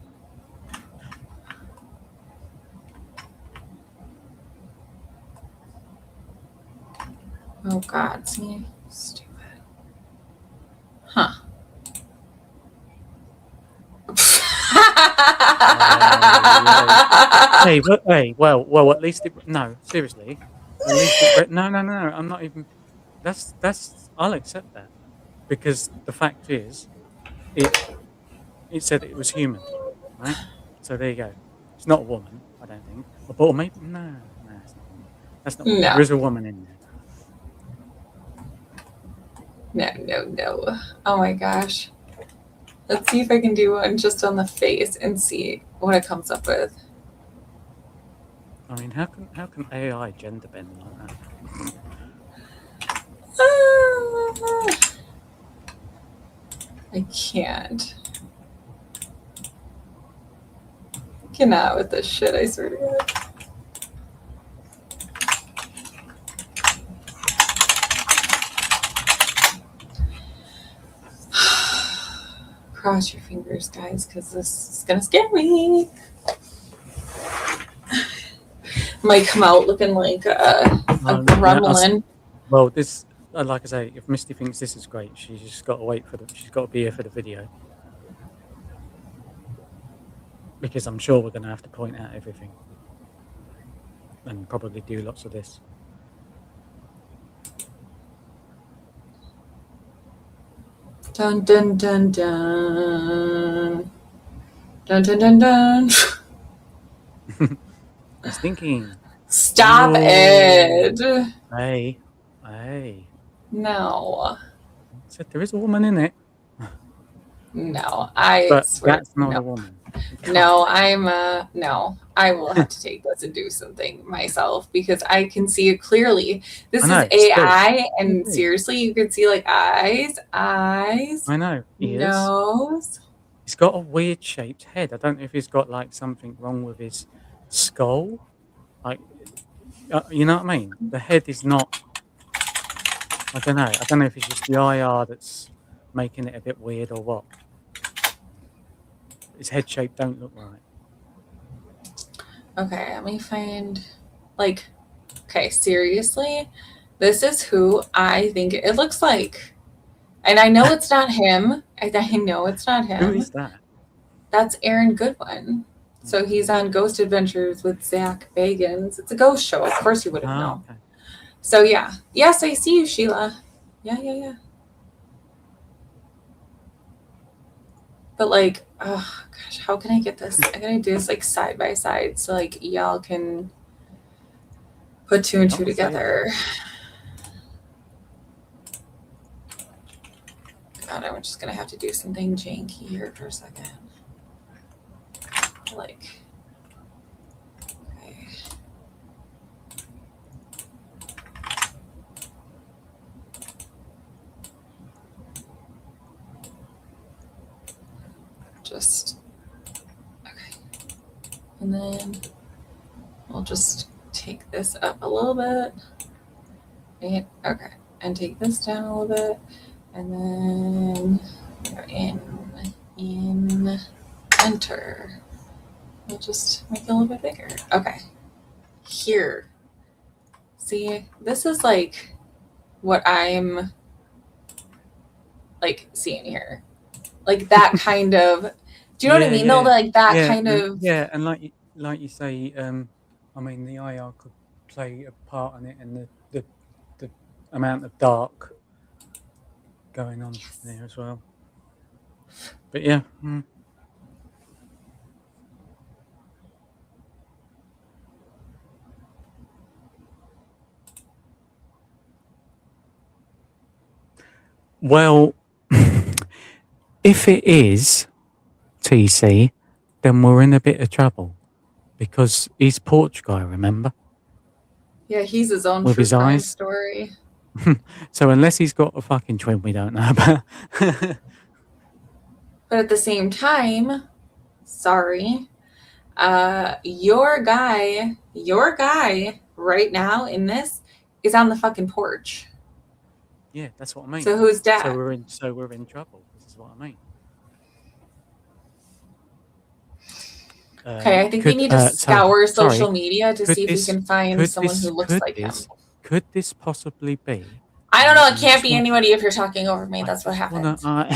Oh God, see, stupid. Huh. Well, at least no, seriously. At least no, I'm not even. That's. I'll accept that, because the fact is, it said it was human, right? So there you go. It's not a woman, I don't think. Or maybe no, it's not a woman. That's not. No. There is a woman in there. No. Oh my gosh. Let's see if I can do one just on the face and see what it comes up with. I mean, how can AI gender bend like that? I can't. Cannot with this shit, I swear to God. Cross your fingers, guys, because this is gonna scare me. Might come out looking like a gremlin. Well, this, like I say, if Misty thinks this is great, she's just got to wait for she's got to be here for the video. Because I'm sure we're going to have to point out everything. And probably do lots of this. Dun dun dun dun. Dun dun dun dun. I was thinking. Stop it. Hey. No. Said there is a woman in it. No, But swear. that's not No. a woman. No, no. I will have to take this and do something myself because I can see it clearly. This I know, is it's AI, and true. seriously, you can see like eyes, I know. nose. He's got a weird shaped head. I don't know if he's got like something wrong with his skull. Like, you know what I mean? The head is not. I don't know. I don't know if it's just the IR that's making it a bit weird or what. His head shape don't look right. Okay, let me find, like, okay, seriously, this is who I think it looks like. And I know it's not him. I know it's not him. Who is that? That's Aaron Goodwin. So he's on Ghost Adventures with Zach Bagans. It's a ghost show. Of course you would have known. Okay. So yeah. Yes, I see you, Sheila. Yeah. But like, oh gosh, how can I get this? I'm gonna do this like side by side so like y'all can put two and two together. God, I'm just gonna have to do something janky here for a second. Like, okay. Just, okay. And then we'll just take this up a little bit. And, okay. And take this down a little bit. And then in, enter. We'll just make it a little bit bigger. Okay. Here. See, this is like what I'm like seeing here. Like that kind of, do you know what I mean? No, like that kind of. Yeah, and like you say, I mean the IR could play a part in it, and the amount of dark going on there as well. But yeah. Well, if it is TC, then we're in a bit of trouble because he's Porch guy, remember? Yeah, he's his own with true his crime eyes. story. So unless he's got a fucking twin we don't know about. But at the same time, sorry, your guy right now in this is on the fucking porch. Yeah, that's what I mean. So who's that? So we're in trouble. This is what I mean. Okay, I think we need to scour social media to see if we can find someone who looks like him. Could this possibly be? I don't know. It can't be anybody if you're talking over me. That's what happened. No.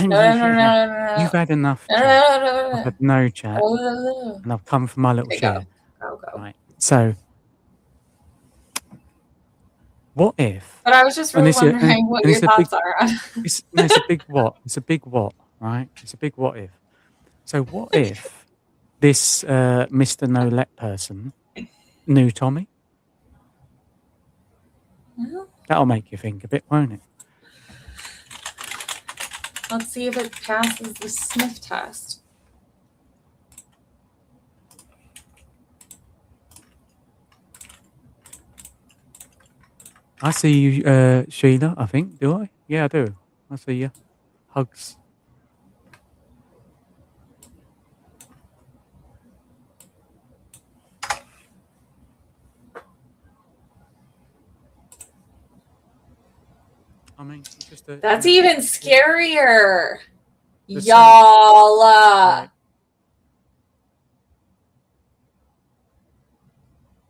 You've had enough. I've had no chat, and I've come for my little share. Go. Right. So, what if? But I was just really wondering what your thoughts are on. It's a big what. It's a big what, right? It's a big what if. So what if this Mr. No Let person knew Tommy? That'll make you think a bit, won't it? Let's see if it passes the sniff test. I see you, Sheila, I think. Do I? Yeah, I do. I see you. Hugs. I mean, just a, That's you know, even scarier. the same. Y'all. Right.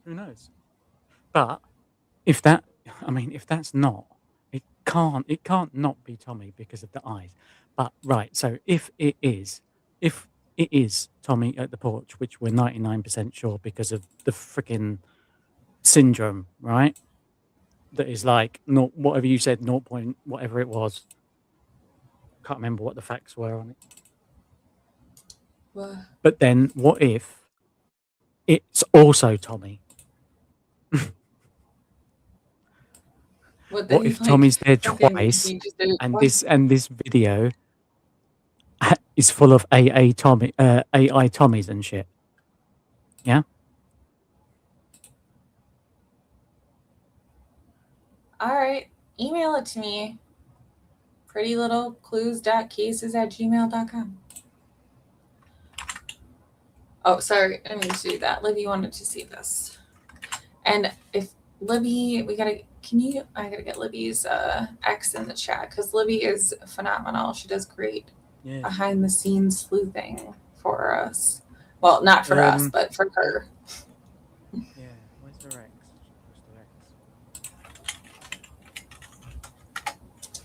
Who knows? But if that, I mean, if that's not, it can't not be Tommy because of the eyes. But right, so if it is Tommy at the porch, which we're 99% sure because of the freaking syndrome, right? That is like not whatever you said, 0 point whatever it was. Can't remember what the facts were on it. What? But then, what if it's also Tommy? What What if Tommy's there twice, he just did it and twice? this video is full of AI Tommies and shit? Yeah. All right. Email it to me. prettylittleclues.cases@gmail.com. Oh, sorry. I need to do that. Libby wanted to see this. And if Libby, I gotta get Libby's X in the chat because Libby is phenomenal. She does great behind the scenes sleuthing for us. Well, not for us, but for her. Yeah. Where's her ex? Where's her ex?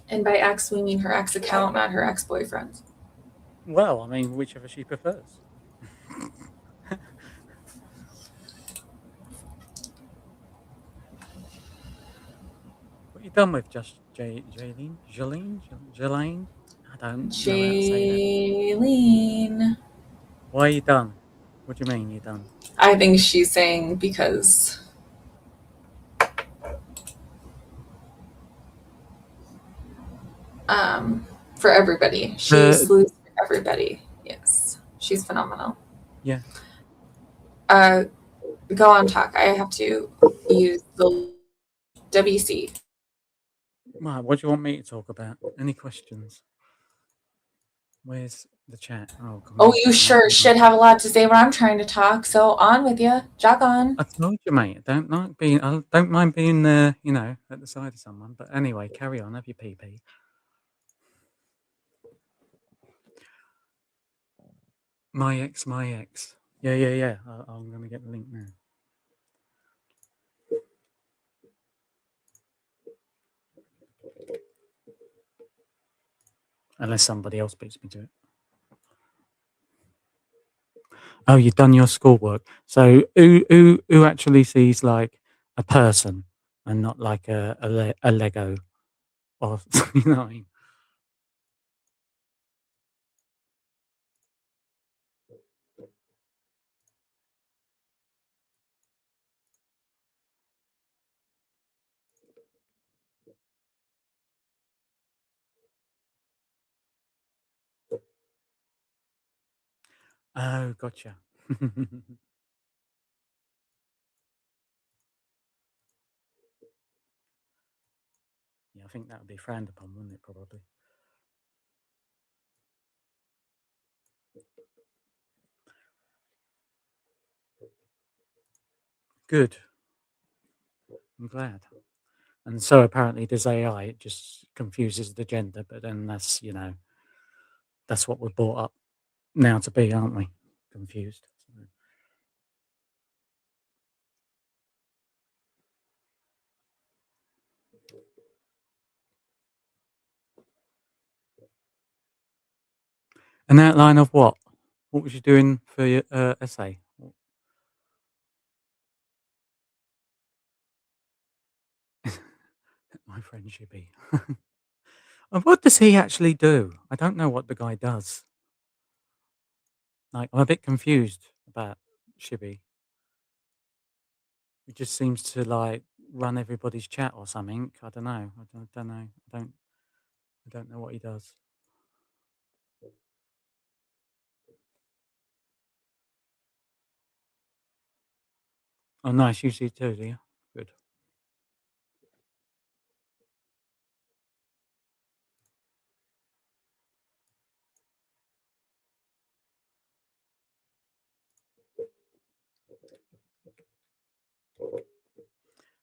And by ex, we mean her ex account, not her ex-boyfriend. Well, I mean, whichever she prefers. What you done with just Jaylene? Jelaine? I don't know how to say that. Jaylene. Why are you done? What do you mean you're done? I think she's saying because for everybody. She sleuths for everybody. Yes. She's phenomenal. Yeah. Go on, talk. I have to use the WC. Right, what do you want me to talk about? Any questions? Where's the chat? Oh, you sure should have a lot to say when I'm trying to talk. So on with you. Jog on. I told you, mate. I don't mind being you know, at the side of someone. But anyway, carry on. Have your pee. My ex. Yeah. I'm gonna get the link now. Unless somebody else beats me to it. Oh, you've done your schoolwork. So who actually sees like a person and not like a Lego, or you know what I mean? Oh, gotcha. Yeah, I think that would be frowned upon, wouldn't it? Probably. Good. I'm glad. And so apparently does AI. It just confuses the gender, but then that's, you know, that's what we're brought up now to be, aren't we? Confused. An outline of what? What was you doing for your essay? My friend Shibby. And what does he actually do? I don't know what the guy does. Like, I'm a bit confused about Shibby. He just seems to like run everybody's chat or something. I don't know. I don't know. I don't know what he does. Oh, nice. You see too, do you? Good.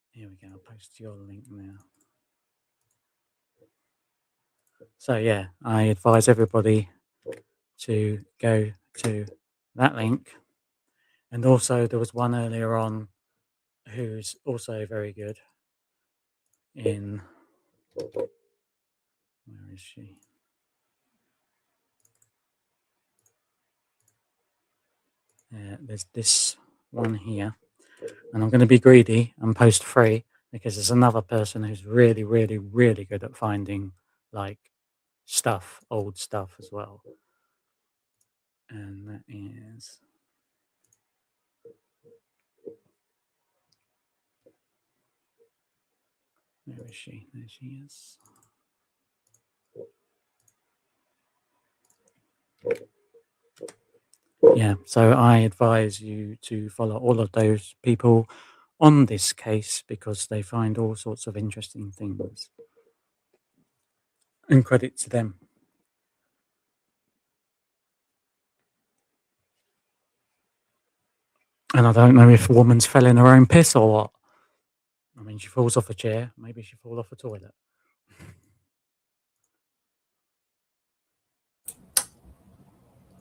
Here we go. I'll post your link now. So yeah, I advise everybody to go to that link. And also there was one earlier on who's also very good in, where is she? There's this one here, and I'm going to be greedy and post 3 because there's another person who's really, really, really good at finding like stuff, old stuff as well. And that is, where is she? There she is. Yeah, so I advise you to follow all of those people on this case because they find all sorts of interesting things. And credit to them. And I don't know if a woman's fell in her own piss or what. I mean, she falls off a chair. Maybe she falls off a toilet.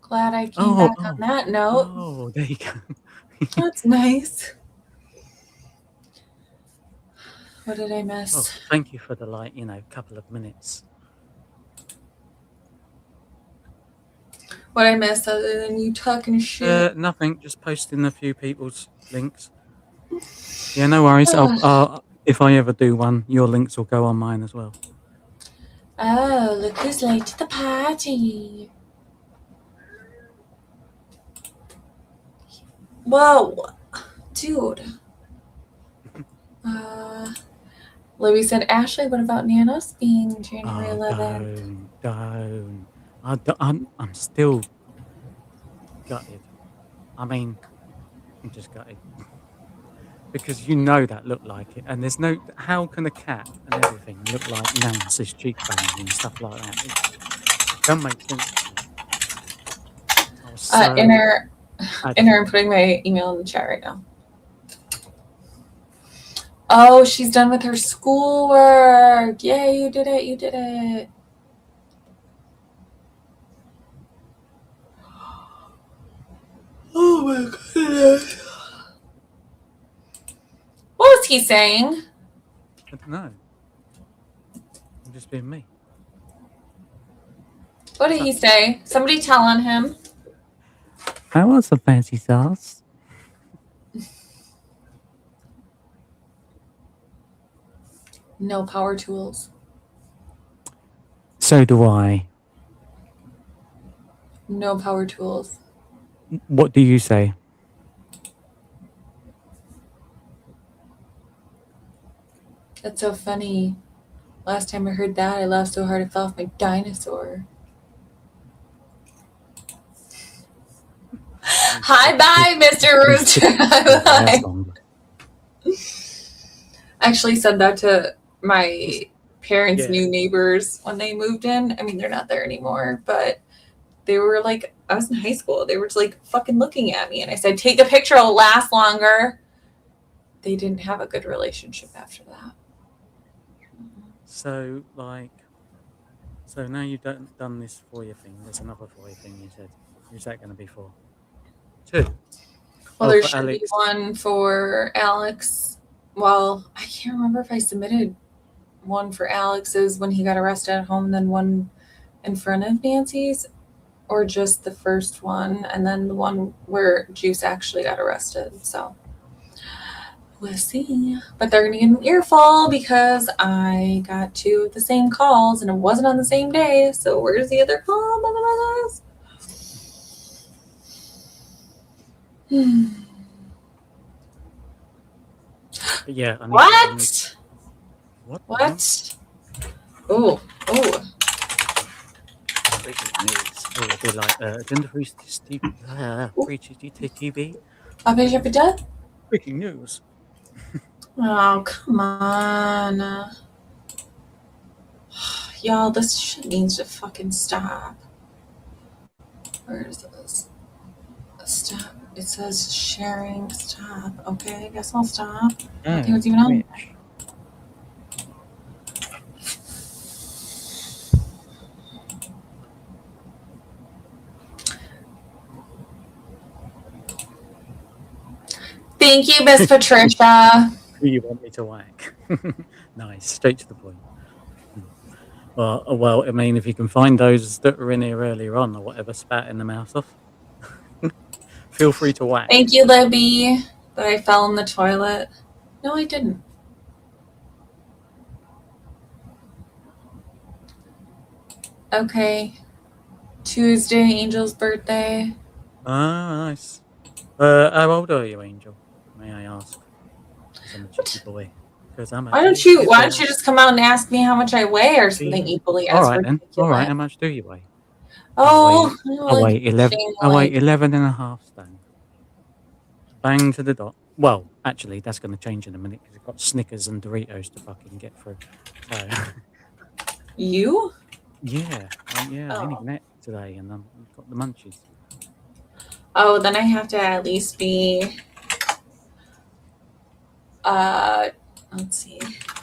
Glad I came back on that note. Oh, there you go. That's nice. What did I miss? Oh, thank you for the couple of minutes. What I missed other than you talking shit? Nothing. Just posting a few people's links. Yeah, no worries. I'll if I ever do one, your links will go on mine as well. Oh, look who's late to the party. Whoa, dude. Libby said, Ashley, what about Nana's being January 11th? Don't. I'm still gutted. I mean, I'm just gutted. Because that looked like it. And there's no... How can a cat and everything look like Nancy's cheekbones and stuff like that? It doesn't make sense. Inner, I'm putting my email in the chat right now. Oh, she's done with her schoolwork. Yay, you did it. You did it. Oh my goodness. What was he saying? I don't know. I'm just being me. What did he say? Somebody tell on him. I want some fancy sauce. No power tools. So do I. No power tools. What do you say? That's so funny. Last time I heard that, I laughed so hard I fell off my dinosaur. Hi, bye, Mr. Rooster. I actually said that to my parents' new neighbors when they moved in. I mean, they're not there anymore, but they were like, I was in high school. They were just like fucking looking at me. And I said, take a picture, it'll last longer. They didn't have a good relationship after that. So, so now you've done this FOIA thing. There's another FOIA thing you said. Who's that going to be for? 2. Well, there should be one for Alex. Well, I can't remember if I submitted one for Alex's when he got arrested at home, and then one in front of Nancy's, or just the first one, and then the one where Juice actually got arrested. So we'll see. But they're going to get an earful because I got 2 of the same calls, and it wasn't on the same day. So where's the other call, motherfuckers? Yeah. What? What? What? Oh. Breaking news. Oh, it'd be like agenda free TV. Apa siapa dah? Breaking news. Oh, come on. Y'all, this shit needs to fucking stop. Where is this? Stop. It says sharing. Stop. Okay, I guess I'll stop. Nothing was even on. Thank you, Miss Patricia. Who you want me to whack? Nice, straight to the point. Well, I mean, if you can find those that were in here earlier on or whatever, spat in the mouth off, feel free to whack. Thank you, Libby. But I fell in the toilet. No, I didn't. Okay. Tuesday, Angel's birthday. Ah, nice. How old are you, Angel? May I ask? I'm a cheeky boy. Why don't you just come out and ask me how much I weigh or something equally All as right then. ridiculous? All right. How much do you weigh? Oh, I weigh 11. I weigh 11 and a half stone. Bang to the dot. Well, actually, that's going to change in a minute because I've got Snickers and Doritos to fucking get through. So. You? Yeah. I didn't even eat today, and I've got the munchies. Oh, then I have to at least be. Let's see.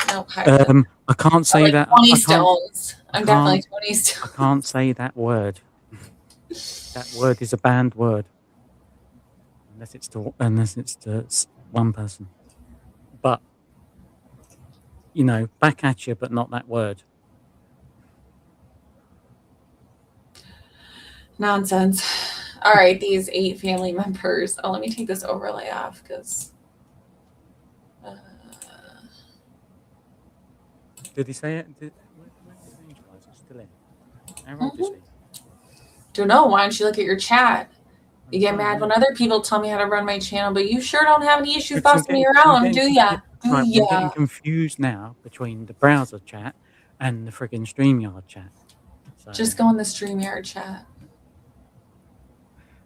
Nope. I can't say that. 20 stones. I'm definitely 20 stones. I can't say that word. That word is a banned word. Unless it's to one person. But, back at you, but not that word. Nonsense. All right, these 8 family members. Oh, let me take this overlay off because. Did he say it? Where is Angel? Is it still in? How old is she? Don't know. Why don't you look at your chat? You get mad when other people tell me how to run my channel, but you sure don't have any issues bossing me around, do ya? I'm getting confused now between the browser chat and the friggin' StreamYard chat. So. Just go in the StreamYard chat.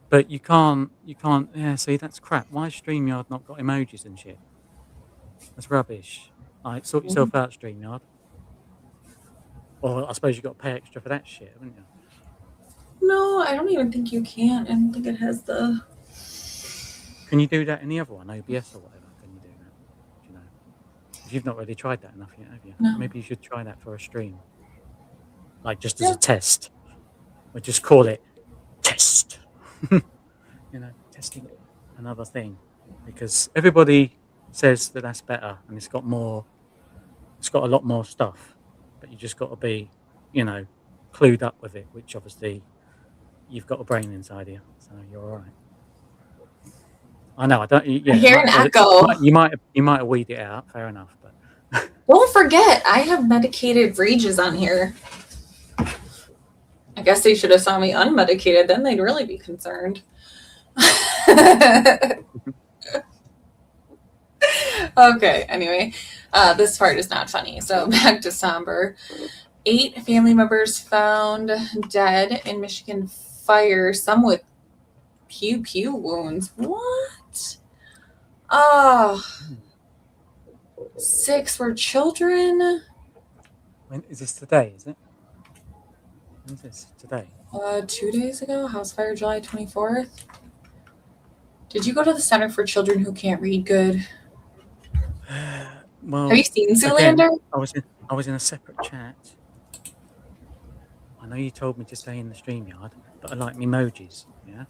But you can't. Yeah, see, that's crap. Why has StreamYard not got emojis and shit? That's rubbish. Like, sort yourself out, StreamYard. Or I suppose you've got to pay extra for that shit, haven't you? No, I don't even think you can. I don't think it has the. Can you do that in the other one, OBS or whatever? Can you do that? Do you know? You've not really tried that enough yet, have you? No. Maybe you should try that for a stream. Like, just as a test. Or just call it test. Testing another thing. Because everybody says that that's better and it's got a lot more stuff. But you just got to be, clued up with it, which obviously you've got a brain inside you, so you're all right. I know, I don't. Yeah, I hear an echo. You might have weed it out. Fair enough, but don't forget, I have medicated rages on here. I guess they should have saw me unmedicated. Then they'd really be concerned. Okay. Anyway, this part is not funny. So back to somber. 8 family members found dead in Michigan fire, some with pew wounds. What? 6 were children. When is this today? Is it? When is this today? 2 days ago. House fire, July 24th. Did you go to the Center for Children Who Can't Read good? Well, have you seen Zoolander? Again, I was in a separate chat. I know you told me to stay in the StreamYard, but I like me emojis, yeah?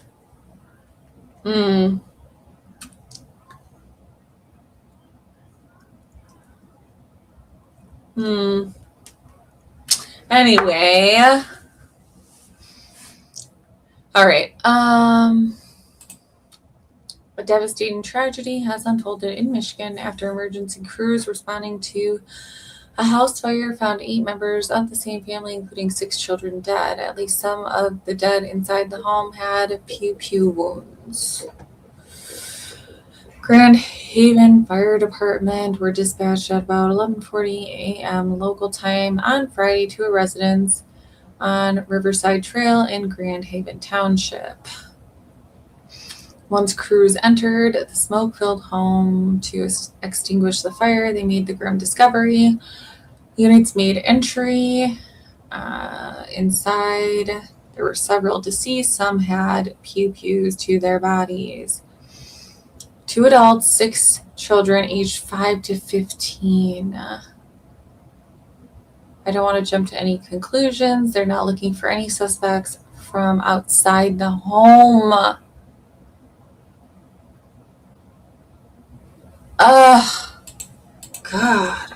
Anyway. All right. A devastating tragedy has unfolded in Michigan after emergency crews responding to a house fire found 8 members of the same family, including 6 children, dead. At least some of the dead inside the home had pew wounds. Grand Haven Fire Department were dispatched at about 11:40 a.m. local time on Friday to a residence on Riverside Trail in Grand Haven Township. Once crews entered the smoke-filled home to extinguish the fire, they made the grim discovery. Units made entry. Inside, there were several deceased. Some had pew-pews to their bodies. 2 adults, 6 children aged 5 to 15. I don't want to jump to any conclusions. They're not looking for any suspects from outside the home. Ugh. God.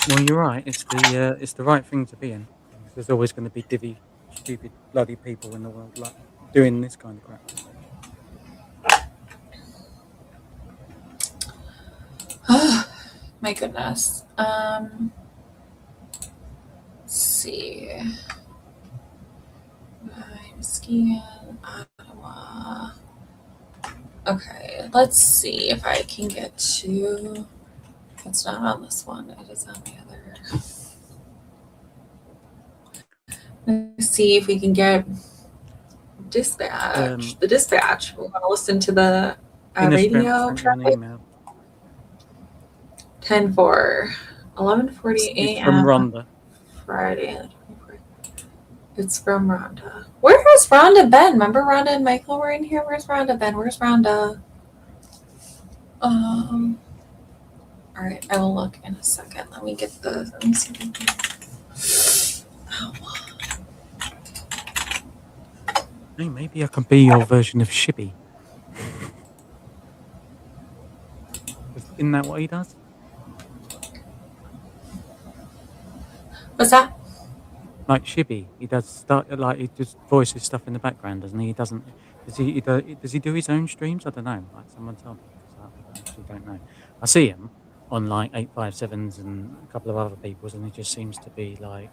Well, you're right. It's the right thing to be in. There's always going to be stupid, bloody people in the world like doing this kind of crap. My goodness. Let's see. I'm skiing, Ottawa. Okay, let's see if I can get to. It's not on this one. It is on the other. Let's see if we can get dispatch. The dispatch. We want to listen to the radio traffic. 10-4, 11:40 It's a.m. from Rhonda. Friday. It's from Rhonda. Where has Rhonda been? Remember Rhonda and Michael were in here? Where's Rhonda been? Where's Rhonda? All right, I will look in a second. Let me get the. Let me see. Hey, maybe I can be your version of Shibby. Isn't that what he does? What's that? Like Shibby, he does start like he just voices stuff in the background, doesn't he? He doesn't. Does he do his own streams? I don't know. Like someone told me, so I actually don't know. I see him on like 857s and a couple of other people's, and he just seems to be like,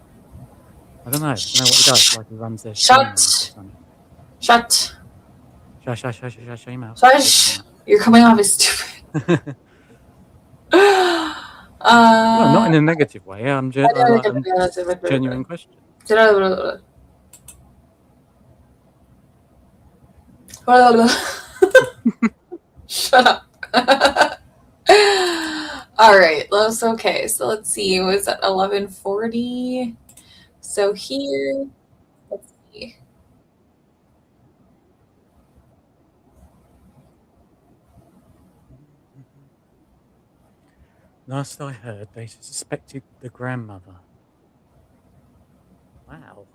I don't know what he does. Like he runs their Shut. Shut. Shush your mouth. Shush. You're coming off as stupid. No, not in a negative way. I'm just genuine question. Shut up. All right, that's okay. So let's see. It was at 11:40. So here, let's see. Last I heard, they suspected the grandmother. Wow.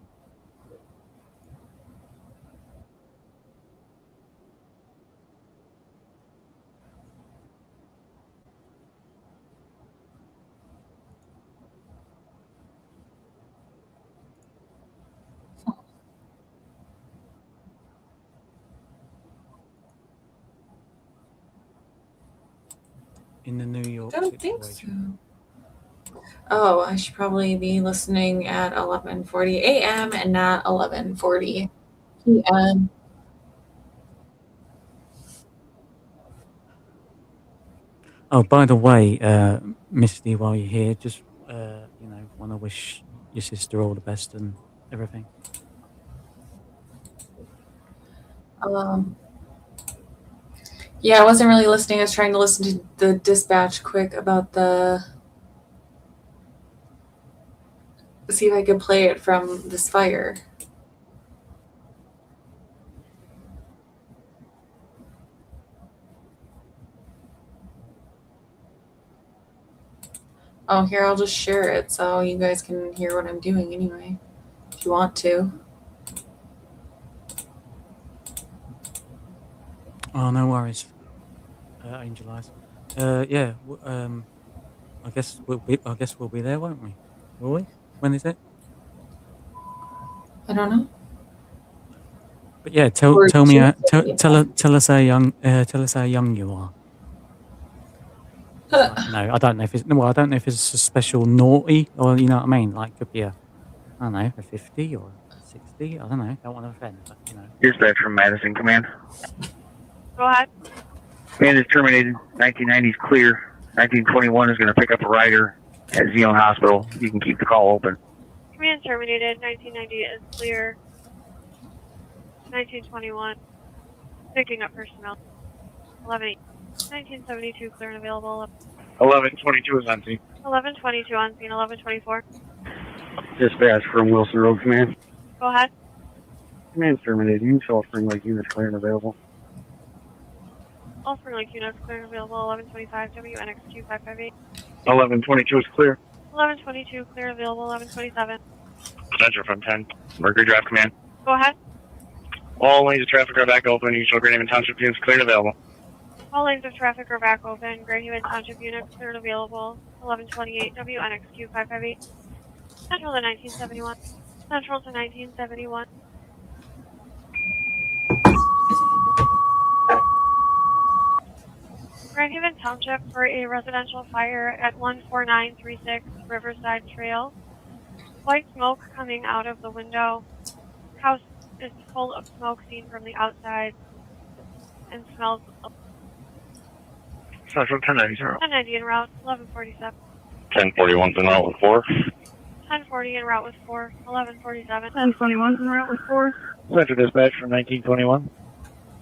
In the New York I don't think so. Oh, I should probably be listening at 11:40 a.m. and not 11:40 p.m. Oh, by the way, Misty, while you're here, just want to wish your sister all the best and everything. Yeah, I wasn't really listening. I was trying to listen to the dispatch quick about the. See if I could play it from this fire. Oh, here, I'll just share it so you guys can hear what I'm doing anyway, if you want to. Oh, no worries, Angel Eyes. Yeah, I guess we'll be there, won't we? Will we? When is it? I don't know. But yeah, tell us how young you are. No, I don't know if it's I don't know if it's a special naughty or you know what I mean. Like could be a 50 or 60. I don't know. Don't want to offend, but you know. Dispatch from Madison Command. Go ahead. Command is terminated. 1990 is clear. 1921 is going to pick up a rider at Zion Hospital. You can keep the call open. Command terminated. 1990 is clear. 1921. Picking up personnel. 11. 1972 clear and available. 1122 is on scene. 1122 on scene. 1124. Dispatch from Wilson Road Command. Go ahead. Command's terminated. You can show Spring Lake units clear and available. All Spring Lake units clear and available. 1125 WNXQ 558. 1122 is clear. 1122 clear and available. 1127. Center from 10. Mercury Drive Command. Go ahead. All lanes of traffic are back open. You show Grand Haven Township units clear and available. All lanes of traffic are back open. Grand Haven Township units clear and available. 1128 WNXQ 558. Central to 1971. Central to 1971. Grand Haven Township for a residential fire at 14936 Riverside Trail. White smoke coming out of the window. House is full of smoke seen from the outside and smells of Central 1090 0. 1090 en route, 1147. 1041's en route with 4. 1040 en route with 4, 1147. 1021's en route with 4. Central Dispatch from 1921.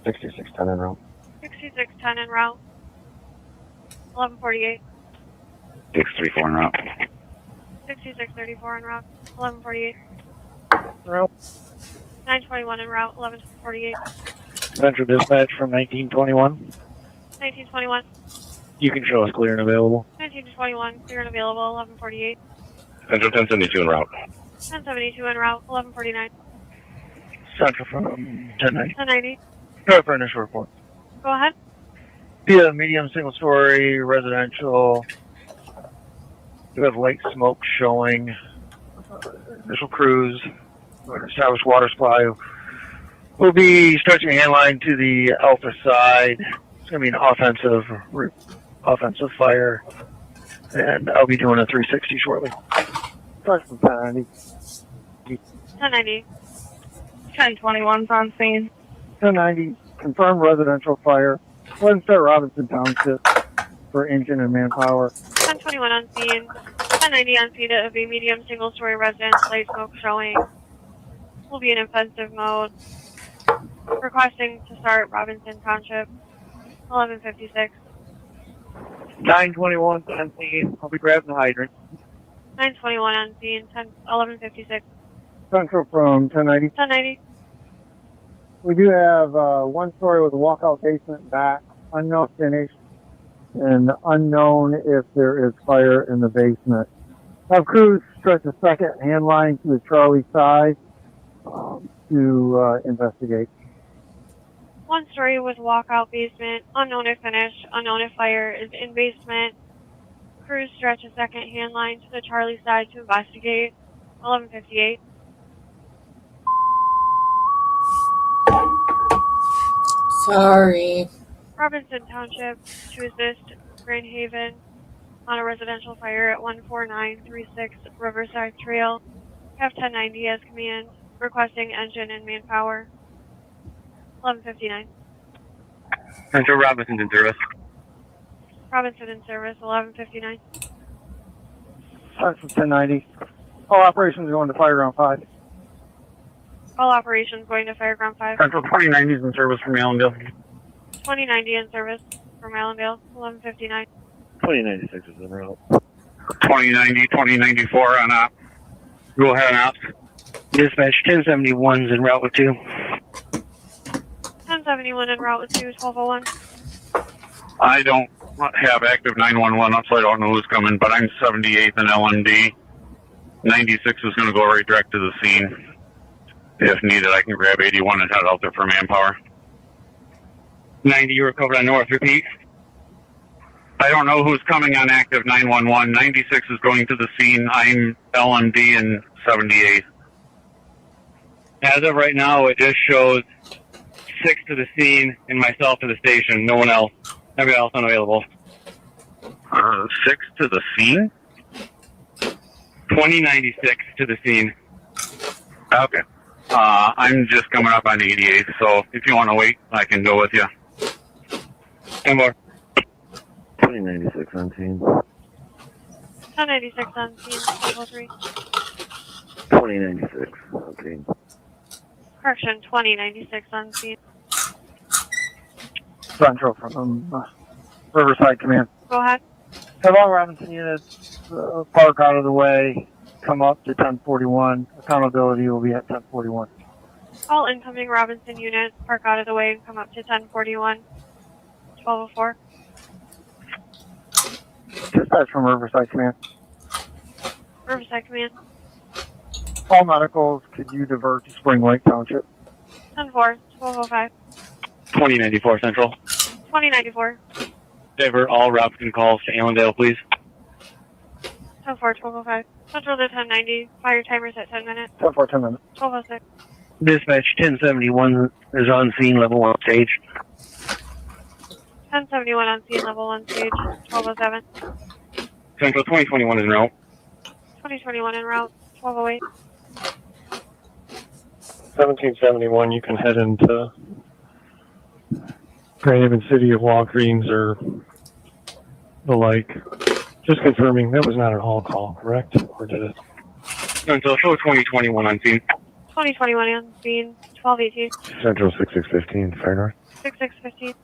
6610 en route. 6610 en route, 1148. 634 en route. 6634 en route, 1148. Route. 921 en route, 1148. Central Dispatch from 1921. 1921. You can show us clear and available. 1921, clear and available, 1148. Central 1072 en route. 1072 en route, 1149. Central from 1090. 1090. Go for initial report. Go ahead. Yeah, medium single story residential. We have light smoke showing. Initial crews. Established water supply. We'll be stretching a hand line to the alpha side. It's going to be an offensive fire. And I'll be doing a 360 shortly. Start from 1090. 1090. 1021's on scene. 1090. Confirmed residential fire. Go ahead and start Robinson Township for engine and manpower. 1021 on scene. 1090 on scene of a medium single-story residence. Light smoke showing. Will be in offensive mode. Requesting to start Robinson Township. 1156. 921 on scene. I'll be grabbing the hydrant. 921 on scene. 1156. Central from 1090. 1090. We do have one story with a walkout basement back, unknown finish, and unknown if there is fire in the basement. Have crews stretch a second hand line to the Charlie side to investigate. One story with walkout basement, unknown if finish, unknown if fire is in basement. Crews stretch a second hand line to the Charlie side to investigate. 1158. Sorry. Robinson Township to assist Grand Haven on a residential fire at 14936 Riverside Trail. Have 1090 as command, requesting engine and manpower. 1159. Central Robinson in service. Robinson in service, 1159. Central 1090. All operations going to Fireground 5. All operations going to Fireground 5. Central 2090 is in service from Allendale. 2090 in service from Allendale, 1159. 2096 is en route. 2090, 2094 on op. Go ahead on ops. Dispatch 1071 is en route with 2. 1071 en route with 2, 1201. I don't have active 911 so I don't know who's coming, but I'm 78th in LMD. 96 is going to go right direct to the scene. If needed, I can grab 81 and head out there for manpower. 90, you recovered on north. Repeat. I don't know who's coming on active 911. 96 is going to the scene. I'm LMD in 78th. As of right now, it just shows 6 to the scene and myself to the station. No one else. Everybody else unavailable. 6 to the scene? 2096 to the scene. Okay. I'm just coming up on 88th, so if you want to wait, I can go with you. 10 more. 2096 on scene. 1096 on scene, 1203. 2096 on scene. Correction, 2096 on scene. Central from Riverside Command. Go ahead. Have all Robinson units park out of the way, come up to 1041. Accountability will be at 1041. All incoming Robinson units park out of the way and come up to 1041. 1204. Dispatch from Riverside Command. Riverside Command. All medicals, could you divert to Spring Lake Township? 10-4, 1205. 2094 Central. 2094. Divert all Robinson calls to Allendale, please. 10-4, 1205. Central to 1090. Fire timers at 10 minutes. 10-4, 10 minutes. 1206. Dispatch 1071 is on scene, level 1 stage. 1071 on scene, level 1 stage. 1207. Central 2021 is en route. 2021 en route. 1208. 1771, you can head into Grand Haven City of Walgreens or the like. Just confirming that was not an all call, correct? Or did it? Central, show 2021 on scene. 2021 on scene. 1218. Central 6615, Fire North. 6615.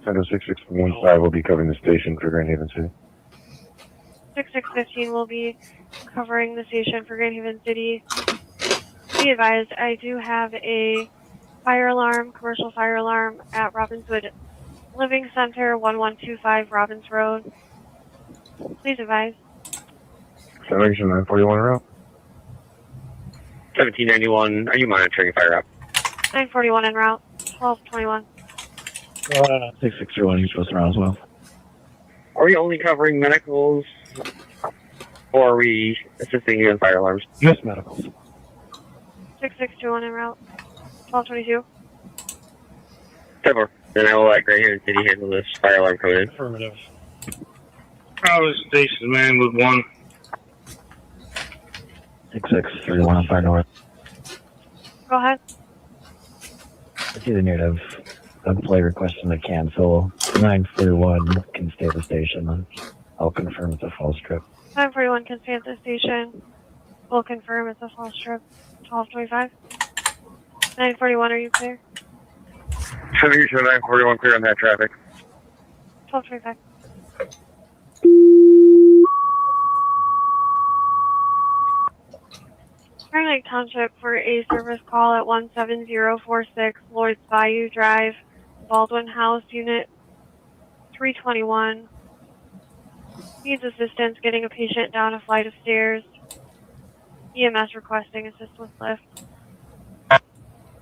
Central 6615 will be covering the station for Grand Haven City. 6615 will be covering the station for Grand Haven City. Be advised, I do have a fire alarm, commercial fire alarm at Robbinswood Living Center, 1125 Robbins Road. Please advise. Section 941 route. 1791, are you monitoring fire up? 941 en route. 1221. 6631, you're supposed to run as well. Are we only covering medicals, or are we assisting you in fire alarms? Just medicals. 6621 en route. 1222. Temper. Then I will let Grand Haven City handle this fire alarm code in. Affirmative. I was station man with 1. 6631 on Fire North. Go ahead. I see the narrative. Play requesting to cancel. 941 can stay at the station. I'll confirm it's a false trip. 941 can stay at the station. We'll confirm it's a false trip. 1225. 941, are you clear? Show 941 clear on that traffic. 1225. Spring Lake Township for a service call at 17046 Lloyd's Bayou Drive, Baldwin House, Unit 321. Needs assistance getting a patient down a flight of stairs. EMS requesting assist with lift.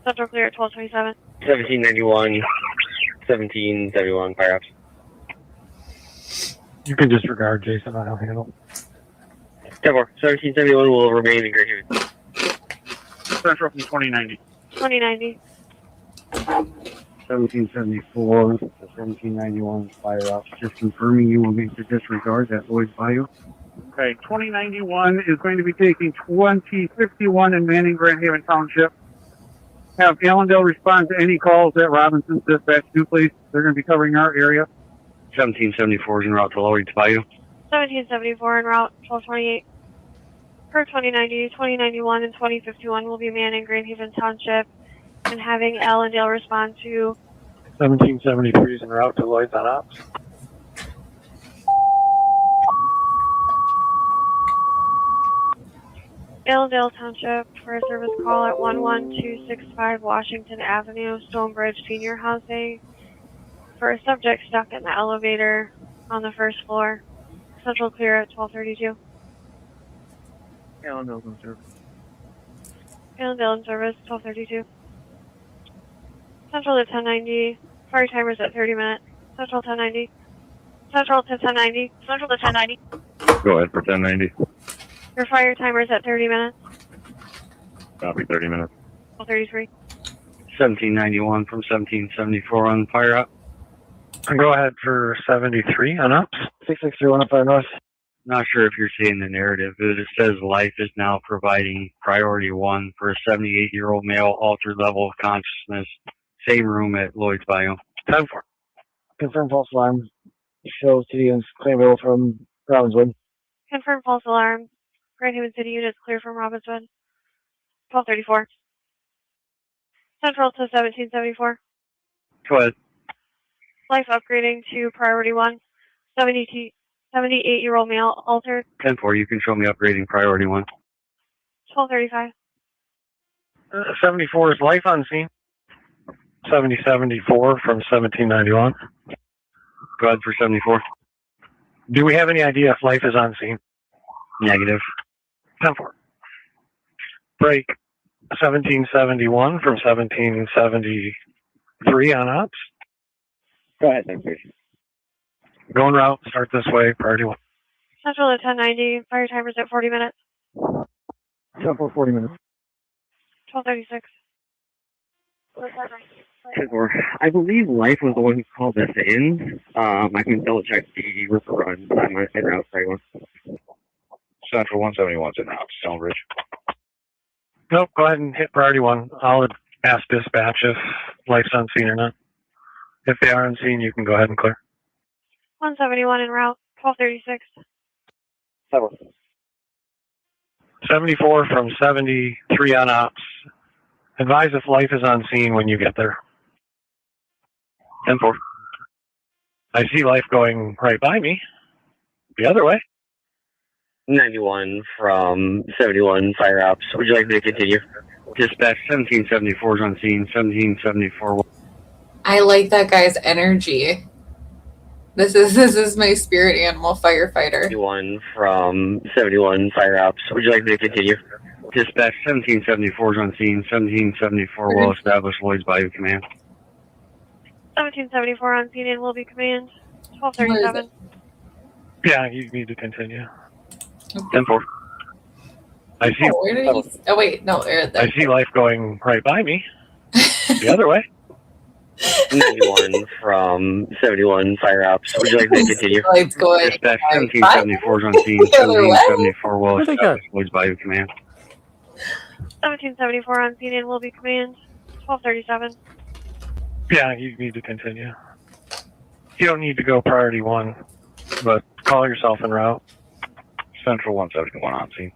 Central clear at 1227. 1791, 1771 fire ups. You can disregard Jason, I'll handle. Temper. 1771 will remain in Grand Haven. Central from 2090. 2090. 1774 to 1791 fire ops. Just confirming you will make the disregard at Lloyd's Bayou. Okay, 2091 is going to be taking 2051 in Manning, Grand Haven Township. Have Allendale respond to any calls that Robinson's dispatch do, please. They're going to be covering our area. 1774 is en route to Lloyd's Bayou. 1774 en route, 1228. Per 2090, 2091, and 2051 will be manning Grand Haven Township and having Allendale respond to 1773 is en route to Lloyd's on ops. Allendale Township for a service call at 11265 Washington Avenue, Stonebridge Senior Housing for a subject stuck in the elevator on the first floor. Central clear at 1232. Allendale's in service. Allendale in service, 1232. Central to 1090. Fire timers at 30 minutes. Central 1090. Central to 1090. Central to 1090. Go ahead for 1090. Your fire timers at 30 minutes. Copy 30 minutes. 1233. 1791 from 1774 on fire up. Go ahead for 73 on ups. 6631 on Fire North. Not sure if you're seeing the narrative, but it says life is now providing priority 1 for a 78-year-old male, altered level of consciousness. Same room at Lloyd's Bayou. 10-4. Confirm false alarm. Show city and Claymville from Robbinswood. Confirm false alarm. Grand Haven City units clear from Robbinswood. 1234. Central to 1774. Go ahead. Life upgrading to priority 1. 78-year-old male altered. 10-4, you can show me upgrading priority 1. 1235. 74 is life on scene. 7074 from 1791. Go ahead for 74. Do we have any idea if life is on scene? Negative. 10-4. Break 1771 from 1773 on ops. Go ahead, thank you. Going route, start this way, priority 1. Central to 1090. Fire timer's at 40 minutes. Central 40 minutes. 1236. 10-4. I believe life was the one who called us in. I can double check the with the run, but I'm going to say route, sorry, one. Central 171's in route, Stonebridge. Nope, go ahead and hit priority 1. I'll ask dispatch if life's on scene or not. If they are on scene, you can go ahead and clear. 171 en route. 1236. 74 from 73 on ops. Advise if life is on scene when you get there. 10-4. I see life going right by me. The other way. 91 from 71 fire ops. Would you like me to continue? Dispatch 1774 is on scene. 1774. I like that guy's energy. This is my spirit animal firefighter. 91 from 71 fire ops. Would you like me to continue? Dispatch 1774 is on scene. 1774 will establish Lloyd's Bayou Command. 1774 on scene and will be command. 1237. Yeah, you need to continue. 10-4. I see. Oh, where did he? Oh wait, no. I see life going right by me. The other way. 91 from 71 fire ops. Would you like me to continue? Lights going. Dispatch 1774 is on scene. 1774 will establish Lloyd's Bayou Command. 1774 on scene and will be command. 1237. Yeah, you need to continue. You don't need to go priority 1, but call yourself en route. Central 171 on scene.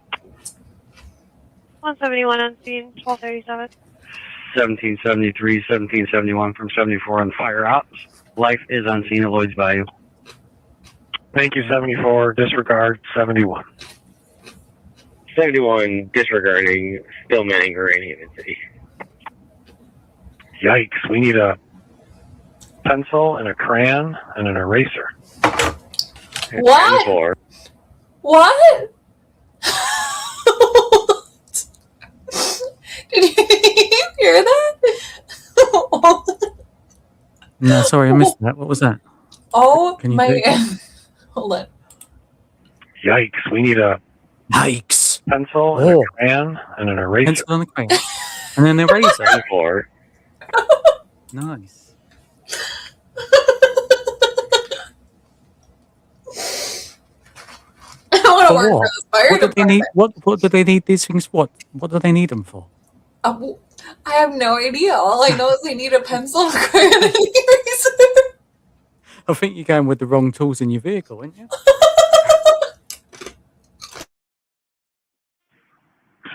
171 on scene. 1237. 1773, 1771 from 74 on fire ops. Life is on scene at Lloyd's Bayou. Thank you, 74. Disregard 71. 71 disregarding, still manning Grand Haven City. Yikes, we need a pencil and a crayon and an eraser. What? 10-4. What? Did you hear that? No, sorry, I missed that. What was that? Oh Can you my! do it? Hold on. Yikes, we need a Yikes. pencil and a crayon and an eraser. Pencil and a crayon. And then an eraser. 10-4. Nice. I want to For work what? for this fire What do they need? department. What do they need these things? What do they need them for? I have no idea. All I know is they need a pencil, a crayon, and an eraser. I think you're going with the wrong tools in your vehicle, aren't you?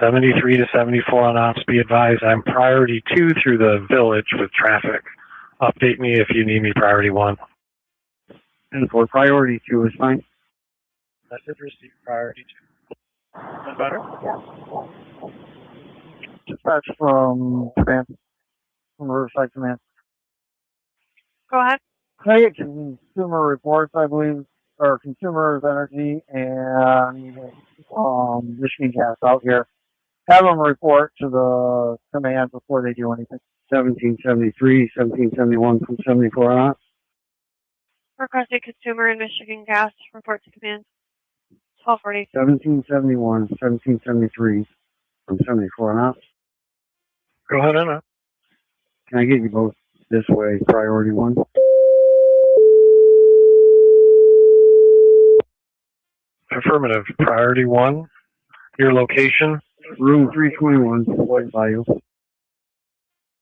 73 to 74 on ops. Be advised, I'm priority 2 through the village with traffic. Update me if you need me priority 1. And for priority 2 is fine. Message received priority 2. Is that better? Dispatch from command, from Riverside Command. Go ahead. Can I get consumer reports, I believe, or consumers energy and Michigan Gas out here? Have them report to the command before they do anything. 1773, 1771 from 74 on ops. Requested consumer in Michigan Gas. Report to command. 1240. 1771, 1773 from 74 on ops. Go ahead, Anna. Can I get you both this way, priority 1? Affirmative. Priority 1. Your location? Room 321, Lloyd Bayou.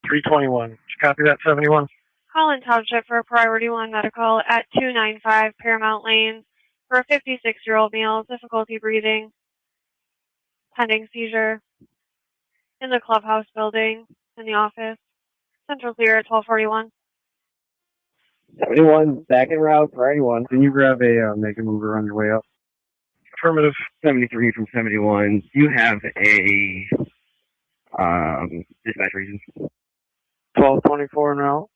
321. Did you copy that, 71? Call in Township for a priority 1 medical at 295 Paramount Lane for a 56-year-old male, difficulty breathing, pending seizure, in the clubhouse building, in the office. Central clear at 1241. 71, back en route, priority 1. Can you grab a mega mover on your way up? Affirmative. 73 from 71. You have a dispatch reason. 1224 en route.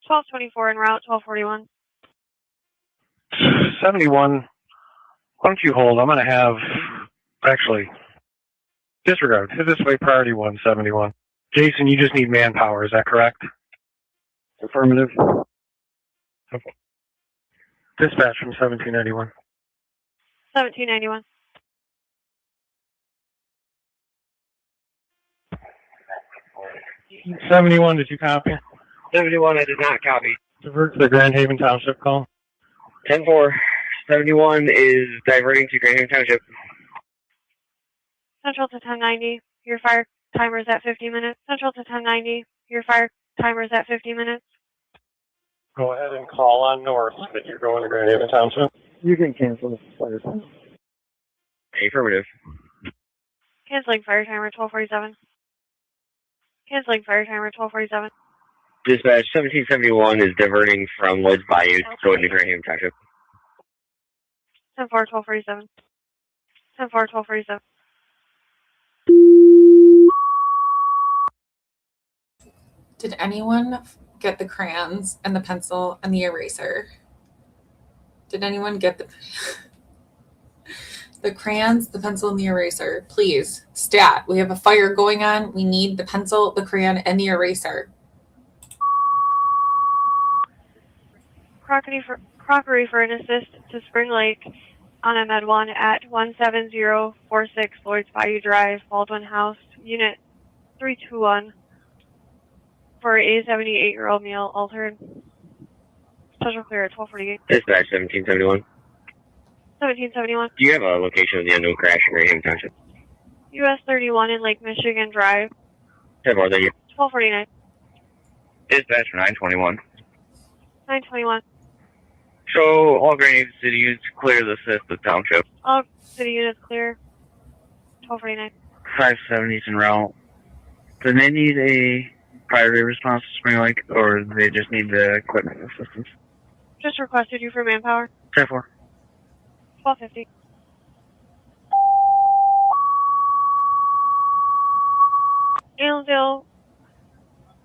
1224 en route, 1241. 71. Why don't you hold? I'm going to have, actually, disregard. Hit this way, priority 171. Jason, you just need manpower, is that correct? Affirmative. Dispatch from 1791. 1791. '71, did you copy? 71, I did not copy. Divert to the Grand Haven Township call. 10-4. 71 is diverting to Grand Haven Township. Central to 1090. Your fire timer is at 50 minutes. Central to 1090. Your fire timer is at 50 minutes. Go ahead and call on north that you're going to Grand Haven Township. You can cancel the fire timer. Affirmative. Canceling fire timer 1247. Canceling fire timer 1247. Dispatch 1771 is diverting from Lloyd's Bayou going to Grand Haven Township. 10-4, 1247. 10-4, 1247. Did anyone get the crayons and the pencil and the eraser? Did anyone get the crayons, the pencil, and the eraser? Please, stat. We have a fire going on. We need the pencil, the crayon, and the eraser. Crockery for an assist to Spring Lake on a Med 1 at 17046 Lloyd's Bayou Drive, Baldwin House, Unit 321 for a 78-year-old male altered. Special clear at 1248. Dispatch 1771. 1771. Do you have a location of the unknown crash in Grand Haven Township? US 31 in Lake Michigan Drive. 10-4, thank you. 1249. Dispatch for 921. 921. So all Grand Haven City units clear the assist the township. All city units clear. 1249. 570's en route. Do they need a priority response to Spring Lake, or do they just need the equipment assistance? Just requested you for manpower. 10-4. 1250. Allendale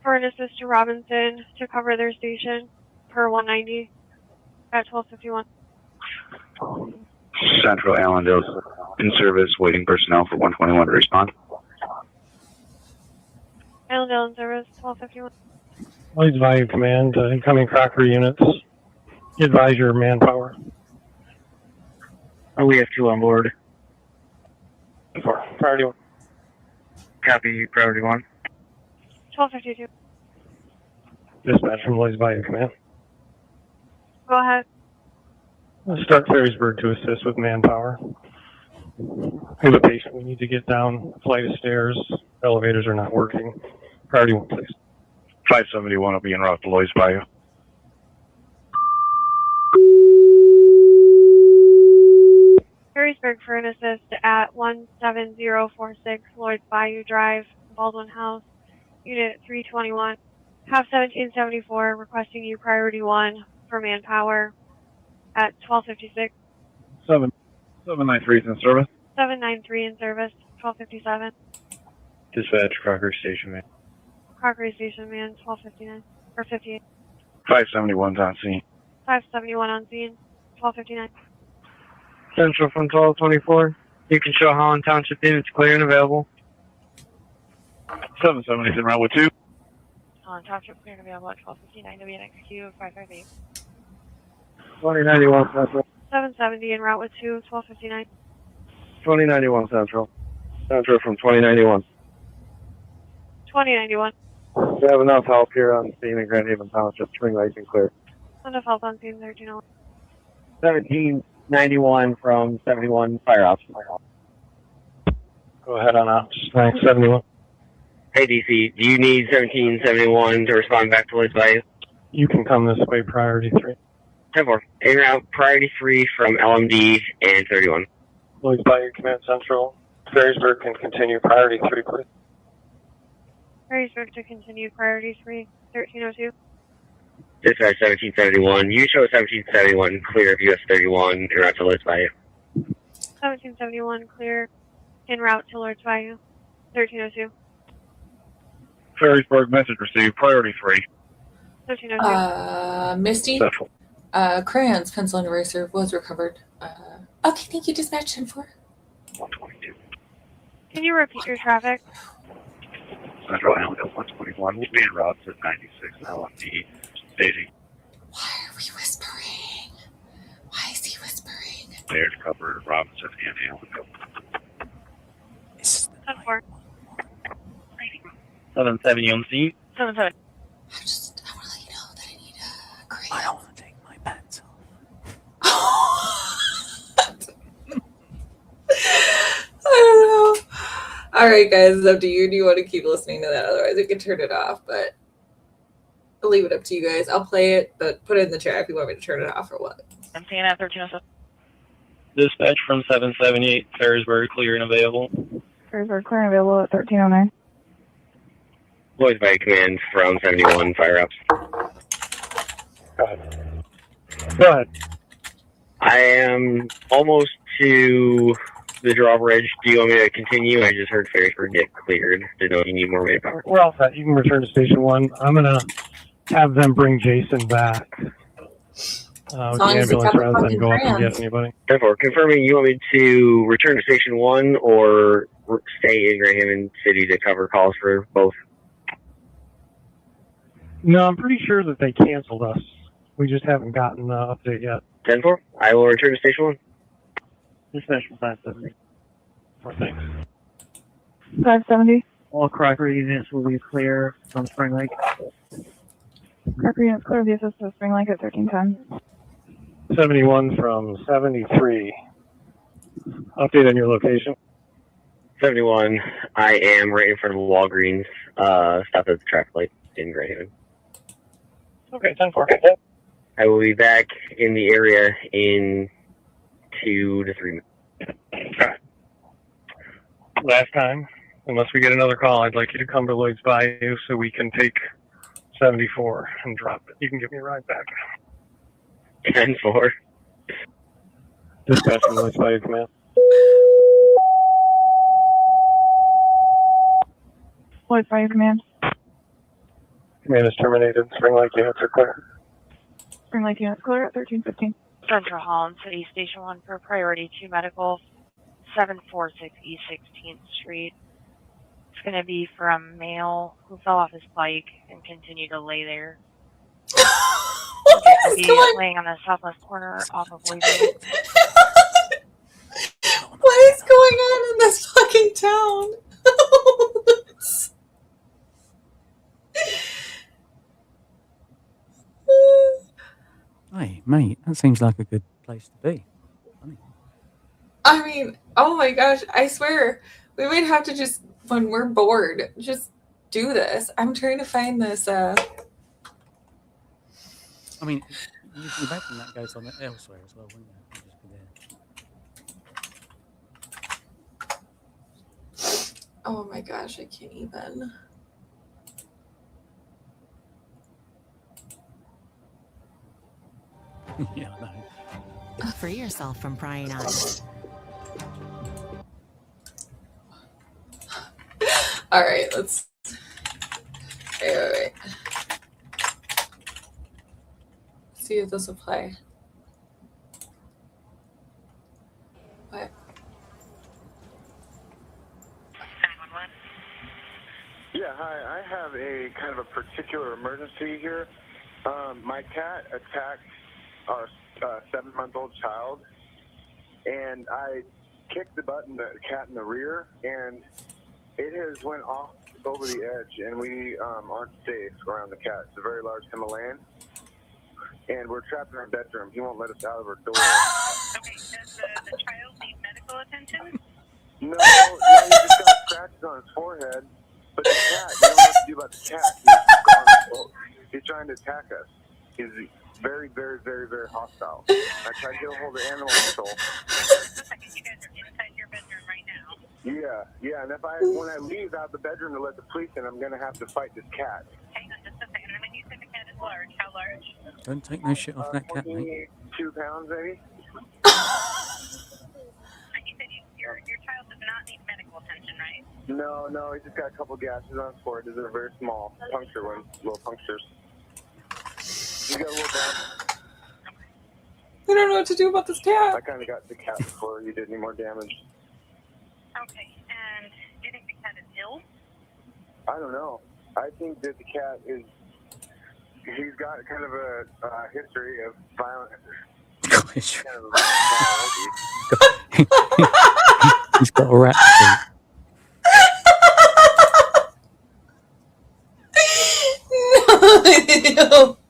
for an assist to Robinson to cover their station per 190 at 1251. Central Allendale in service, waiting personnel for 121 to respond. Allendale in service, 1251. Lloyd's Bayou Command, incoming crockery units. Advise your manpower. Oh, we have 2 on board. Priority 1. Copy, priority 1. 1252. Dispatch from Lloyd's Bayou Command. Go ahead. Let's start Ferrysburg to assist with manpower. We have a patient. We need to get down a flight of stairs. Elevators are not working. Priority 1, please. 571 will be en route to Lloyd's Bayou. Perrysburg for an assist at 17046 Lloyd's Bayou Drive, Baldwin House, Unit 321. Have 1774 requesting you priority 1 for manpower at 1256. 793 is in service. 793 in service, 1257. Dispatch Crockery Station man. Crockery Station man, 1259 or 58. 571's on scene. 571 on scene, 1259. Central from 1224. You can show Holland Township units clear and available. 770 is en route with 2. Holland Township clear and available at 1259. WNXQ 558. 2091 Central. 770 en route with 2, 1259. 2091 Central. Central from 2091. 2091. We have enough help here on scene in Grand Haven Township. Spring Lake and clear. Enough help on scene 1301. 1791 from 71 Fire Ops. Go ahead on ops. Thanks, 71. Hey, DC, do you need 1771 to respond back to Lloyd's Bayou? You can come this way, priority 3. 10-4. En route, priority 3 from LMD and 31. Lloyd's Bayou Command Central. Ferrysburg can continue, priority 3, please. Perrysburg to continue priority 3, 1302. Dispatch 1771. You show 1771 clear of US 31 en route to Lloyd's Bayou. 1771 clear en route to Lord's Bayou, 1302. Perrysburg, message received. Priority 3. 1302. Misty, crayons, pencil, and eraser was recovered. Okay, thank you, dispatch 10-4. 122. Can you repeat your traffic? Central Allendale 121 will be en route to 96 LMD. Daisy. Why are we whispering? Why is he whispering? There's cover Robinson and Allendale. 10-4. 770 on scene. 7-7. I want to let you know that I need a crayon. I don't want to take my pants off. I don't know. All right, guys, it's up to you. Do you want to keep listening to that? Otherwise, we can turn it off, but I'll leave it up to you guys. I'll play it, but put it in the chat if you want me to turn it off or what. I'm seeing at 1307. Dispatch from 778, Perrysburg, clear and available. Perrysburg, clear and available at 1309. Lloyd's Bayou command from 71, fire ups. Go ahead. I am almost to the drawbridge. Do you want me to continue? I just heard Perrysburg get cleared. Didn't know if you need more manpower. We're all set. You can return to Station 1. I'm going to have them bring Jason back with the ambulance rather than go up and get anybody. Therefore, confirming you want me to return to Station 1 or stay in Grand Haven City to cover calls for both? No, I'm pretty sure that they canceled us. We just haven't gotten the update yet. 10-4, I will return to Station 1. Dispatch 570. Thanks. 570. All Crocker units will be clear from Spring Lake. Crocker units clear of the assist to Spring Lake at 1310. 71 from 73. Update on your location. 71, I am right in front of Walgreens. Stop at the traffic light in Grand Haven. Okay, 10-4. I will be back in the area in 2 to 3 minutes. Last time, unless we get another call, I'd like you to come to Lloyd's Bayou so we can take 74 and drop it. You can give me a ride back. 10-4. Dispatch from Lloyd's Bayou command. Lloyd's Bayou command. Command is terminated. Spring Lake units are clear. Spring Lake units clear at 1315. Central Holland City Station 1 for priority 2 medical, 746 East 16th Street. It's going to be from male who fell off his bike and continued to lay there. He's laying on the southwest corner off of Waverly. What is going on in this fucking town? Hey, mate, that seems like a good place to be. I mean, oh my gosh, I swear, we might have to just, when we're bored, just do this. I'm trying to find this. I mean, you imagine that goes on elsewhere as well, wouldn't it? Just be there. Oh my gosh, I can't even. Yeah, I know. Free yourself from prying eyes. All right, let's. Wait. See if this will play. What? Yeah, hi. I have a kind of a particular emergency here. My cat attacked our 7-month-old child, and I kicked the cat in the rear, and it has went off over the edge, and we aren't safe around the cat. It's a very large Himalayan, and we're trapped in our bedroom. He won't let us out of our door. Okay, does the child need medical attention? No, he just got scratches on his forehead, but the cat, you don't know what to do about the cat. He's trying to attack us. He's very, very, very, very hostile. I tried to get a hold of animal control. Just a second, you guys are inside your bedroom right now. Yeah, and when I leave out the bedroom to let the police in, I'm gonna have to fight this cat. Hang on just a second. And when you said the cat is large, how large? Don't take no shit off that cat, mate. 22 pounds, maybe. And you said your child does not need medical attention, right? No, he just got a couple gashes on his forehead. They're very small, puncture ones, little punctures. He got a little bump. I don't know what to do about this cat. I kind of got the cat before you did any more damage. Okay, and do you think the cat is ill? I don't know. I think that the cat he's got kind of a history of violence. He's got a rat suit.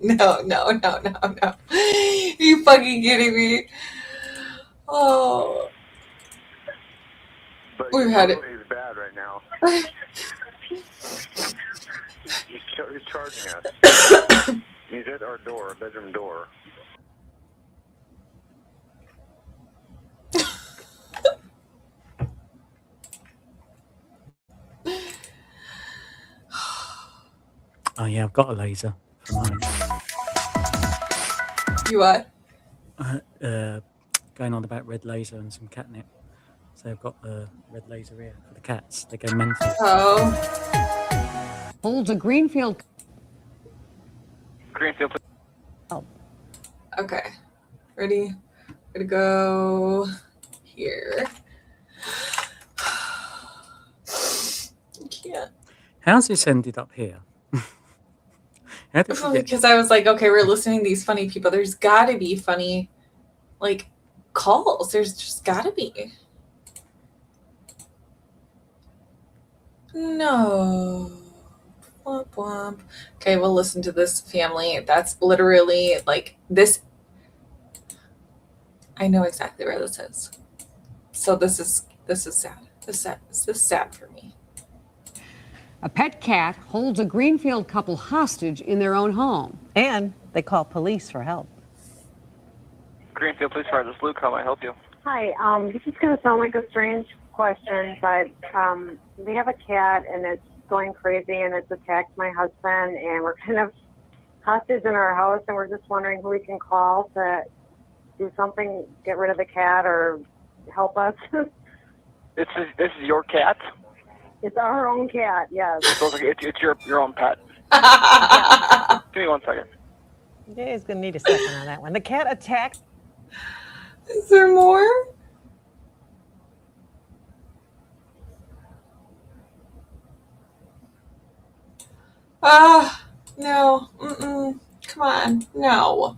No. Are you fucking kidding me? Oh. But We've had it. He's bad right now. He's charging us. He's at our door, bedroom door. Oh yeah, I've got a laser for mine. You what? Going on about red laser and some catnip. So I've got a red laser here for the cats. They go mental. Oh. Holds a Greenfield. Greenfield. Oh. Okay. Ready? Gonna go here. I can't. How's this ended up here? How did we get- Because I was like, okay, we're listening to these funny people. There's got to be funny, like, calls. There's just got to be. No. Womp womp. Okay, we'll listen to this family. That's literally like this. I know exactly where this is. So this is sad. This is sad for me. A pet cat holds a Greenfield couple hostage in their own home. And they call police for help. Greenfield Police Fire, this is Luke. How may I help you? Hi, this is going to sound like a strange question, but we have a cat and it's going crazy and it's attacked my husband and we're kind of hostage in our house and we're just wondering who we can call to do something, get rid of the cat or help us. This is your cat? It's our own cat, yes. So it's your own pet. Give me 1 second. Yeah, he's going to need a second on that one. The cat attacked. Is there more? No. Mm-mm. Come on. No.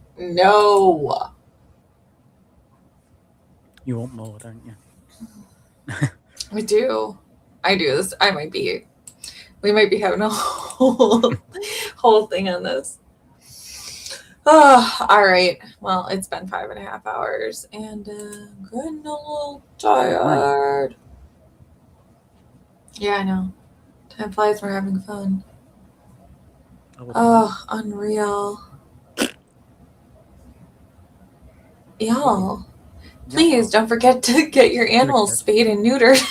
You want more, don't you? I do. This. We might be having a whole thing on this. Oh, all right. Well, it's been 5.5 hours and I'm getting a little tired. Yeah, I know. Time flies, we're having fun. Oh, unreal. Y'all, please don't forget to get your animals spayed and neutered.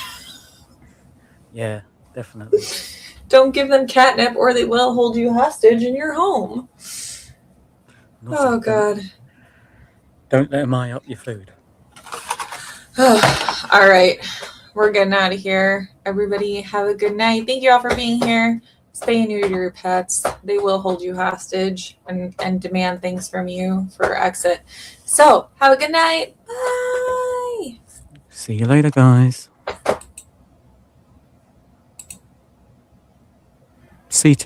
Yeah, definitely. Don't give them catnip or they will hold you hostage in your home. Oh, God. Don't let them eye up your food. All right. We're getting out of here. Everybody have a good night. Thank you all for being here. Spay and neuter your pets. They will hold you hostage and demand things from you for exit. So, have a good night. Bye. See you later, guys.